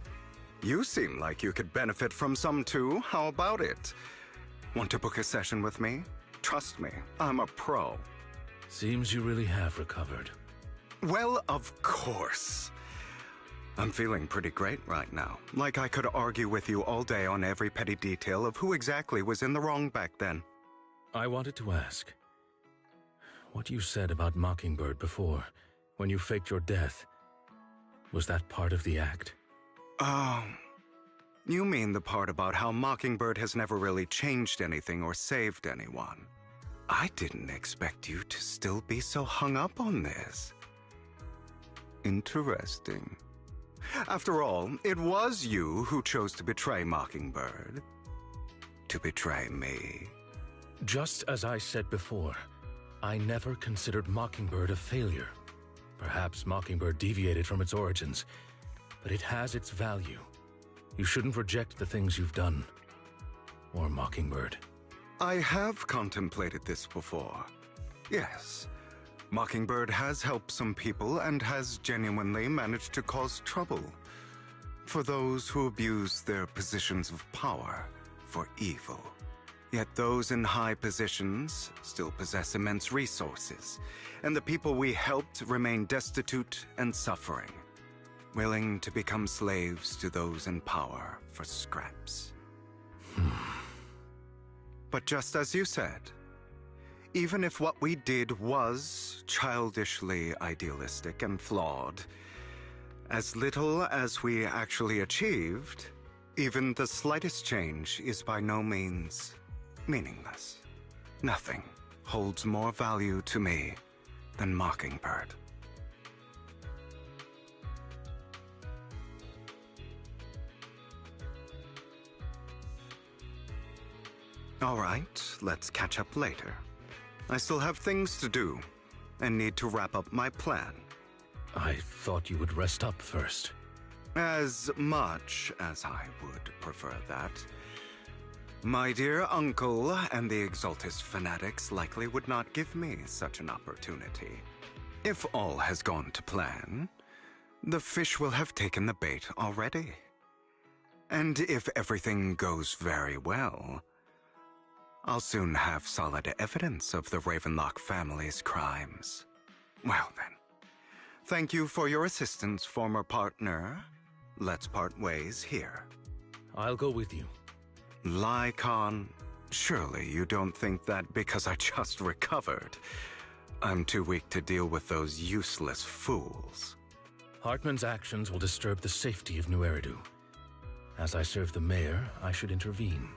You seem like you could benefit from some too. How about it? Want to book a session with me? Trust me, I'm a pro.
Seems you really have recovered.
Well, of course. I'm feeling pretty great right now. Like I could argue with you all day on every petty detail of who exactly was in the wrong back then.
I wanted to ask, what you said about Mockingbird before, when you faked your death, was that part of the act?
Oh, you mean the part about how Mockingbird has never really changed anything or saved anyone. I didn't expect you to still be so hung up on this. Interesting. After all, it was you who chose to betray Mockingbird. To betray me.
Just as I said before, I never considered Mockingbird a failure. Perhaps Mockingbird deviated from its origins, but it has its value. You shouldn't reject the things you've done. Or Mockingbird.
I have contemplated this before. Yes. Mockingbird has helped some people and has genuinely managed to cause trouble for those who abuse their positions of power for evil. Yet those in high positions still possess immense resources, and the people we helped remain destitute and suffering, willing to become slaves to those in power for scraps. But just as you said, even if what we did was childishly idealistic and flawed, as little as we actually achieved, even the slightest change is by no means meaningless. Nothing holds more value to me than Mockingbird. All right, let's catch up later. I still have things to do, and need to wrap up my plan.
I thought you would rest up first.
As much as I would prefer that. My dear uncle and the Exaltus fanatics likely would not give me such an opportunity. If all has gone to plan, the fish will have taken the bait already. And if everything goes very well, I'll soon have solid evidence of the Ravenlock family's crimes. Well then, thank you for your assistance, former partner. Let's part ways here.
I'll go with you.
Lycon, surely you don't think that because I just recovered, I'm too weak to deal with those useless fools.
Hartman's actions will disturb the safety of New Eridu. As I serve the mayor, I should intervene.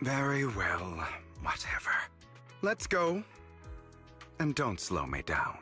Very well, whatever. Let's go. And don't slow me down.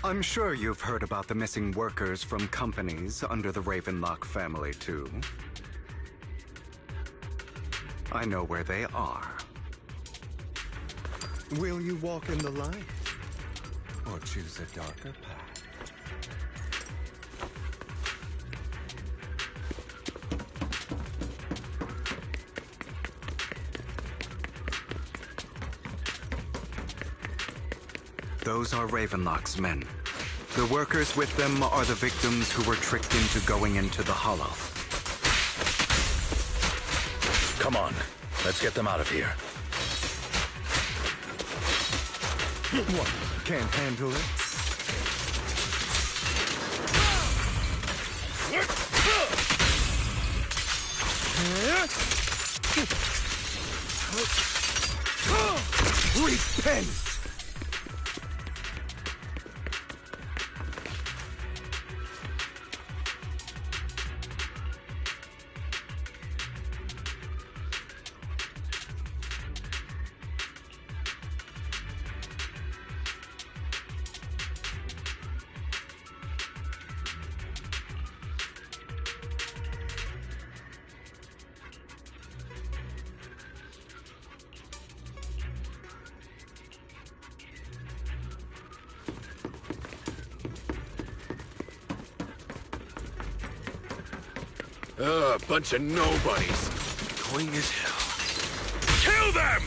I'm sure you've heard about the missing workers from companies under the Ravenlock family, too. I know where they are. Will you walk in the light? Or choose a darker path? Those are Ravenlock's men. The workers with them are the victims who were tricked into going into the Hollow.
Come on, let's get them out of here.
What? Can't handle it? Repent!
Bunch of nobodies. Annoying as hell. Kill them!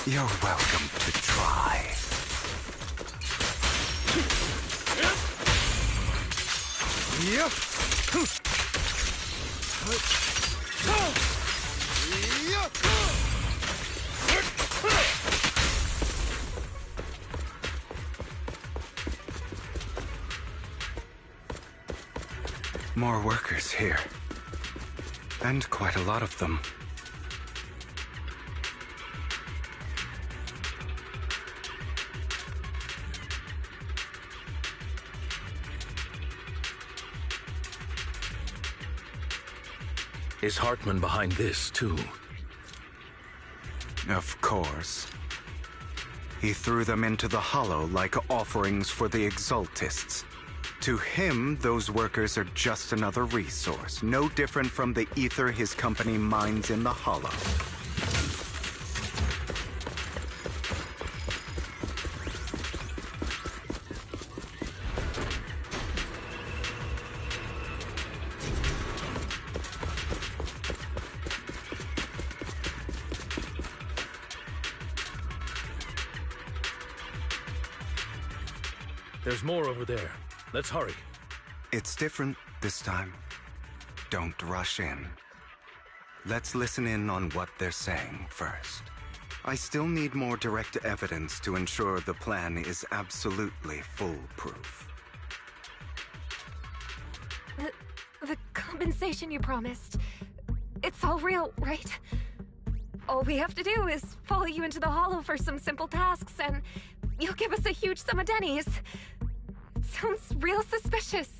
You're welcome to try. Yep. More workers here. And quite a lot of them.
Is Hartman behind this, too?
Of course. He threw them into the Hollow like offerings for the Exaltists. To him, those workers are just another resource, no different from the ether his company mines in the Hollow.
There's more over there. Let's hurry.
It's different this time. Don't rush in. Let's listen in on what they're saying first. I still need more direct evidence to ensure the plan is absolutely foolproof.
The compensation you promised. It's all real, right? All we have to do is follow you into the Hollow for some simple tasks, and you'll give us a huge sum of dennies. It sounds real suspicious.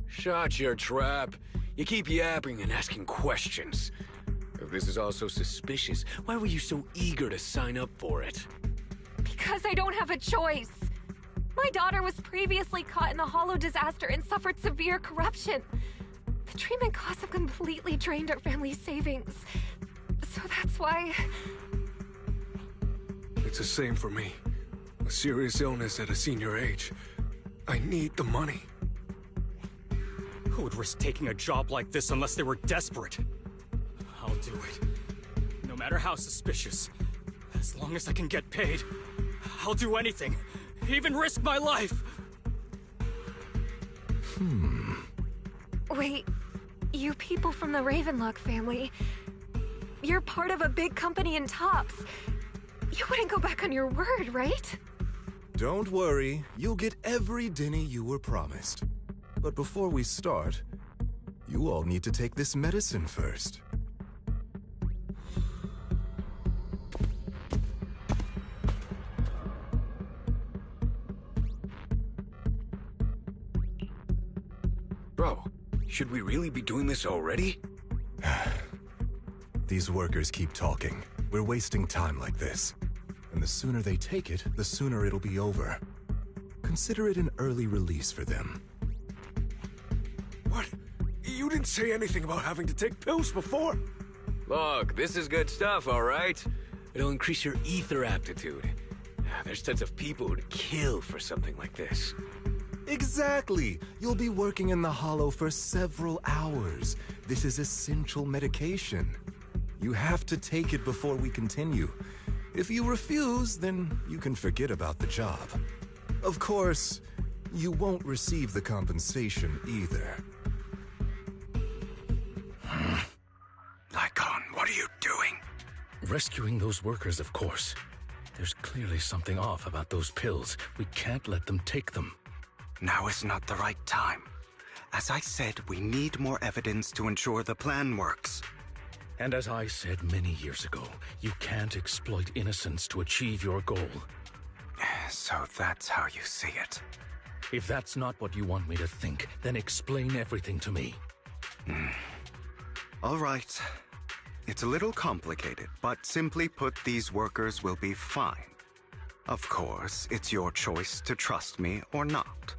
Shut your trap. You keep yapping and asking questions. If this is all so suspicious, why were you so eager to sign up for it?
Because I don't have a choice. My daughter was previously caught in the Hollow disaster and suffered severe corruption. The treatment costs have completely drained our family's savings. So that's why...
It's the same for me. A serious illness at a senior age. I need the money.
Who would risk taking a job like this unless they were desperate? I'll do it. No matter how suspicious. As long as I can get paid, I'll do anything. Even risk my life.
Wait, you people from the Ravenlock family, you're part of a big company in Tops. You wouldn't go back on your word, right?
Don't worry, you'll get every denny you were promised. But before we start, you all need to take this medicine first.
Bro, should we really be doing this already?
These workers keep talking. We're wasting time like this. And the sooner they take it, the sooner it'll be over. Consider it an early release for them.
What? You didn't say anything about having to take pills before.
Look, this is good stuff, all right? It'll increase your ether aptitude. There's tons of people who'd kill for something like this.
Exactly! You'll be working in the Hollow for several hours. This is essential medication. You have to take it before we continue. If you refuse, then you can forget about the job. Of course, you won't receive the compensation either.
Lycon, what are you doing?
Rescuing those workers, of course. There's clearly something off about those pills. We can't let them take them.
Now is not the right time. As I said, we need more evidence to ensure the plan works.
And as I said many years ago, you can't exploit innocence to achieve your goal.
So that's how you see it.
If that's not what you want me to think, then explain everything to me.
All right. It's a little complicated, but simply put, these workers will be fine. Of course, it's your choice to trust me or not.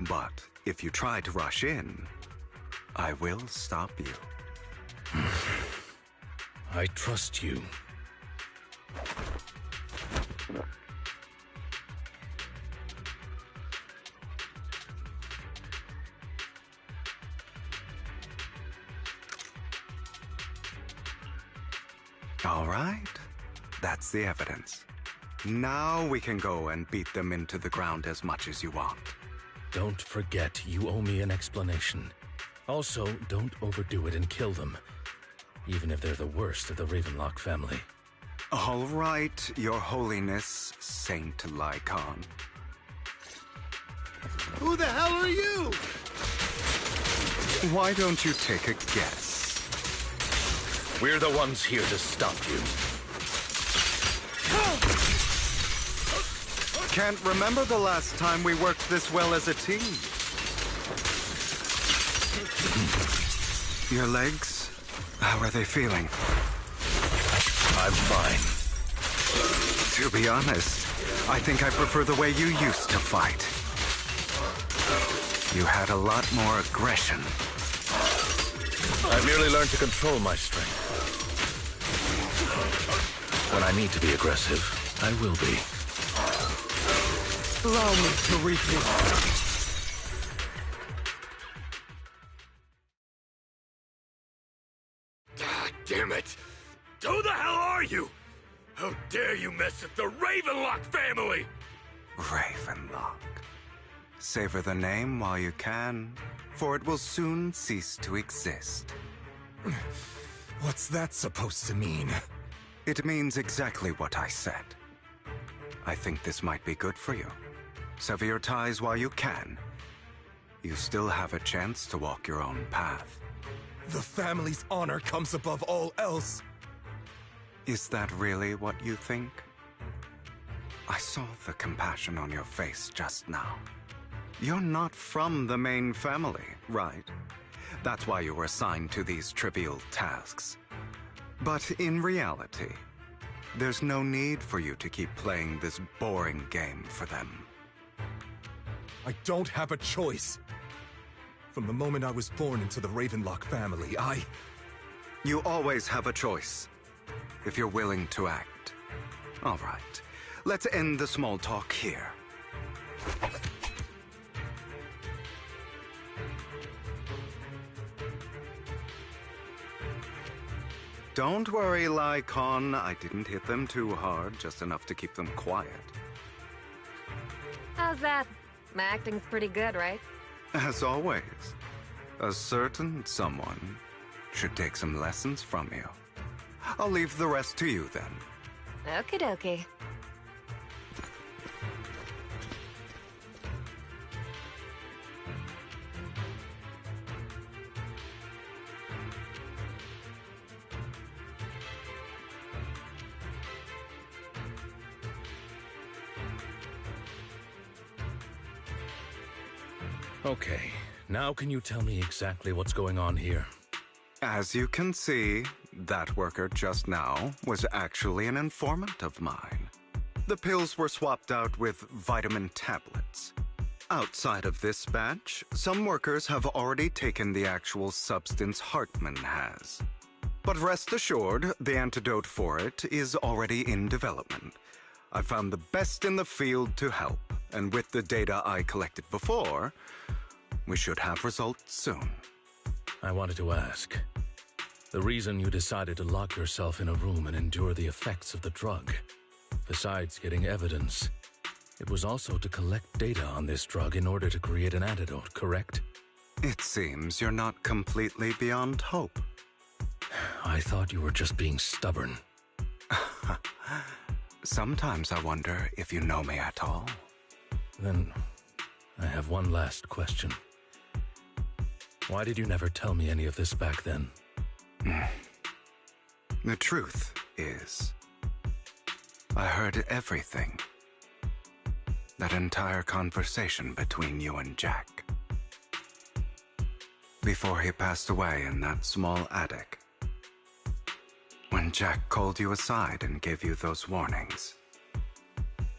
But if you try to rush in, I will stop you.
I trust you.
All right. That's the evidence. Now we can go and beat them into the ground as much as you want.
Don't forget, you owe me an explanation. Also, don't overdo it and kill them. Even if they're the worst of the Ravenlock family.
All right, Your Holiness, Saint Lycon.
Who the hell are you?
Why don't you take a guess?
We're the ones here to stop you.
Can't remember the last time we worked this well as a team. Your legs? How are they feeling?
I'm fine.
To be honest, I think I prefer the way you used to fight. you had a lot more aggression.
I've merely learned to control my strength. When I need to be aggressive, I will be.
Allow me to repeat.
God damn it! Who the hell are you? How dare you mess with the Ravenlock family?
Ravenlock. Savor the name while you can, for it will soon cease to exist.
What's that supposed to mean?
It means exactly what I said. I think this might be good for you. Sever your ties while you can. You still have a chance to walk your own path.
The family's honor comes above all else.
Is that really what you think? I saw the compassion on your face just now. You're not from the main family, right? That's why you were assigned to these trivial tasks. But in reality, there's no need for you to keep playing this boring game for them.
I don't have a choice. From the moment I was born into the Ravenlock family,
You always have a choice, if you're willing to act. All right, let's end the small talk here. Don't worry, Lycon. I didn't hit them too hard, just enough to keep them quiet.
How's that? My acting's pretty good, right?
As always, a certain someone should take some lessons from you. I'll leave the rest to you then.
Okie dokie.
Okay, now can you tell me exactly what's going on here?
As you can see, that worker just now was actually an informant of mine. The pills were swapped out with vitamin tablets. Outside of this batch, some workers have already taken the actual substance Hartman has. But rest assured, the antidote for it is already in development. I found the best in the field to help, and with the data I collected before, we should have results soon.
I wanted to ask. The reason you decided to lock yourself in a room and endure the effects of the drug, besides getting evidence, it was also to collect data on this drug in order to create an antidote, correct?
It seems you're not completely beyond hope.
I thought you were just being stubborn.
Sometimes I wonder if you know me at all.
Then, I have one last question. Why did you never tell me any of this back then?
The truth is, I heard everything. That entire conversation between you and Jack. Before he passed away in that small attic. When Jack called you aside and gave you those warnings.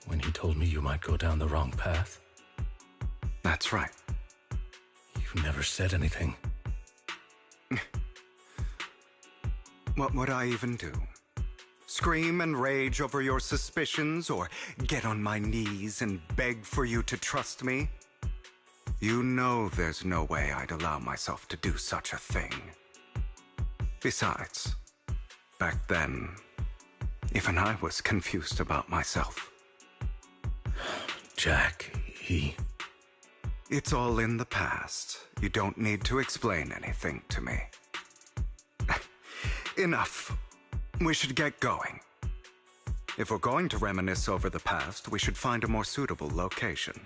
When he told me you might go down the wrong path?
That's right.
You never said anything.
What would I even do? Scream and rage over your suspicions, or get on my knees and beg for you to trust me? You know there's no way I'd allow myself to do such a thing. Besides, back then, even I was confused about myself.
Jack,
It's all in the past. You don't need to explain anything to me. Enough. We should get going. If we're going to reminisce over the past, we should find a more suitable location.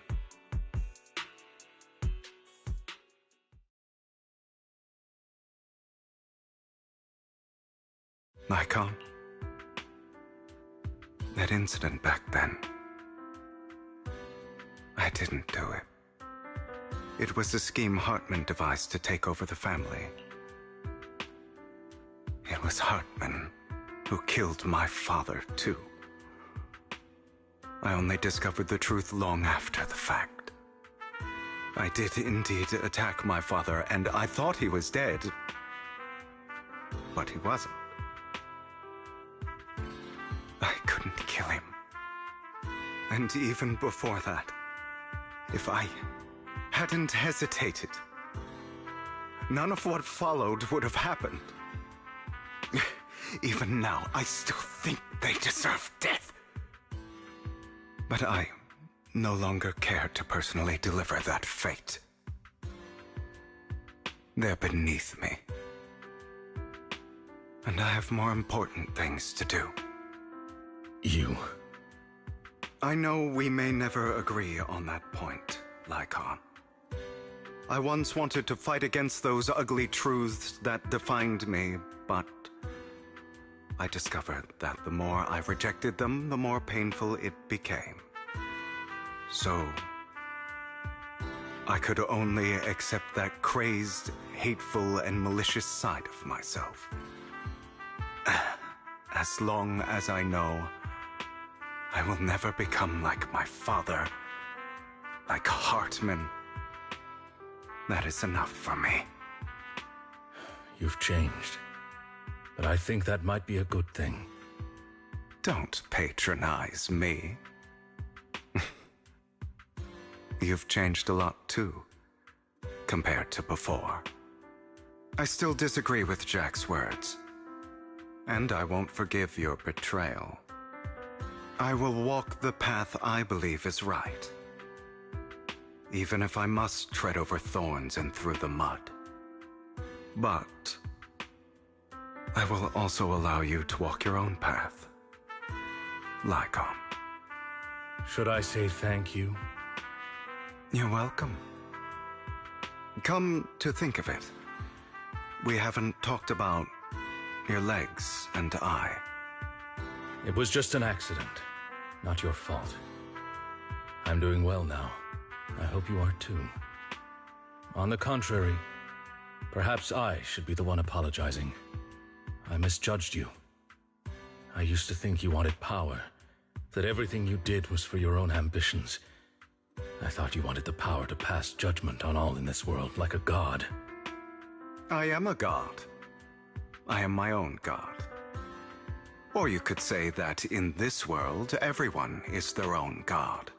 Nikon, that incident back then, I didn't do it. It was a scheme Hartman devised to take over the family. It was Hartman who killed my father, too. I only discovered the truth long after the fact. I did indeed attack my father, and I thought he was dead. But he wasn't. I couldn't kill him. And even before that, if I hadn't hesitated, none of what followed would have happened. Even now, I still think they deserve death. But I no longer care to personally deliver that fate. They're beneath me. And I have more important things to do.
You?
I know we may never agree on that point, Lycon. I once wanted to fight against those ugly truths that defined me, but I discovered that the more I rejected them, the more painful it became. So, I could only accept that crazed, hateful, and malicious side of myself. As long as I know I will never become like my father, like Hartman, that is enough for me.
You've changed, but I think that might be a good thing.
Don't patronize me. You've changed a lot too, compared to before. I still disagree with Jack's words, and I won't forgive your betrayal. I will walk the path I believe is right, even if I must tread over thorns and through the mud. But I will also allow you to walk your own path, Lycon.
Should I say thank you?
You're welcome. Come to think of it, we haven't talked about your legs and eye.
It was just an accident, not your fault. I'm doing well now. I hope you are too. On the contrary, perhaps I should be the one apologizing. I misjudged you. I used to think you wanted power, that everything you did was for your own ambitions. I thought you wanted the power to pass judgment on all in this world like a god.
I am a god. I am my own god. Or you could say that in this world, everyone is their own god.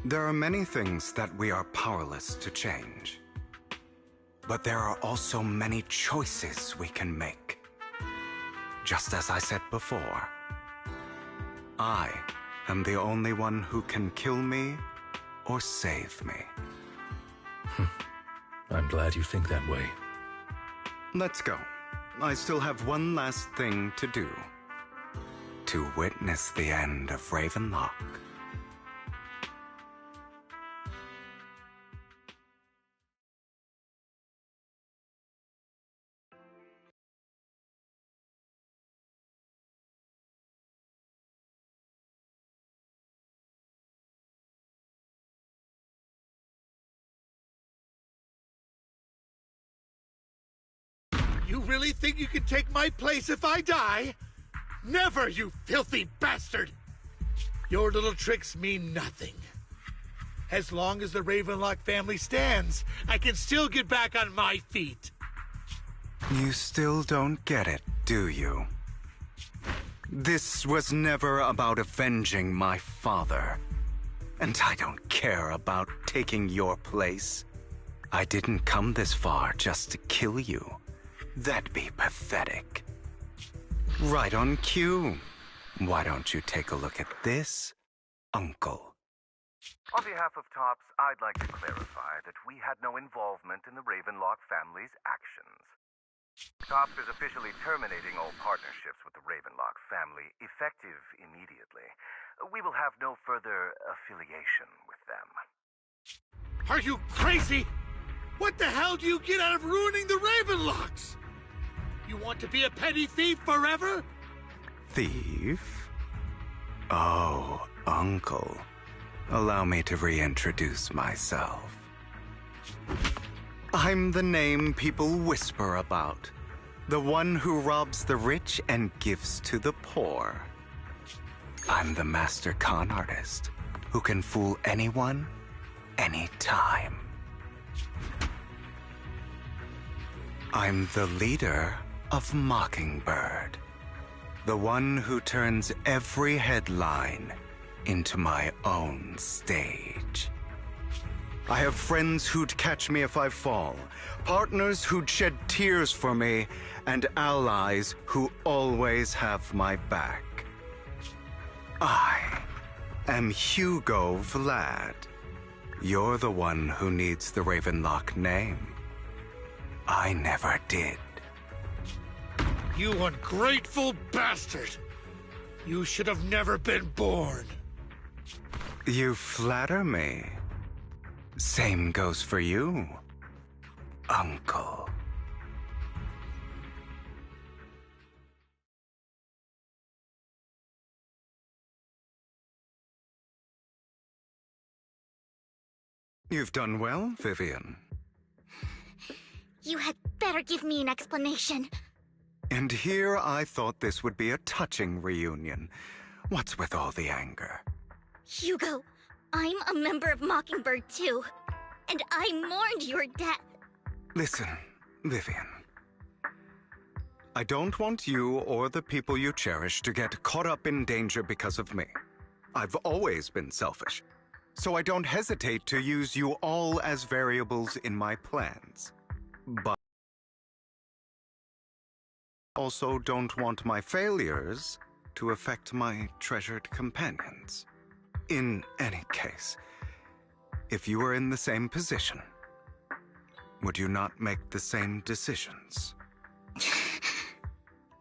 There are many things that we are powerless to change. But there are also many choices we can make. Just as I said before, I am the only one who can kill me or save me.
I'm glad you think that way.
Let's go. I still have one last thing to do. To witness the end of Ravenlock.
You really think you can take my place if I die? Never, you filthy bastard! Your little tricks mean nothing. As long as the Ravenlock family stands, I can still get back on my feet.
You still don't get it, do you? This was never about avenging my father. And I don't care about taking your place. I didn't come this far just to kill you. That'd be pathetic. Right on cue. Why don't you take a look at this, Uncle?
On behalf of TOPS, I'd like to clarify that we had no involvement in the Ravenlock family's actions. TOPS is officially terminating all partnerships with the Ravenlock family, effective immediately. We will have no further affiliation with them.
Are you crazy? What the hell do you get out of ruining the Ravenlocks? You want to be a petty thief forever?
Thief? Oh, Uncle. Allow me to reintroduce myself. I'm the name people whisper about. The one who robs the rich and gives to the poor. I'm the master con artist who can fool anyone any time. I'm the leader of Mockingbird, the one who turns every headline into my own stage. I have friends who'd catch me if I fall, partners who'd shed tears for me, and allies who always have my back. I am Hugo Vlad. You're the one who needs the Ravenlock name. I never did.
You ungrateful bastard! You should have never been born.
You flatter me. Same goes for you, Uncle. You've done well, Vivian.
You had better give me an explanation.
And here I thought this would be a touching reunion. What's with all the anger?
Hugo, I'm a member of Mockingbird too, and I mourned your death.
Listen, Vivian. I don't want you or the people you cherish to get caught up in danger because of me. I've always been selfish, so I don't hesitate to use you all as variables in my plans. But I also don't want my failures to affect my treasured companions. In any case, if you were in the same position, would you not make the same decisions?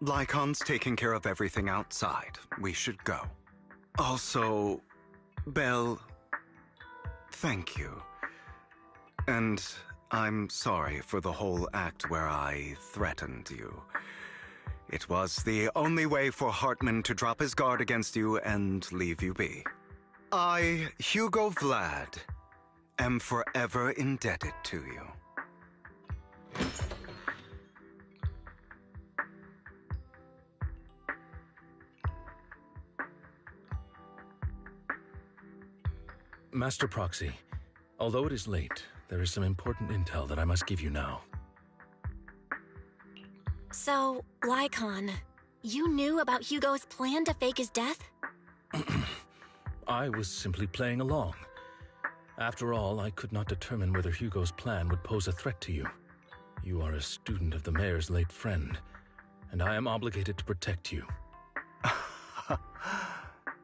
Lycon's taking care of everything outside. We should go. Also, Belle, thank you. And I'm sorry for the whole act where I threatened you. It was the only way for Hartman to drop his guard against you and leave you be. I, Hugo Vlad, am forever indebted to you.
Master Proxy, although it is late, there is some important intel that I must give you now.
So, Lycon, you knew about Hugo's plan to fake his death?
I was simply playing along. After all, I could not determine whether Hugo's plan would pose a threat to you. You are a student of the mayor's late friend, and I am obligated to protect you.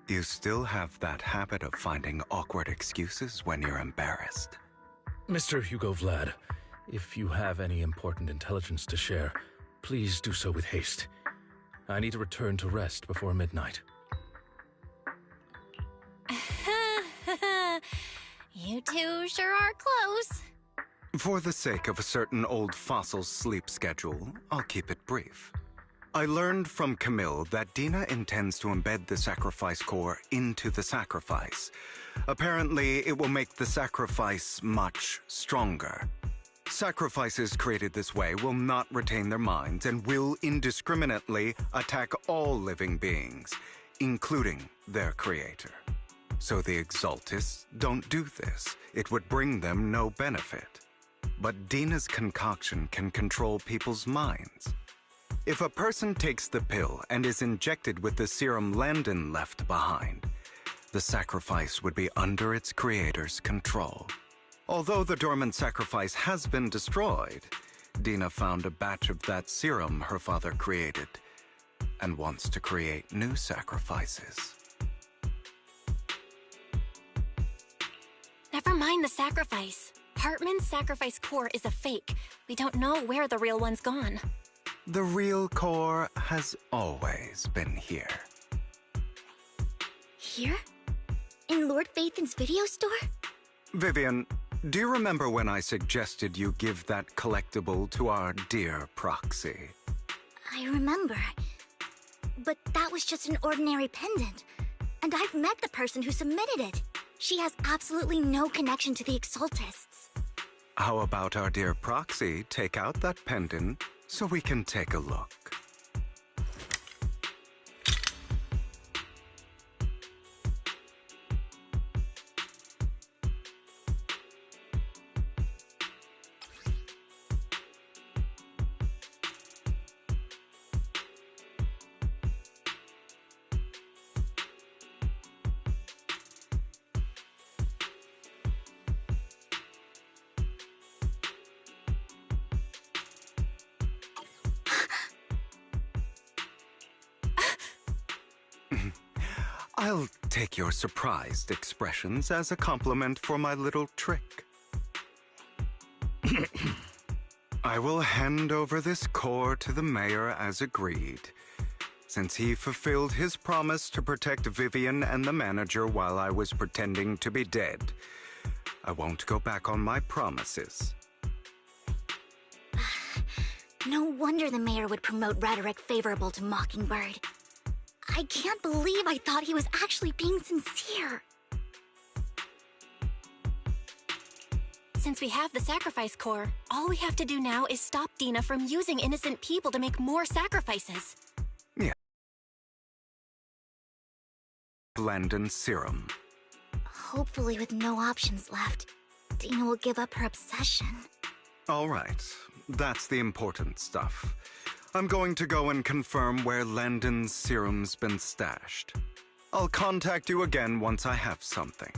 You still have that habit of finding awkward excuses when you're embarrassed.
Mr. Hugo Vlad, if you have any important intelligence to share, please do so with haste. I need to return to rest before midnight.
You two sure are close.
For the sake of a certain old fossil's sleep schedule, I'll keep it brief. I learned from Camille that Dina intends to embed the sacrifice core into the sacrifice. Apparently, it will make the sacrifice much stronger. Sacrifices created this way will not retain their minds and will indiscriminately attack all living beings, including their creator. So the Exaltists don't do this. It would bring them no benefit. But Dina's concoction can control people's minds. If a person takes the pill and is injected with the serum Landon left behind, the sacrifice would be under its creator's control. Although the dormant sacrifice has been destroyed, Dina found a batch of that serum her father created and wants to create new sacrifices.
Never mind the sacrifice. Hartman's sacrifice core is a fake. We don't know where the real one's gone.
The real core has always been here.
Here? In Lord Phaethon's video store?
Vivian, do you remember when I suggested you give that collectible to our dear Proxy?
I remember. But that was just an ordinary pendant. And I've met the person who submitted it. She has absolutely no connection to the Exaltists.
How about our dear Proxy take out that pendant so we can take a look? I'll take your surprised expressions as a compliment for my little trick. I will hand over this core to the mayor as agreed, since he fulfilled his promise to protect Vivian and the manager while I was pretending to be dead. I won't go back on my promises.
No wonder the mayor would promote rhetoric favorable to Mockingbird. I can't believe I thought he was actually being sincere.
Since we have the sacrifice core, all we have to do now is stop Dina from using innocent people to make more sacrifices.
Yeah. Blendin serum.
Hopefully with no options left, Dina will give up her obsession.
All right, that's the important stuff. I'm going to go and confirm where Landon's serum's been stashed. I'll contact you again once I have something.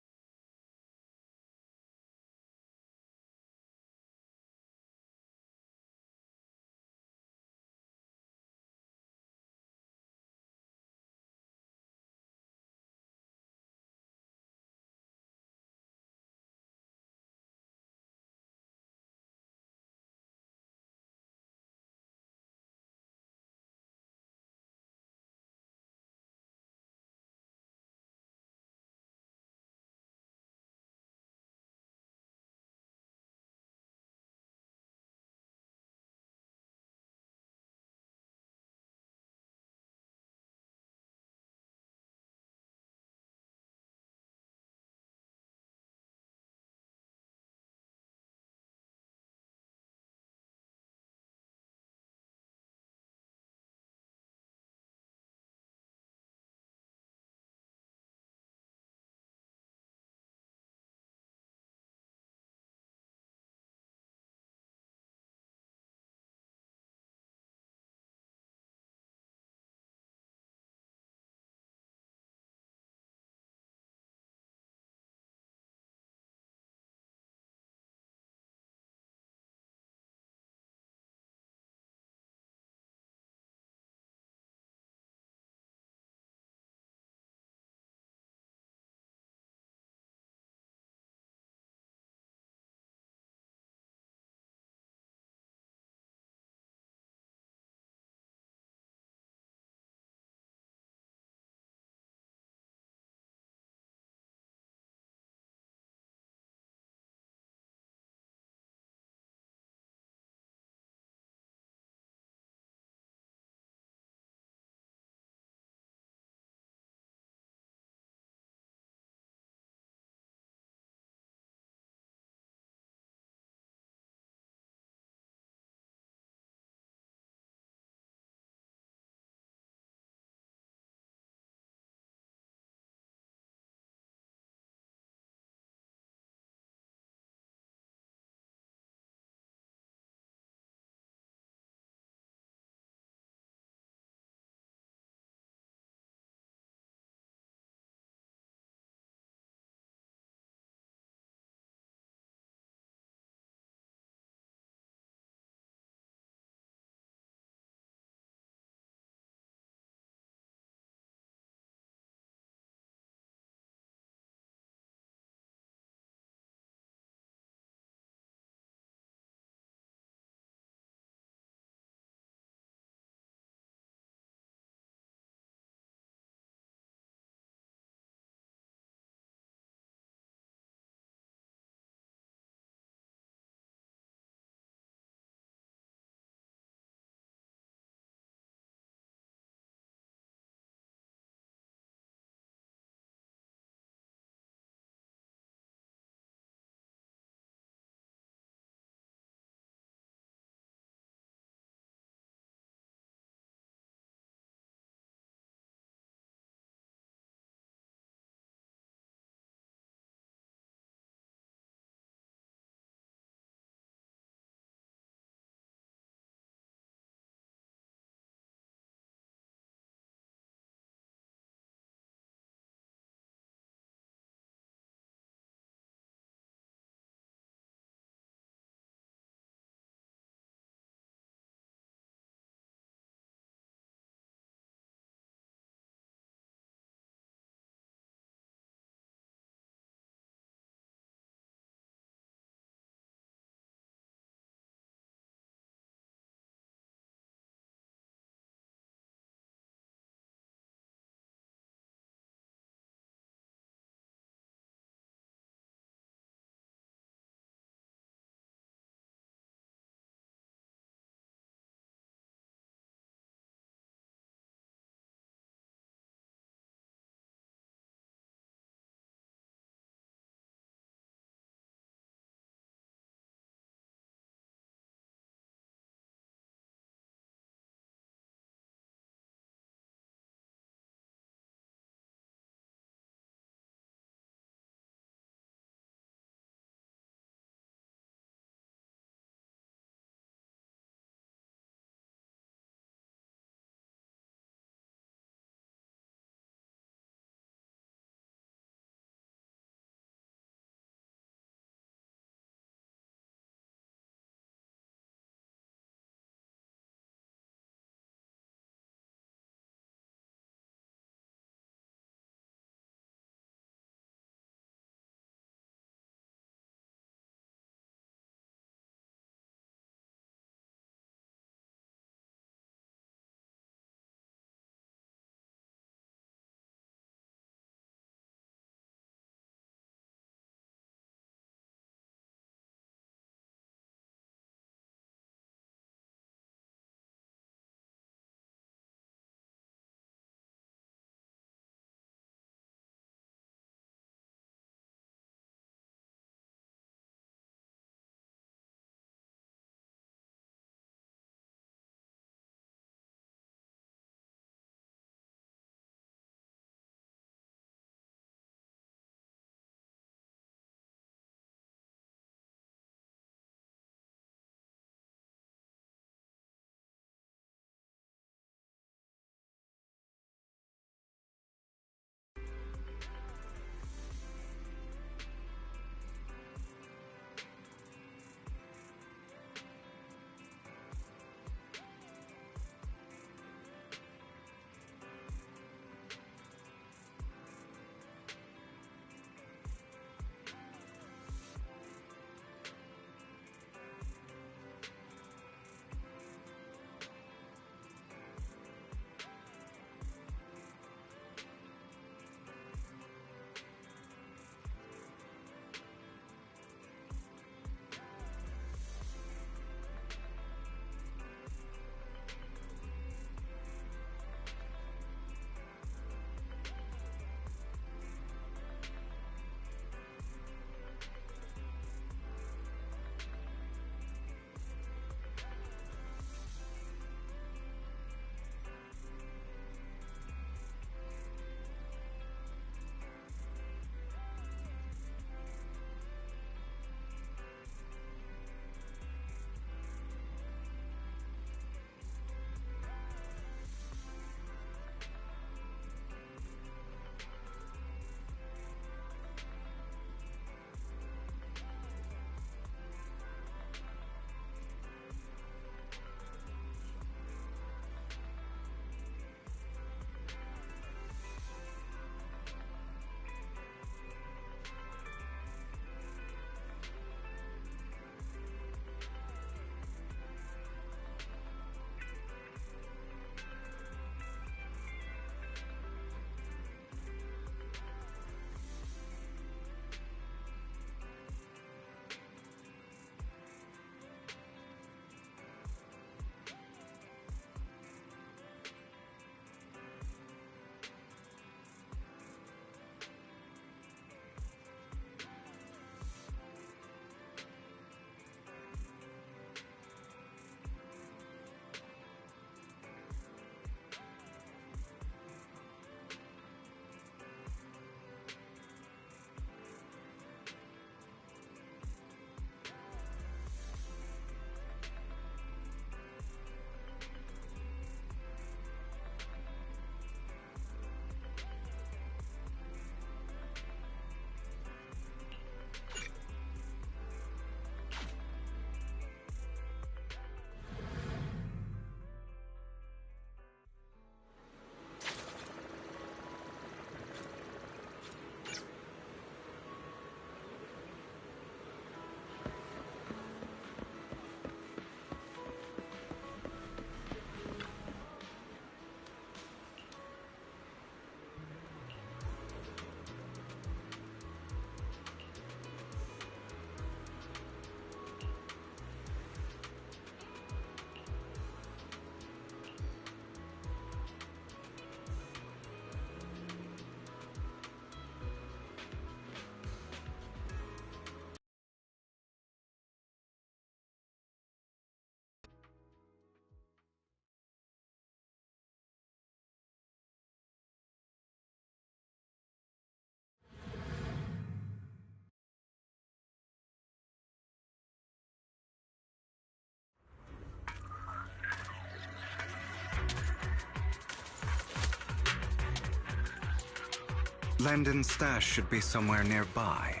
Landon's stash should be somewhere nearby.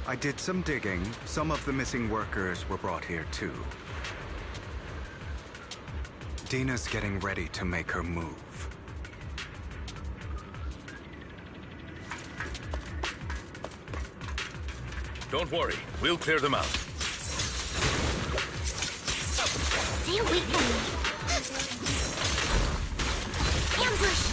I did some digging. Some of the missing workers were brought here too. Dina's getting ready to make her move.
Don't worry, we'll clear them out.
Stay away from me. Ambush!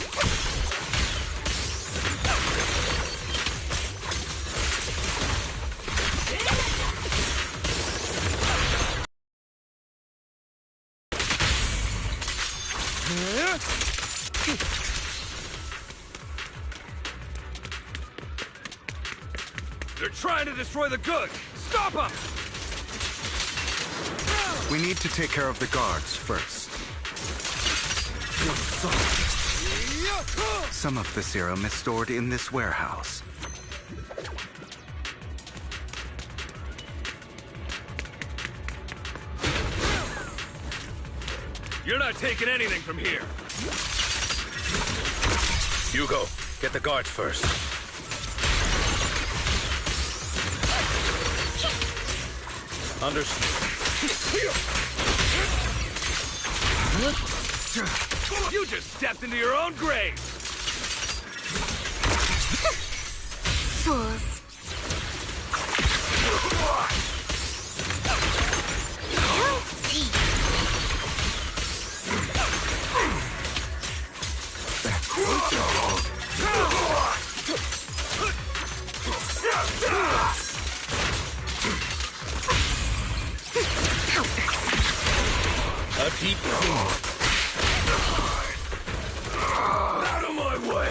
They're trying to destroy the goods! Stop them!
We need to take care of the guards first. Some of the serum is stored in this warehouse.
You're not taking anything from here. Hugo, get the guards first. Understood. You just stepped into your own grave!
Fools.
A deep clean. Out of my way!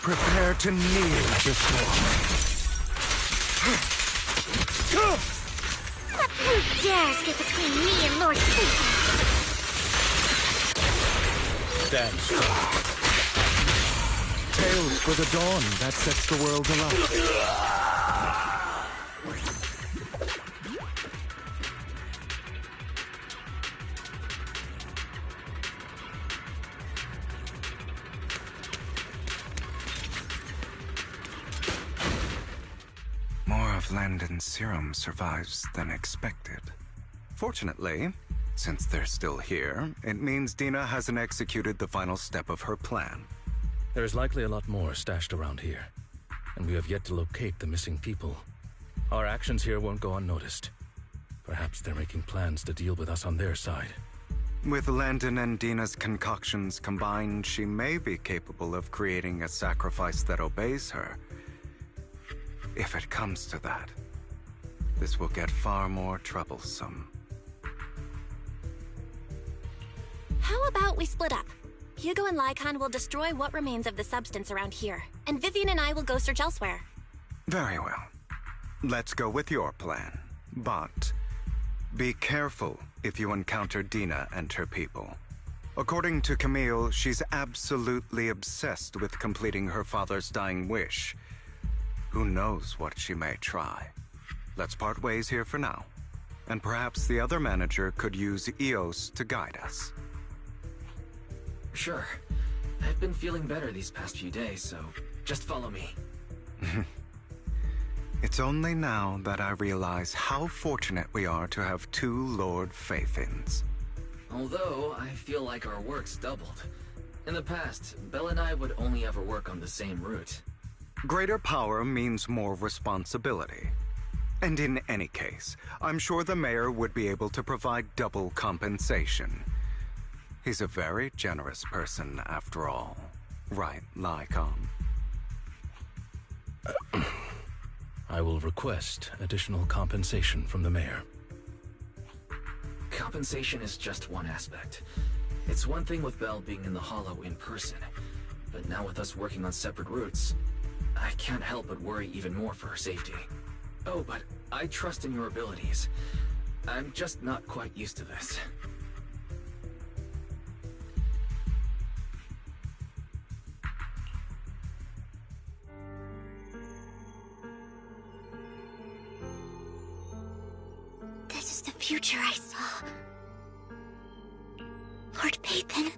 Prepare to kneel before.
Who dares get between me and Lord Phaethon?
Stand strong.
Tales for the dawn that sets the world alight.
More of Landon's serum survives than expected. Fortunately, since they're still here, it means Dina hasn't executed the final step of her plan.
There's likely a lot more stashed around here, and we have yet to locate the missing people. Our actions here won't go unnoticed. Perhaps they're making plans to deal with us on their side.
With Landon and Dina's concoctions combined, she may be capable of creating a sacrifice that obeys her. If it comes to that, this will get far more troublesome.
How about we split up? Hugo and Lycon will destroy what remains of the substance around here, and Vivian and I will go search elsewhere.
Very well. Let's go with your plan. But be careful if you encounter Dina and her people. According to Camille, she's absolutely obsessed with completing her father's dying wish. Who knows what she may try? Let's part ways here for now. And perhaps the other manager could use Eos to guide us.
Sure. I've been feeling better these past few days, so just follow me.
It's only now that I realize how fortunate we are to have two Lord Phaethons.
Although, I feel like our work's doubled. In the past, Belle and I would only ever work on the same route.
Greater power means more responsibility. And in any case, I'm sure the mayor would be able to provide double compensation. He's a very generous person, after all. Right, Lycon?
I will request additional compensation from the mayor.
Compensation is just one aspect. It's one thing with Belle being in the Hollow in person, but now with us working on separate routes, I can't help but worry even more for her safety. Oh, but I trust in your abilities. I'm just not quite used to this.
This is the future I saw. Phaethon.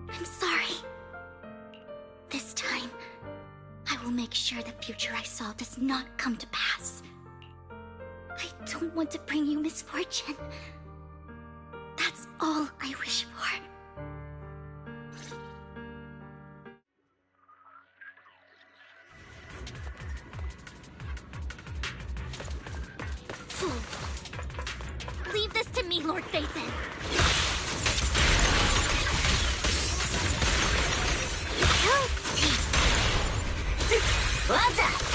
I'm sorry. This time, I will make sure the future I saw does not come to pass. I don't want to bring you misfortune. That's all I wish for. Leave this to me, Lord Phaethon. What's up?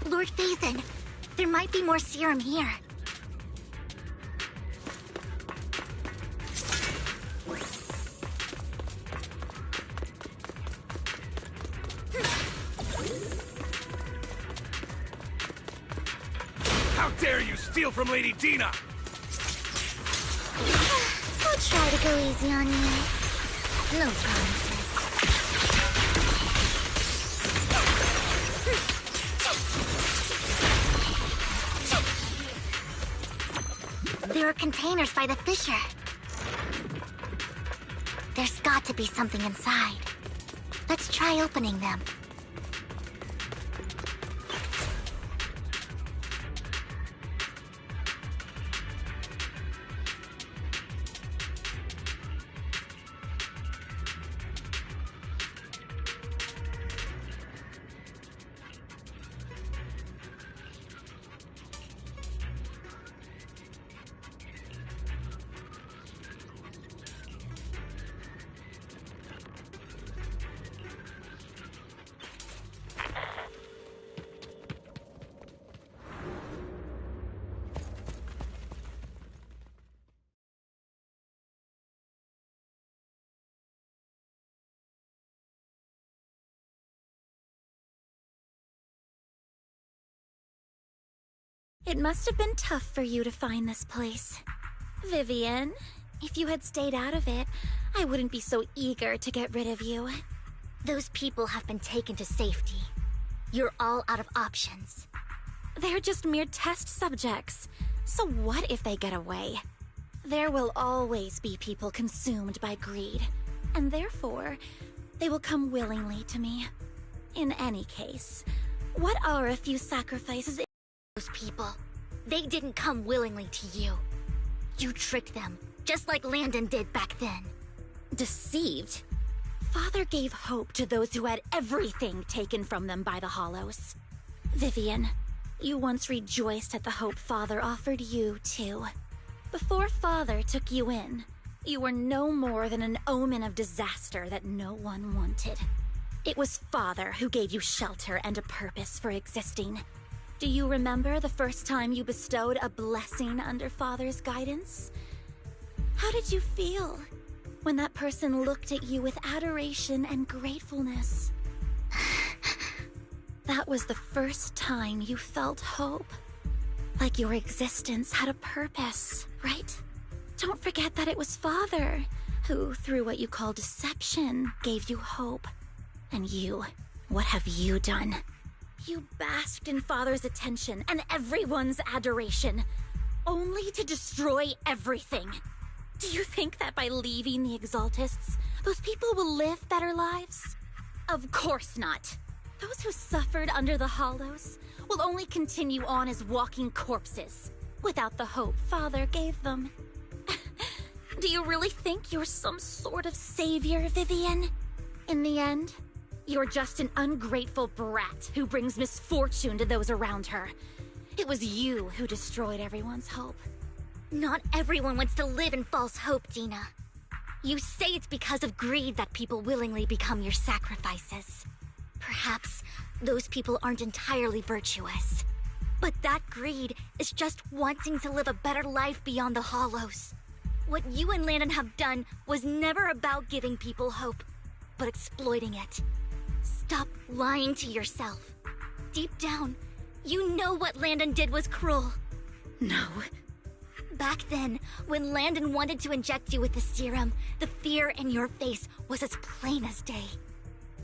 Lord Phaethon, there might be more serum here.
How dare you steal from Lady Dina!
I'll try to go easy on you. No promises. There are containers by the fissure. There's got to be something inside. Let's try opening them.
It must have been tough for you to find this place. Vivian, if you had stayed out of it, I wouldn't be so eager to get rid of you.
Those people have been taken to safety. You're all out of options.
They're just mere test subjects. So what if they get away? There will always be people consumed by greed, and therefore, they will come willingly to me. In any case, what are a few sacrifices?
Those people, they didn't come willingly to you. You tricked them, just like Landon did back then.
Deceived? Father gave hope to those who had everything taken from them by the Hollows. Vivian, you once rejoiced at the hope Father offered you, too. Before Father took you in, you were no more than an omen of disaster that no one wanted. It was Father who gave you shelter and a purpose for existing. Do you remember the first time you bestowed a blessing under Father's guidance? How did you feel when that person looked at you with adoration and gratefulness? That was the first time you felt hope. Like your existence had a purpose, right? Don't forget that it was Father who, through what you call deception, gave you hope. And you, what have you done? You basked in Father's attention and everyone's adoration, only to destroy everything. Do you think that by leaving the Exaltists, those people will live better lives? Of course not. Those who suffered under the Hollows will only continue on as walking corpses, without the hope Father gave them. Do you really think you're some sort of savior, Vivian? In the end, you're just an ungrateful brat who brings misfortune to those around her. It was you who destroyed everyone's hope.
Not everyone wants to live in false hope, Dina. You say it's because of greed that people willingly become your sacrifices. Perhaps those people aren't entirely virtuous. But that greed is just wanting to live a better life beyond the Hollows. What you and Landon have done was never about giving people hope, but exploiting it. Stop lying to yourself. Deep down, you know what Landon did was cruel.
No.
Back then, when Landon wanted to inject you with the serum, the fear in your face was as plain as day.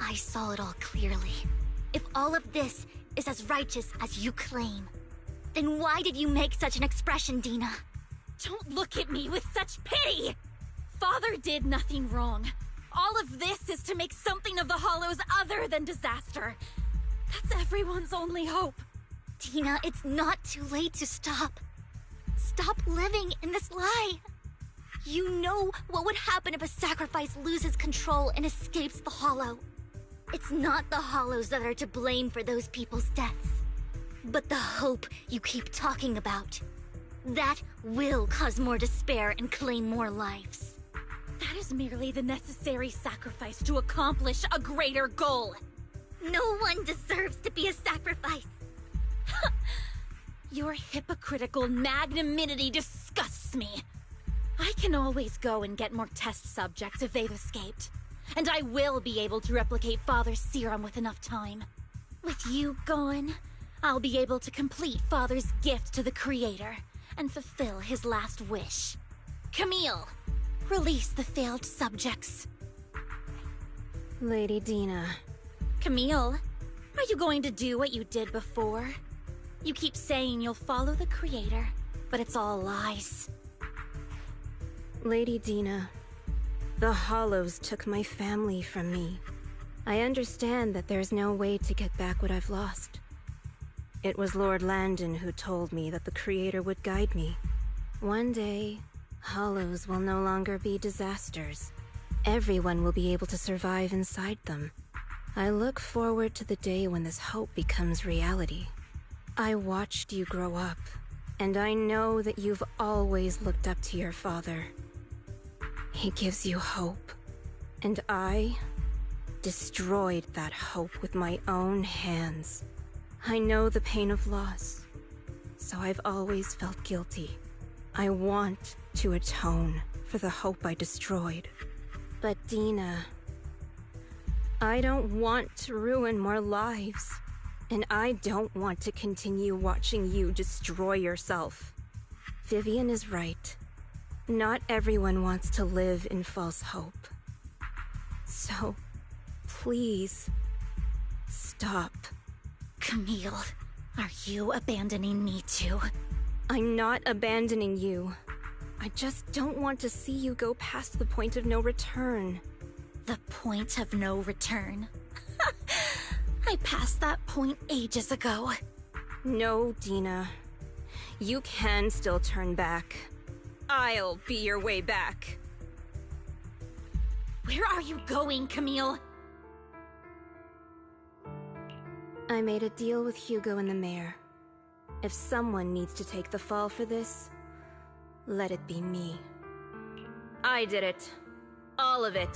I saw it all clearly. If all of this is as righteous as you claim, then why did you make such an expression, Dina?
Don't look at me with such pity! Father did nothing wrong. All of this is to make something of the Hollows other than disaster. That's everyone's only hope.
Dina, it's not too late to stop. Stop living in this lie. You know what would happen if a sacrifice loses control and escapes the Hollow. It's not the Hollows that are to blame for those people's deaths, but the hope you keep talking about. That will cause more despair and claim more lives.
That is merely the necessary sacrifice to accomplish a greater goal.
No one deserves to be a sacrifice.
Your hypocritical magnanimity disgusts me. I can always go and get more test subjects if they've escaped. And I will be able to replicate Father's serum with enough time. With you gone, I'll be able to complete Father's gift to the Creator and fulfill his last wish. Camille, release the failed subjects.
Lady Dina.
Camille, are you going to do what you did before? You keep saying you'll follow the Creator, but it's all lies.
Lady Dina, the Hollows took my family from me. I understand that there's no way to get back what I've lost. It was Lord Landon who told me that the Creator would guide me. One day, Hollows will no longer be disasters. Everyone will be able to survive inside them. I look forward to the day when this hope becomes reality. I watched you grow up, and I know that you've always looked up to your father. He gives you hope, and I destroyed that hope with my own hands. I know the pain of loss, so I've always felt guilty. I want to atone for the hope I destroyed. But Dina, I don't want to ruin more lives, and I don't want to continue watching you destroy yourself. Vivian is right. Not everyone wants to live in false hope. So, please, stop.
Camille, are you abandoning me too?
I'm not abandoning you. I just don't want to see you go past the point of no return.
The point of no return? I passed that point ages ago.
No, Dina. You can still turn back. I'll be your way back.
Where are you going, Camille?
I made a deal with Hugo and the mayor. If someone needs to take the fall for this, let it be me. I did it. All of it.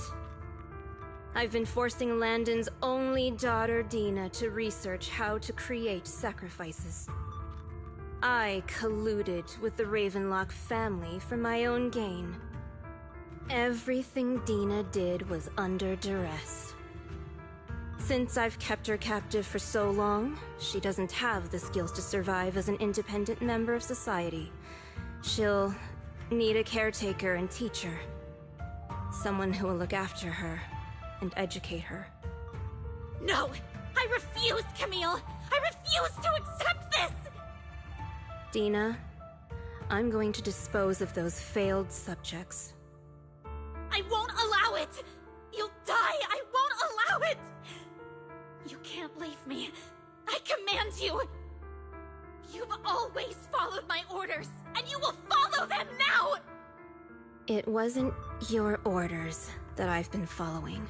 I've been forcing Landon's only daughter, Dina, to research how to create sacrifices. I colluded with the Ravenlock family for my own gain. Everything Dina did was under duress. Since I've kept her captive for so long, she doesn't have the skills to survive as an independent member of society. She'll need a caretaker and teacher. Someone who will look after her and educate her.
No! I refuse, Camille! I refuse to accept this!
Dina, I'm going to dispose of those failed subjects.
I won't allow it! You'll die! I won't allow it! You can't leave me. I command you! You've always followed my orders, and you will follow them now!
It wasn't your orders that I've been following.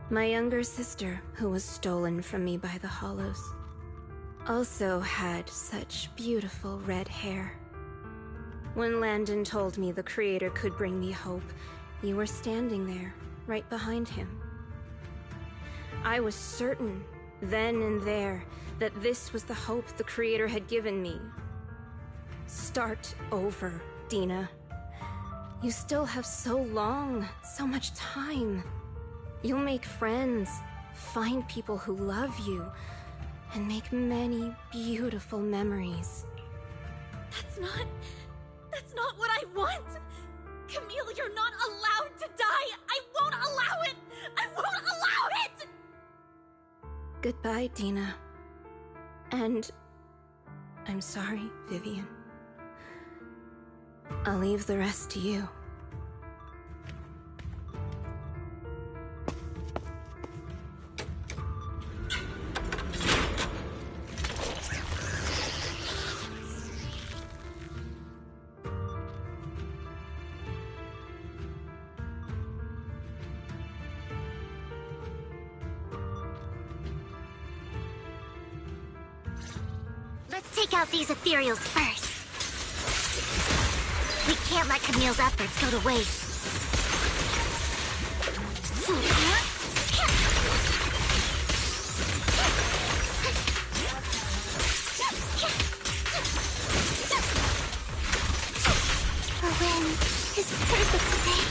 My younger sister, who was stolen from me by the Hollows, also had such beautiful red hair. When Landon told me the Creator could bring me hope, you were standing there, right behind him. I was certain, then and there, that this was the hope the Creator had given me. Start over, Dina. You still have so long, so much time. You'll make friends, find people who love you, and make many beautiful memories.
That's not what I want! Camille, you're not allowed to die! I won't allow it! I won't allow it!
Goodbye, Dina. And I'm sorry, Vivian. I'll leave the rest to you.
Let's take out these ethereals first. We can't let Camille's efforts go to waste. A win is perfect today.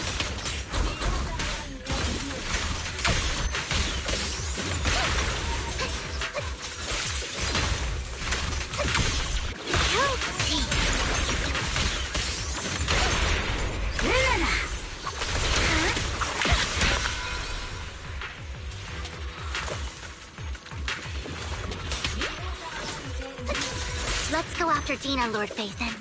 Let's go after Dina, Lord Phaethon.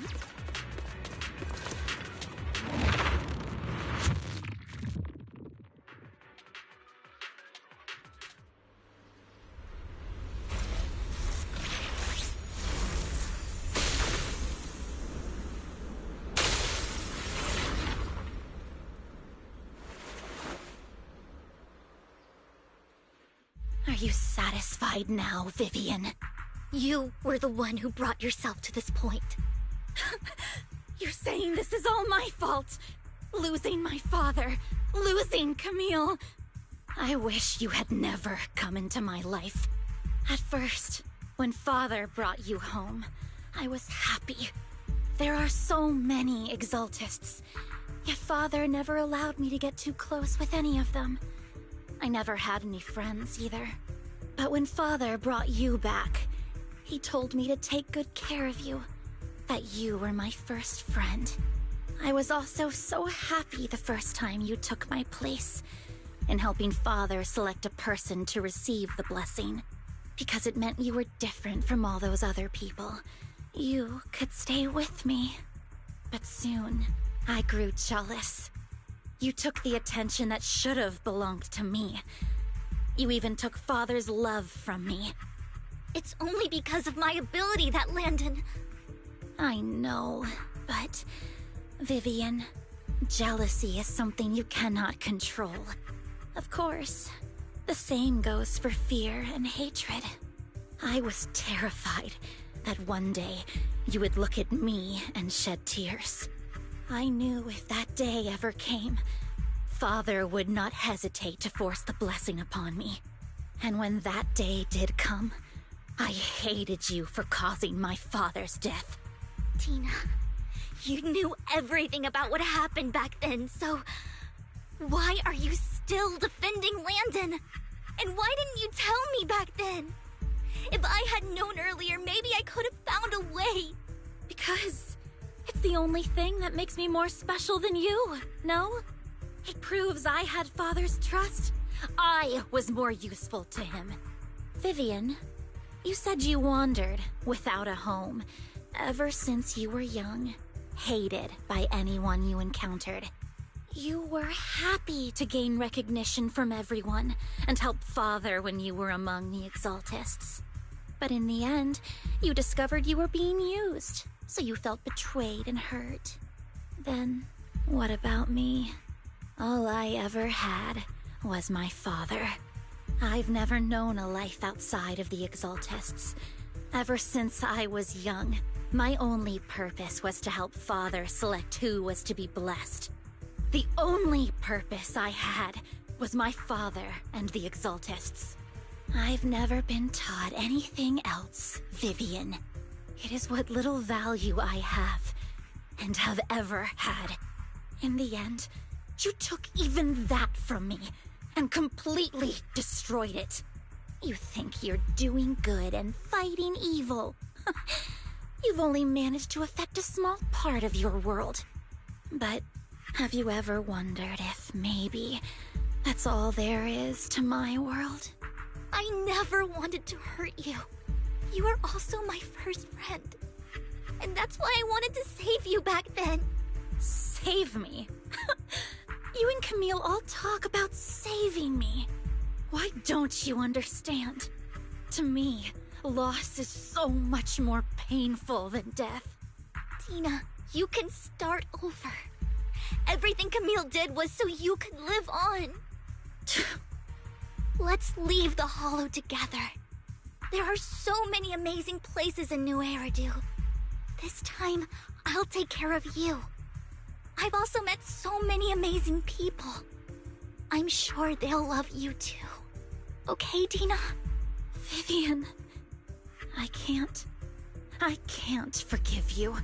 Are you satisfied now, Vivian?
You were the one who brought yourself to this point.
You're saying this is all my fault? Losing my father, losing Camille. I wish you had never come into my life. At first, when Father brought you home, I was happy. There are so many Exaltists, yet Father never allowed me to get too close with any of them. I never had any friends either. But when Father brought you back, he told me to take good care of you, that you were my first friend. I was also so happy the first time you took my place in helping Father select a person to receive the blessing, because it meant you were different from all those other people. You could stay with me. But soon, I grew jealous. You took the attention that should have belonged to me. You even took Father's love from me.
It's only because of my ability that Landon...
I know, but... Vivian, jealousy is something you cannot control. Of course, the same goes for fear and hatred. I was terrified that one day you would look at me and shed tears. I knew if that day ever came, Father would not hesitate to force the blessing upon me. And when that day did come, I hated you for causing my father's death.
Tina, you knew everything about what happened back then, so... why are you still defending Landon? And why didn't you tell me back then? If I had known earlier, maybe I could have found a way.
Because it's the only thing that makes me more special than you, no? It proves I had Father's trust. I was more useful to him. Vivian, you said you wandered without a home ever since you were young, hated by anyone you encountered. You were happy to gain recognition from everyone and help Father when you were among the Exaltists. But in the end, you discovered you were being used, so you felt betrayed and hurt. Then, what about me? All I ever had was my father. I've never known a life outside of the Exaltists. Ever since I was young, my only purpose was to help Father select who was to be blessed. The only purpose I had was my father and the Exaltists. I've never been taught anything else, Vivian. It is what little value I have, and have ever had. In the end, you took even that from me, and completely destroyed it. You think you're doing good and fighting evil. You've only managed to affect a small part of your world. But have you ever wondered if maybe that's all there is to my world?
I never wanted to hurt you. You were also my first friend. And that's why I wanted to save you back then.
Save me? You and Camille all talk about saving me. Why don't you understand? To me, loss is so much more painful than death.
Tina, you can start over. Everything Camille did was so you could live on. Let's leave the Hollow together. There are so many amazing places in New Eridu. This time, I'll take care of you. I've also met so many amazing people. I'm sure they'll love you too. Okay, Tina?
Vivian, I can't forgive you.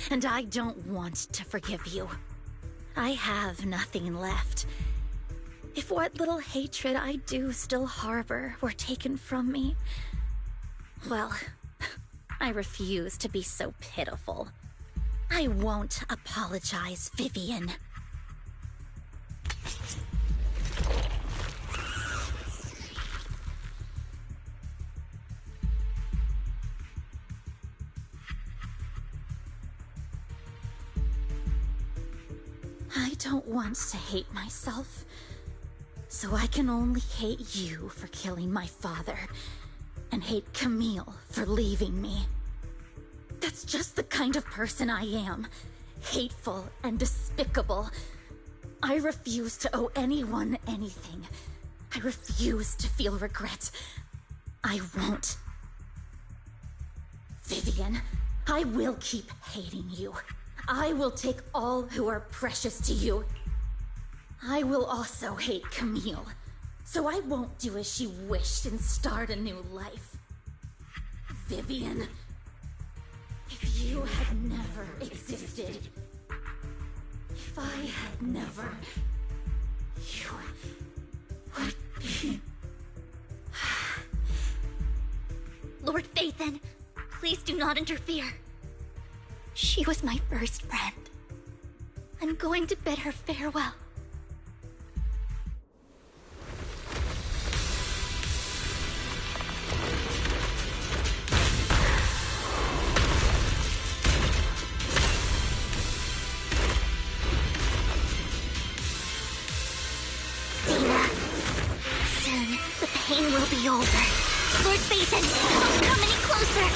And I don't want to forgive you. I have nothing left. If what little hatred I do still harbor were taken from me, well, I refuse to be so pitiful. I won't apologize, Vivian. I don't want to hate myself, so I can only hate you for killing my father, and hate Camille for leaving me. That's just the kind of person I am. Hateful and despicable. I refuse to owe anyone anything. I refuse to feel regret. I won't. Vivian, I will keep hating you. I will take all who are precious to you. I will also hate Camille, so I won't do as she wished and start a new life. Vivian, if you had never existed, if I had never, you would be...
Lord Phaethon, please do not interfere. She was my first friend. I'm going to bid her farewell. Tina, soon the pain will be over. Lord Phaethon, don't come any closer!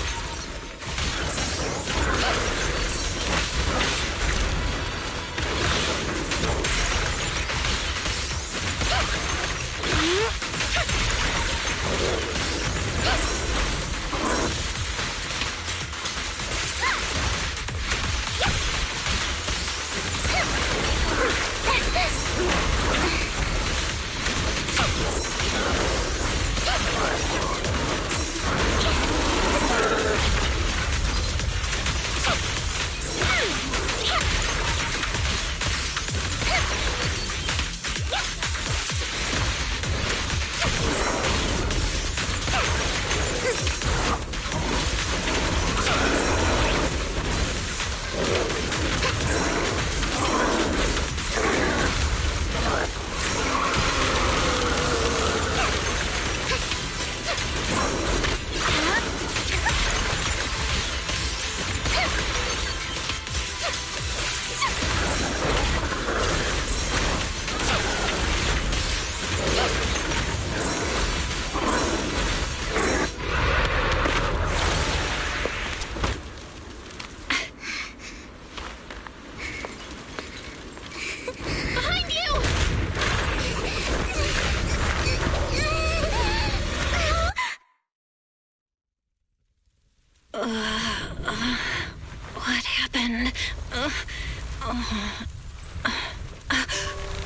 What happened?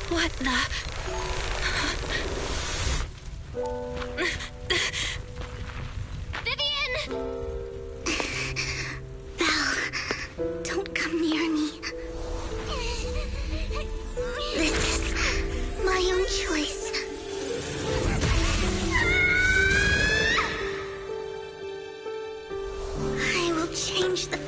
What the...
Vivian! Val, don't come near me. This is my own choice. I will change the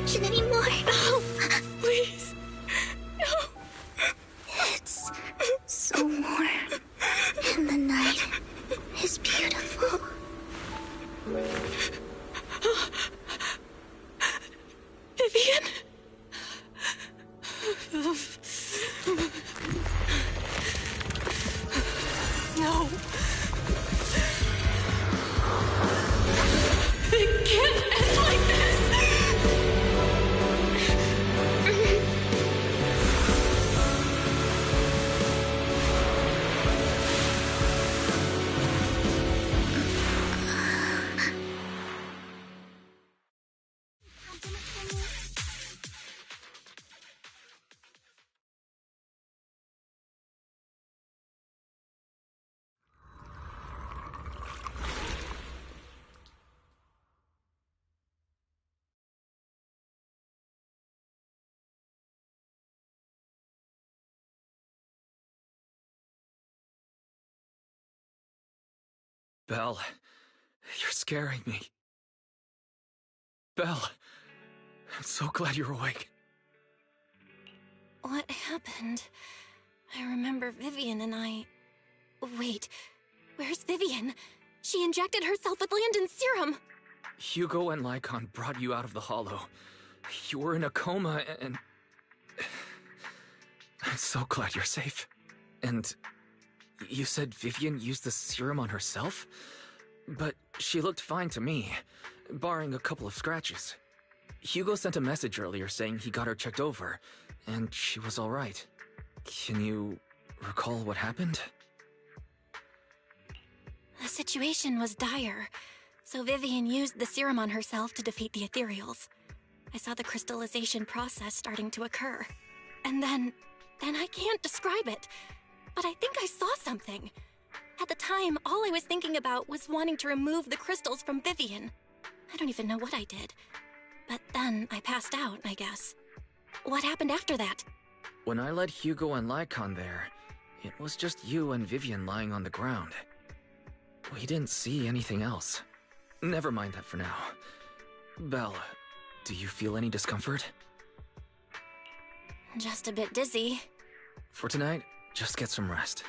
fortune anymore.
No, please. No.
It's so warm, and the night is beautiful.
Vivian? No. It can't end like this!
Belle, you're scaring me. Belle, I'm so glad you're awake.
What happened? I remember Vivian and I... Wait, where's Vivian? She injected herself with Landon's serum!
Hugo and Lycon brought you out of the hollow. You were in a coma and... I'm so glad you're safe. And you said Vivian used the serum on herself? But she looked fine to me, barring a couple of scratches. Hugo sent a message earlier saying he got her checked over, and she was alright. Can you recall what happened?
The situation was dire, so Vivian used the serum on herself to defeat the ethereals. I saw the crystallization process starting to occur. And then I can't describe it, but I think I saw something. At the time, all I was thinking about was wanting to remove the crystals from Vivian. I don't even know what I did. But then I passed out, I guess. What happened after that?
When I led Hugo and Lycon there, it was just you and Vivian lying on the ground. We didn't see anything else. Never mind that for now. Belle, do you feel any discomfort?
Just a bit dizzy.
For tonight, just get some rest.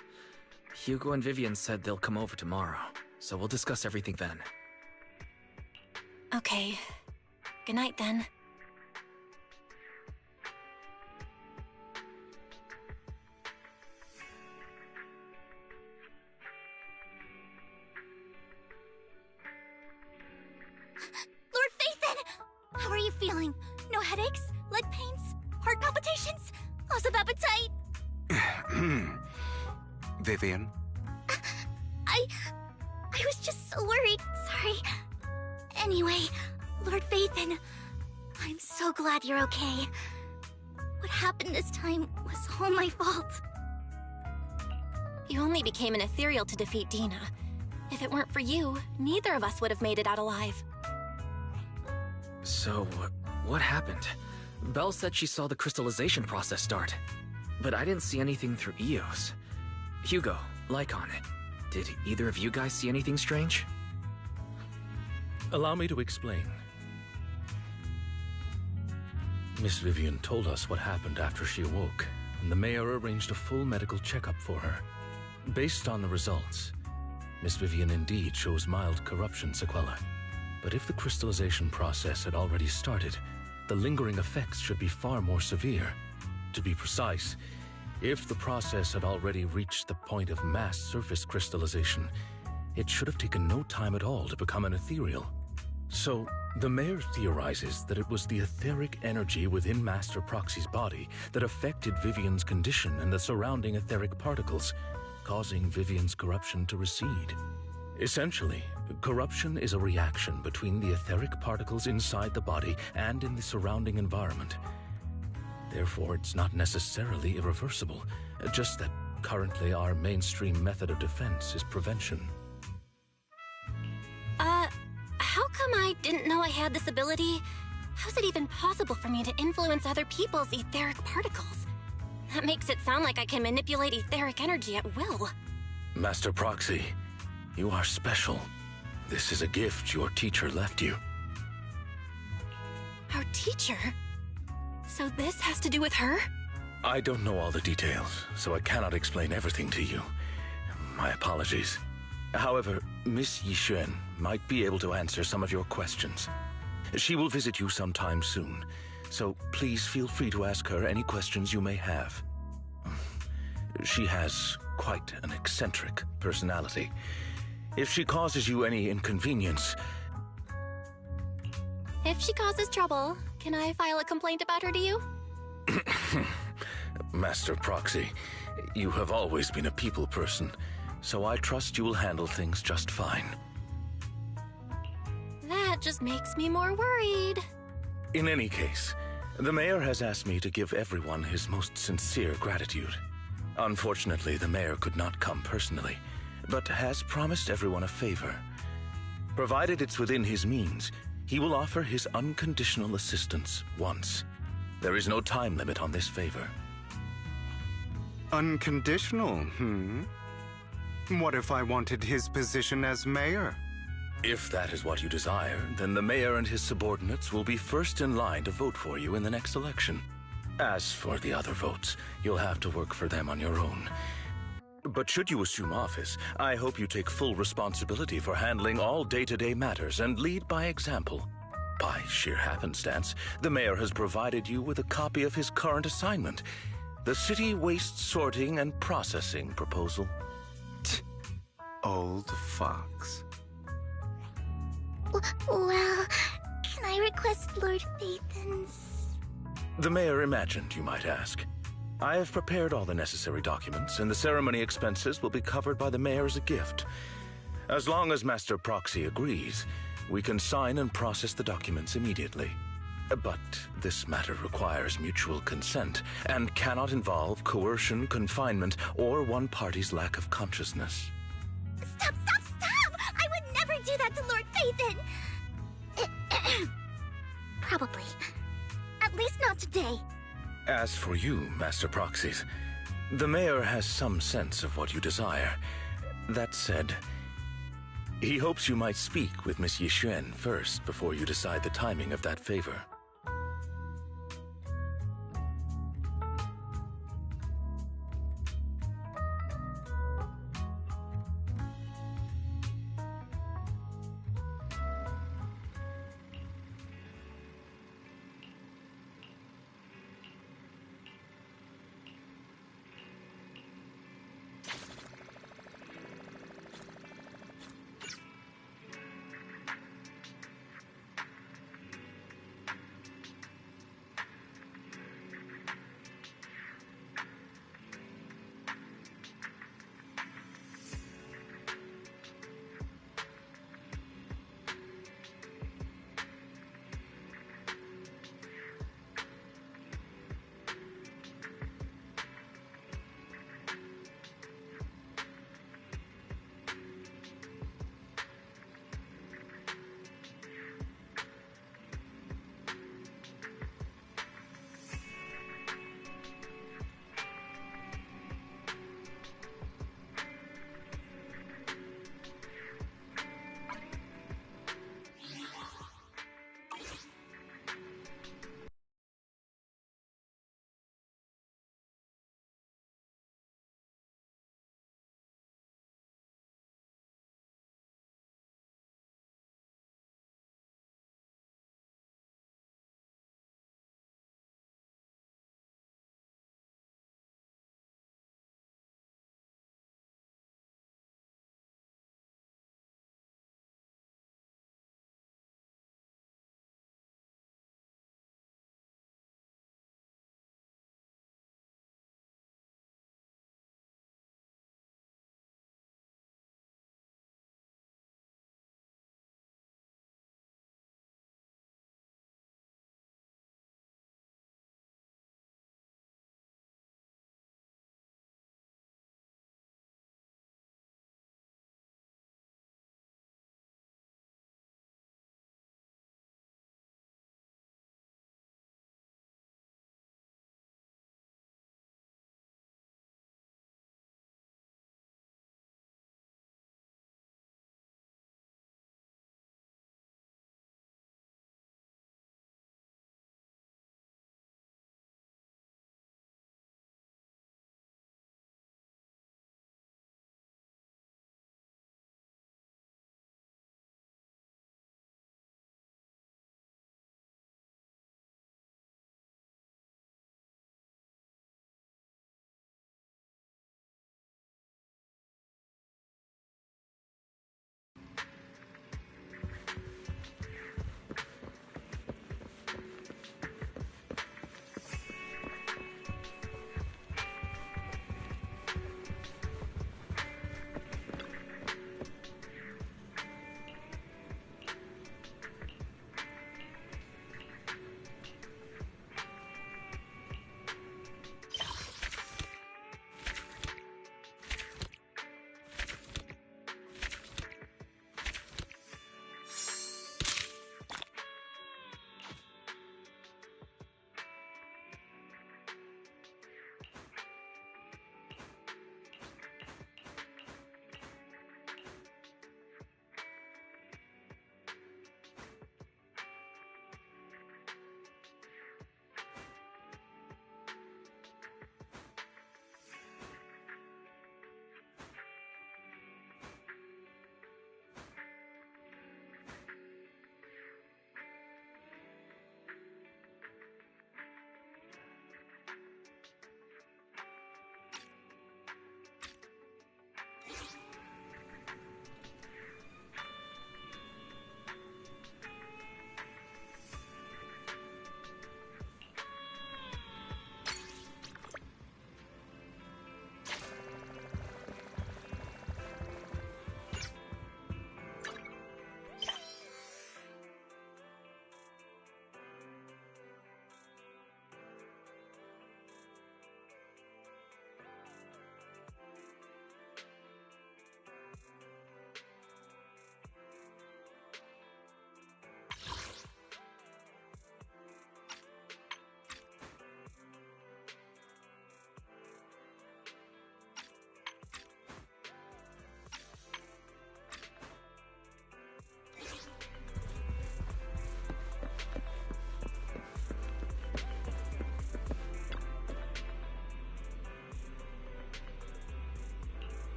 Hugo and Vivian said they'll come over tomorrow, so we'll discuss everything then.
Okay. Good night, then.
Lord Phaethon! How are you feeling? No headaches? Leg pains? Heart palpitations? Loss of appetite?
Vivian?
I was just so worried. Sorry. Anyway, Lord Phaethon, I'm so glad you're okay. What happened this time was all my fault.
You only became an ethereal to defeat Dina. If it weren't for you, neither of us would have made it out alive.
So, what happened? Belle said she saw the crystallization process start, but I didn't see anything through EOS. Hugo, Lycon, did either of you guys see anything strange?
Allow me to explain. Miss Vivian told us what happened after she awoke, and the mayor arranged a full medical checkup for her. Based on the results, Miss Vivian indeed shows mild corruption sequelae. But if the crystallization process had already started, the lingering effects should be far more severe. To be precise, if the process had already reached the point of mass surface crystallization, it should have taken no time at all to become an ethereal. So, the mayor theorizes that it was the etheric energy within Master Proxy's body that affected Vivian's condition and the surrounding etheric particles, causing Vivian's corruption to recede. Essentially, corruption is a reaction between the etheric particles inside the body and in the surrounding environment. Therefore, it's not necessarily irreversible, just that currently our mainstream method of defense is prevention.
How come I didn't know I had this ability? How's it even possible for me to influence other people's etheric particles? That makes it sound like I can manipulate etheric energy at will.
Master Proxy, you are special. This is a gift your teacher left you.
Our teacher? So this has to do with her?
I don't know all the details, so I cannot explain everything to you. My apologies. However, Miss Yixuan might be able to answer some of your questions. She will visit you sometime soon, so please feel free to ask her any questions you may have. She has quite an eccentric personality. If she causes you any inconvenience...
If she causes trouble, can I file a complaint about her to you?
Master Proxy, you have always been a people person, so I trust you will handle things just fine.
That just makes me more worried.
In any case, the mayor has asked me to give everyone his most sincere gratitude. Unfortunately, the mayor could not come personally, but has promised everyone a favor. Provided it's within his means, he will offer his unconditional assistance once. There is no time limit on this favor.
Unconditional, What if I wanted his position as mayor?
If that is what you desire, then the mayor and his subordinates will be first in line to vote for you in the next election. As for the other votes, you'll have to work for them on your own. But should you assume office, I hope you take full responsibility for handling all day-to-day matters and lead by example. By sheer happenstance, the mayor has provided you with a copy of his current assignment, the City Waste Sorting and Processing proposal.
Old fox.
Well, can I request Lord Phaethan's...
The mayor imagined, you might ask. I have prepared all the necessary documents, and the ceremony expenses will be covered by the mayor as a gift. As long as Master Proxy agrees, we can sign and process the documents immediately. But this matter requires mutual consent and cannot involve coercion, confinement, or one party's lack of consciousness.
Stop! I would never do that to Lord Phaethan! Probably. At least not today.
As for you, Master Proxies, the mayor has some sense of what you desire. That said, he hopes you might speak with Miss Yixuan first before you decide the timing of that favor.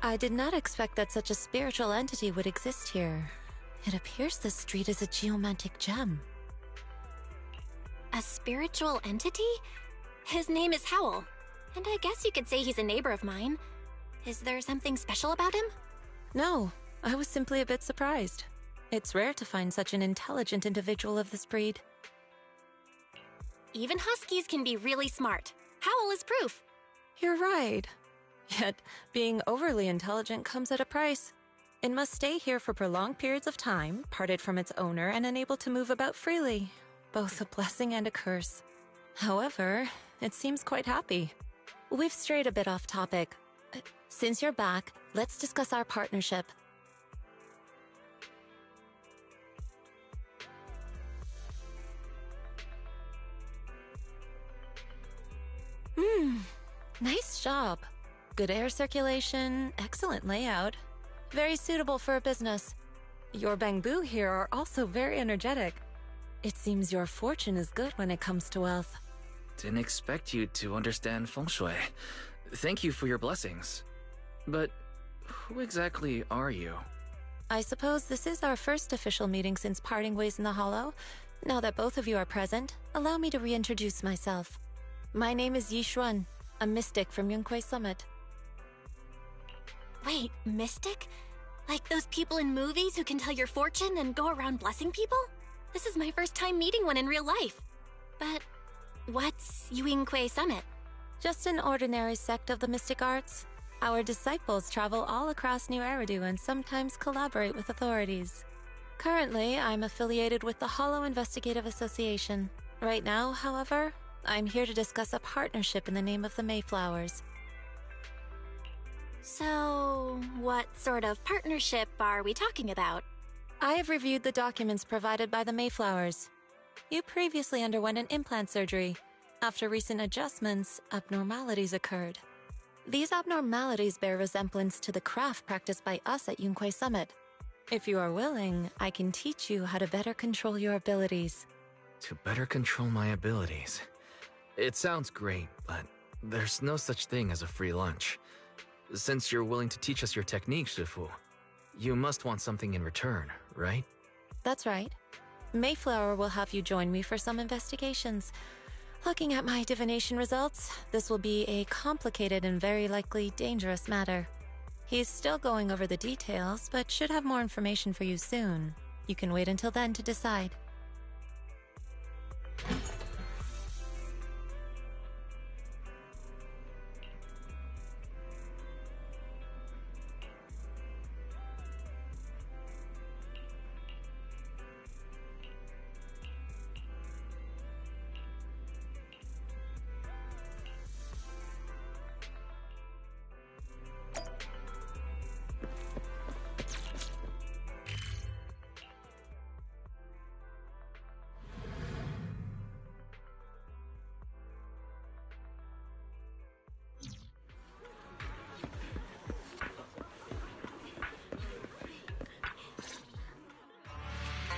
I did not expect that such a spiritual entity would exist here. It appears this street is a geomantic gem.
A spiritual entity? His name is Howl, and I guess you could say he's a neighbor of mine. Is there something special about him?
No, I was simply a bit surprised. It's rare to find such an intelligent individual of this breed.
Even huskies can be really smart. Howl is proof.
You're right. Yet, being overly intelligent comes at a price. It must stay here for prolonged periods of time, parted from its owner and unable to move about freely. Both a blessing and a curse. However, it seems quite happy. We've strayed a bit off topic. Since you're back, let's discuss our partnership. Nice job. Good air circulation, excellent layout. Very suitable for a business. Your bamboo here are also very energetic. It seems your fortune is good when it comes to wealth.
Didn't expect you to understand feng shui. Thank you for your blessings. But who exactly are you?
I suppose this is our first official meeting since parting ways in the Hollow. Now that both of you are present, allow me to reintroduce myself. My name is Yi Xuan, a mystic from IAMQUEEZY Summit.
Wait, mystic? Like those people in movies who can tell your fortune and go around blessing people? This is my first time meeting one in real life. But what's IAMQUEEZY Summit?
Just an ordinary sect of the mystic arts. Our disciples travel all across New Eridu and sometimes collaborate with authorities. Currently, I'm affiliated with the Hollow Investigative Association. Right now, however, I'm here to discuss a partnership in the name of the Mayflowers.
So, what sort of partnership are we talking about?
I have reviewed the documents provided by the Mayflowers. You previously underwent an implant surgery. After recent adjustments, abnormalities occurred. These abnormalities bear resemblance to the craft practiced by us at IAMQUEEZY Summit. If you are willing, I can teach you how to better control your abilities.
To better control my abilities. It sounds great, but there's no such thing as a free lunch. Since you're willing to teach us your technique, Shifu, you must want something in return, right?
That's right. Mayflower will have you join me for some investigations. Looking at my divination results, this will be a complicated and very likely dangerous matter. He's still going over the details, but should have more information for you soon. You can wait until then to decide.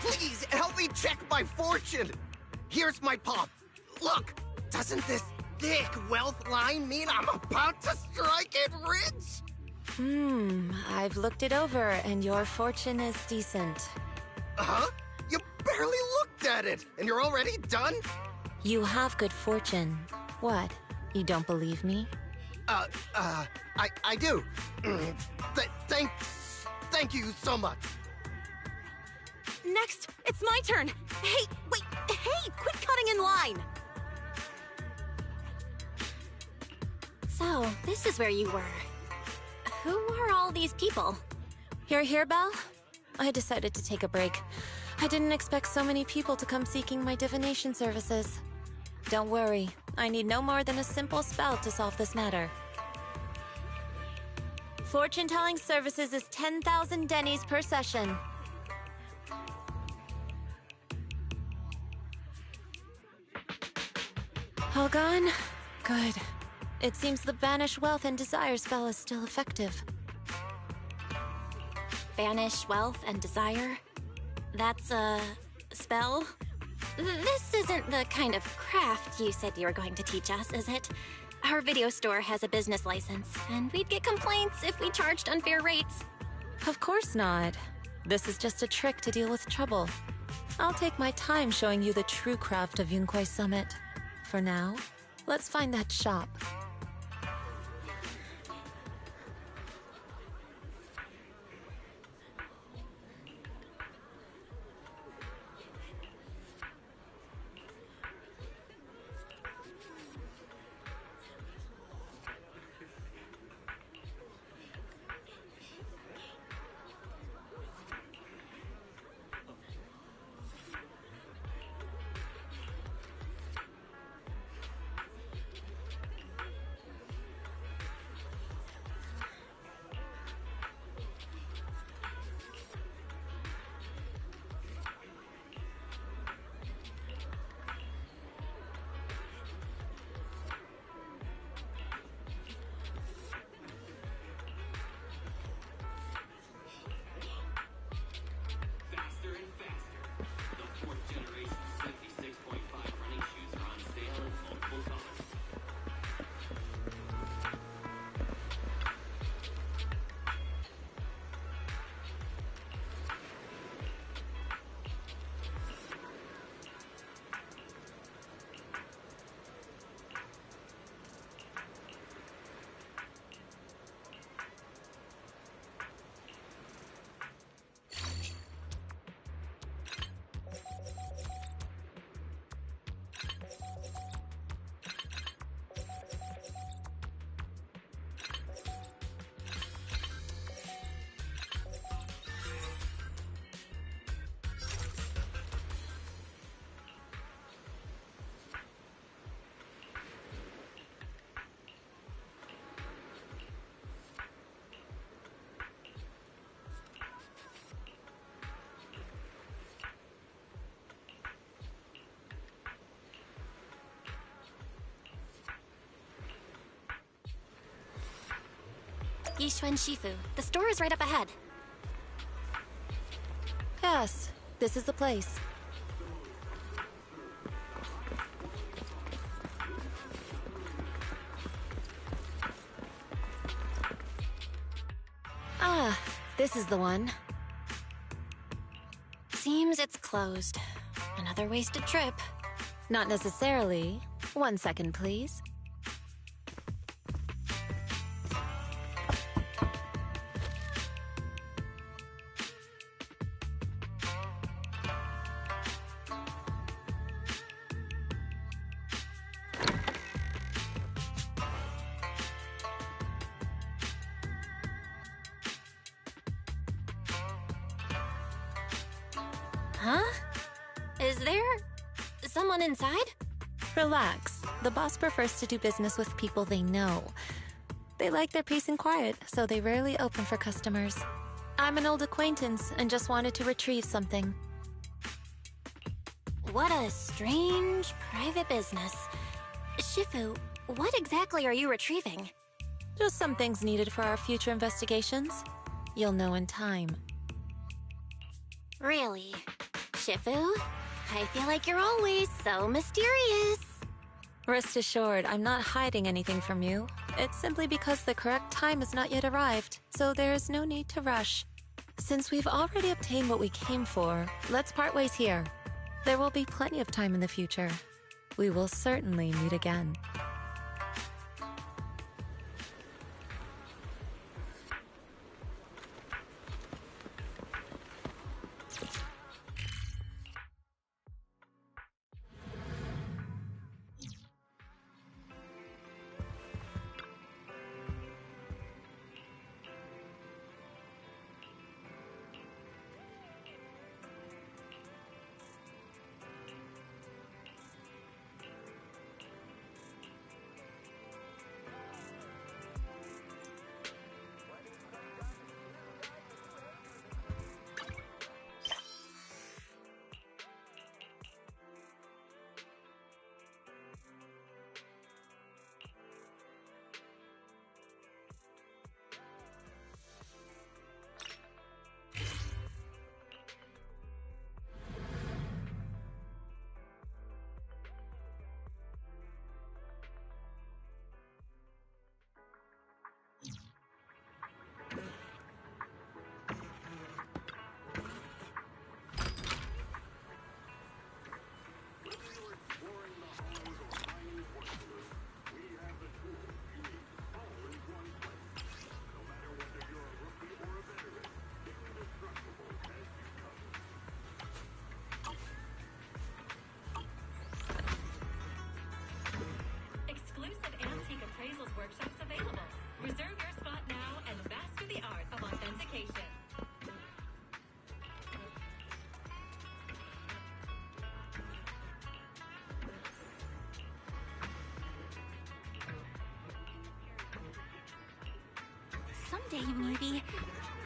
Please help me check my fortune! Here's my palm. Look, doesn't this thick wealth line mean I'm about to strike it rich?
I've looked it over, and your fortune is decent.
Huh? You barely looked at it, and you're already done?
You have good fortune. What? You don't believe me?
I do. Thank you so much.
Next, it's my turn. Hey, wait, hey, quit cutting in line.
So, this is where you were. Who are all these people?
You're here, Belle? I decided to take a break. I didn't expect so many people to come seeking my divination services. Don't worry, I need no more than a simple spell to solve this matter. Fortune-telling services is 10,000 dennies per session. All gone? Good. It seems the Banish Wealth and Desire spell is still effective.
Banish wealth and desire? That's a spell? This isn't the kind of craft you said you were going to teach us, is it? Our video store has a business license, and we'd get complaints if we charged unfair rates.
Of course not. This is just a trick to deal with trouble. I'll take my time showing you the true craft of Yunque's Summit. For now, let's find that shop.
Yishuan Shifu. The store is right up ahead.
Yes, this is the place. Ah, this is the one.
Seems it's closed. Another wasted trip.
Not necessarily. 1 second, please.
Huh? Is there someone inside?
Relax. The boss prefers to do business with people they know. They like their peace and quiet, so they rarely open for customers. I'm an old acquaintance and just wanted to retrieve something.
What a strange private business. Shifu, what exactly are you retrieving?
Just some things needed for our future investigations. You'll know in time.
Really? Shifu? I feel like you're always so mysterious.
Rest assured, I'm not hiding anything from you. It's simply because the correct time has not yet arrived, so there is no need to rush. Since we've already obtained what we came for, let's part ways here. There will be plenty of time in the future. We will certainly meet again.
someday, maybe,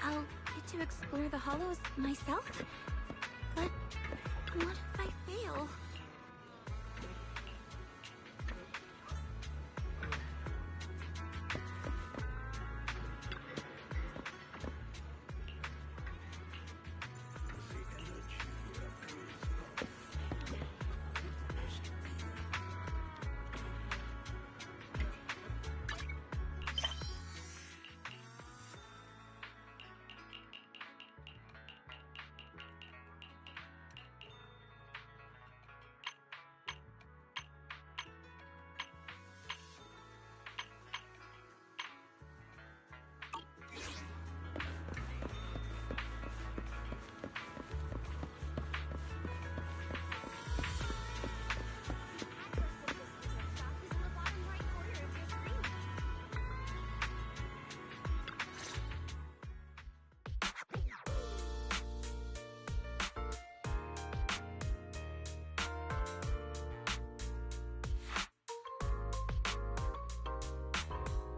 I'll get to explore the Hollows myself. But what if I fail?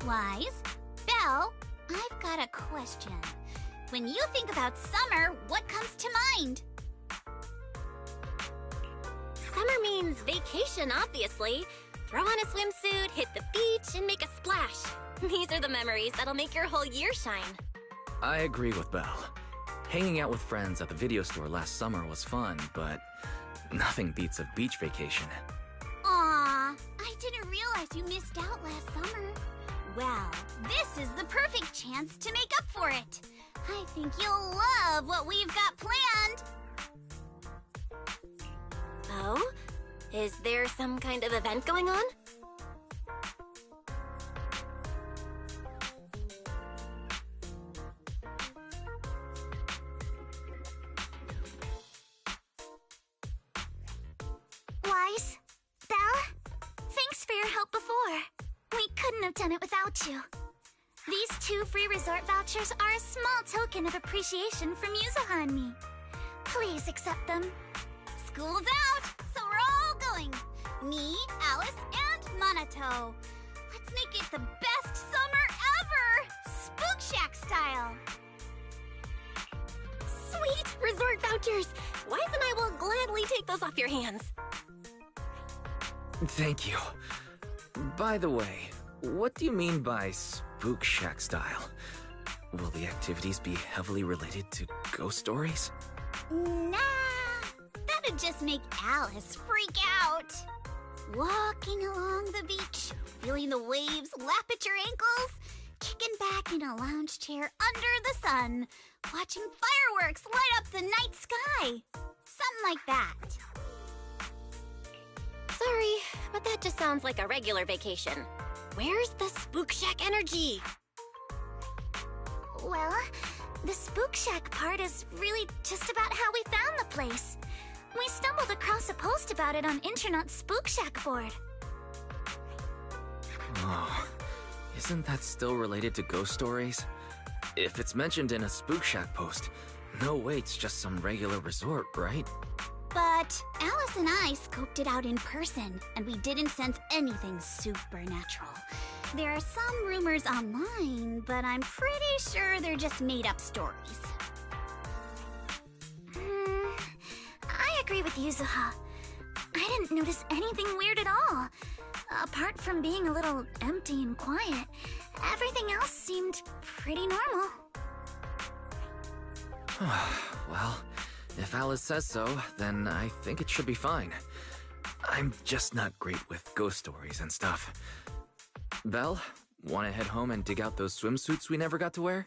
Wise? Belle, I've got a question. When you think about summer, what comes to mind?
Summer means vacation, obviously. Throw on a swimsuit, hit the beach, and make a splash. These are the memories that'll make your whole year shine.
I agree with Belle. Hanging out with friends at the video store last summer was fun, but nothing beats a beach vacation.
Aw, I didn't realize you missed out last summer. Well, this is the perfect chance to make up for it. I think you'll love what we've got planned.
Oh? Is there some kind of event going on?
Wise? Belle? Thanks for your help before. We couldn't have done it without you. These 2 free resort vouchers are a small token of appreciation from Yuzuha and me. Please accept them. School's out, so we're all going. Me, Alice, and Minato. Let's make it the best summer ever! Spook Shack style!
Sweet! Resort vouchers! Wise and I will gladly take those off your hands.
Thank you. By the way, what do you mean by Spook Shack style? Will the activities be heavily related to ghost stories?
Nah, that'd just make Alice freak out. Walking along the beach, feeling the waves lap at your ankles, kicking back in a lounge chair under the sun, watching fireworks light up the night sky. Something like that.
Sorry, but that just sounds like a regular vacation. Where's the Spook Shack energy?
Well, the Spook Shack part is really just about how we found the place. We stumbled across a post about it on Internet's Spook Shack board.
Oh, isn't that still related to ghost stories? If it's mentioned in a Spook Shack post, no way it's just some regular resort, right?
But Alice and I scoped it out in person, and we didn't sense anything supernatural. There are some rumors online, but I'm pretty sure they're just made-up stories. I agree with Yuzuha. I didn't notice anything weird at all. Apart from being a little empty and quiet, everything else seemed pretty normal.
Well, if Alice says so, then I think it should be fine. I'm just not great with ghost stories and stuff. Belle, wanna head home and dig out those swimsuits we never got to wear?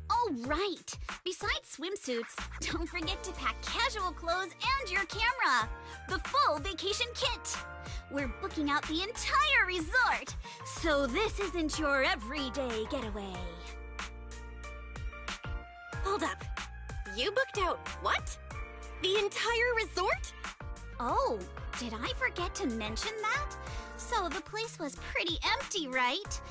Oh, right! Besides swimsuits, don't forget to pack casual clothes and your camera! The full vacation kit! We're booking out the entire resort, so this isn't your everyday getaway.
Hold up. You booked out what? The entire resort?
Oh, did I forget to mention that? So the place was pretty empty, right?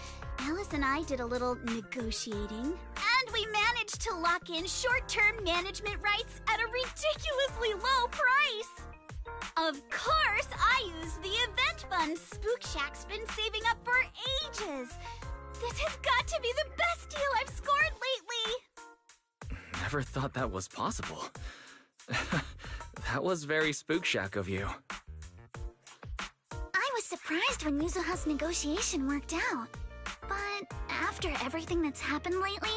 Alice and I did a little negotiating, and we managed to lock in short-term management rights at a ridiculously low price! Of course, I used the event fund Spook Shack's been saving up for ages! This has got to be the best deal I've scored
never thought that was possible. That was very Spook Shack of you.
I was surprised when Yuzuha's negotiation worked out. But after everything that's happened lately,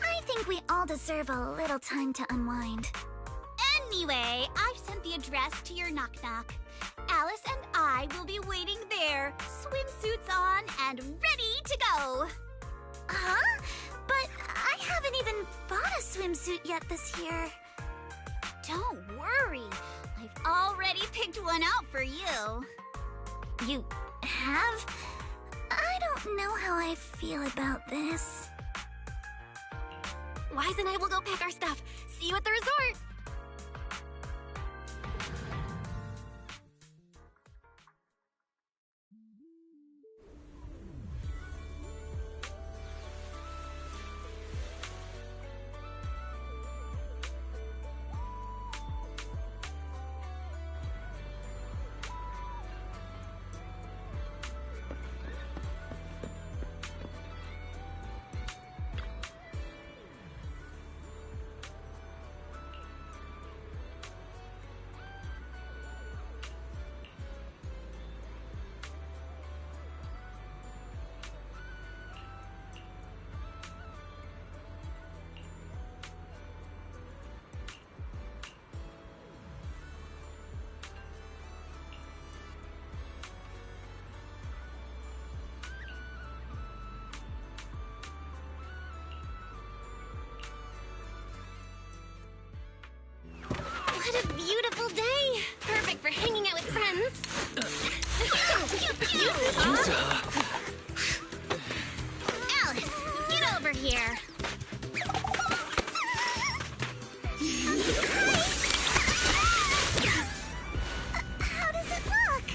I think we all deserve a little time to unwind.
Anyway, I've sent the address to your knock-knock. Alice and I will be waiting there, swimsuits on and ready to go.
Huh? But I haven't even bought a swimsuit yet this year.
Don't worry, I've already picked one out for you.
You have? I don't know how I feel about this.
Wise and I will go pack our stuff. See you at the resort! What a beautiful day! Perfect for hanging out with friends.
Alice, get over here.
How does it look?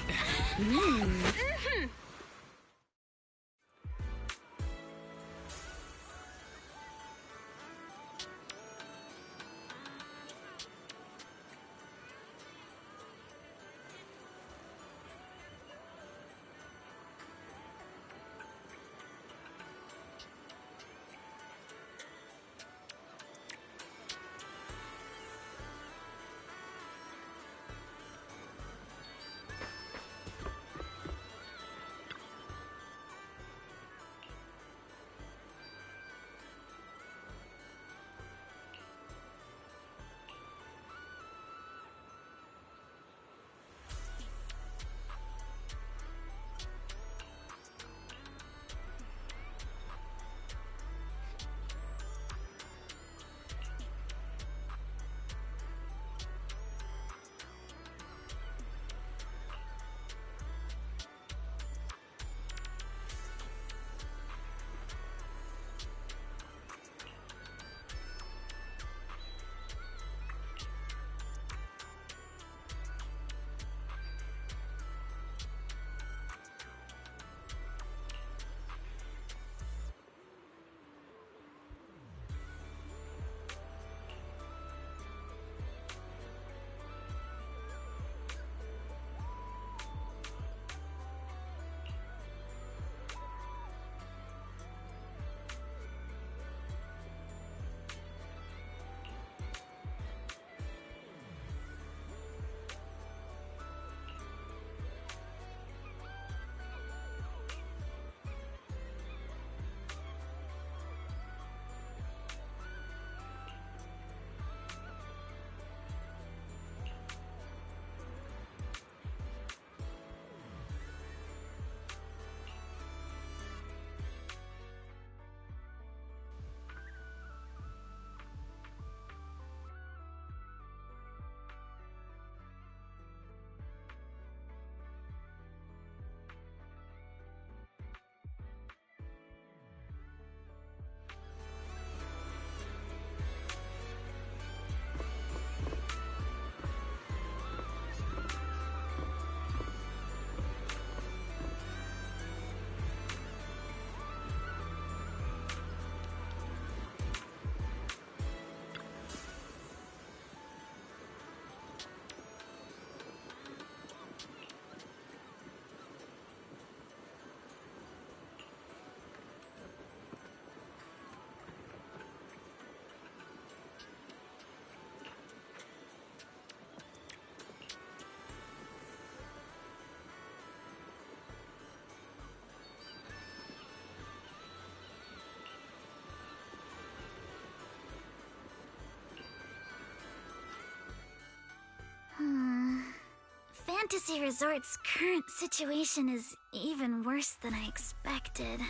Fantasy Resort's current situation is even worse than I expected.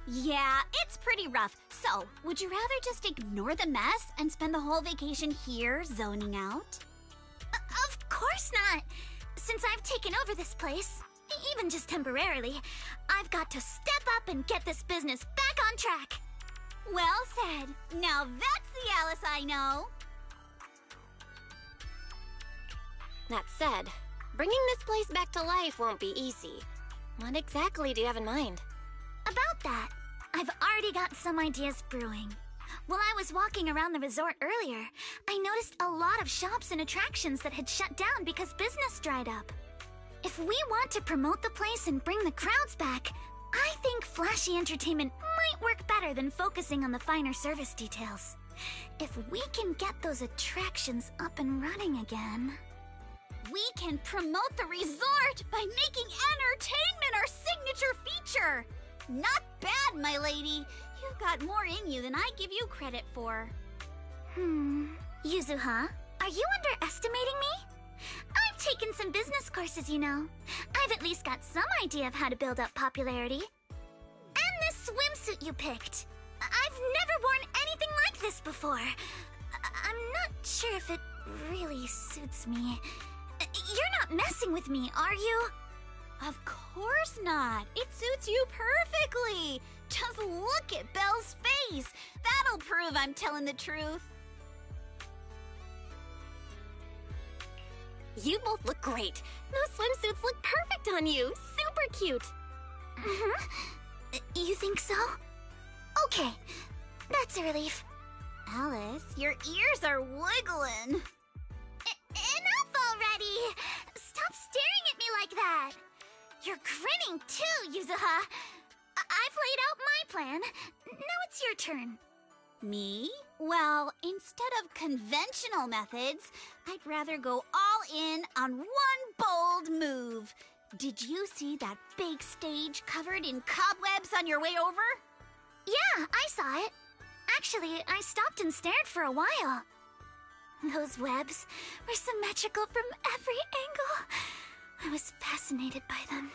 Yeah, it's pretty rough. So, would you rather just ignore the mess and spend the whole vacation here zoning out? Of course not! Since I've taken over this place, even just temporarily, I've got to step up and get this business back on track. Well said. Now that's the Alice I know.
That said, bringing this place back to life won't be easy. What exactly do you have in mind?
About that, I've already got some ideas brewing. While I was walking around the resort earlier, I noticed a lot of shops and attractions that had shut down because business dried up. If we want to promote the place and bring the crowds back, I think flashy entertainment might work better than focusing on the finer service details. If we can get those attractions up and running again... We can promote the resort by making entertainment our signature feature! Not bad, my lady. You've got more in you than I give you credit for. Yuzuha, are you underestimating me? I've taken some business courses, you know. I've at least got some idea of how to build up popularity. And this swimsuit you picked. I've never worn anything like this before. I'm not sure if it really suits me. You're not messing with me, are you? Of course not. It suits you perfectly. Just look at Belle's face. That'll prove I'm telling the truth.
You both look great. Those swimsuits look perfect on you. Super cute.
You think so? Okay, that's a relief. Alice, your ears are wiggling. Enough already! Stop staring at me like that! You're grinning too, Yuzuha. I've laid out my plan. Now it's your turn. Me? Well, instead of conventional methods, I'd rather go all in on one bold move. Did you see that big stage covered in cobwebs on your way over? Yeah, I saw it. Actually, I stopped and stared for a while. Those webs were symmetrical from every angle. I was fascinated by them.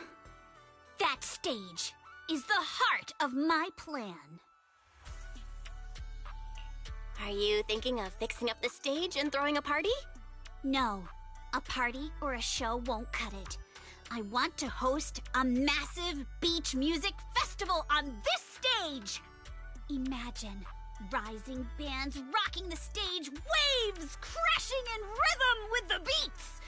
That stage is the heart of my plan.
Are you thinking of fixing up the stage and throwing a party?
No, a party or a show won't cut it. I want to host a massive beach music festival on this stage. Imagine rising bands rocking the stage, waves crashing in rhythm with the beats,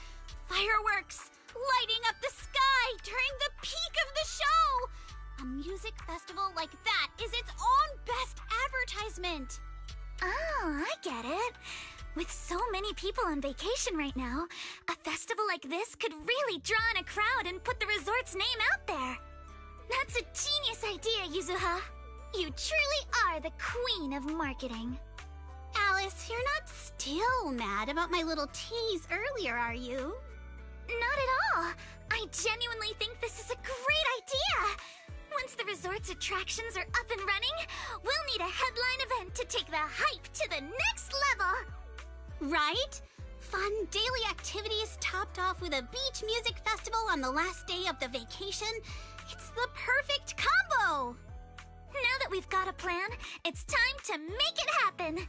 fireworks lighting up the sky during the peak of the show. A music festival like that is its own best advertisement. Oh, I get it. With so many people on vacation right now, a festival like this could really draw in a crowd and put the resort's name out there. That's a genius idea, Yuzuha. You truly are the queen of marketing. Alice, you're not still mad about my little tease earlier, are you? Not at all. I genuinely think this is a great idea. Once the resort's attractions are up and running, we'll need a headline event to take the hype to the next level. Right? Fun daily activities topped off with a beach music festival on the last day of the vacation. It's the perfect combo. Now that we've got a plan, it's time to make it happen.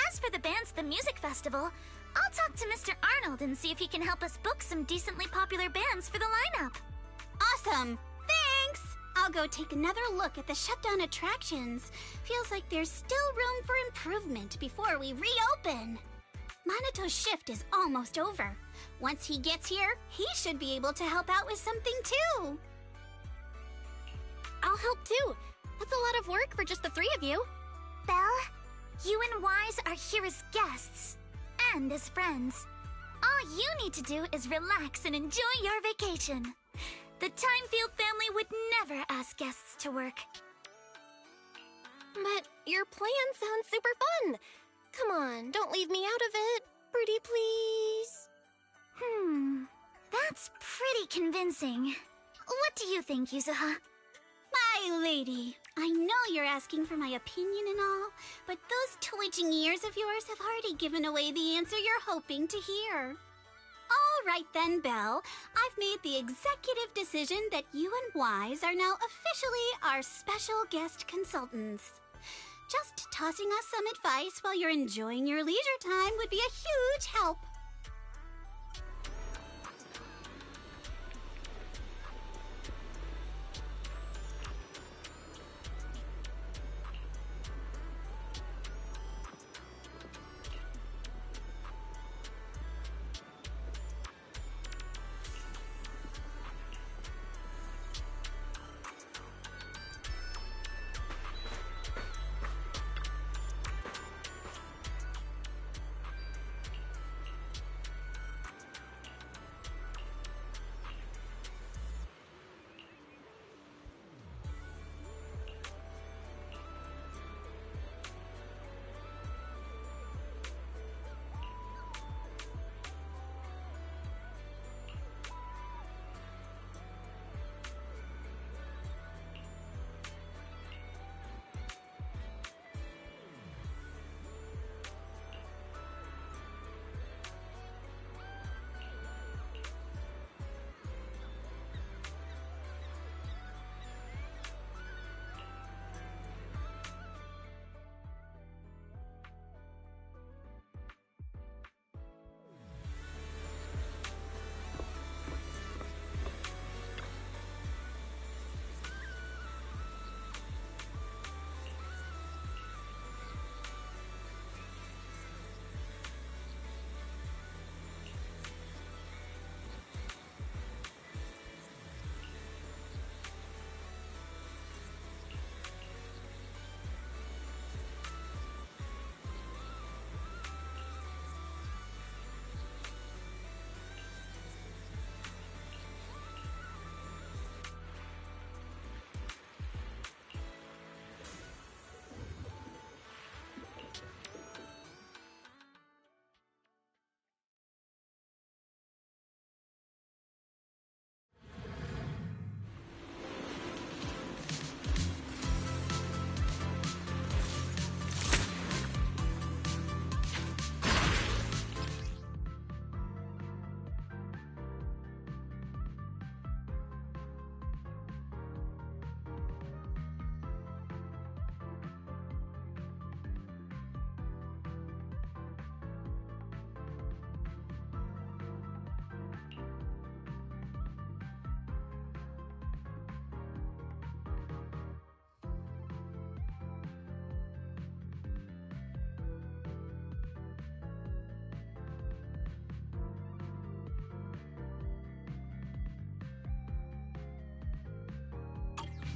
As for the bands at the music festival, I'll talk to Mr. Arnold and see if he can help us book some decently popular bands for the lineup. Awesome! Thanks! I'll go take another look at the shutdown attractions. Feels like there's still room for improvement before we reopen. Maneto's shift is almost over. Once he gets here, he should be able to help out with something too.
I'll help too. That's a lot of work for just the three of you.
Belle, you and Wise are here as guests and as friends. All you need to do is relax and enjoy your vacation. The Timefield family would never ask guests to work.
But your plan sounds super fun. Come on, don't leave me out of it. Pretty please.
That's pretty convincing. What do you think, Yuzuha? My lady, I know you're asking for my opinion and all, but those twitching ears of yours have already given away the answer you're hoping to hear. All right then, Belle. I've made the executive decision that you and Wise are now officially our special guest consultants. Just tossing us some advice while you're enjoying your leisure time would be a huge help.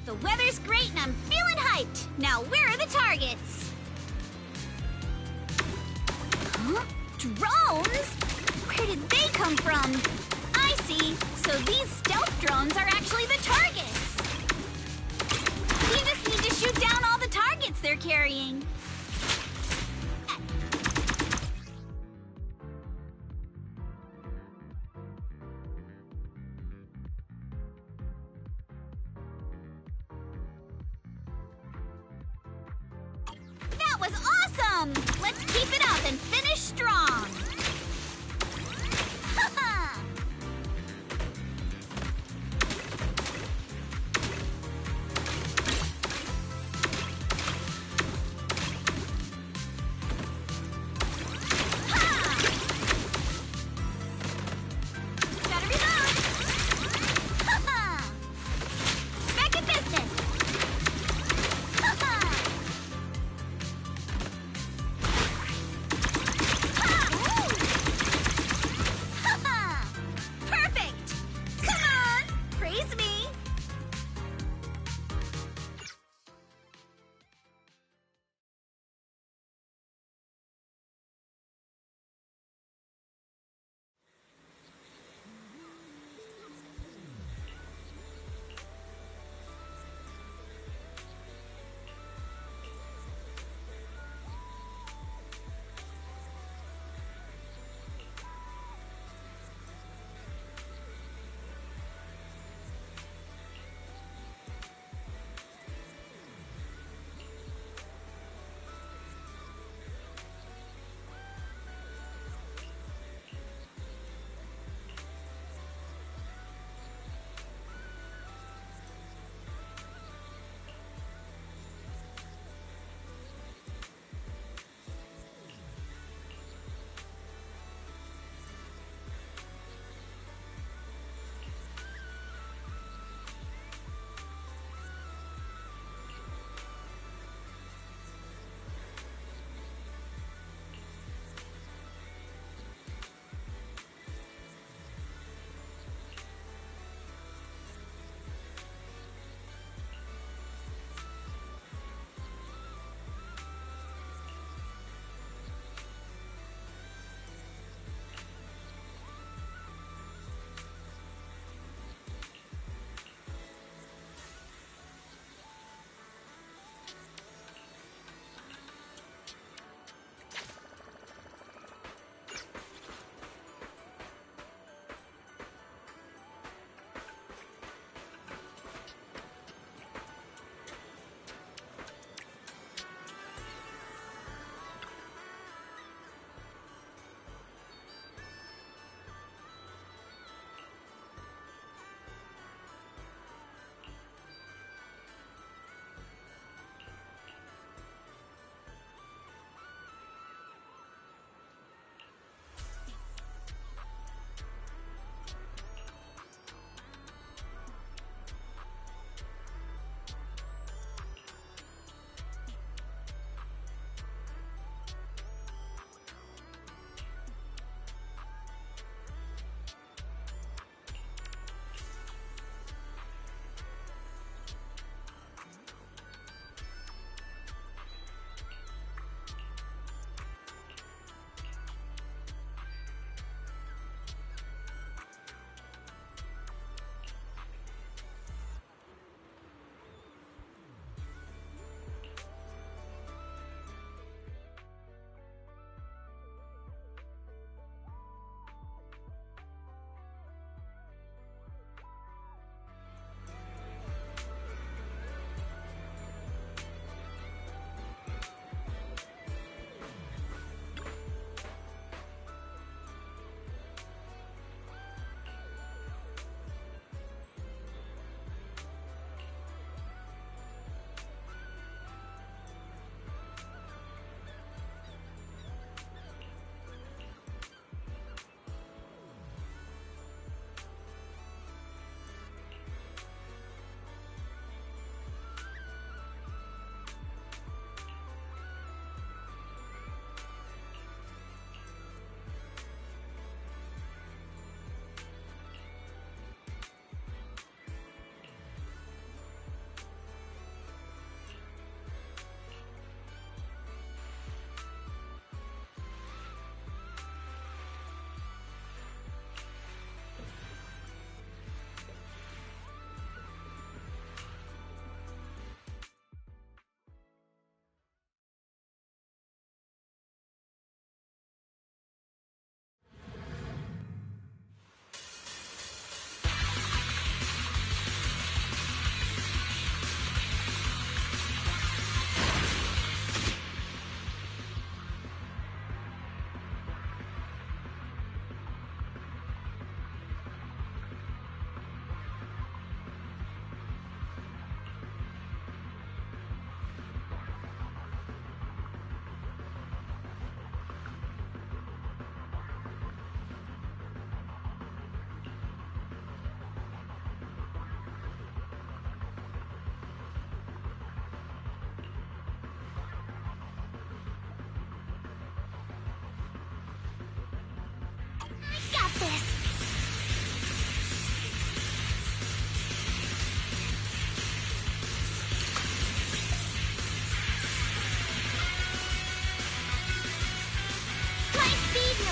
The weather's great and I'm feeling hyped. Now, where are the targets? Huh? Drones? Where did they come from? I see. So these stealth drones are actually the targets. We just need to shoot down all the targets they're carrying. That was awesome! Let's keep it up and finish strong! Ha-ha! Gotta reload! Ha-ha! Back in business! Ha-ha! Ha! Ooh!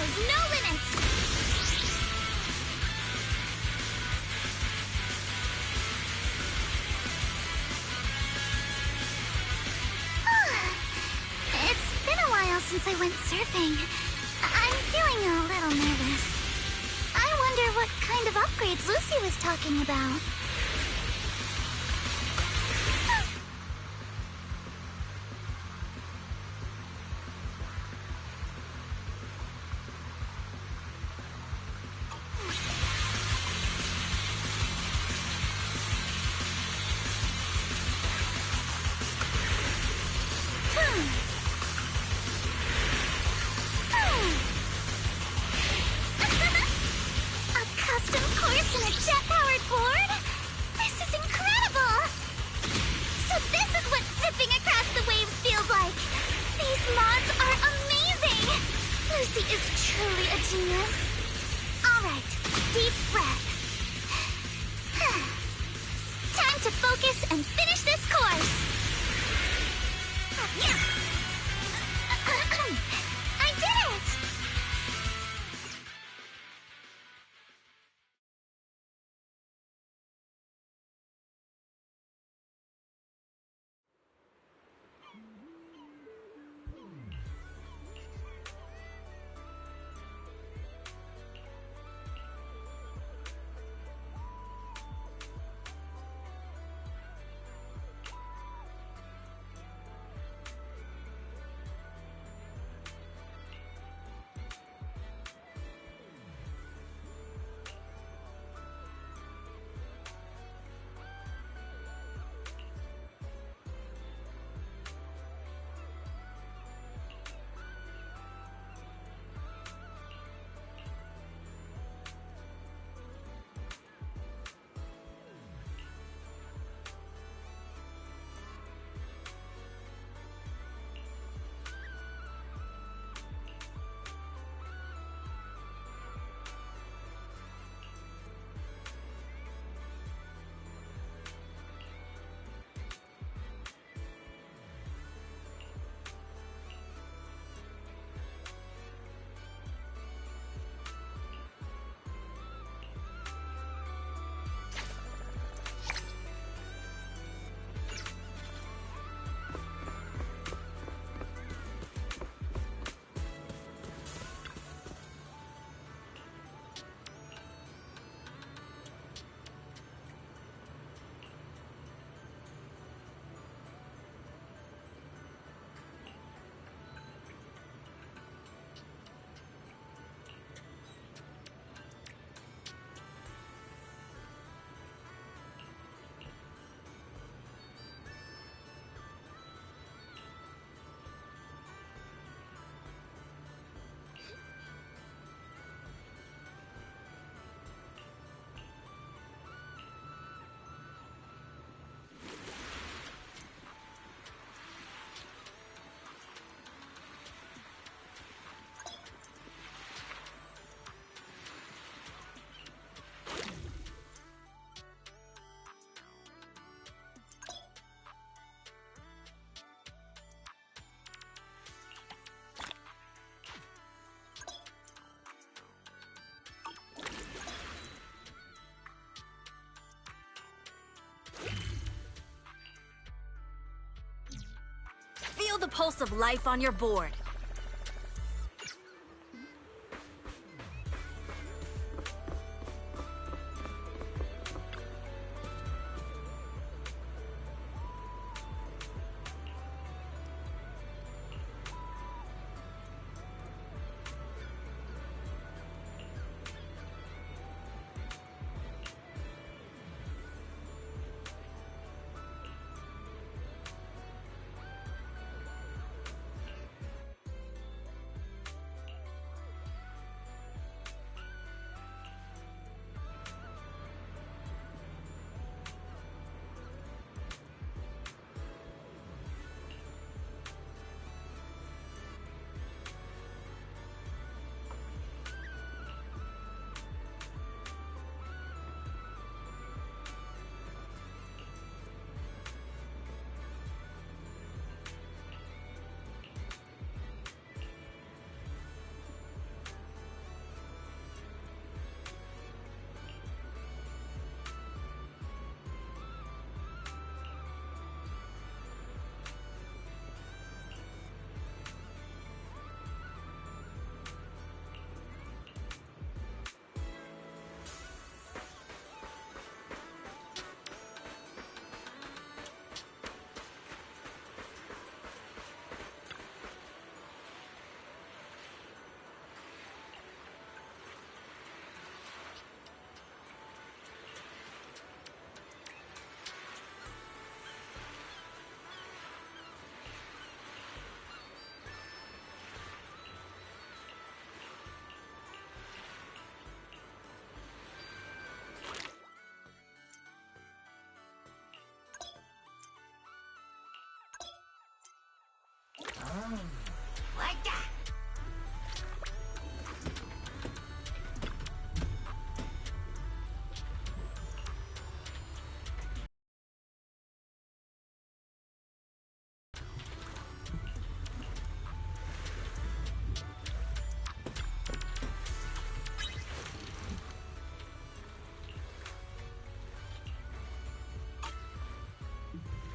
knows no limits!
It's been a while since I went surfing. I'm feeling a little nervous. I wonder what kind of upgrades Lucy was talking about.
A custom course and a jet-powered board? This is incredible! So this is what zipping across the waves feels like! These mods are amazing! Lucy is truly a genius. Alright, deep breath. Time to focus and finish this course! I did it!
Feel the pulse of life on your board.
Like that!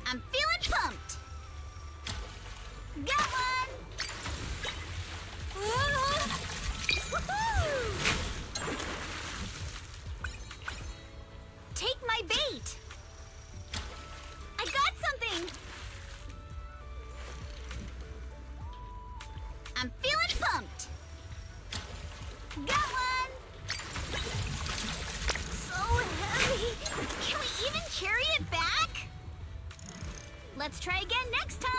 I'm feeling pumped! Got one! Woohoo! Take my bait! I got something! I'm feeling pumped! Got one! So heavy! Can we even carry it back? Let's try again next time!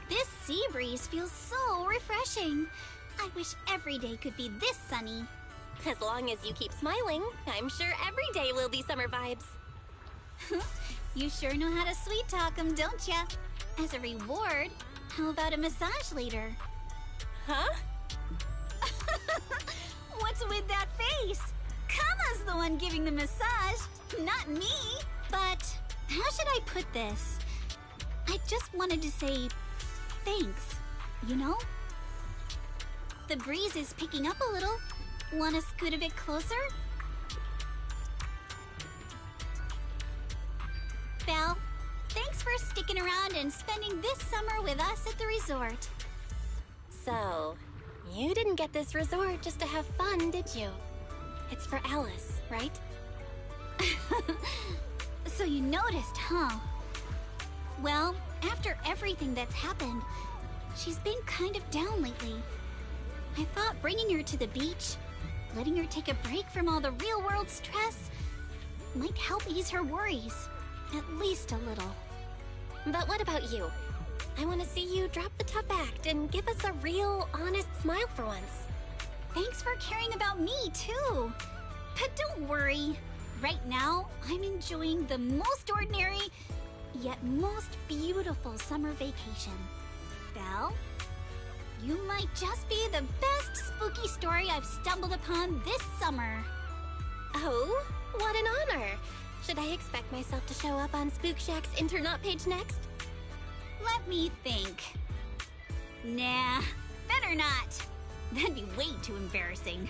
This sea breeze feels so refreshing. I wish every day could be this sunny.
As long as you keep smiling, I'm sure every day will be summer vibes.
You sure know how to sweet talk 'em, don't ya? As a reward, how about a massage later?
Huh?
What's with that face? Kama's the one giving the massage, not me. But how should I put this? I just wanted to say thanks, you know? The breeze is picking up a little. Wanna scoot a bit closer? Belle, thanks for sticking around and spending this summer with us at the resort.
So, you didn't get this resort just to have fun, did you? It's for Alice, right?
So you noticed, huh? Well, after everything that's happened, she's been kind of down lately. I thought bringing her to the beach, letting her take a break from all the real-world stress, might help ease her worries. At least a little.
But what about you? I want to see you drop the tough act and give us a real, honest smile for once.
Thanks for caring about me, too. But don't worry. Right now, I'm enjoying the most ordinary, yet most beautiful summer vacation. Belle, you might just be the best spooky story I've stumbled upon this summer.
Oh, what an honor. Should I expect myself to show up on Spook Shack's Internaut page next?
Let me think. Nah, better not. That'd be way too embarrassing.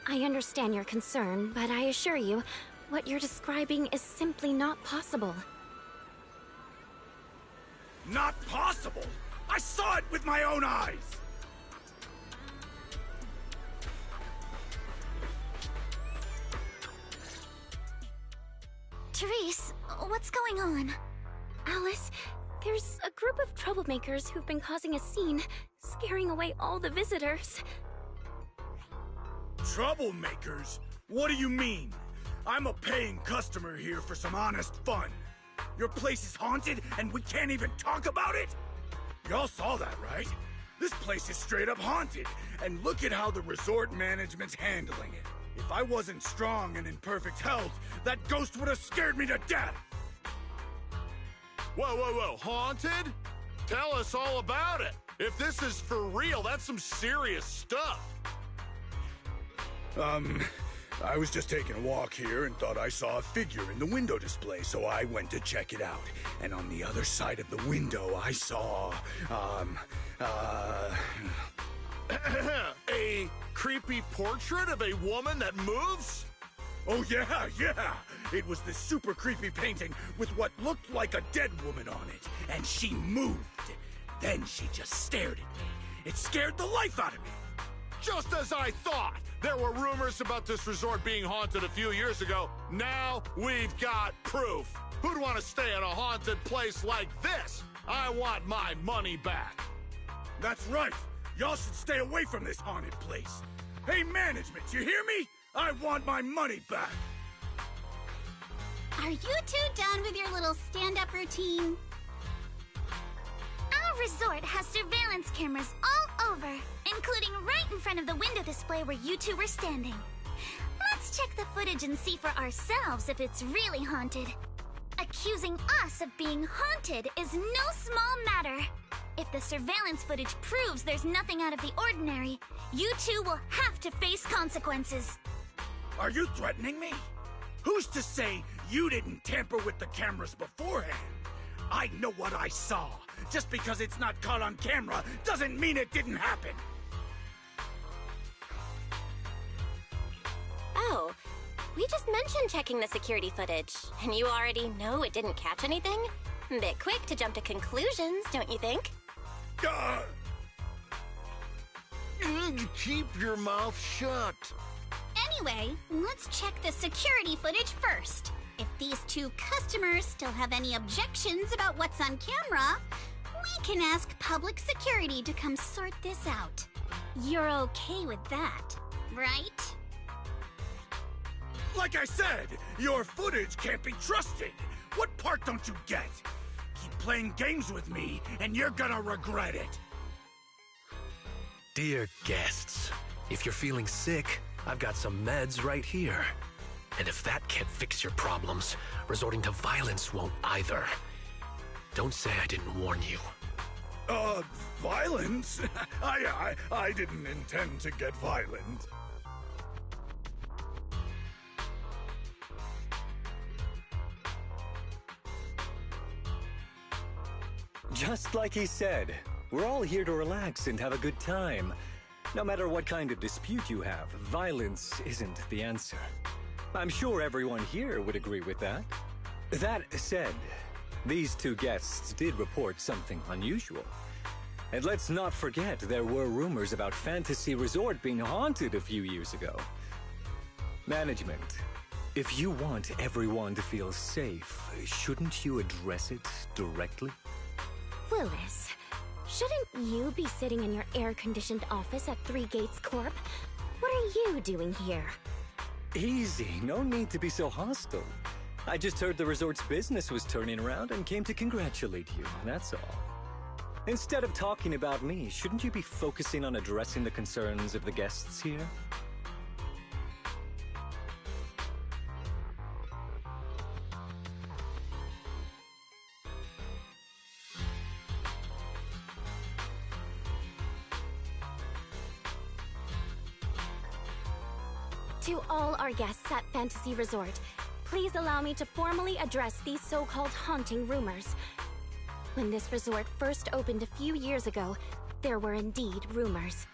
I understand your concern, but I assure you, what you're describing is simply not possible.
Not possible? I saw it with my own eyes!
Therese, what's going on?
Alice, there's a group of troublemakers who've been causing a scene, scaring away all the visitors.
Troublemakers? What do you mean? I'm a paying customer here for some honest fun. Your place is haunted and we can't even talk about it? Y'all saw that, right? This place is straight up haunted, and look at how the resort management's handling it. If I wasn't strong and in perfect health, that ghost would have scared me to death!
Whoa, whoa, whoa, haunted? Tell us all about it. If this is for real, that's some serious stuff.
I was just taking a walk here and thought I saw a figure in the window display, so I went to check it out. And on the other side of the window, I saw,
a creepy portrait of a woman that moves?
Oh yeah, yeah! It was this super creepy painting with what looked like a dead woman on it, and she moved. Then she just stared at me. It scared the life out of me.
Just as I thought! There were rumors about this resort being haunted a few years ago. Now we've got proof. Who'd want to stay in a haunted place like this? I want my money back.
That's right. Y'all should stay away from this haunted place. Hey, management, you hear me? I want my money back.
Are you two done with your little stand-up routine? Our resort has surveillance cameras all over, including right in front of the window display where you two were standing. Let's check the footage and see for ourselves if it's really haunted. Accusing us of being haunted is no small matter. If the surveillance footage proves there's nothing out of the ordinary, you two will have to face consequences.
Are you threatening me? Who's to say you didn't tamper with the cameras beforehand? I know what I saw. Just because it's not caught on camera doesn't mean it didn't happen.
Oh, we just mentioned checking the security footage, and you already know it didn't catch anything? Bit quick to jump to conclusions, don't you think?
Keep your mouth shut.
Anyway, let's check the security footage first. If these two customers still have any objections about what's on camera, we can ask public security to come sort this out. You're okay with that, right?
Like I said, your footage can't be trusted. What part don't you get? Keep playing games with me, and you're gonna regret it.
Dear guests, if you're feeling sick, I've got some meds right here. And if that can't fix your problems, resorting to violence won't either. Don't say I didn't warn you.
Violence? I didn't intend to get violent.
Just like he said, we're all here to relax and have a good time. No matter what kind of dispute you have, violence isn't the answer. I'm sure everyone here would agree with that. That said, these two guests did report something unusual. And let's not forget there were rumors about Fantasy Resort being haunted a few years ago. Management, if you want everyone to feel safe, shouldn't you address it directly?
Willis, shouldn't you be sitting in your air-conditioned office at Three Gates Corp? What are you doing here?
Easy, no need to be so hostile. I just heard the resort's business was turning around and came to congratulate you, that's all. Instead of talking about me, shouldn't you be focusing on addressing the concerns of the guests here?
To all our guests at Fantasy Resort, please allow me to formally address these so-called haunting rumors. When this resort first opened a few years ago, there were indeed rumors.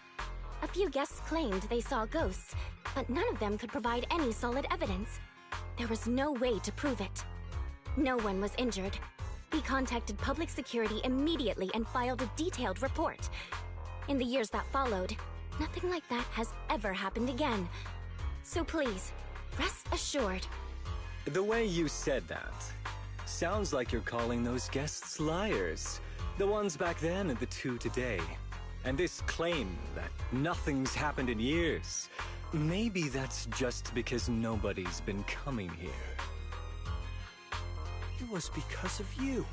A few guests claimed they saw ghosts, but none of them could provide any solid evidence. There was no way to prove it. No one was injured. We contacted public security immediately and filed a detailed report. In the years that followed, nothing like that has ever happened again. So please, rest assured.
The way you said that sounds like you're calling those guests liars. The ones back then and the two today. And this claim that nothing's happened in years, maybe that's just because nobody's been coming here.
It was because of you.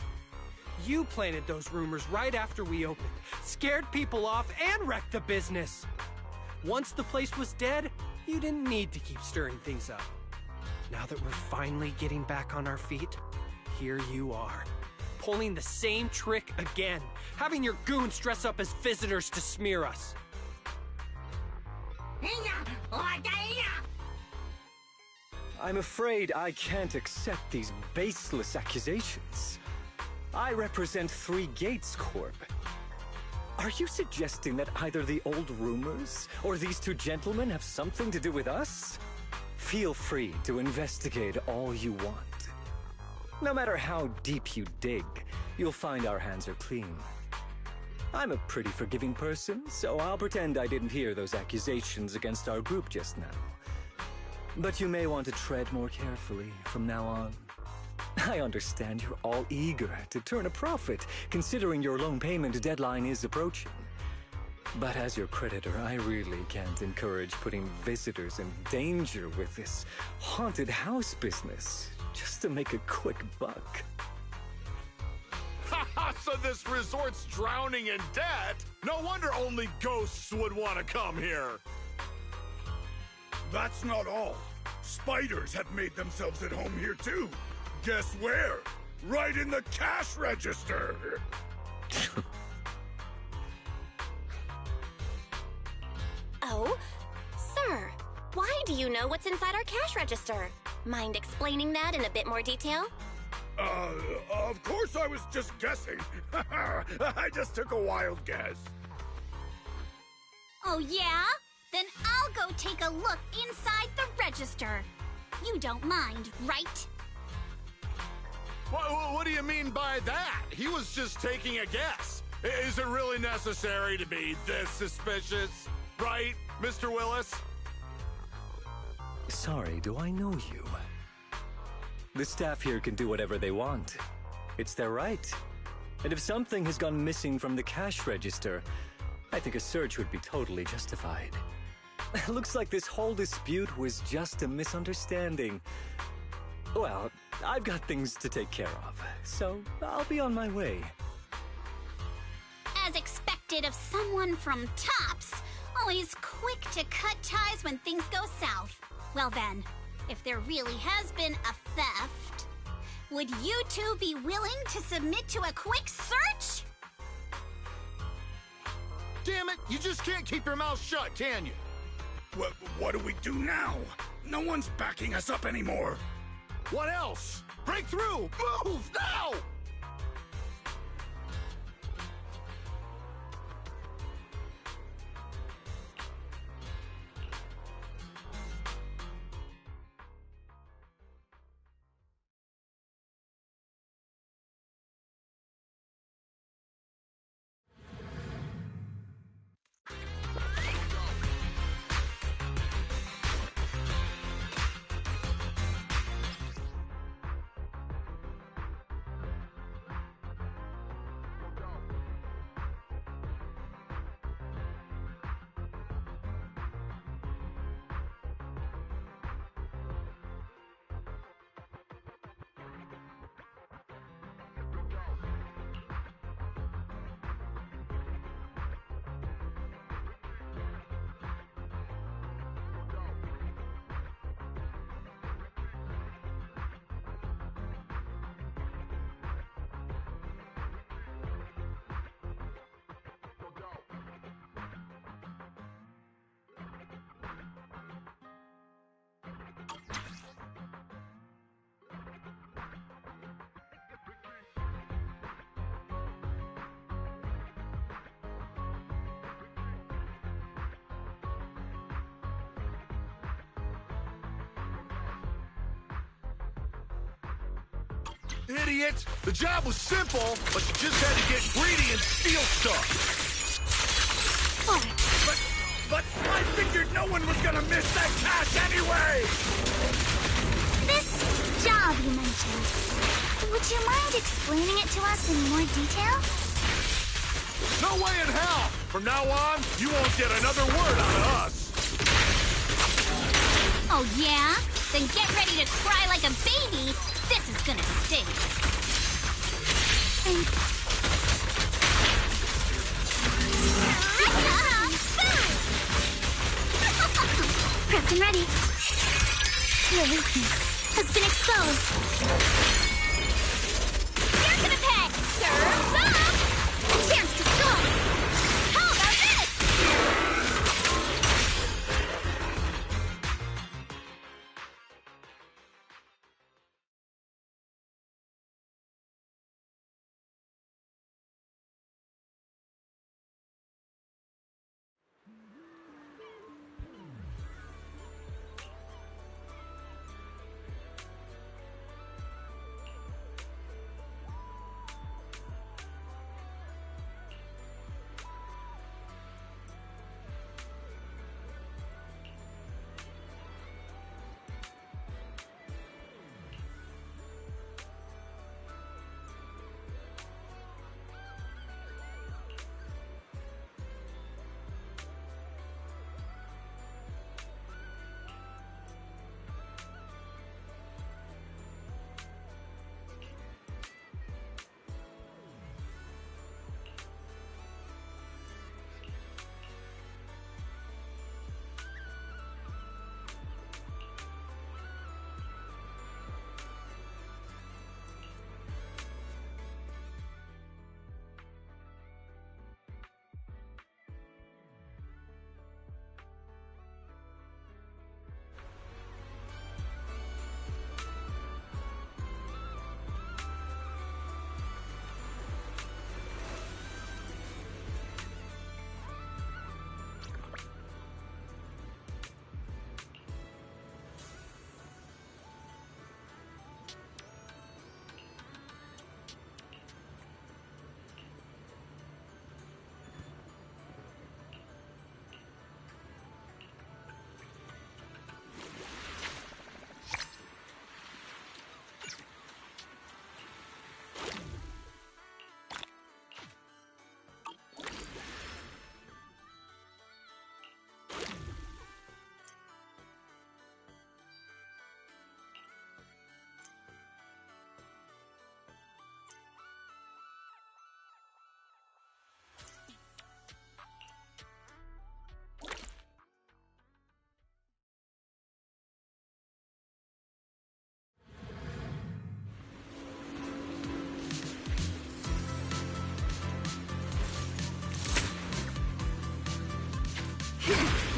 You planted those rumors right after we opened, scared people off, and wrecked the business. Once the place was dead, you didn't need to keep stirring things up. Now that we're finally getting back on our feet, here you are, pulling the same trick again, having your goons dress up as visitors to smear us.
I'm afraid I can't accept these baseless accusations. I represent Three Gates Corp. Are you suggesting that either the old rumors or these two gentlemen have something to do with us? Feel free to investigate all you want. No matter how deep you dig, you'll find our hands are clean. I'm a pretty forgiving person, so I'll pretend I didn't hear those accusations against our group just now. But you may want to tread more carefully from now on. I understand you're all eager to turn a profit, considering your loan payment deadline is approaching. But as your creditor, I really can't encourage putting visitors in danger with this haunted house business, just to make a quick buck.
So this resort's drowning in debt? No wonder only ghosts would want to come here.
That's not all. Spiders have made themselves at home here too. Guess where? Right in the cash register.
Oh, sir, why do you know what's inside our cash register? Mind explaining that in a bit more detail?
Of course I was just guessing. I just took a wild guess.
Oh yeah? Then I'll go take a look inside the register. You don't mind, right?
What do you mean by that? He was just taking a guess. Is it really necessary to be this suspicious? Right, Mr. Willis?
Sorry, do I know you? The staff here can do whatever they want. It's their right. And if something has gone missing from the cash register, I think a search would be totally justified. Looks like this whole dispute was just a misunderstanding. Well, I've got things to take care of, so I'll be on my way.
As expected of someone from Tops, always quick to cut ties when things go south. Well then, if there really has been a theft, would you two be willing to submit to a quick search?
Damn it, you just can't keep your mouth shut, can you?
What do we do now? No one's backing us up anymore.
What else? Break through! Move, now! Idiot! The job was simple, but you just had to get greedy and steal stuff.
But I figured no one was gonna miss that cash anyway!
This job you mentioned, would you mind explaining it to us in more detail?
No way in hell! From now on, you won't get another word out of us.
Oh yeah? Then get ready to cry like a baby. This is gonna sting.
Prepped and ready. Your weakness has been exposed.
You're gonna pay! Serves up! A chance to score! How about this?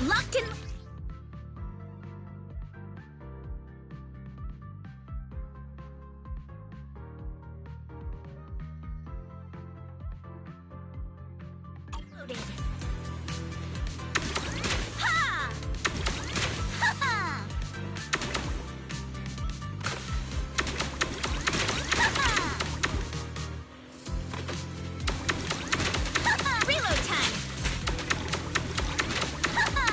Locked in. Loaded. Ha! Ha ha! Ha ha! Reload time. Ha ha!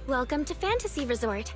Welcome to Fantasy Resort.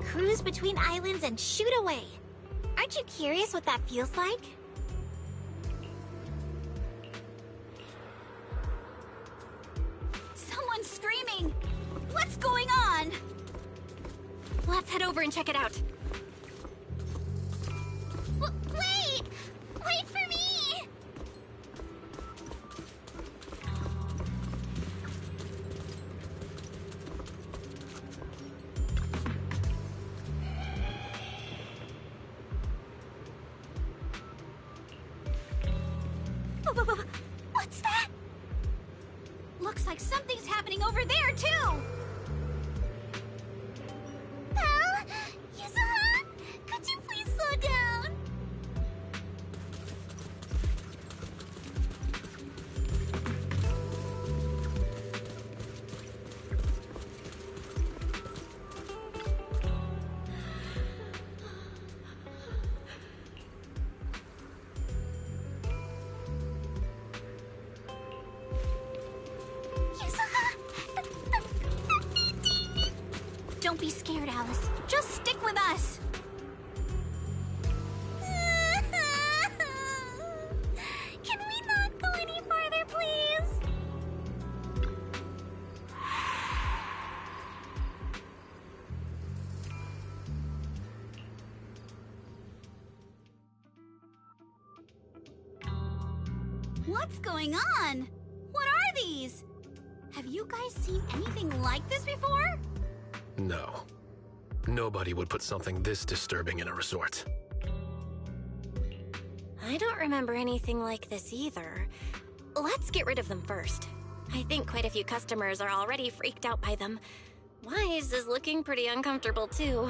Cruise between islands and shoot away. Aren't you curious what that feels like? Someone's screaming! What's going on?
Let's head over and check it out.
Wait! Wait for me! What's that? Looks like something's happening over there, too! Belle? Yuzuha? Could you please slow down? Don't be scared, Alice. Just stick with us. Can we not go any farther, please? What's going on? What are these? Have you guys seen anything like this before?
No. Nobody would put something this disturbing in a resort.
I don't remember anything like this either. Let's get rid of them first. I think quite a few customers are already freaked out by them. Wise is looking pretty uncomfortable too.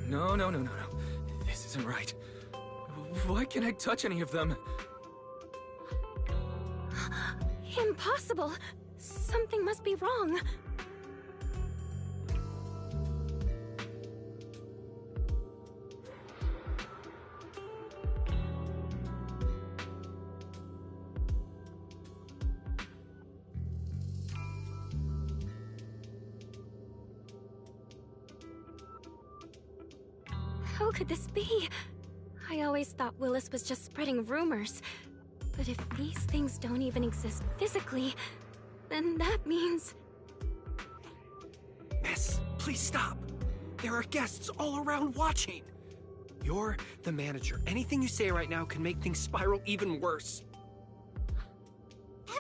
No. This isn't right. Why can't I touch any of them?
Impossible! Something must be wrong. How could this be? I always thought Willis was just spreading rumors. But if these things don't even exist physically, then that means...
Miss, please stop. There are guests all around watching. You're the manager. Anything you say right now can make things spiral even worse.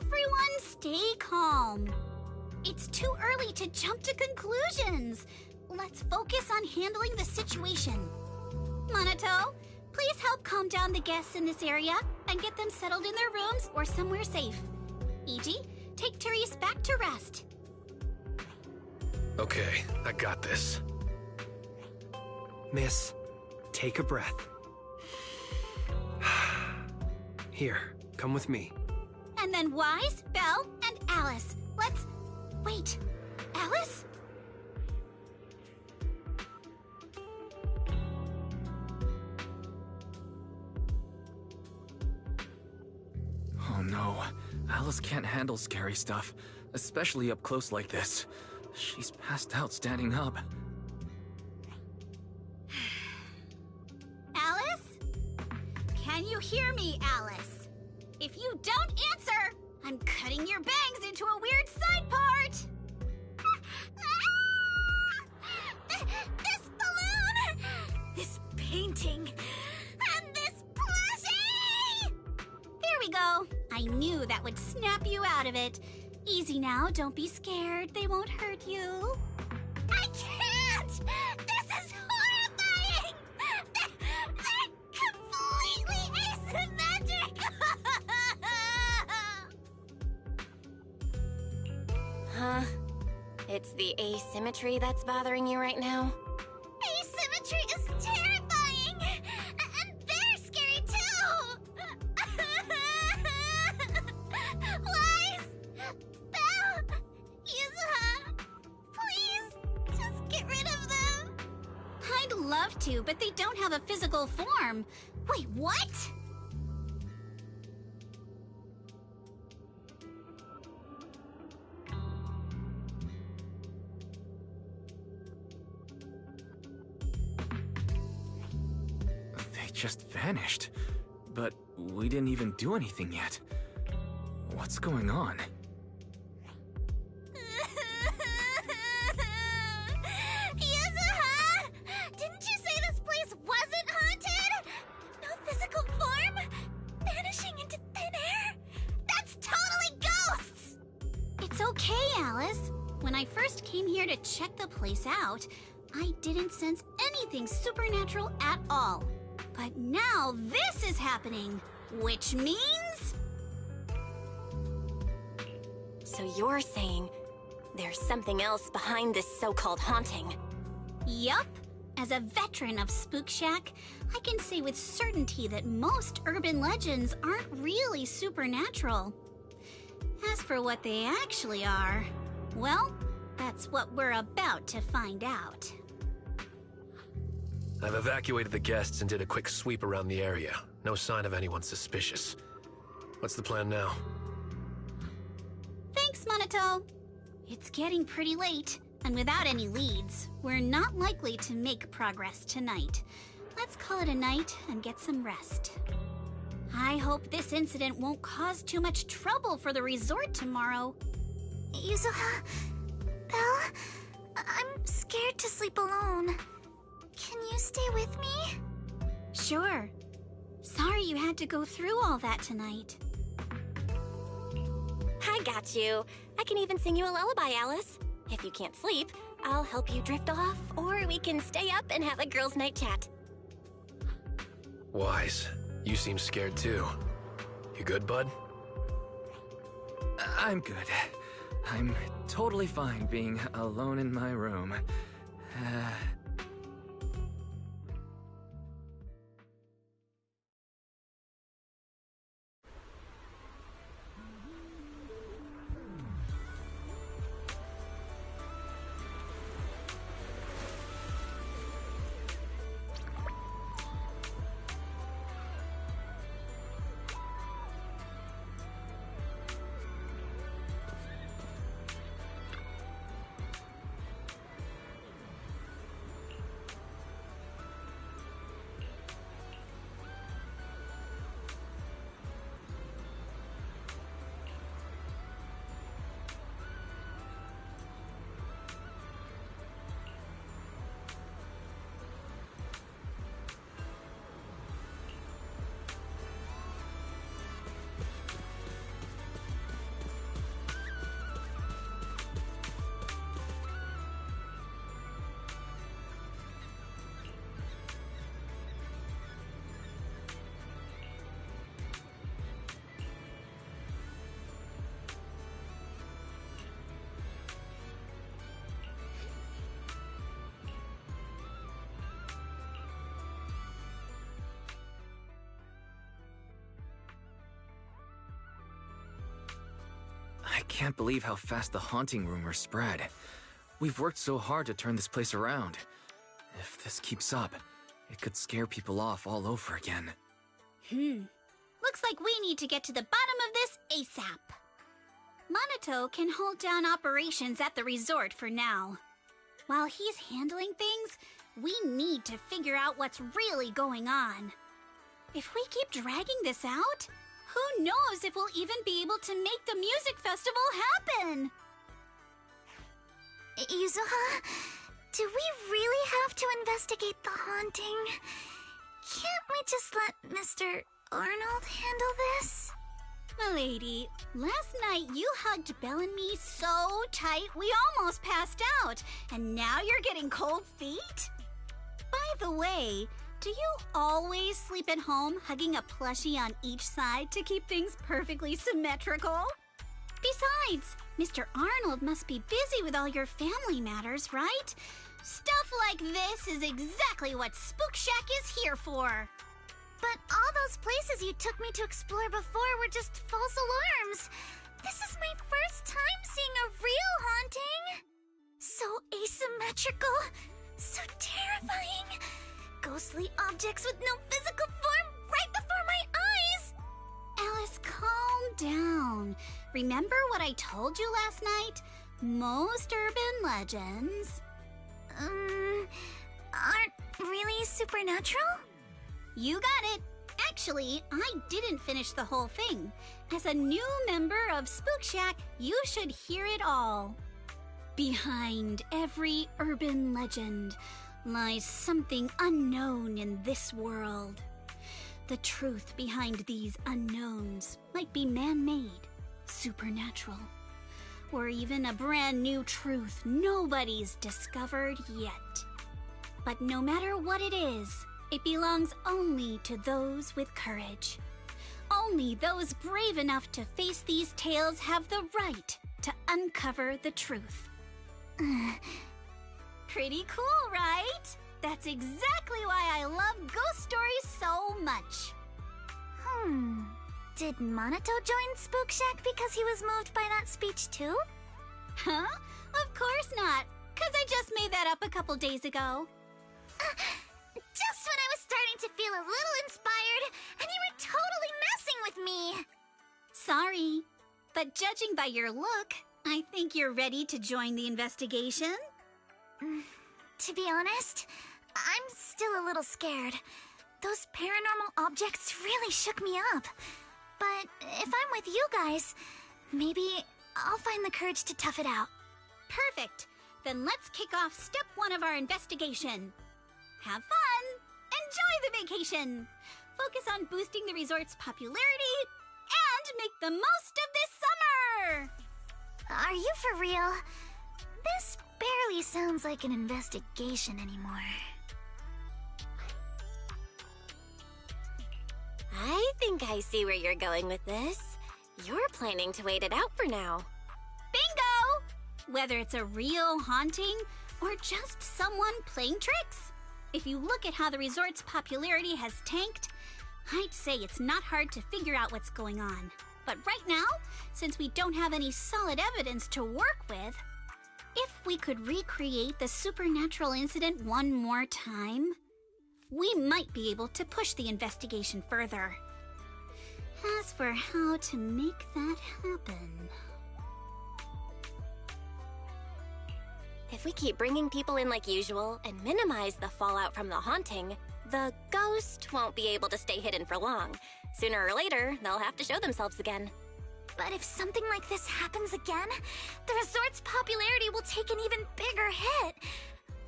Everyone stay calm. It's too early to jump to conclusions. Let's focus on handling the situation. Monato, please help calm down the guests in this area and get them settled in their rooms or somewhere safe. Iji, take Therese back to rest.
Okay, I got this.
Miss, take a breath. Here, come with me.
And then Wise, Belle, and Alice. Let's... Wait, Alice?
Oh no, Alice can't handle scary stuff, especially up close like this. She's passed out standing up.
Alice? Can you hear me, Alice? If you don't answer, I'm cutting your bangs into a weird side part! This balloon! This painting! And this plushie! There we go. I knew that would snap you out of it. Easy now, don't be scared. They won't hurt you. I can't! This is horrifying! They're completely asymmetric!
Huh? It's the asymmetry that's bothering you right now?
Asymmetry is terrifying! And they're scary too! Wise! Belle! Yuzuha! Please, just get rid of them! I'd love to, but they don't have a physical form. Wait, what?
They just vanished. But we didn't even do anything yet. What's going on?
Yuzuha! Didn't you say this place wasn't haunted? No physical form? Vanishing into thin air? That's totally ghosts! It's okay, Alice. When I first came here to check the place out, I didn't sense anything supernatural at all. But now this is happening, which means...
So you're saying there's something else behind this so-called haunting?
Yup. As a veteran of Spook Shack, I can say with certainty that most urban legends aren't really supernatural. As for what they actually are, well, that's what we're about to find out.
I've evacuated the guests and did a quick sweep around the area. No sign of anyone suspicious. What's the plan now?
Thanks, Monato. It's getting pretty late, and without any leads, we're not likely to make progress tonight. Let's call it a night and get some rest. I hope this incident won't cause too much trouble for the resort tomorrow.
Yuzuha, Belle, I'm scared to sleep alone. Can you stay with me?
Sure. Sorry you had to go through all that tonight.
I got you. I can even sing you a lullaby, Alice. If you can't sleep, I'll help you drift off, or we can stay up and have a girls' night chat.
Wise, you seem scared too. You good, bud?
I'm good. I'm totally fine being alone in my room. can't believe how fast the haunting rumors spread. We've worked so hard to turn this place around. If this keeps up, it could scare people off all over again.
Looks like we need to get to the bottom of this ASAP. Monato can hold down operations at the resort for now. While he's handling things, we need to figure out what's really going on. If we keep dragging this out, who knows if we'll even be able to make the music festival happen?
Yuzuha, do we really have to investigate the haunting? Can't we just let Mr. Arnold handle this?
Milady, last night you hugged Belle and me so tight we almost passed out, and now you're getting cold feet? By the way, do you always sleep at home hugging a plushie on each side to keep things perfectly symmetrical? Besides, Mr. Arnold must be busy with all your family matters, right? Stuff like this is exactly what Spook Shack is here for.
But all those places you took me to explore before were just false alarms. This is my first time seeing a real haunting. So asymmetrical, so terrifying. Ghostly objects with no physical form right before my eyes.
Alice, calm down. Remember what I told you last night? Most urban legends...
aren't really supernatural?
You got it. Actually, I didn't finish the whole thing. As a new member of Spook Shack, you should hear it all. Behind every urban legend lies something unknown in this world. The truth behind these unknowns might be man-made, supernatural, or even a brand new truth nobody's discovered yet. But no matter what it is, it belongs only to those with courage. Only those brave enough to face these tales have the right to uncover the truth. Pretty cool, right? That's exactly why I love ghost stories so much.
Did Monato join Spook Shack because he was moved by that speech too?
Huh? Of course not, 'cause I just made that up a couple days ago.
Just when I was starting to feel a little inspired, and you were totally messing with me.
Sorry, but judging by your look, I think you're ready to join the investigation.
To be honest, I'm still a little scared. Those paranormal objects really shook me up. But if I'm with you guys, maybe I'll find the courage to tough it out.
Perfect. Then let's kick off step 1 of our investigation. Have fun! Enjoy the vacation! Focus on boosting the resort's popularity and make the most of this summer!
Are you for real? This barely sounds like an investigation anymore.
I think I see where you're going with this. You're planning to wait it out for now.
Bingo! Whether it's a real haunting or just someone playing tricks. If you look at how the resort's popularity has tanked, I'd say it's not hard to figure out what's going on. But right now, since we don't have any solid evidence to work with, if we could recreate the supernatural incident one more time, we might be able to push the investigation further. As for how to make that happen...
If we keep bringing people in like usual and minimize the fallout from the haunting, the ghost won't be able to stay hidden for long. Sooner or later, they'll have to show themselves again.
But if something like this happens again, the resort's popularity will take an even bigger hit.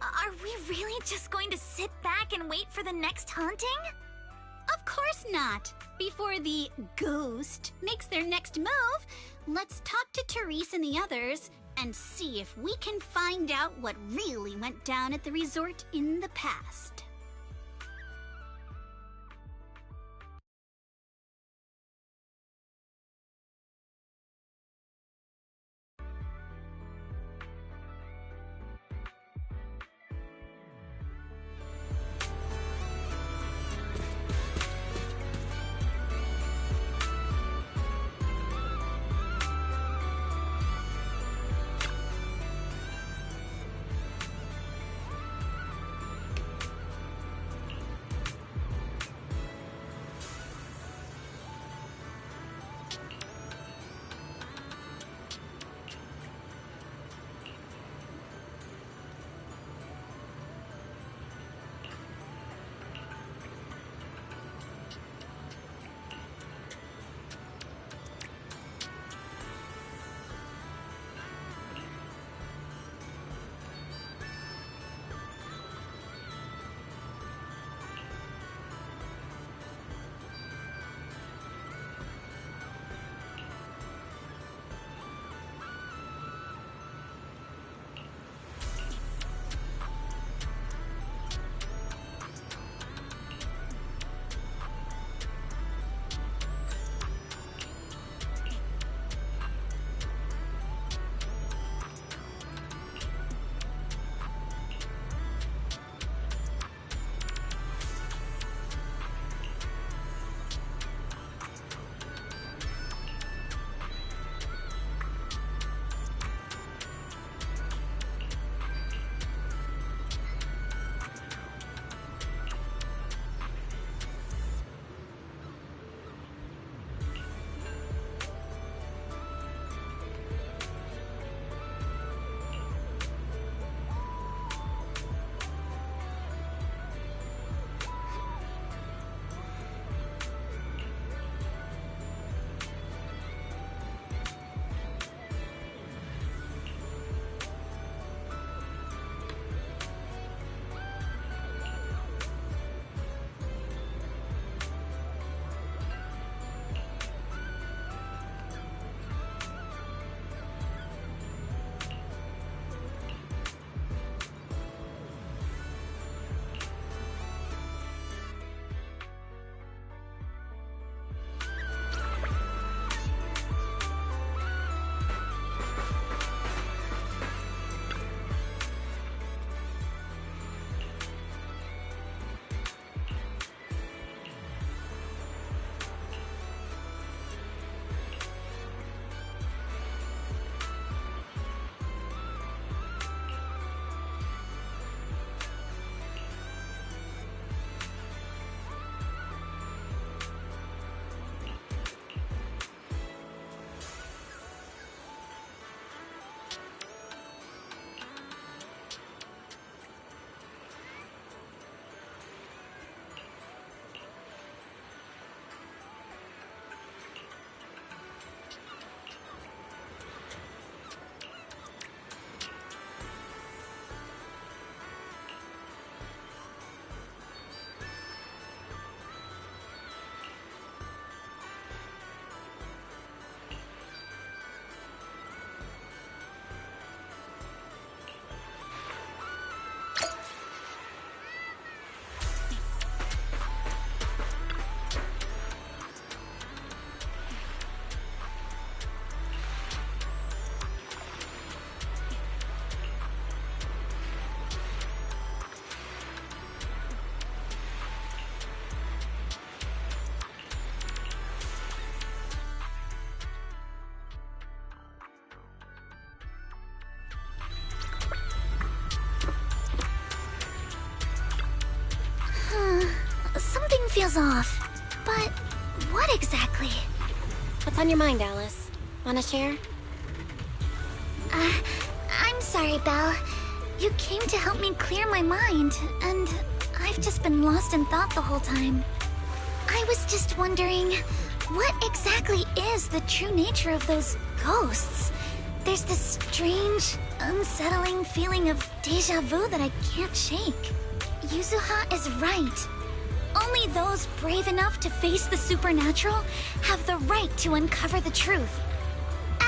Are we really just going to sit back and wait for the next haunting?
Of course not. Before the ghost makes their next move, let's talk to Therese and the others and see if we can find out what really went down at the resort in the past.
feels off. But what exactly?
What's on your mind, Alice? Wanna share?
I'm sorry, Belle. You came to help me clear my mind, and I've just been lost in thought the whole time. I was just wondering, what exactly is the true nature of those ghosts? There's this strange, unsettling feeling of déjà vu that I can't shake. Yuzuha is right. Only those brave enough to face the supernatural have the right to uncover the truth.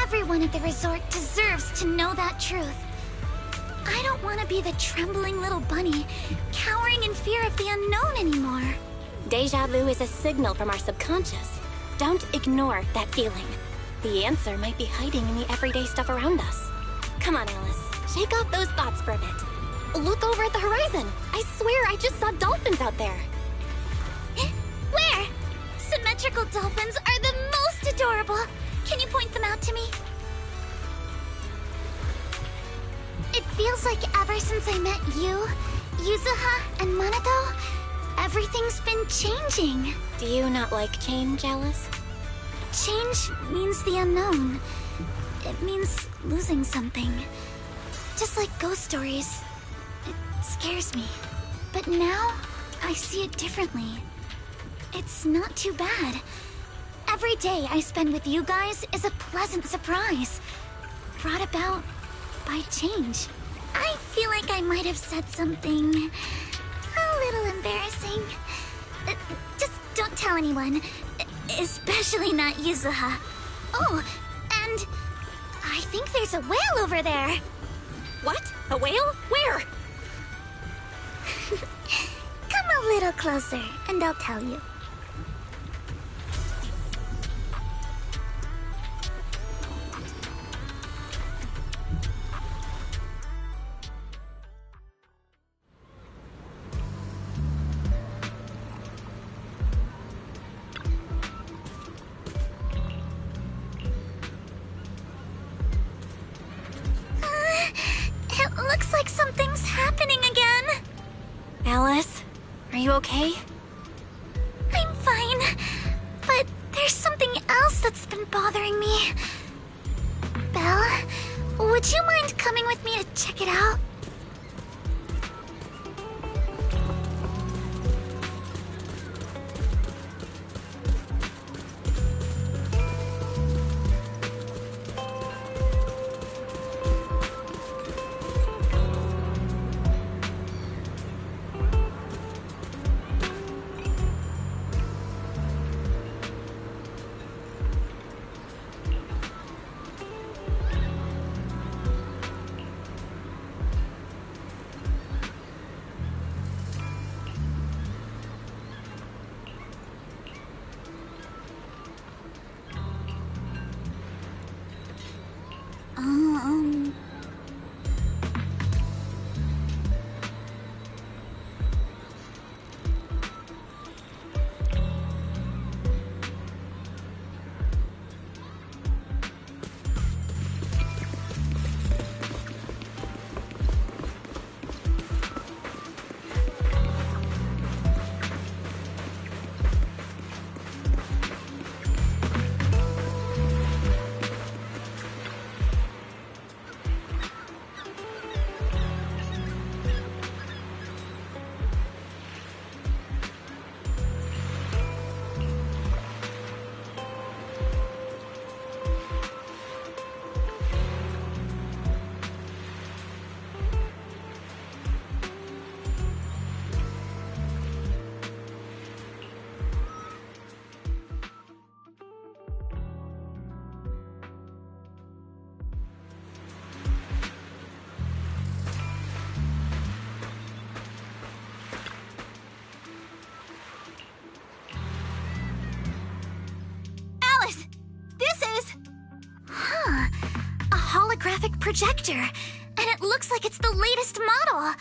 Everyone at the resort deserves to know that truth. I don't want to be the trembling little bunny, cowering in fear of the unknown anymore.
Deja vu is a signal from our subconscious. Don't ignore that feeling. The answer might be hiding in the everyday stuff around us. Come on, Alice. Shake off those thoughts for a bit. Look over at the horizon. I swear I just saw dolphins out there.
Where? Symmetrical dolphins are the most adorable. Can you point them out to me? It feels like ever since I met you, Yuzuha, and Minato, everything's been changing.
Do you not like change, Alice?
Change means the unknown. It means losing something. Just like ghost stories. It scares me. But now, I see it differently. It's not too bad. Every day I spend with you guys is a pleasant surprise, brought about by change. I feel like I might have said something a little embarrassing. Just don't tell anyone, especially not Yuzuha. Oh, and I think there's a whale over there.
What? A whale? Where?
Come a little closer, and I'll tell you. It looks like something's happening again.
Alice, are you okay?
I'm fine, but there's something else that's been bothering me. Belle, would you mind coming with me to check it out? Holographic projector, and it looks like it's the latest model.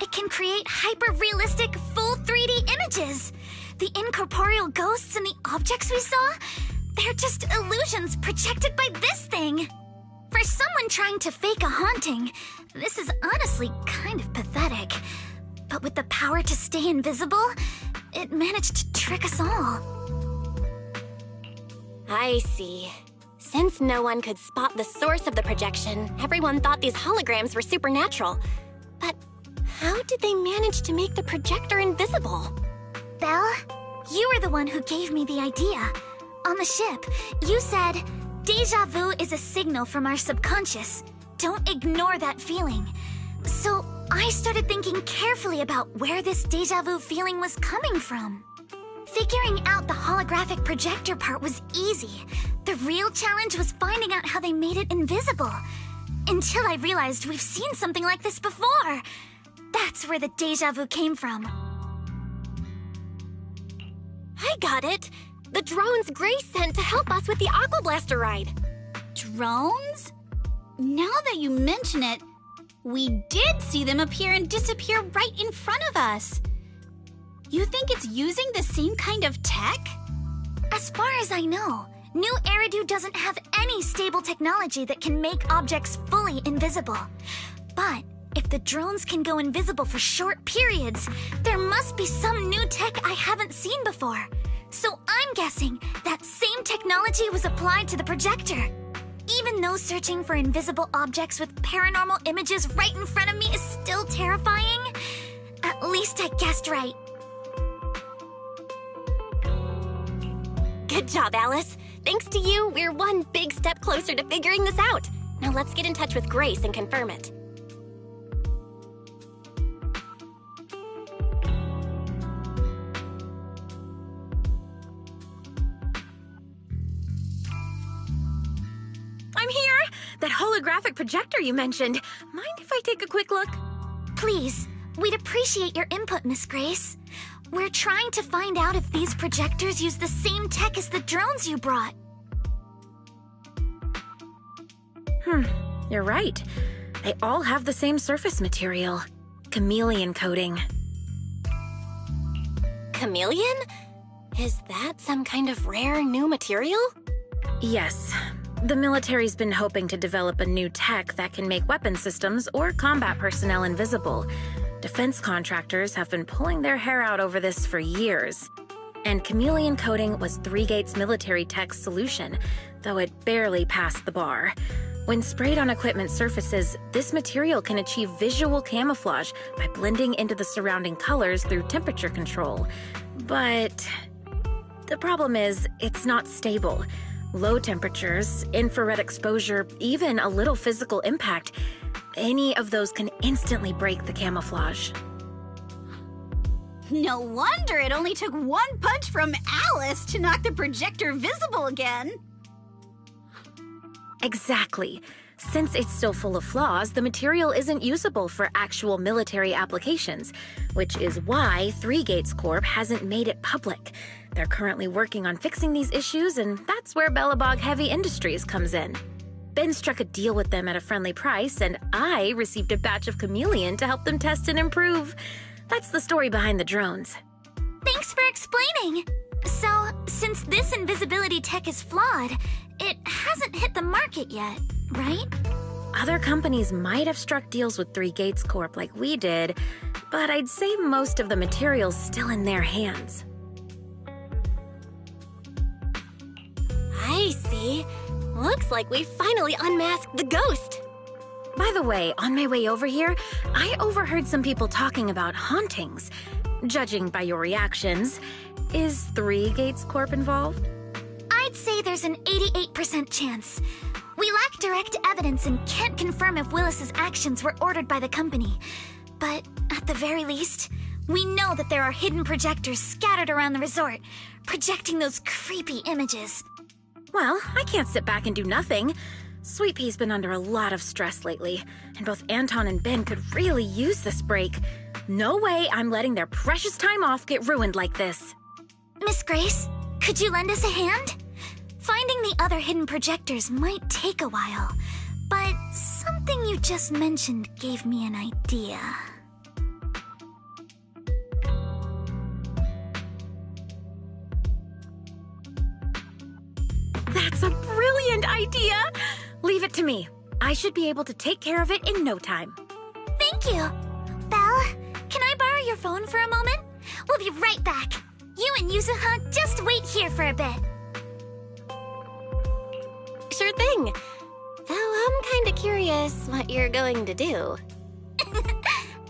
It can create hyper-realistic, full 3D images. The incorporeal ghosts and the objects we saw, they're just illusions projected by this thing. For someone trying to fake a haunting, this is honestly kind of pathetic. But with the power to stay invisible,
it managed to trick us all.
I see. Since no one could spot the source of the projection, everyone thought these holograms were supernatural. But how did they manage to make the projector invisible?
Belle, you were the one who gave me the idea. On the ship, you said, "Deja vu is a signal from our subconscious. Don't ignore that feeling." So I started thinking carefully about where this deja vu feeling was coming from. Figuring out the holographic projector part was easy. The real challenge was finding out how they made it invisible. Until I realized we've seen something like this before. That's where the deja vu came from.
I got it! The drones Grace sent to help us with the Aqua Blaster ride.
Drones? Now that you mention it, we did see them appear and disappear right in front of us. You think it's using the same kind of tech? As far as I know, New Eridu doesn't have any stable technology that can make objects fully invisible. But if the drones can go invisible for short periods, there must be some new tech I haven't seen before. So I'm guessing that same technology was applied to the projector. Even though searching for invisible objects with paranormal images right in front of me is still terrifying, at least I guessed right.
Good job, Alice. Thanks to you, we're one big step closer to figuring this out. Now let's get in touch with Grace and confirm it.
I'm here! That holographic projector you mentioned. Mind if I take a quick look?
Please, we'd appreciate your input, Miss Grace. We're trying to find out if these projectors use the same tech as the drones you brought.
You're right. They all have the same surface material. Chameleon coating.
Chameleon? Is that some kind of rare new material?
Yes. The military's been hoping to develop a new tech that can make weapon systems or combat personnel invisible. Defense contractors have been pulling their hair out over this for years. And chameleon coating was Three Gates military tech's solution, though it barely passed the bar. When sprayed on equipment surfaces, this material can achieve visual camouflage by blending into the surrounding colors through temperature control. But the problem is, it's not stable. Low temperatures, infrared exposure, even a little physical impact, any of those can instantly break the camouflage.
No wonder it only took one punch from Alice to knock the projector visible again.
Exactly. Since it's still full of flaws, the material isn't usable for actual military applications, which is why Three Gates Corp hasn't made it public. They're currently working on fixing these issues, and that's where Bellabog Heavy Industries comes in. Ben struck a deal with them at a friendly price, and I received a batch of chameleon to help them test and improve. That's the story behind the drones.
Thanks for explaining. So, since this invisibility tech is flawed, it hasn't hit the market yet, right?
Other companies might have struck deals with Three Gates Corp like we did, but I'd say most of the material's still in their hands.
I see. Looks like we finally unmasked the ghost.
By the way, on my way over here, I overheard some people talking about hauntings. Judging by your reactions, is Three Gates Corp involved?
I'd say there's an 88% chance. We lack direct evidence and can't confirm if Willis's actions were ordered by the company. But at the very least, we know that there are hidden projectors scattered around the resort, projecting those creepy images.
Well, I can't sit back and do nothing. Sweet Pea's been under a lot of stress lately, and both Anton and Ben could really use this break. No way I'm letting their precious time off get ruined like this.
Miss Grace, could you lend us a hand? Finding the other hidden projectors might take a while, but something you just mentioned gave me an idea.
That's a brilliant idea! Leave it to me. I should be able to take care of it in no time.
Thank you. Belle, can I borrow your phone for a moment? We'll be right back. You and Yuzuha, just wait here for a bit.
Sure thing. Though I'm kinda curious what you're going to do.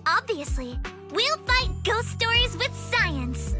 Obviously, we'll fight ghost stories with science.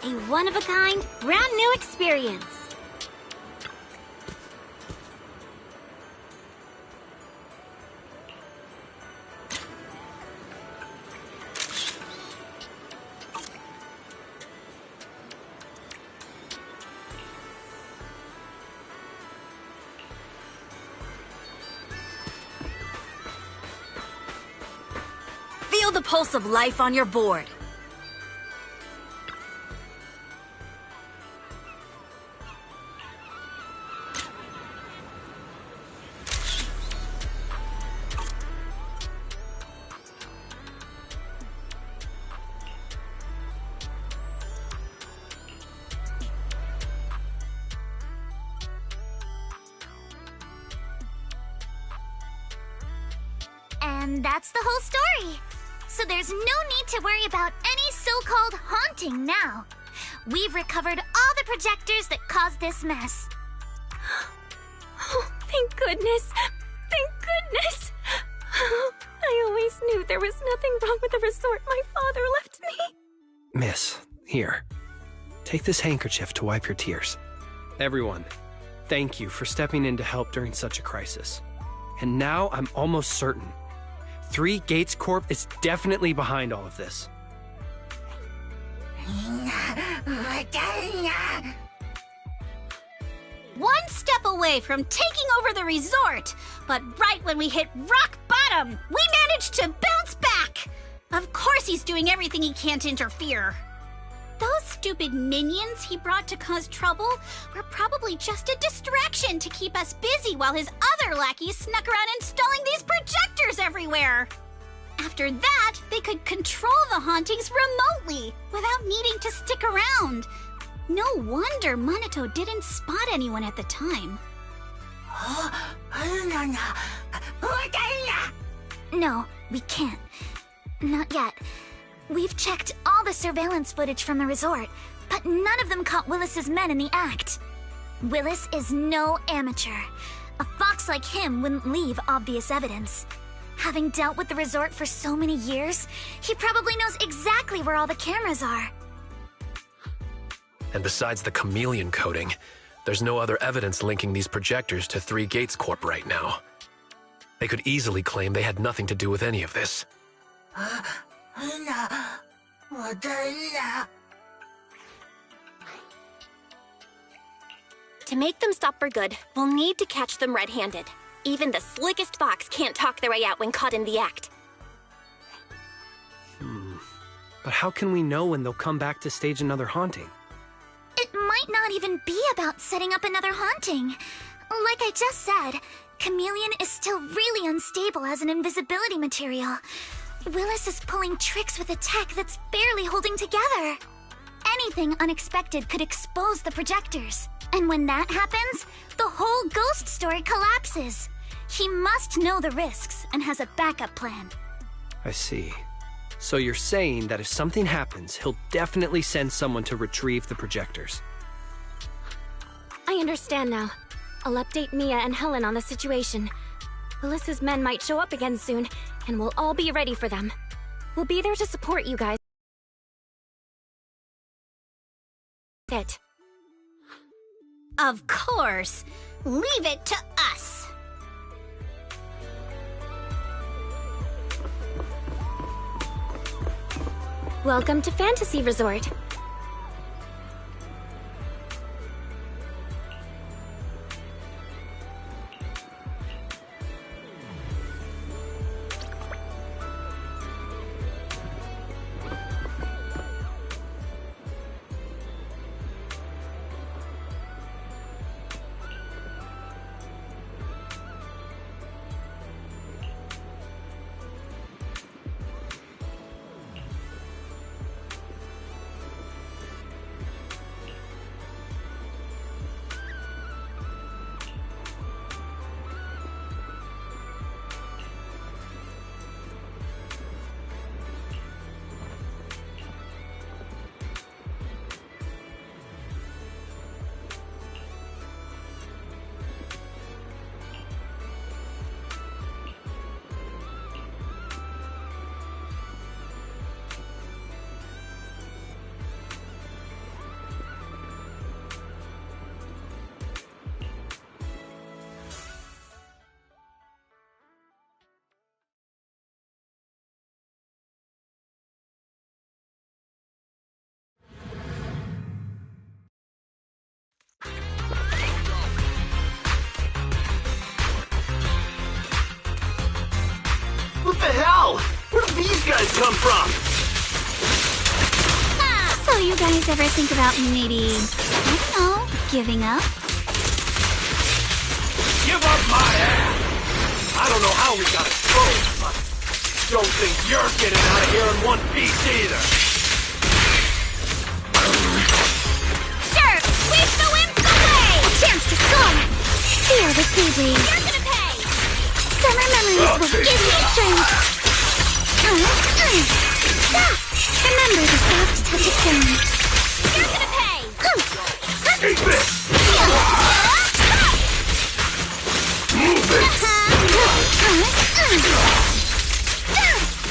A one-of-a-kind, brand-new experience.
Feel the pulse of life on your board.
And that's the whole story. So there's no need to worry about any so-called haunting now. We've recovered all the projectors that caused this mess.
Oh, thank goodness. Thank goodness. I always knew there was nothing wrong with the resort my father left me.
Miss, here. Take this handkerchief to wipe your tears. Everyone, thank you for stepping in to help during such a crisis. And now I'm almost certain 3 Gates Corp is definitely behind all of this.
One step away from taking over the resort, but right when we hit rock bottom, we managed to bounce back. Of course he's doing everything he can to interfere. Those stupid minions he brought to cause trouble were probably just a distraction to keep us busy while his other lackeys snuck around installing these projectors everywhere. After that, they could control the hauntings remotely without needing to stick around. No wonder Minato didn't spot anyone at the time. No, we can't. Not yet. We've checked all the surveillance footage from the resort, but none of them caught Willis's men in the act. Willis is no amateur. A fox like him wouldn't leave obvious evidence. Having dealt with the resort for so many years, he probably knows exactly where all the cameras are.
And besides the chameleon coating, there's no other evidence linking these projectors to 3 Gates Corp right now. They could easily claim they had nothing to do with any of this.
To make them stop for good, we'll need to catch them red-handed. Even the slickest fox can't talk their way out when caught in the act.
But how can we know when they'll come back to stage another haunting?
It might not even be about setting up another haunting. Like I just said, Chameleon is still really unstable as an invisibility material. Willis is pulling tricks with a tech that's barely holding together. Anything unexpected could expose the projectors. And when that happens, the whole ghost story collapses. He must know the risks and has a backup plan.
I see. So you're saying that if something happens, he'll definitely send someone to retrieve the projectors.
I understand now. I'll update Mia and Helen on the situation. Willis's men might show up again soon, and we'll all be ready for them. We'll be there to support you guys. It.
Of course. Leave it to us.
Welcome to Fantasy Resort.
What the hell? Where did these guys come from?
So you guys ever think about maybe, I don't know, giving up?
Give up my ass! I don't know how we got exposed, but don't think you're getting out of here in one piece either.
Sure, sweep the wimps away! A chance to score! Feel the sea breeze. You're gonna pay! Summer memories will give you strength. Remember the soft touch of sand.
You're gonna pay!
Eat this! Move it!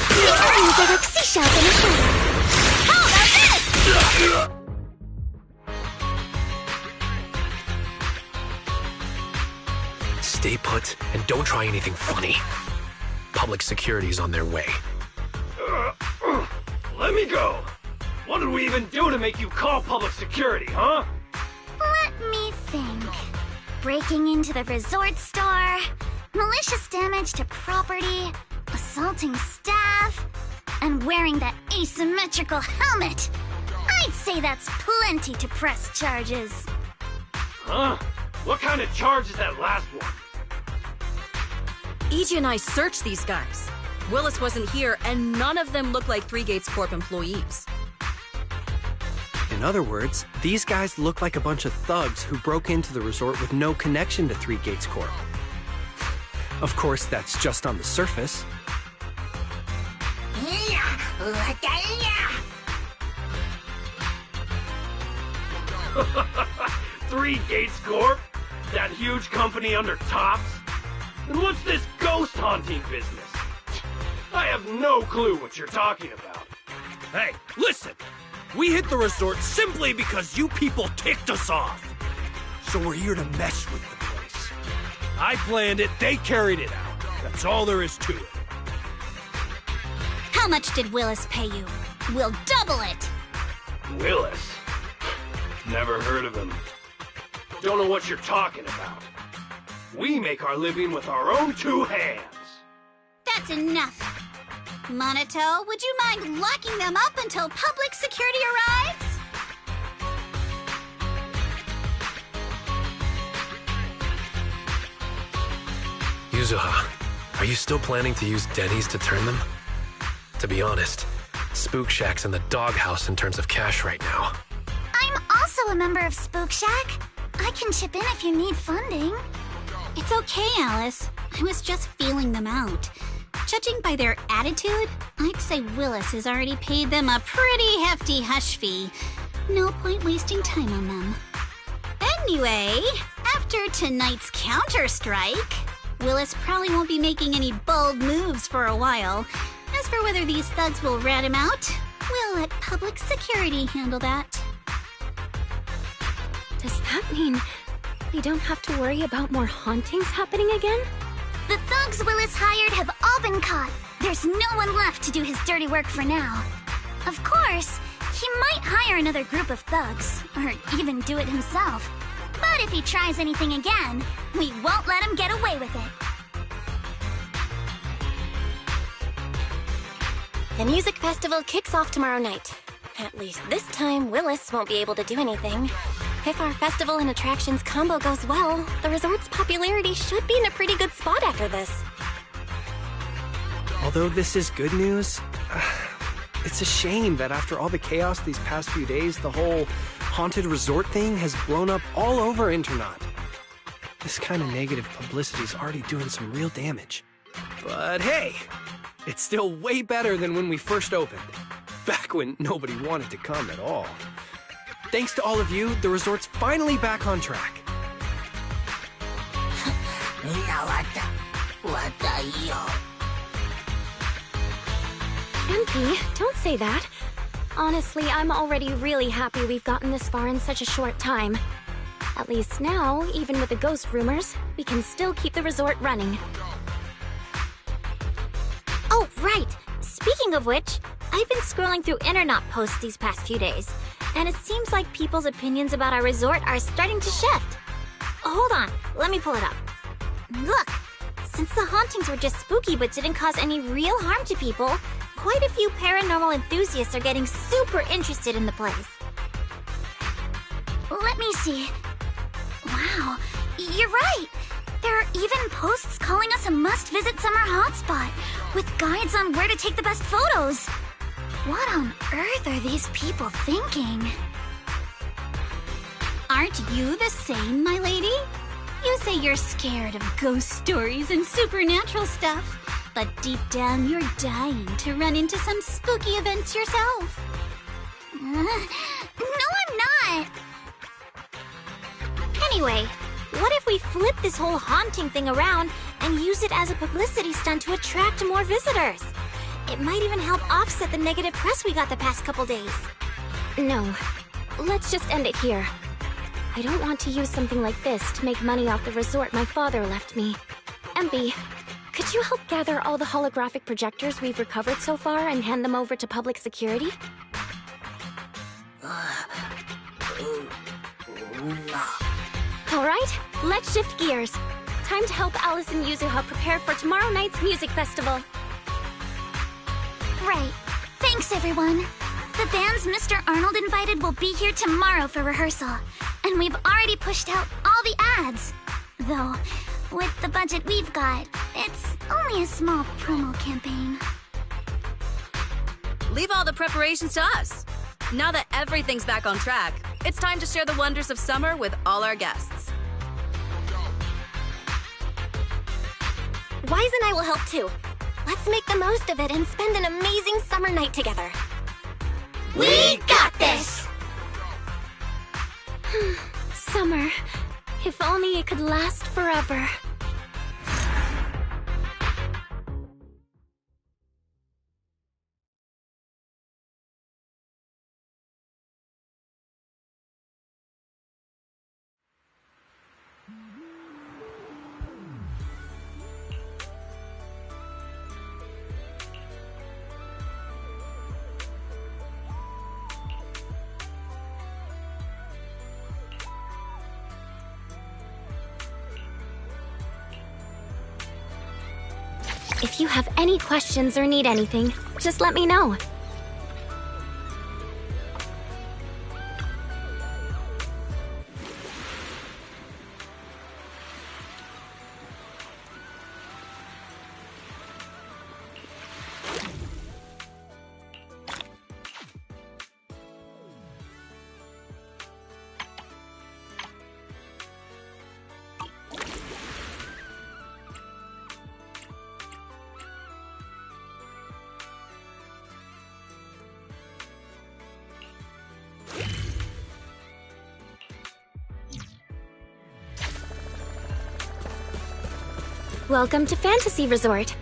The eyes are like seashells in a shore.
How about this?
Stay put and don't try anything funny. Public security's on their way.
Let me go! What did we even do to make you call public security, huh?
Let me think. Breaking into the resort store, malicious damage to property, assaulting staff, and wearing that asymmetrical helmet. I'd say that's plenty to press charges.
Huh? What kind of charge is that last one?
EJ and I searched these guys. Willis wasn't here, and none of them look like Three Gates Corp employees.
In other words, these guys look like a bunch of thugs who broke into the resort with no connection to Three Gates Corp. Of course, that's just on the surface.
Three Gates Corp? That huge company under Tops? And what's this ghost haunting business? I have no clue what you're talking about.
Hey, listen! We hit the resort simply because you people ticked us off. So we're here to mess with the place. I planned it, they carried it out. That's all there is to it.
How much did Willis pay you? We'll double it!
Willis? Never heard of him. Don't know what you're talking about. We make our living with our own 2 hands.
That's enough. Monato, would you mind locking them up until public security arrives?
Yuzuha, are you still planning to use Denny's to turn them? To be honest, Spook Shack's in the doghouse in terms of cash right now.
I'm also a member of Spook Shack. I can chip in if you need funding. It's okay, Alice. I was just feeling them out. Judging by their attitude, I'd say Willis has already paid them a pretty hefty hush fee. No point wasting time on them. Anyway, after tonight's counter-strike, Willis probably won't be making any bold moves for a while. As for whether these thugs will rat him out, we'll let public security handle that.
Does that mean we don't have to worry about more hauntings happening again?
The thugs Willis hired have all been caught. There's no one left to do his dirty work for now. Of course, he might hire another group of thugs, or even do it himself. But if he tries anything again, we won't let him get away with it.
The music festival kicks off tomorrow night. At least this time, Willis won't be able to do anything. If our festival and attractions combo goes well, the resort's popularity should be in a pretty good spot after this.
Although this is good news, it's a shame that after all the chaos these past few days, the whole haunted resort thing has blown up all over Internaut. This kind of negative publicity is already doing some real damage. But hey, it's still way better than when we first opened, back when nobody wanted to come at all. Thanks to all of you, the resort's finally back on track.
MP, don't say that. Honestly, I'm already really happy we've gotten this far in such a short time. At least now, even with the ghost rumors, we can still keep the resort running.
Oh, right! Speaking of which, I've been scrolling through Internaut posts these past few days, and it seems like people's opinions about our resort are starting to shift. Hold on, let me pull it up. Look, since the hauntings were just spooky but didn't cause any real harm to people, quite a few paranormal enthusiasts are getting super interested in the place.
Let me see. Wow, you're right. There are even posts calling us a must-visit summer hotspot, with guides on where to take the best photos. What on earth are these people thinking?
Aren't you the same, my lady? You say you're scared of ghost stories and supernatural stuff, but deep down you're dying to run into some spooky events yourself.
No, I'm not.
Anyway, what if we flip this whole haunting thing around and use it as a publicity stunt to attract more visitors? It might even help offset the negative press we got the past couple days.
No, let's just end it here. I don't want to use something like this to make money off the resort my father left me. MP, could you help gather all the holographic projectors we've recovered so far and hand them over to public security? Alright, let's shift gears. Time to help Alice and Yuzuha prepare for tomorrow night's music festival.
Right. Thanks, everyone. The bands Mr. Arnold invited will be here tomorrow for rehearsal, and we've already pushed out all the ads. Though, with the budget we've got, it's only a small promo campaign.
Leave all the preparations to us. Now that everything's back on track, it's time to share the wonders of summer with all our guests.
Wise and I will help too. Let's make the most of it and spend an amazing summer night together.
We got this!
Summer. If only it could last forever. If you have any questions or need anything, just let me know. Welcome to Fantasy Resort.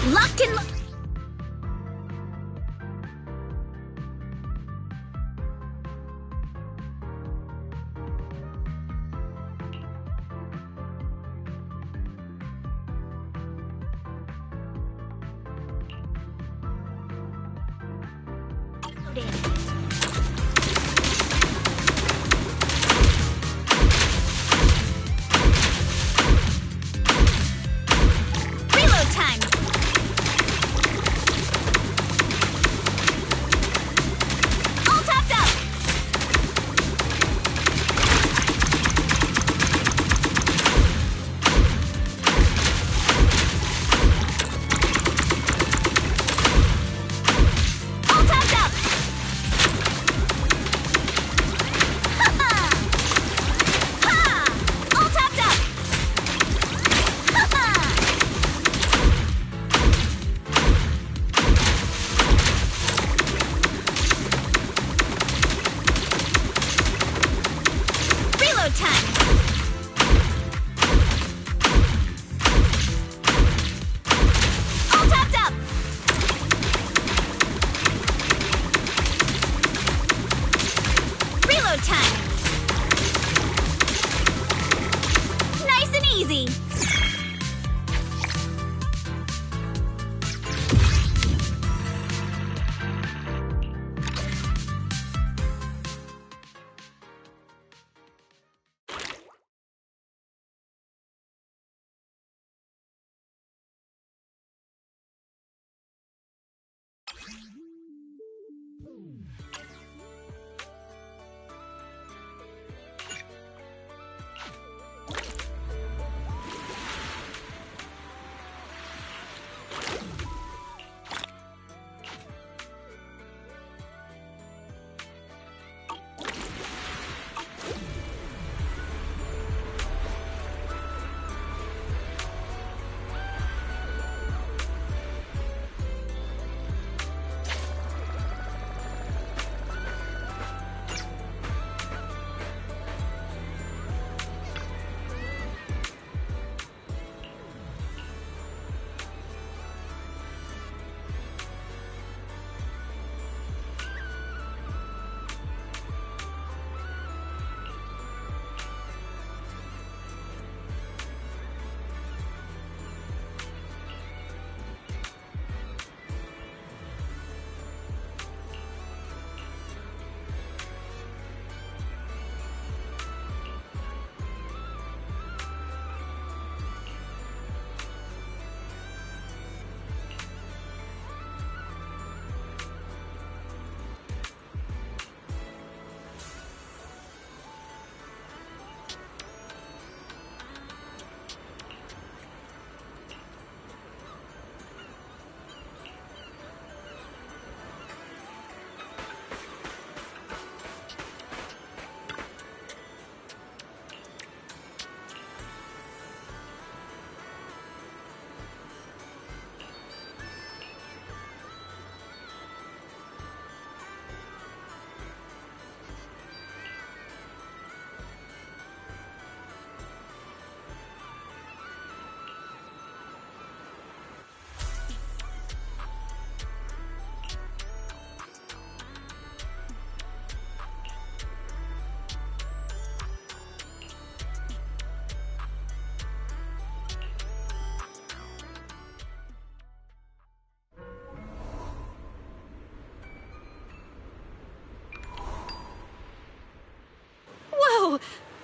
Locked in. Reload time. All topped up. All topped up. Ha ha. Ha. All topped up. Ha ha. Reload time. All topped up. Reload time. Nice and easy.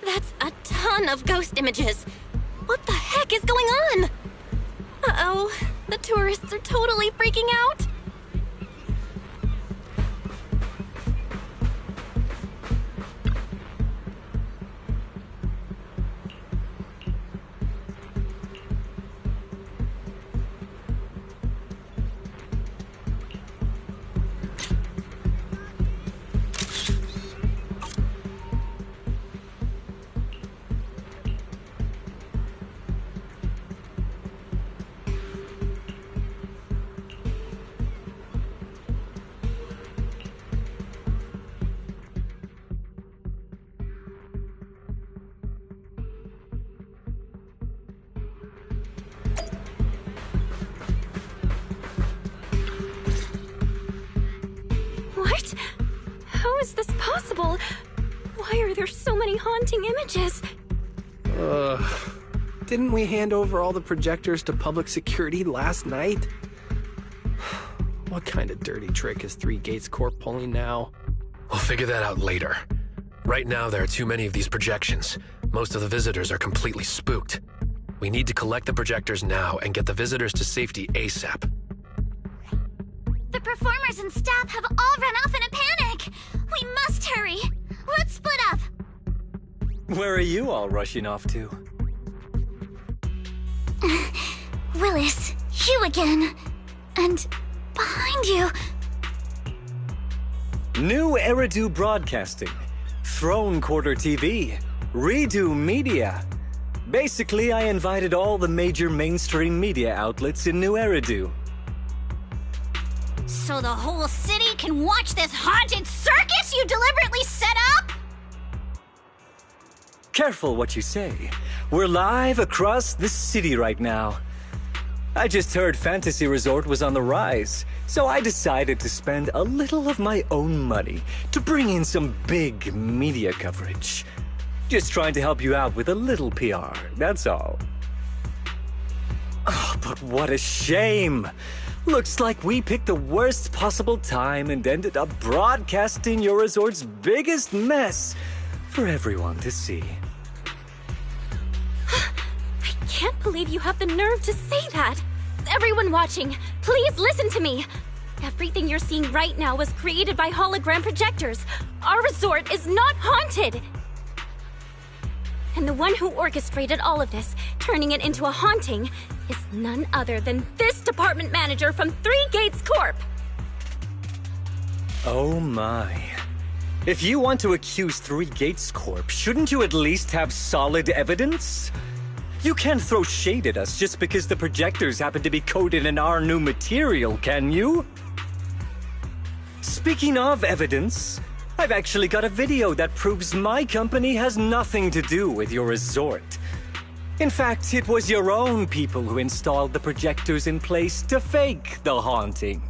That's a ton of ghost images. What the heck is going on? Uh-oh, the tourists are totally freaking out. What? How is this possible? Why are there so many haunting images?
Didn't we hand over all the projectors to public security last night? What kind of dirty trick is Three Gates Corp pulling now?
We'll figure that out later. Right now, there are too many of these projections. Most of the visitors are completely spooked. We need to collect the projectors now and get the visitors to safety ASAP.
The performers and staff have all run off in a panic. We must hurry. Let's split up.
Where are you all rushing off to?
Willis, you again. And behind you.
New Eridu Broadcasting, Throne Quarter TV, Redo Media. Basically, I invited all the major mainstream media outlets in New Eridu.
So the whole city can watch this haunted circus you deliberately set up?
Careful what you say. We're live across the city right now. I just heard Fantasy Resort was on the rise, so I decided to spend a little of my own money to bring in some big media coverage. Just trying to help you out with a little PR, that's all. Oh, but what a shame! Looks like we picked the worst possible time and ended up broadcasting your resort's biggest mess for everyone to see.
I can't believe you have the nerve to say that. Everyone watching, please listen to me. Everything you're seeing right now was created by hologram projectors. Our resort is not haunted. And the one who orchestrated all of this, turning it into a haunting, is none other than this department manager from Three Gates Corp.
Oh my. If you want to accuse Three Gates Corp, shouldn't you at least have solid evidence? You can't throw shade at us just because the projectors happen to be coated in our new material, can you? Speaking of evidence, I've actually got a video that proves my company has nothing to do with your resort. In fact, it was your own people who installed the projectors in place to fake the haunting.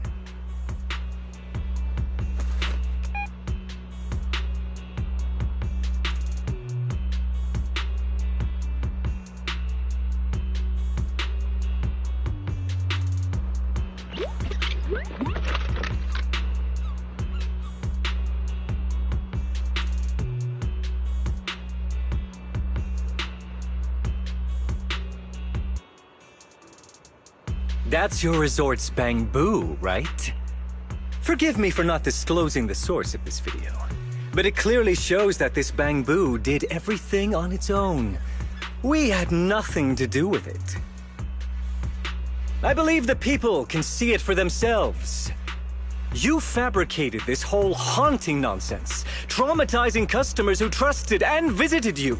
That's your resort's Bang-Boo, right? Forgive me for not disclosing the source of this video, but it clearly shows that this Bang-Boo did everything on its own. We had nothing to do with it. I believe the people can see it for themselves. You fabricated this whole haunting nonsense, traumatizing customers who trusted and visited you.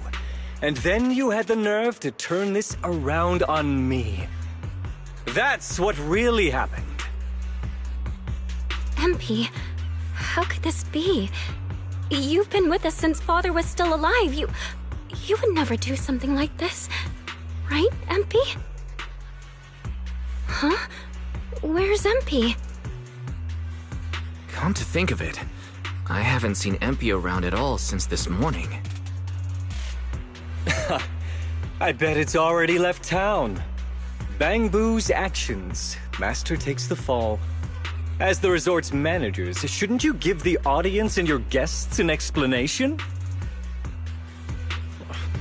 And then you had the nerve to turn this around on me. That's what really happened.
MP, how could this be? You've been with us since Father was still alive. You would never do something like this, right, MP? Huh? Where's MP?
Come to think of it, I haven't seen MP around at all since this morning.
I bet it's already left town. Bang-Boo's actions. Master takes the fall. As the resort's managers, shouldn't you give the audience and your guests an explanation?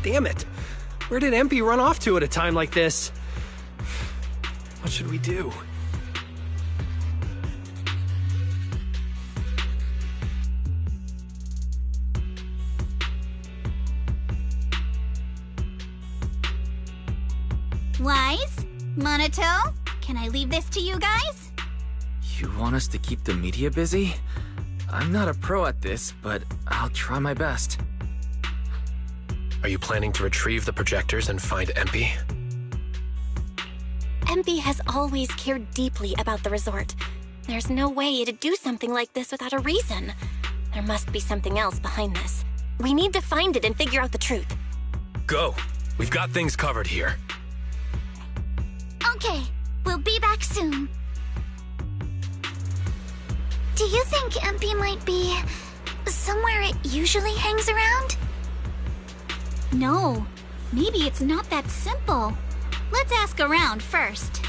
damn it. Where did MP run off to at a time like this? What should we do?
Wise? Monato? Can I leave this to you guys?
You want us to keep the media busy? I'm not a pro at this, but I'll try my best.
Are you planning to retrieve the projectors and find MP?
MP has always cared deeply about the resort. There's no way to do something like this without a reason. There must be something else behind this. We need to find it and figure out the truth.
Go! We've got things covered here.
Okay, we'll be back soon.
Do you think MP might be somewhere it usually hangs around?
No, maybe it's not that simple. Let's ask around first.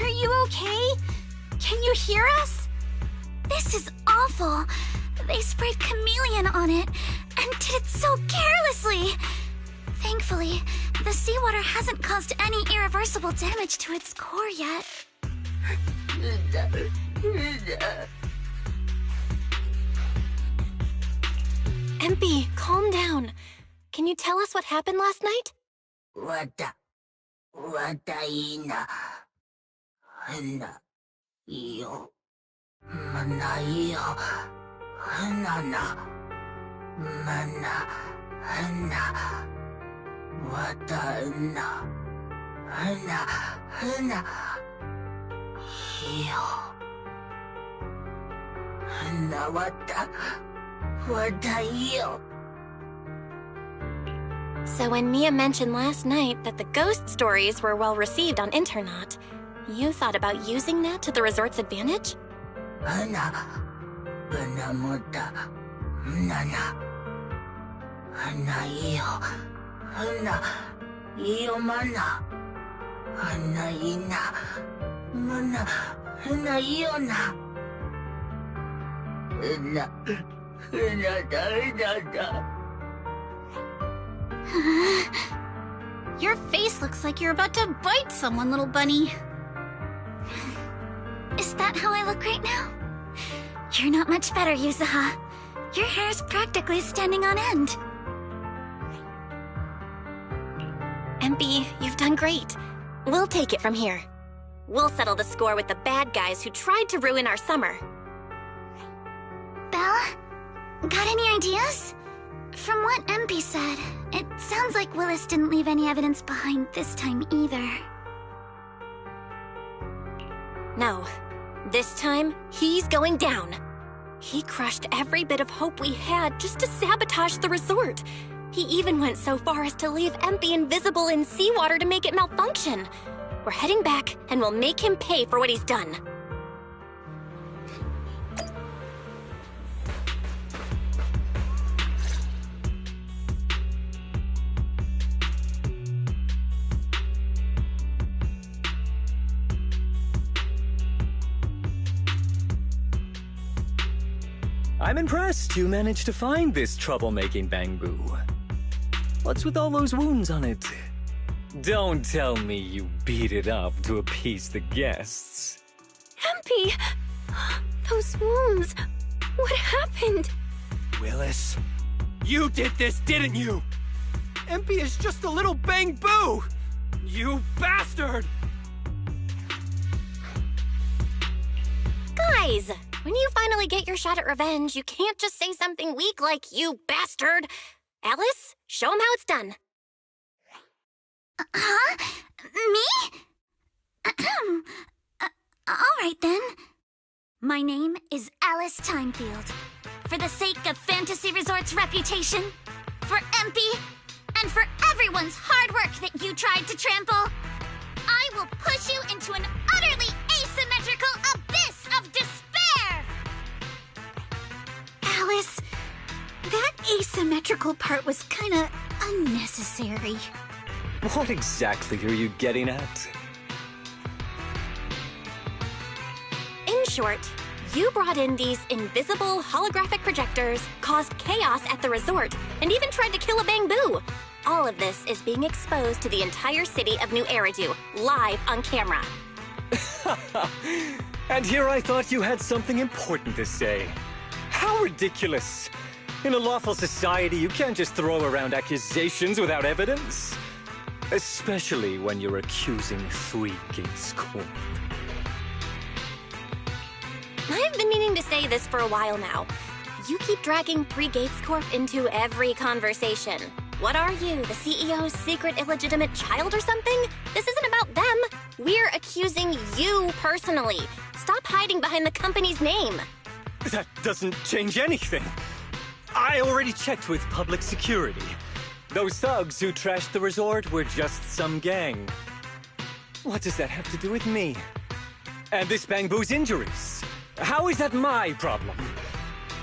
Are you okay? Can you hear us?
This is awful. They sprayed chameleon on it and did it so carelessly. Thankfully, the seawater hasn't caused any irreversible damage to its core yet.
MP, calm down. Can you tell us what happened last night? So when Mia mentioned last night that the ghost stories were well received on Internet, you thought about using that to the resort's advantage?
Your face looks like you're about to bite someone, little bunny.
Is that how I look right now? You're not much better, Yuzuha. Your hair's practically standing on end.
MP, you've done great. We'll take it from here. We'll settle the score with the bad guys who tried to ruin our summer.
Belle? Got any ideas? From what MP said, it sounds like Willis didn't leave any evidence behind this time either.
No. This time, he's going down. He crushed every bit of hope we had just to sabotage the resort. He even went so far as to leave MP invisible in seawater to make it malfunction. We're heading back, and we'll make him pay for what he's done.
I'm impressed you managed to find this troublemaking bamboo. What's with all those wounds on it? Don't tell me you beat it up to appease the guests.
Empy! Those wounds! What happened?
Willis, you did this, didn't you? Empy is just a little bang-boo! You bastard!
Guys, when you finally get your shot at revenge, you can't just say something weak like, you bastard! Alice, show him how it's done.
Huh? Me? Alright then. My name is Alice Timefield. For the sake of Fantasy Resort's reputation, for Empy, and for everyone's hard work that you tried to trample, I will push you into an utterly asymmetrical abyss of despair! Alice, that asymmetrical part was kinda unnecessary.
What exactly are you getting at?
In short, you brought in these invisible holographic projectors, caused chaos at the resort, and even tried to kill a bamboo. All of this is being exposed to the entire city of New Eridu, live on camera.
And here I thought you had something important to say. How ridiculous! In a lawful society, you can't just throw around accusations without evidence. Especially when you're accusing Three Gates Corp.
I've been meaning to say this for a while now. You keep dragging Three Gates Corp into every conversation. What are you, the CEO's secret illegitimate child or something? This isn't about them. We're accusing you personally. Stop hiding behind the company's name.
That doesn't change anything. I already checked with public security. Those thugs who trashed the resort were just some gang. What does that have to do with me? And this bamboo's injuries? How is that my problem?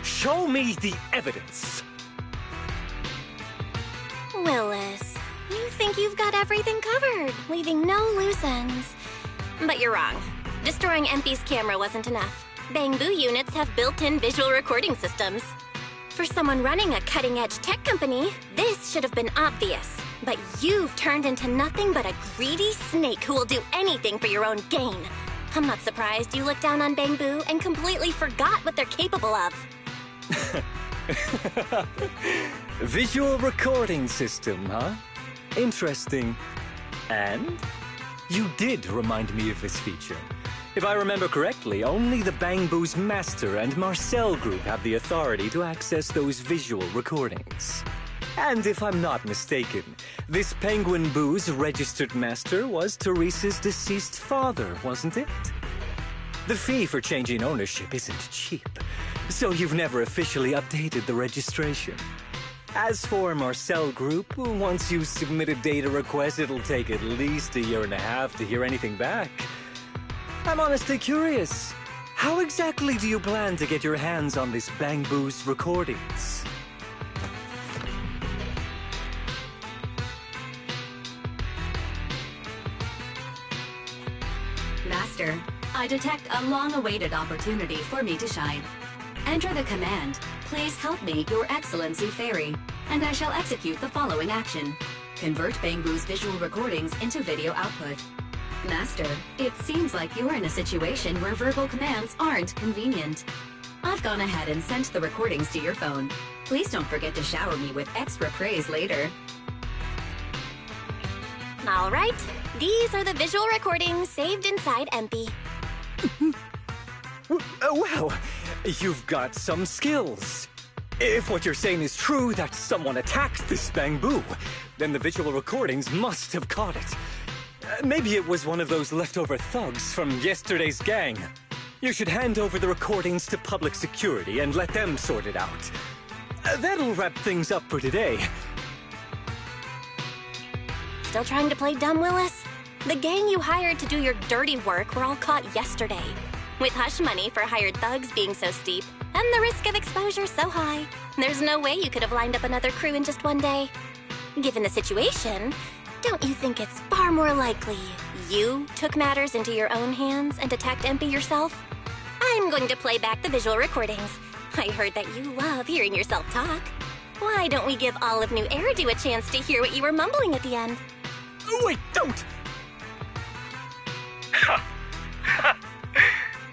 Show me the evidence.
Willis, you think you've got everything covered, leaving no loose ends. But you're wrong. Destroying Empy's camera wasn't enough. Bamboo units have built-in visual recording systems. For someone running a cutting-edge tech company, this should have been obvious. But you've turned into nothing but a greedy snake who will do anything for your own gain. I'm not surprised you looked down on Bamboo and completely forgot what they're capable of.
Visual recording system, huh? Interesting. And? You did remind me of this feature. If I remember correctly, only the Bamboo's master and Marcel group have the authority to access those visual recordings. And if I'm not mistaken, this Penguin Boo's registered master was Teresa's deceased father, wasn't it? The fee for changing ownership isn't cheap, so you've never officially updated the registration. As for Marcel Group, once you submit a data request, it'll take at least 1.5 years to hear anything back. I'm honestly curious. How exactly do you plan to get your hands on this Bamboo's recordings?
Master, I detect a long-awaited opportunity for me to shine. Enter the command, "Please help me, Your Excellency Fairy," and I shall execute the following action. Convert Bamboo's visual recordings into video output. Master, it seems like you're in a situation where verbal commands aren't convenient. I've gone ahead and sent the recordings to your phone. Please don't forget to shower me with extra praise later.
All right, these are the visual recordings saved inside Empy.
Well, you've got some skills. If what you're saying is true, that someone attacked this Bamboo, then the visual recordings must have caught it. Maybe it was one of those leftover thugs from yesterday's gang. You should hand over the recordings to public security and let them sort it out. That'll wrap things up for today.
Still trying to play dumb, Willis? The gang you hired to do your dirty work were all caught yesterday. With hush money for hired thugs being so steep, and the risk of exposure so high, there's no way you could have lined up another crew in just one day. Given the situation, don't you think it's far more likely you took matters into your own hands and attacked Empy yourself? I'm going to play back the visual recordings. I heard that you love hearing yourself talk. Why don't we give all of New Eridu a chance to hear what you were mumbling at the end?
Wait, don't!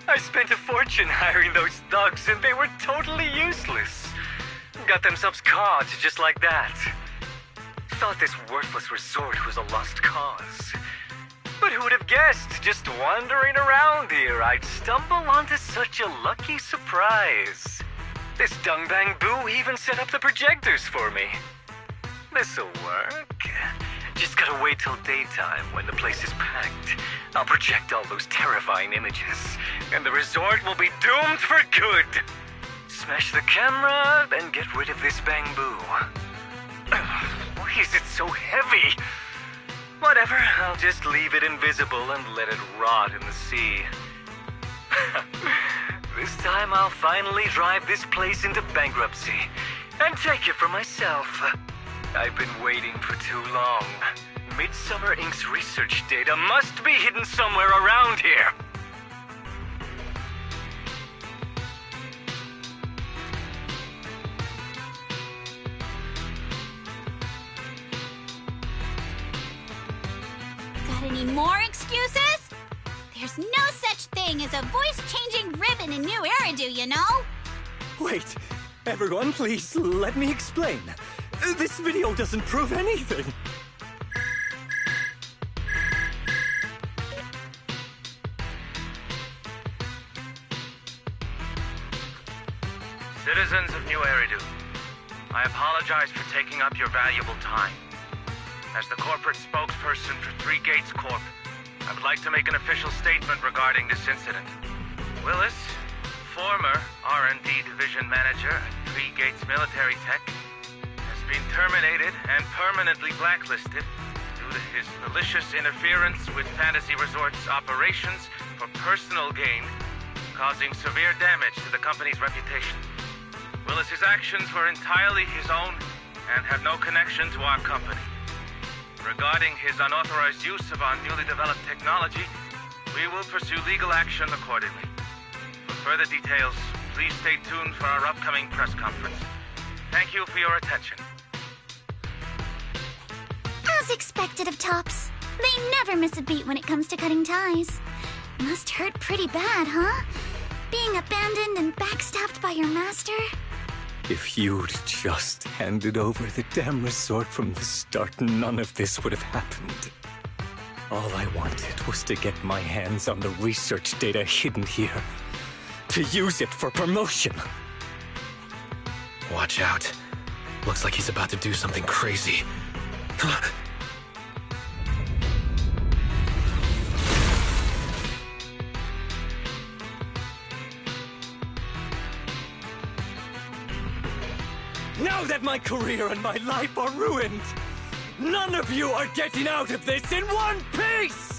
I spent a fortune hiring those thugs and they were totally useless. Got themselves caught just like that. Thought this worthless resort was a lost cause. But who would have guessed, just wandering around here, I'd stumble onto such a lucky surprise. This Dungbang Boo even set up the projectors for me. This'll work. Just gotta wait till daytime when the place is packed. I'll project all those terrifying images, and the resort will be doomed for good. Smash the camera, then get rid of this bamboo. Why is it so heavy? Whatever, I'll just leave it invisible and let it rot in the sea. This time I'll finally drive this place into bankruptcy and take it for myself. I've been waiting for too long. Midsummer Inc.'s research data must be hidden somewhere around here.
Got any more excuses? There's no such thing as a voice-changing ribbon in New Eridu, you know?
Wait, everyone, please let me explain. This video doesn't prove anything.
Citizens of New Eridu, I apologize for taking up your valuable time. As the corporate spokesperson for Three Gates Corp., I would like to make an official statement regarding this incident. Willis, former R&D division manager at Three Gates Military Tech, has been terminated and permanently blacklisted due to his malicious interference with Fantasy Resort's operations for personal gain, causing severe damage to the company's reputation. Willis's actions were entirely his own and have no connection to our company. Regarding his unauthorized use of our newly developed technology, we will pursue legal action accordingly. For further details, please stay tuned for our upcoming press conference. Thank you for your attention.
As expected of Tops, they never miss a beat when it comes to cutting ties. Must hurt pretty bad, huh? Being abandoned and backstabbed by your master?
If you'd just handed over the damn resort from the start, none of this would have happened. All I wanted was to get my hands on the research data hidden here, to use it for promotion.
Watch out. Looks like he's about to do something crazy.
Now that my career and my life are ruined, none of you are getting out of this in one piece!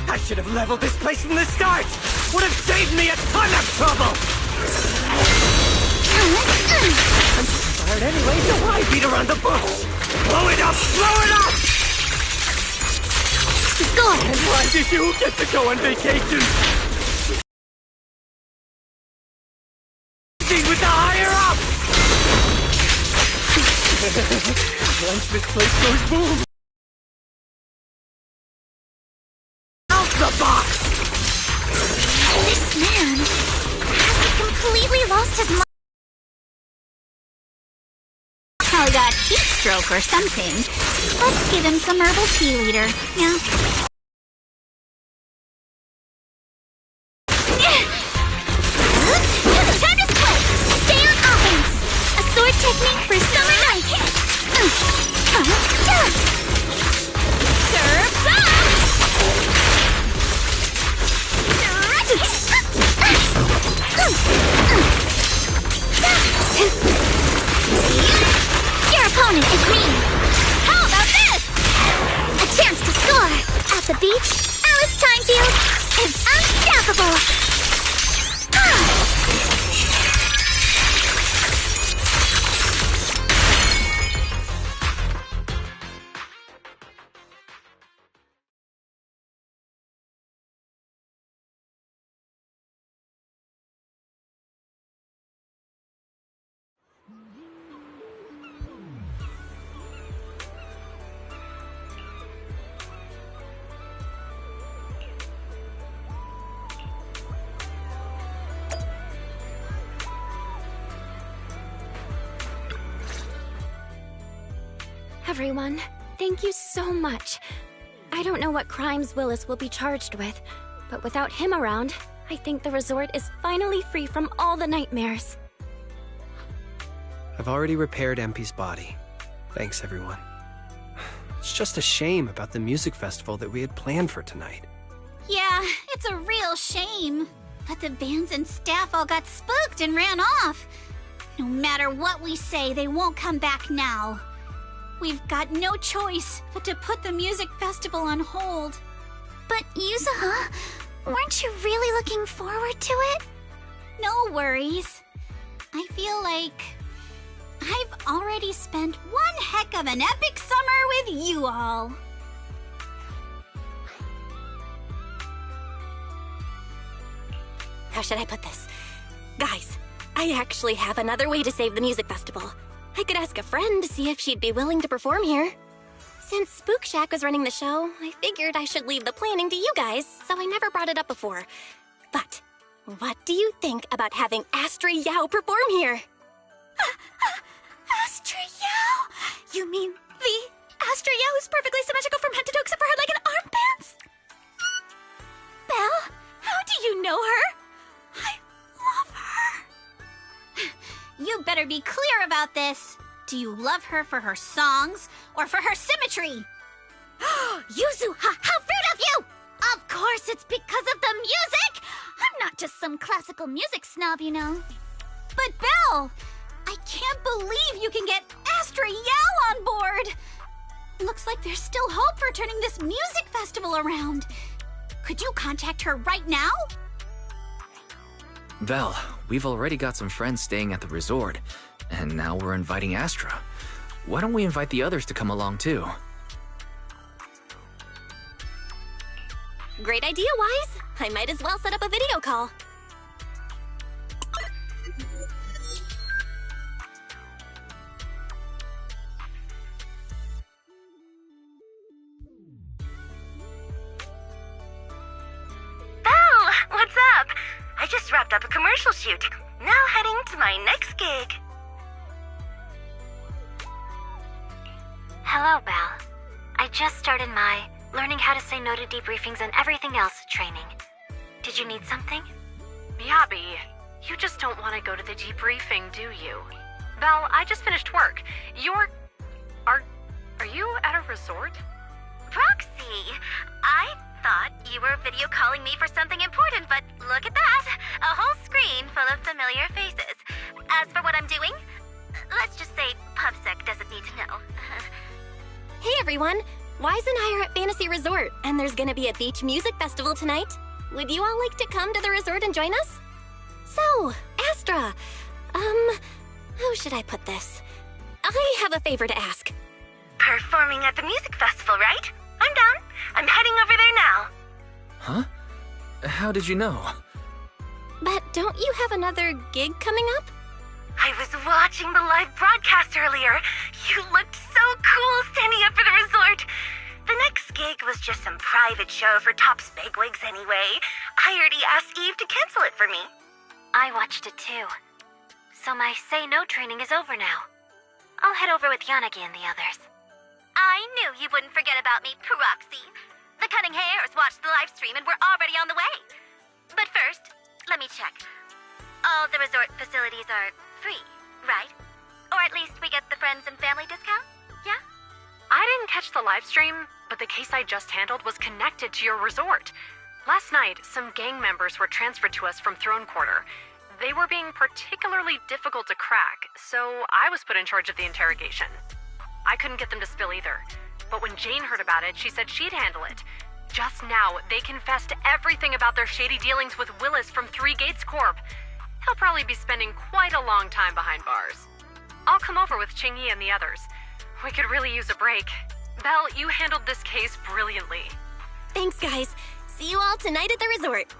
I should have leveled this place from the start! Would have saved me a ton of trouble! I'm tired anyway, so why beat around the bush? Blow it up! Blow it up!
Score!
And why did you get to go on vacation? With the higher up! Once this place goes boom! The box!
This man has completely lost his mind. Probably got heat stroke or something. Let's give him some herbal tea later. Yeah. Time to split! Stay on offense! A sword technique for summer nights! Serve up! Alice Timefield is unstoppable!
Everyone, thank you so much. I don't know what crimes Willis will be charged with, but without him around, I think the resort is finally free from all the nightmares.
I've already repaired MP's body. Thanks, everyone. It's just a shame about the music festival that we had planned for tonight.
Yeah, it's a real shame. But the bands and staff all got spooked and ran off. No matter what we say, they won't come back now. We've got no choice but to put the music festival on hold.
But Yuzuha, weren't you really looking forward to it?
No worries. I feel like I've already spent one heck of an epic summer with you all.
How should I put this? Guys, I actually have another way to save the music festival. I could ask a friend to see if she'd be willing to perform here. Since Spook Shack was running the show, I figured I should leave the planning to you guys, so I never brought it up before. But what do you think about having Astra Yao perform here?
Astra Yao? You mean the Astra Yao who's perfectly symmetrical from head to toe except for her leg and armbands? Belle, how do you know her? I love her. You better be clear about this. Do you love her for her songs or for her symmetry?
Yuzuha, how rude of you! Of course it's because of the music! I'm not just some classical music snob, you know.
But Belle, I can't believe you can get Astra Yao on board! Looks like there's still hope for turning this music festival around. Could you contact her right now?
Val, we've already got some friends staying at the resort, and now we're inviting Astra. Why don't we invite the others to come along too?
Great idea, Wise. I might as well set up a video call.
Belle, what's up? I just wrapped up a commercial shoot. Now heading to my next gig.
Hello, Belle. I just started my learning how to say no to debriefings and everything else training. Did you need something?
Miyabi, you just don't want to go to the debriefing, do you? Belle, I just finished work. Are you at a resort?
Proxy, I thought you were video calling me for something important, but look at that! A whole screen full of familiar faces. As for what I'm doing, let's just say PubSec doesn't need to know.
Hey everyone! Wise and I are at Fantasy Resort, and there's gonna be a beach music festival tonight. Would you all like to come to the resort and join us? So, Astra, how should I put this? I have a favor to ask.
Performing at the music festival, right? I'm done. I'm heading over there now.
Huh? How did you know?
But don't you have another gig coming up?
I was watching the live broadcast earlier. You looked so cool standing up for the resort. The next gig was just some private show for Top's bigwigs anyway. I already asked Eve to cancel it for me.
I watched it too. So my say no training is over now. I'll head over with Yanagi and the others.
I knew you wouldn't forget about me, Proxy. The Cunning Hairs watched the live stream and we're already on the way. But first, let me check. All the resort facilities are free, right? Or at least we get the friends and family discount? Yeah?
I didn't catch the live stream, but the case I just handled was connected to your resort. Last night, some gang members were transferred to us from Throne Quarter. They were being particularly difficult to crack, so I was put in charge of the interrogation. I couldn't get them to spill either, but when Jane heard about it, she said she'd handle it. Just now, they confessed everything about their shady dealings with Willis from Three Gates Corp. He'll probably be spending quite a long time behind bars. I'll come over with Qingyi and the others. We could really use a break. Belle, you handled this case brilliantly.
Thanks, guys. See you all tonight at the resort.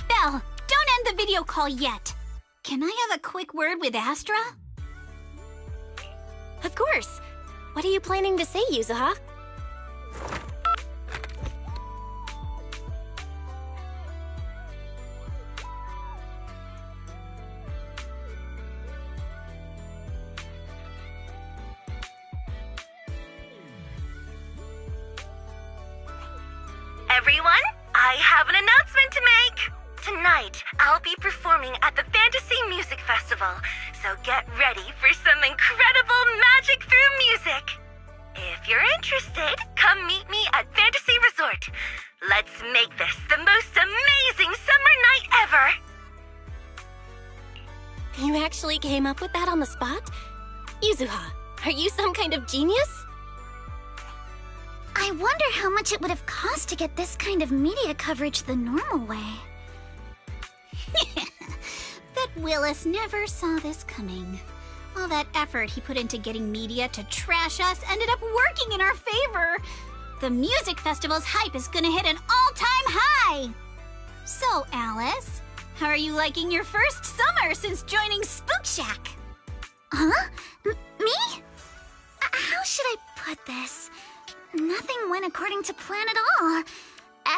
Belle, don't end the video call yet. Can I have a quick word with Astra?
Of course. What are you planning to say, Yuzuha?
Everyone, I have an announcement to make! Tonight, I'll be performing at the Fantasy Music Festival, so get ready for some incredible magic through music! If you're interested, come meet me at Fantasy Resort. Let's make this the most amazing summer night ever!
You actually came up with that on the spot? Yuzuha, are you some kind of genius?
I wonder how much it would have cost to get this kind of media coverage the normal way. Bet Willis never saw this coming. All that effort he put into getting media to trash us ended up working in our favor. The music festival's hype is gonna hit an all-time high! So, Alice, how are you liking your first summer since joining Spook Shack?
Huh? Me? How should I put this? Nothing went according to plan at all.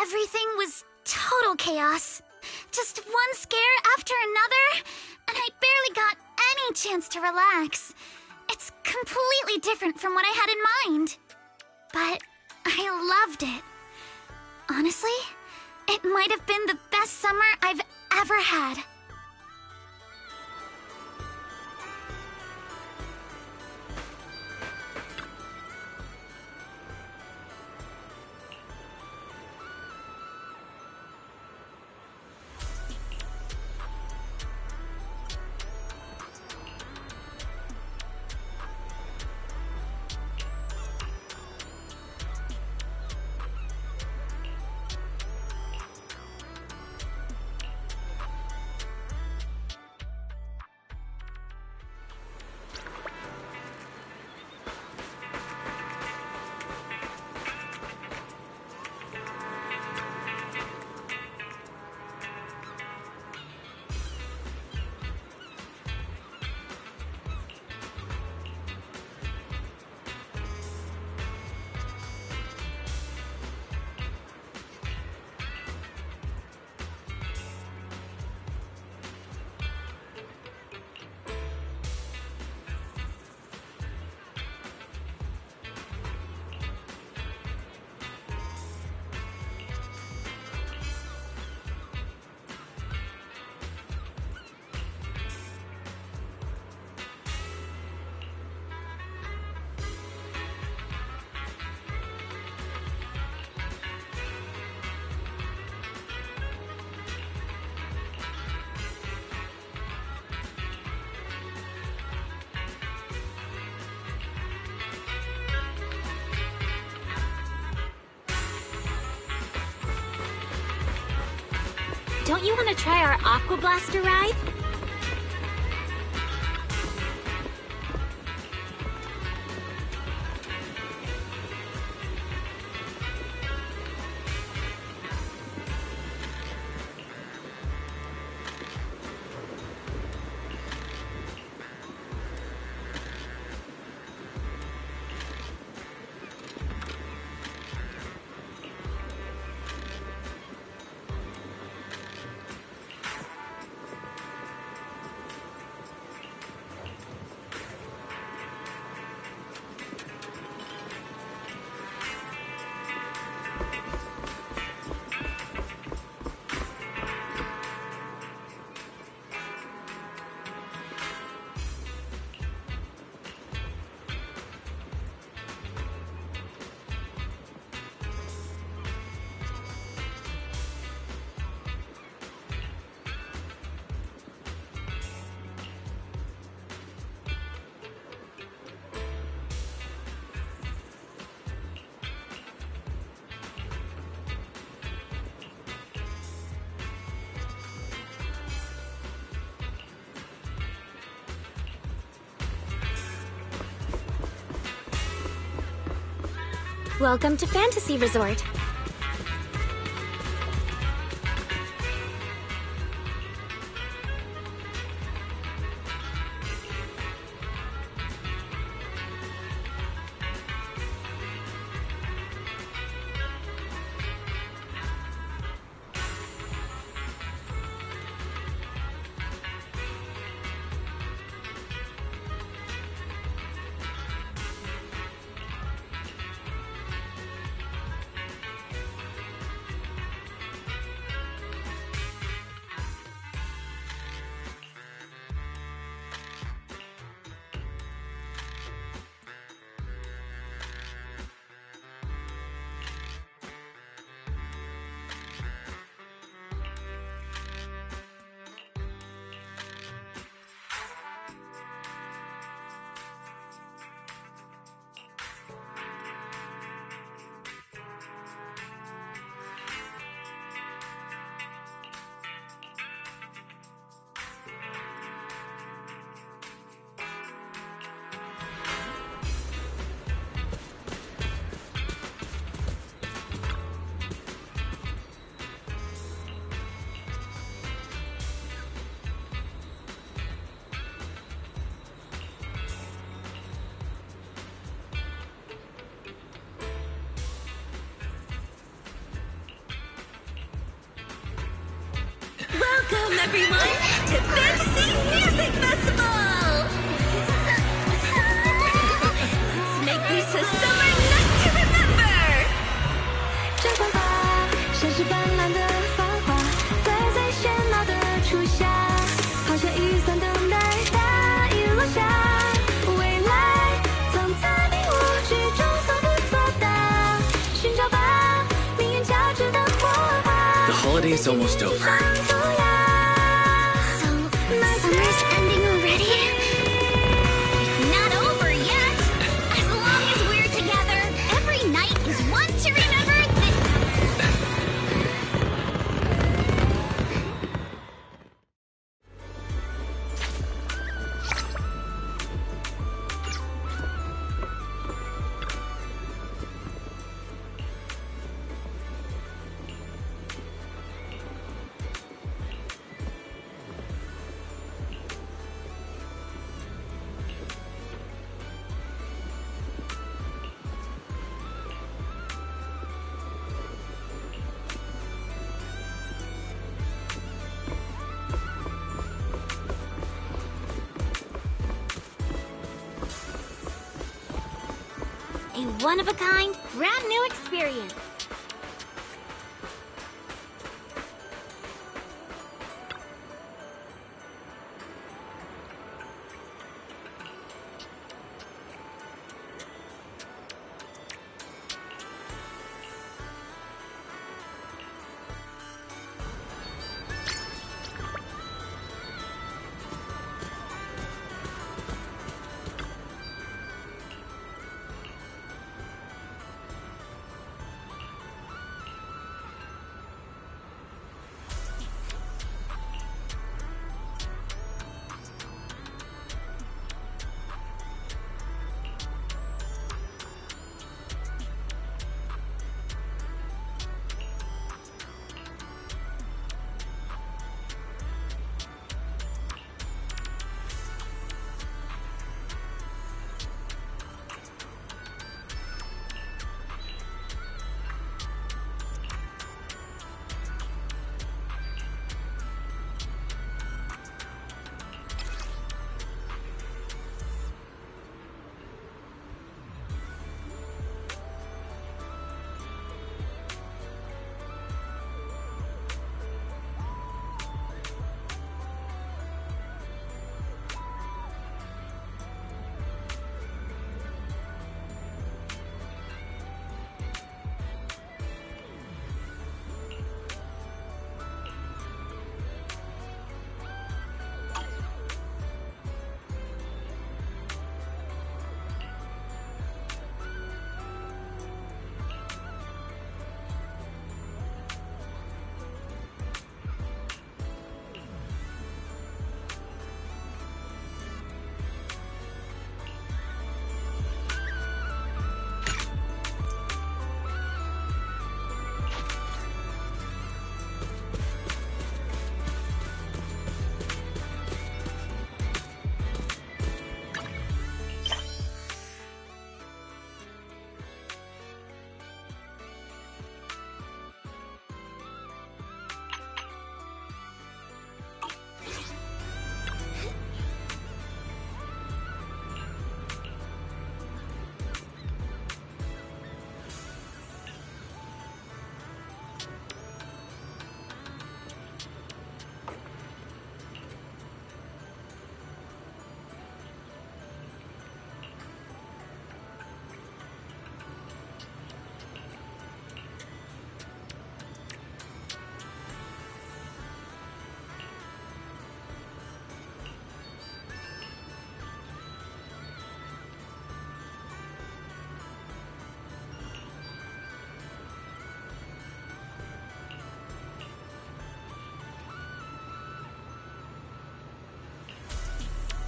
Everything was total chaos. Just one scare after another, and I barely got any chance to relax. It's completely different from what I had in mind. But I loved it. Honestly, it might have been the best summer I've ever had.
Don't you want to try our Aqua Blaster ride?
Welcome to Fantasy Resort.
Welcome, everyone, to Fantasy Music Festival! Let's make this a summer night to remember!
绽放吧，像是斑斓的繁华，在最喧闹的初夏，抛下雨伞等待大雨落下，未来总在你我之中从不作答，寻找吧，命运交织的火花。
The holiday's almost over.
Summer's ending already? It's not over yet! As long as we're together, every night is one to remember this. A one-of-a-kind, brand new experience.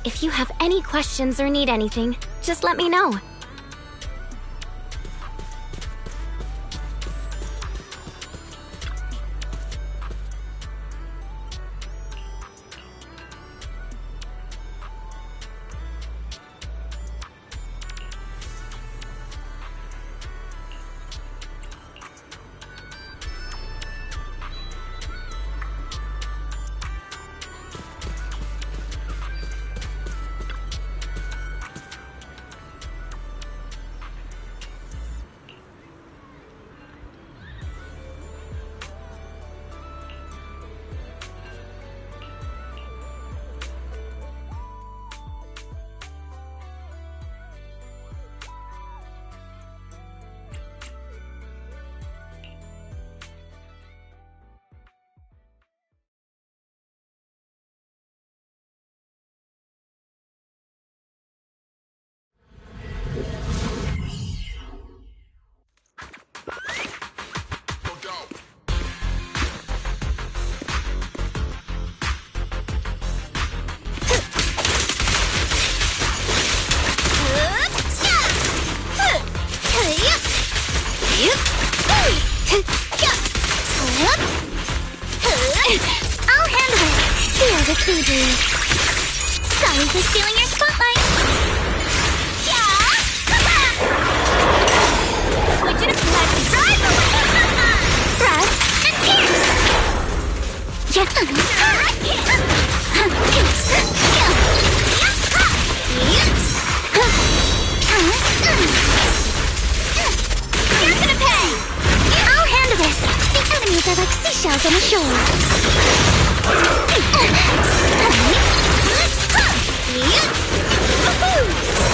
If you have any questions or need anything, just let me know.
I'll handle it. Feel the sea breeze. Sorry for stealing your spotlight. Switch it up, let's drive away. Thrust and pierce. You're gonna pay. I'll handle this. The enemies are like seashells on the shore.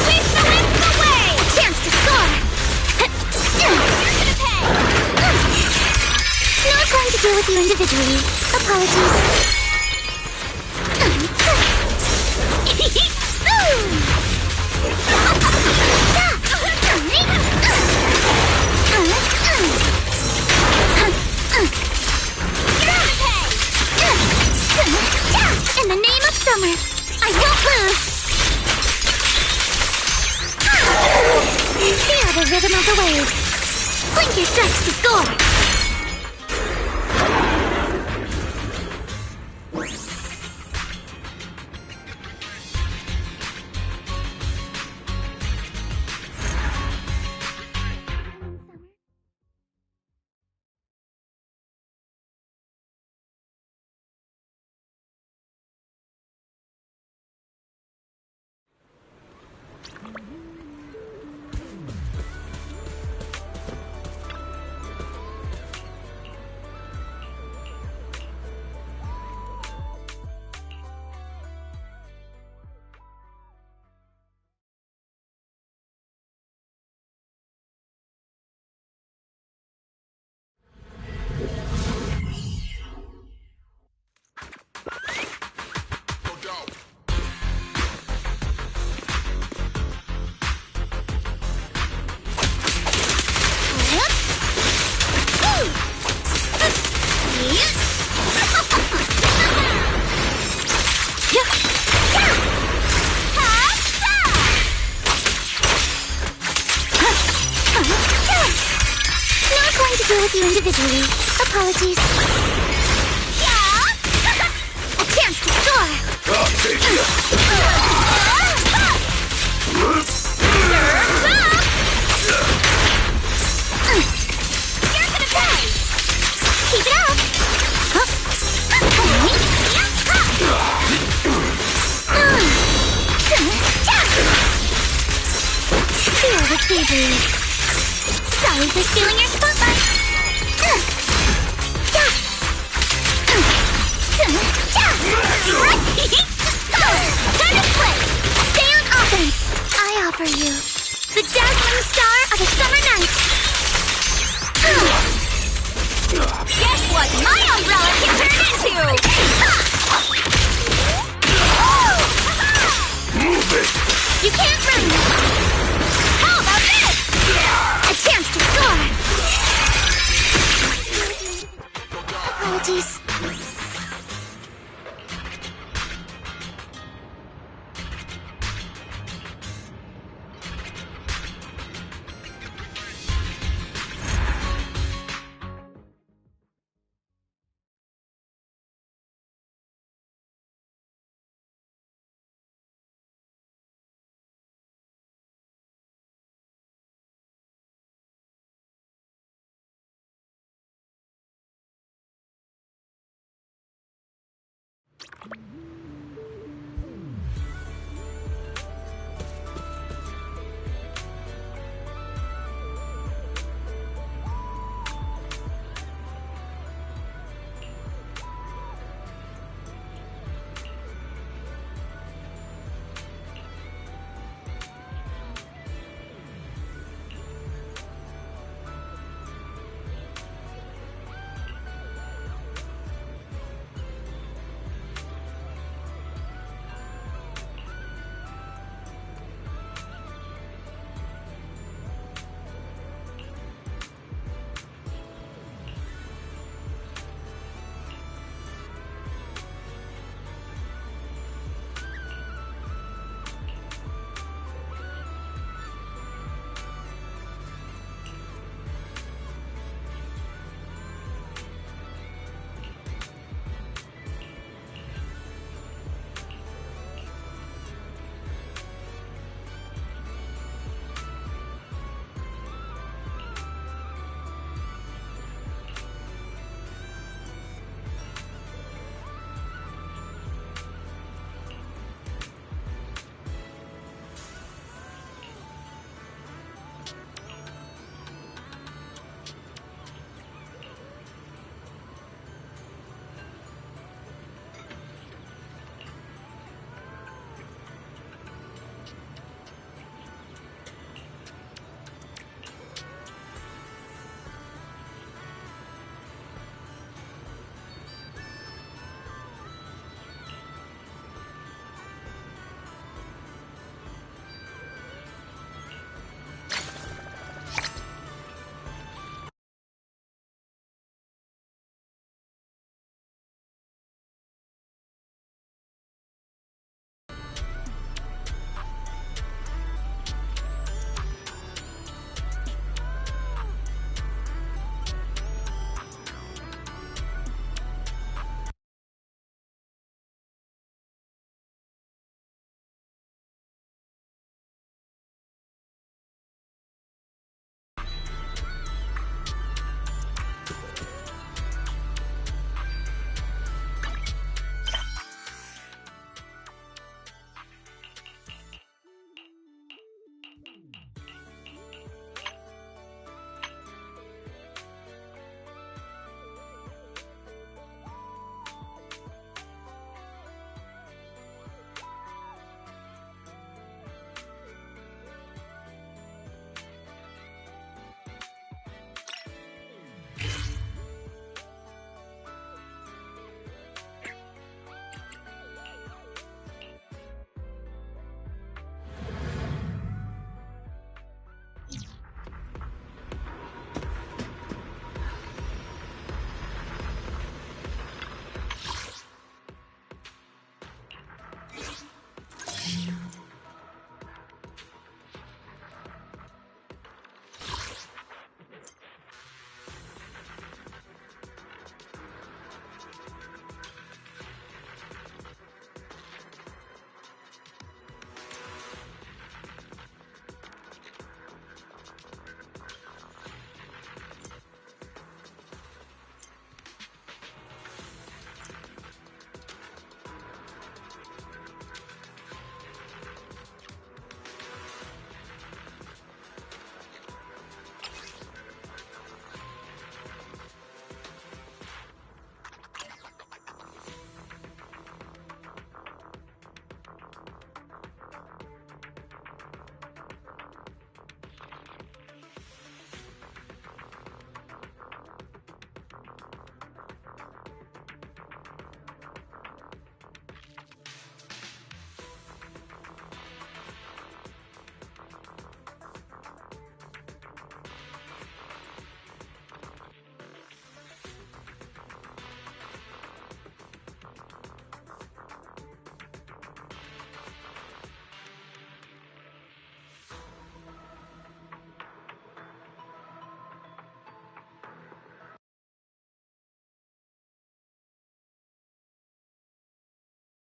Sweep the winds away! A chance to score! You're gonna pay! No time to deal with you individually. Apologies. In the name of summer, I won't lose! Feel the rhythm of the waves. Blink your strikes to score! With you individually. Apologies. A chance to score.
I'll take you.
You're gonna pay. Keep it up. Feel the sea breeze. Sorry for stealing your spotlight. Time to play! Stay on offense! I offer you the dazzling star of a summer night! Guess what my umbrella can turn into?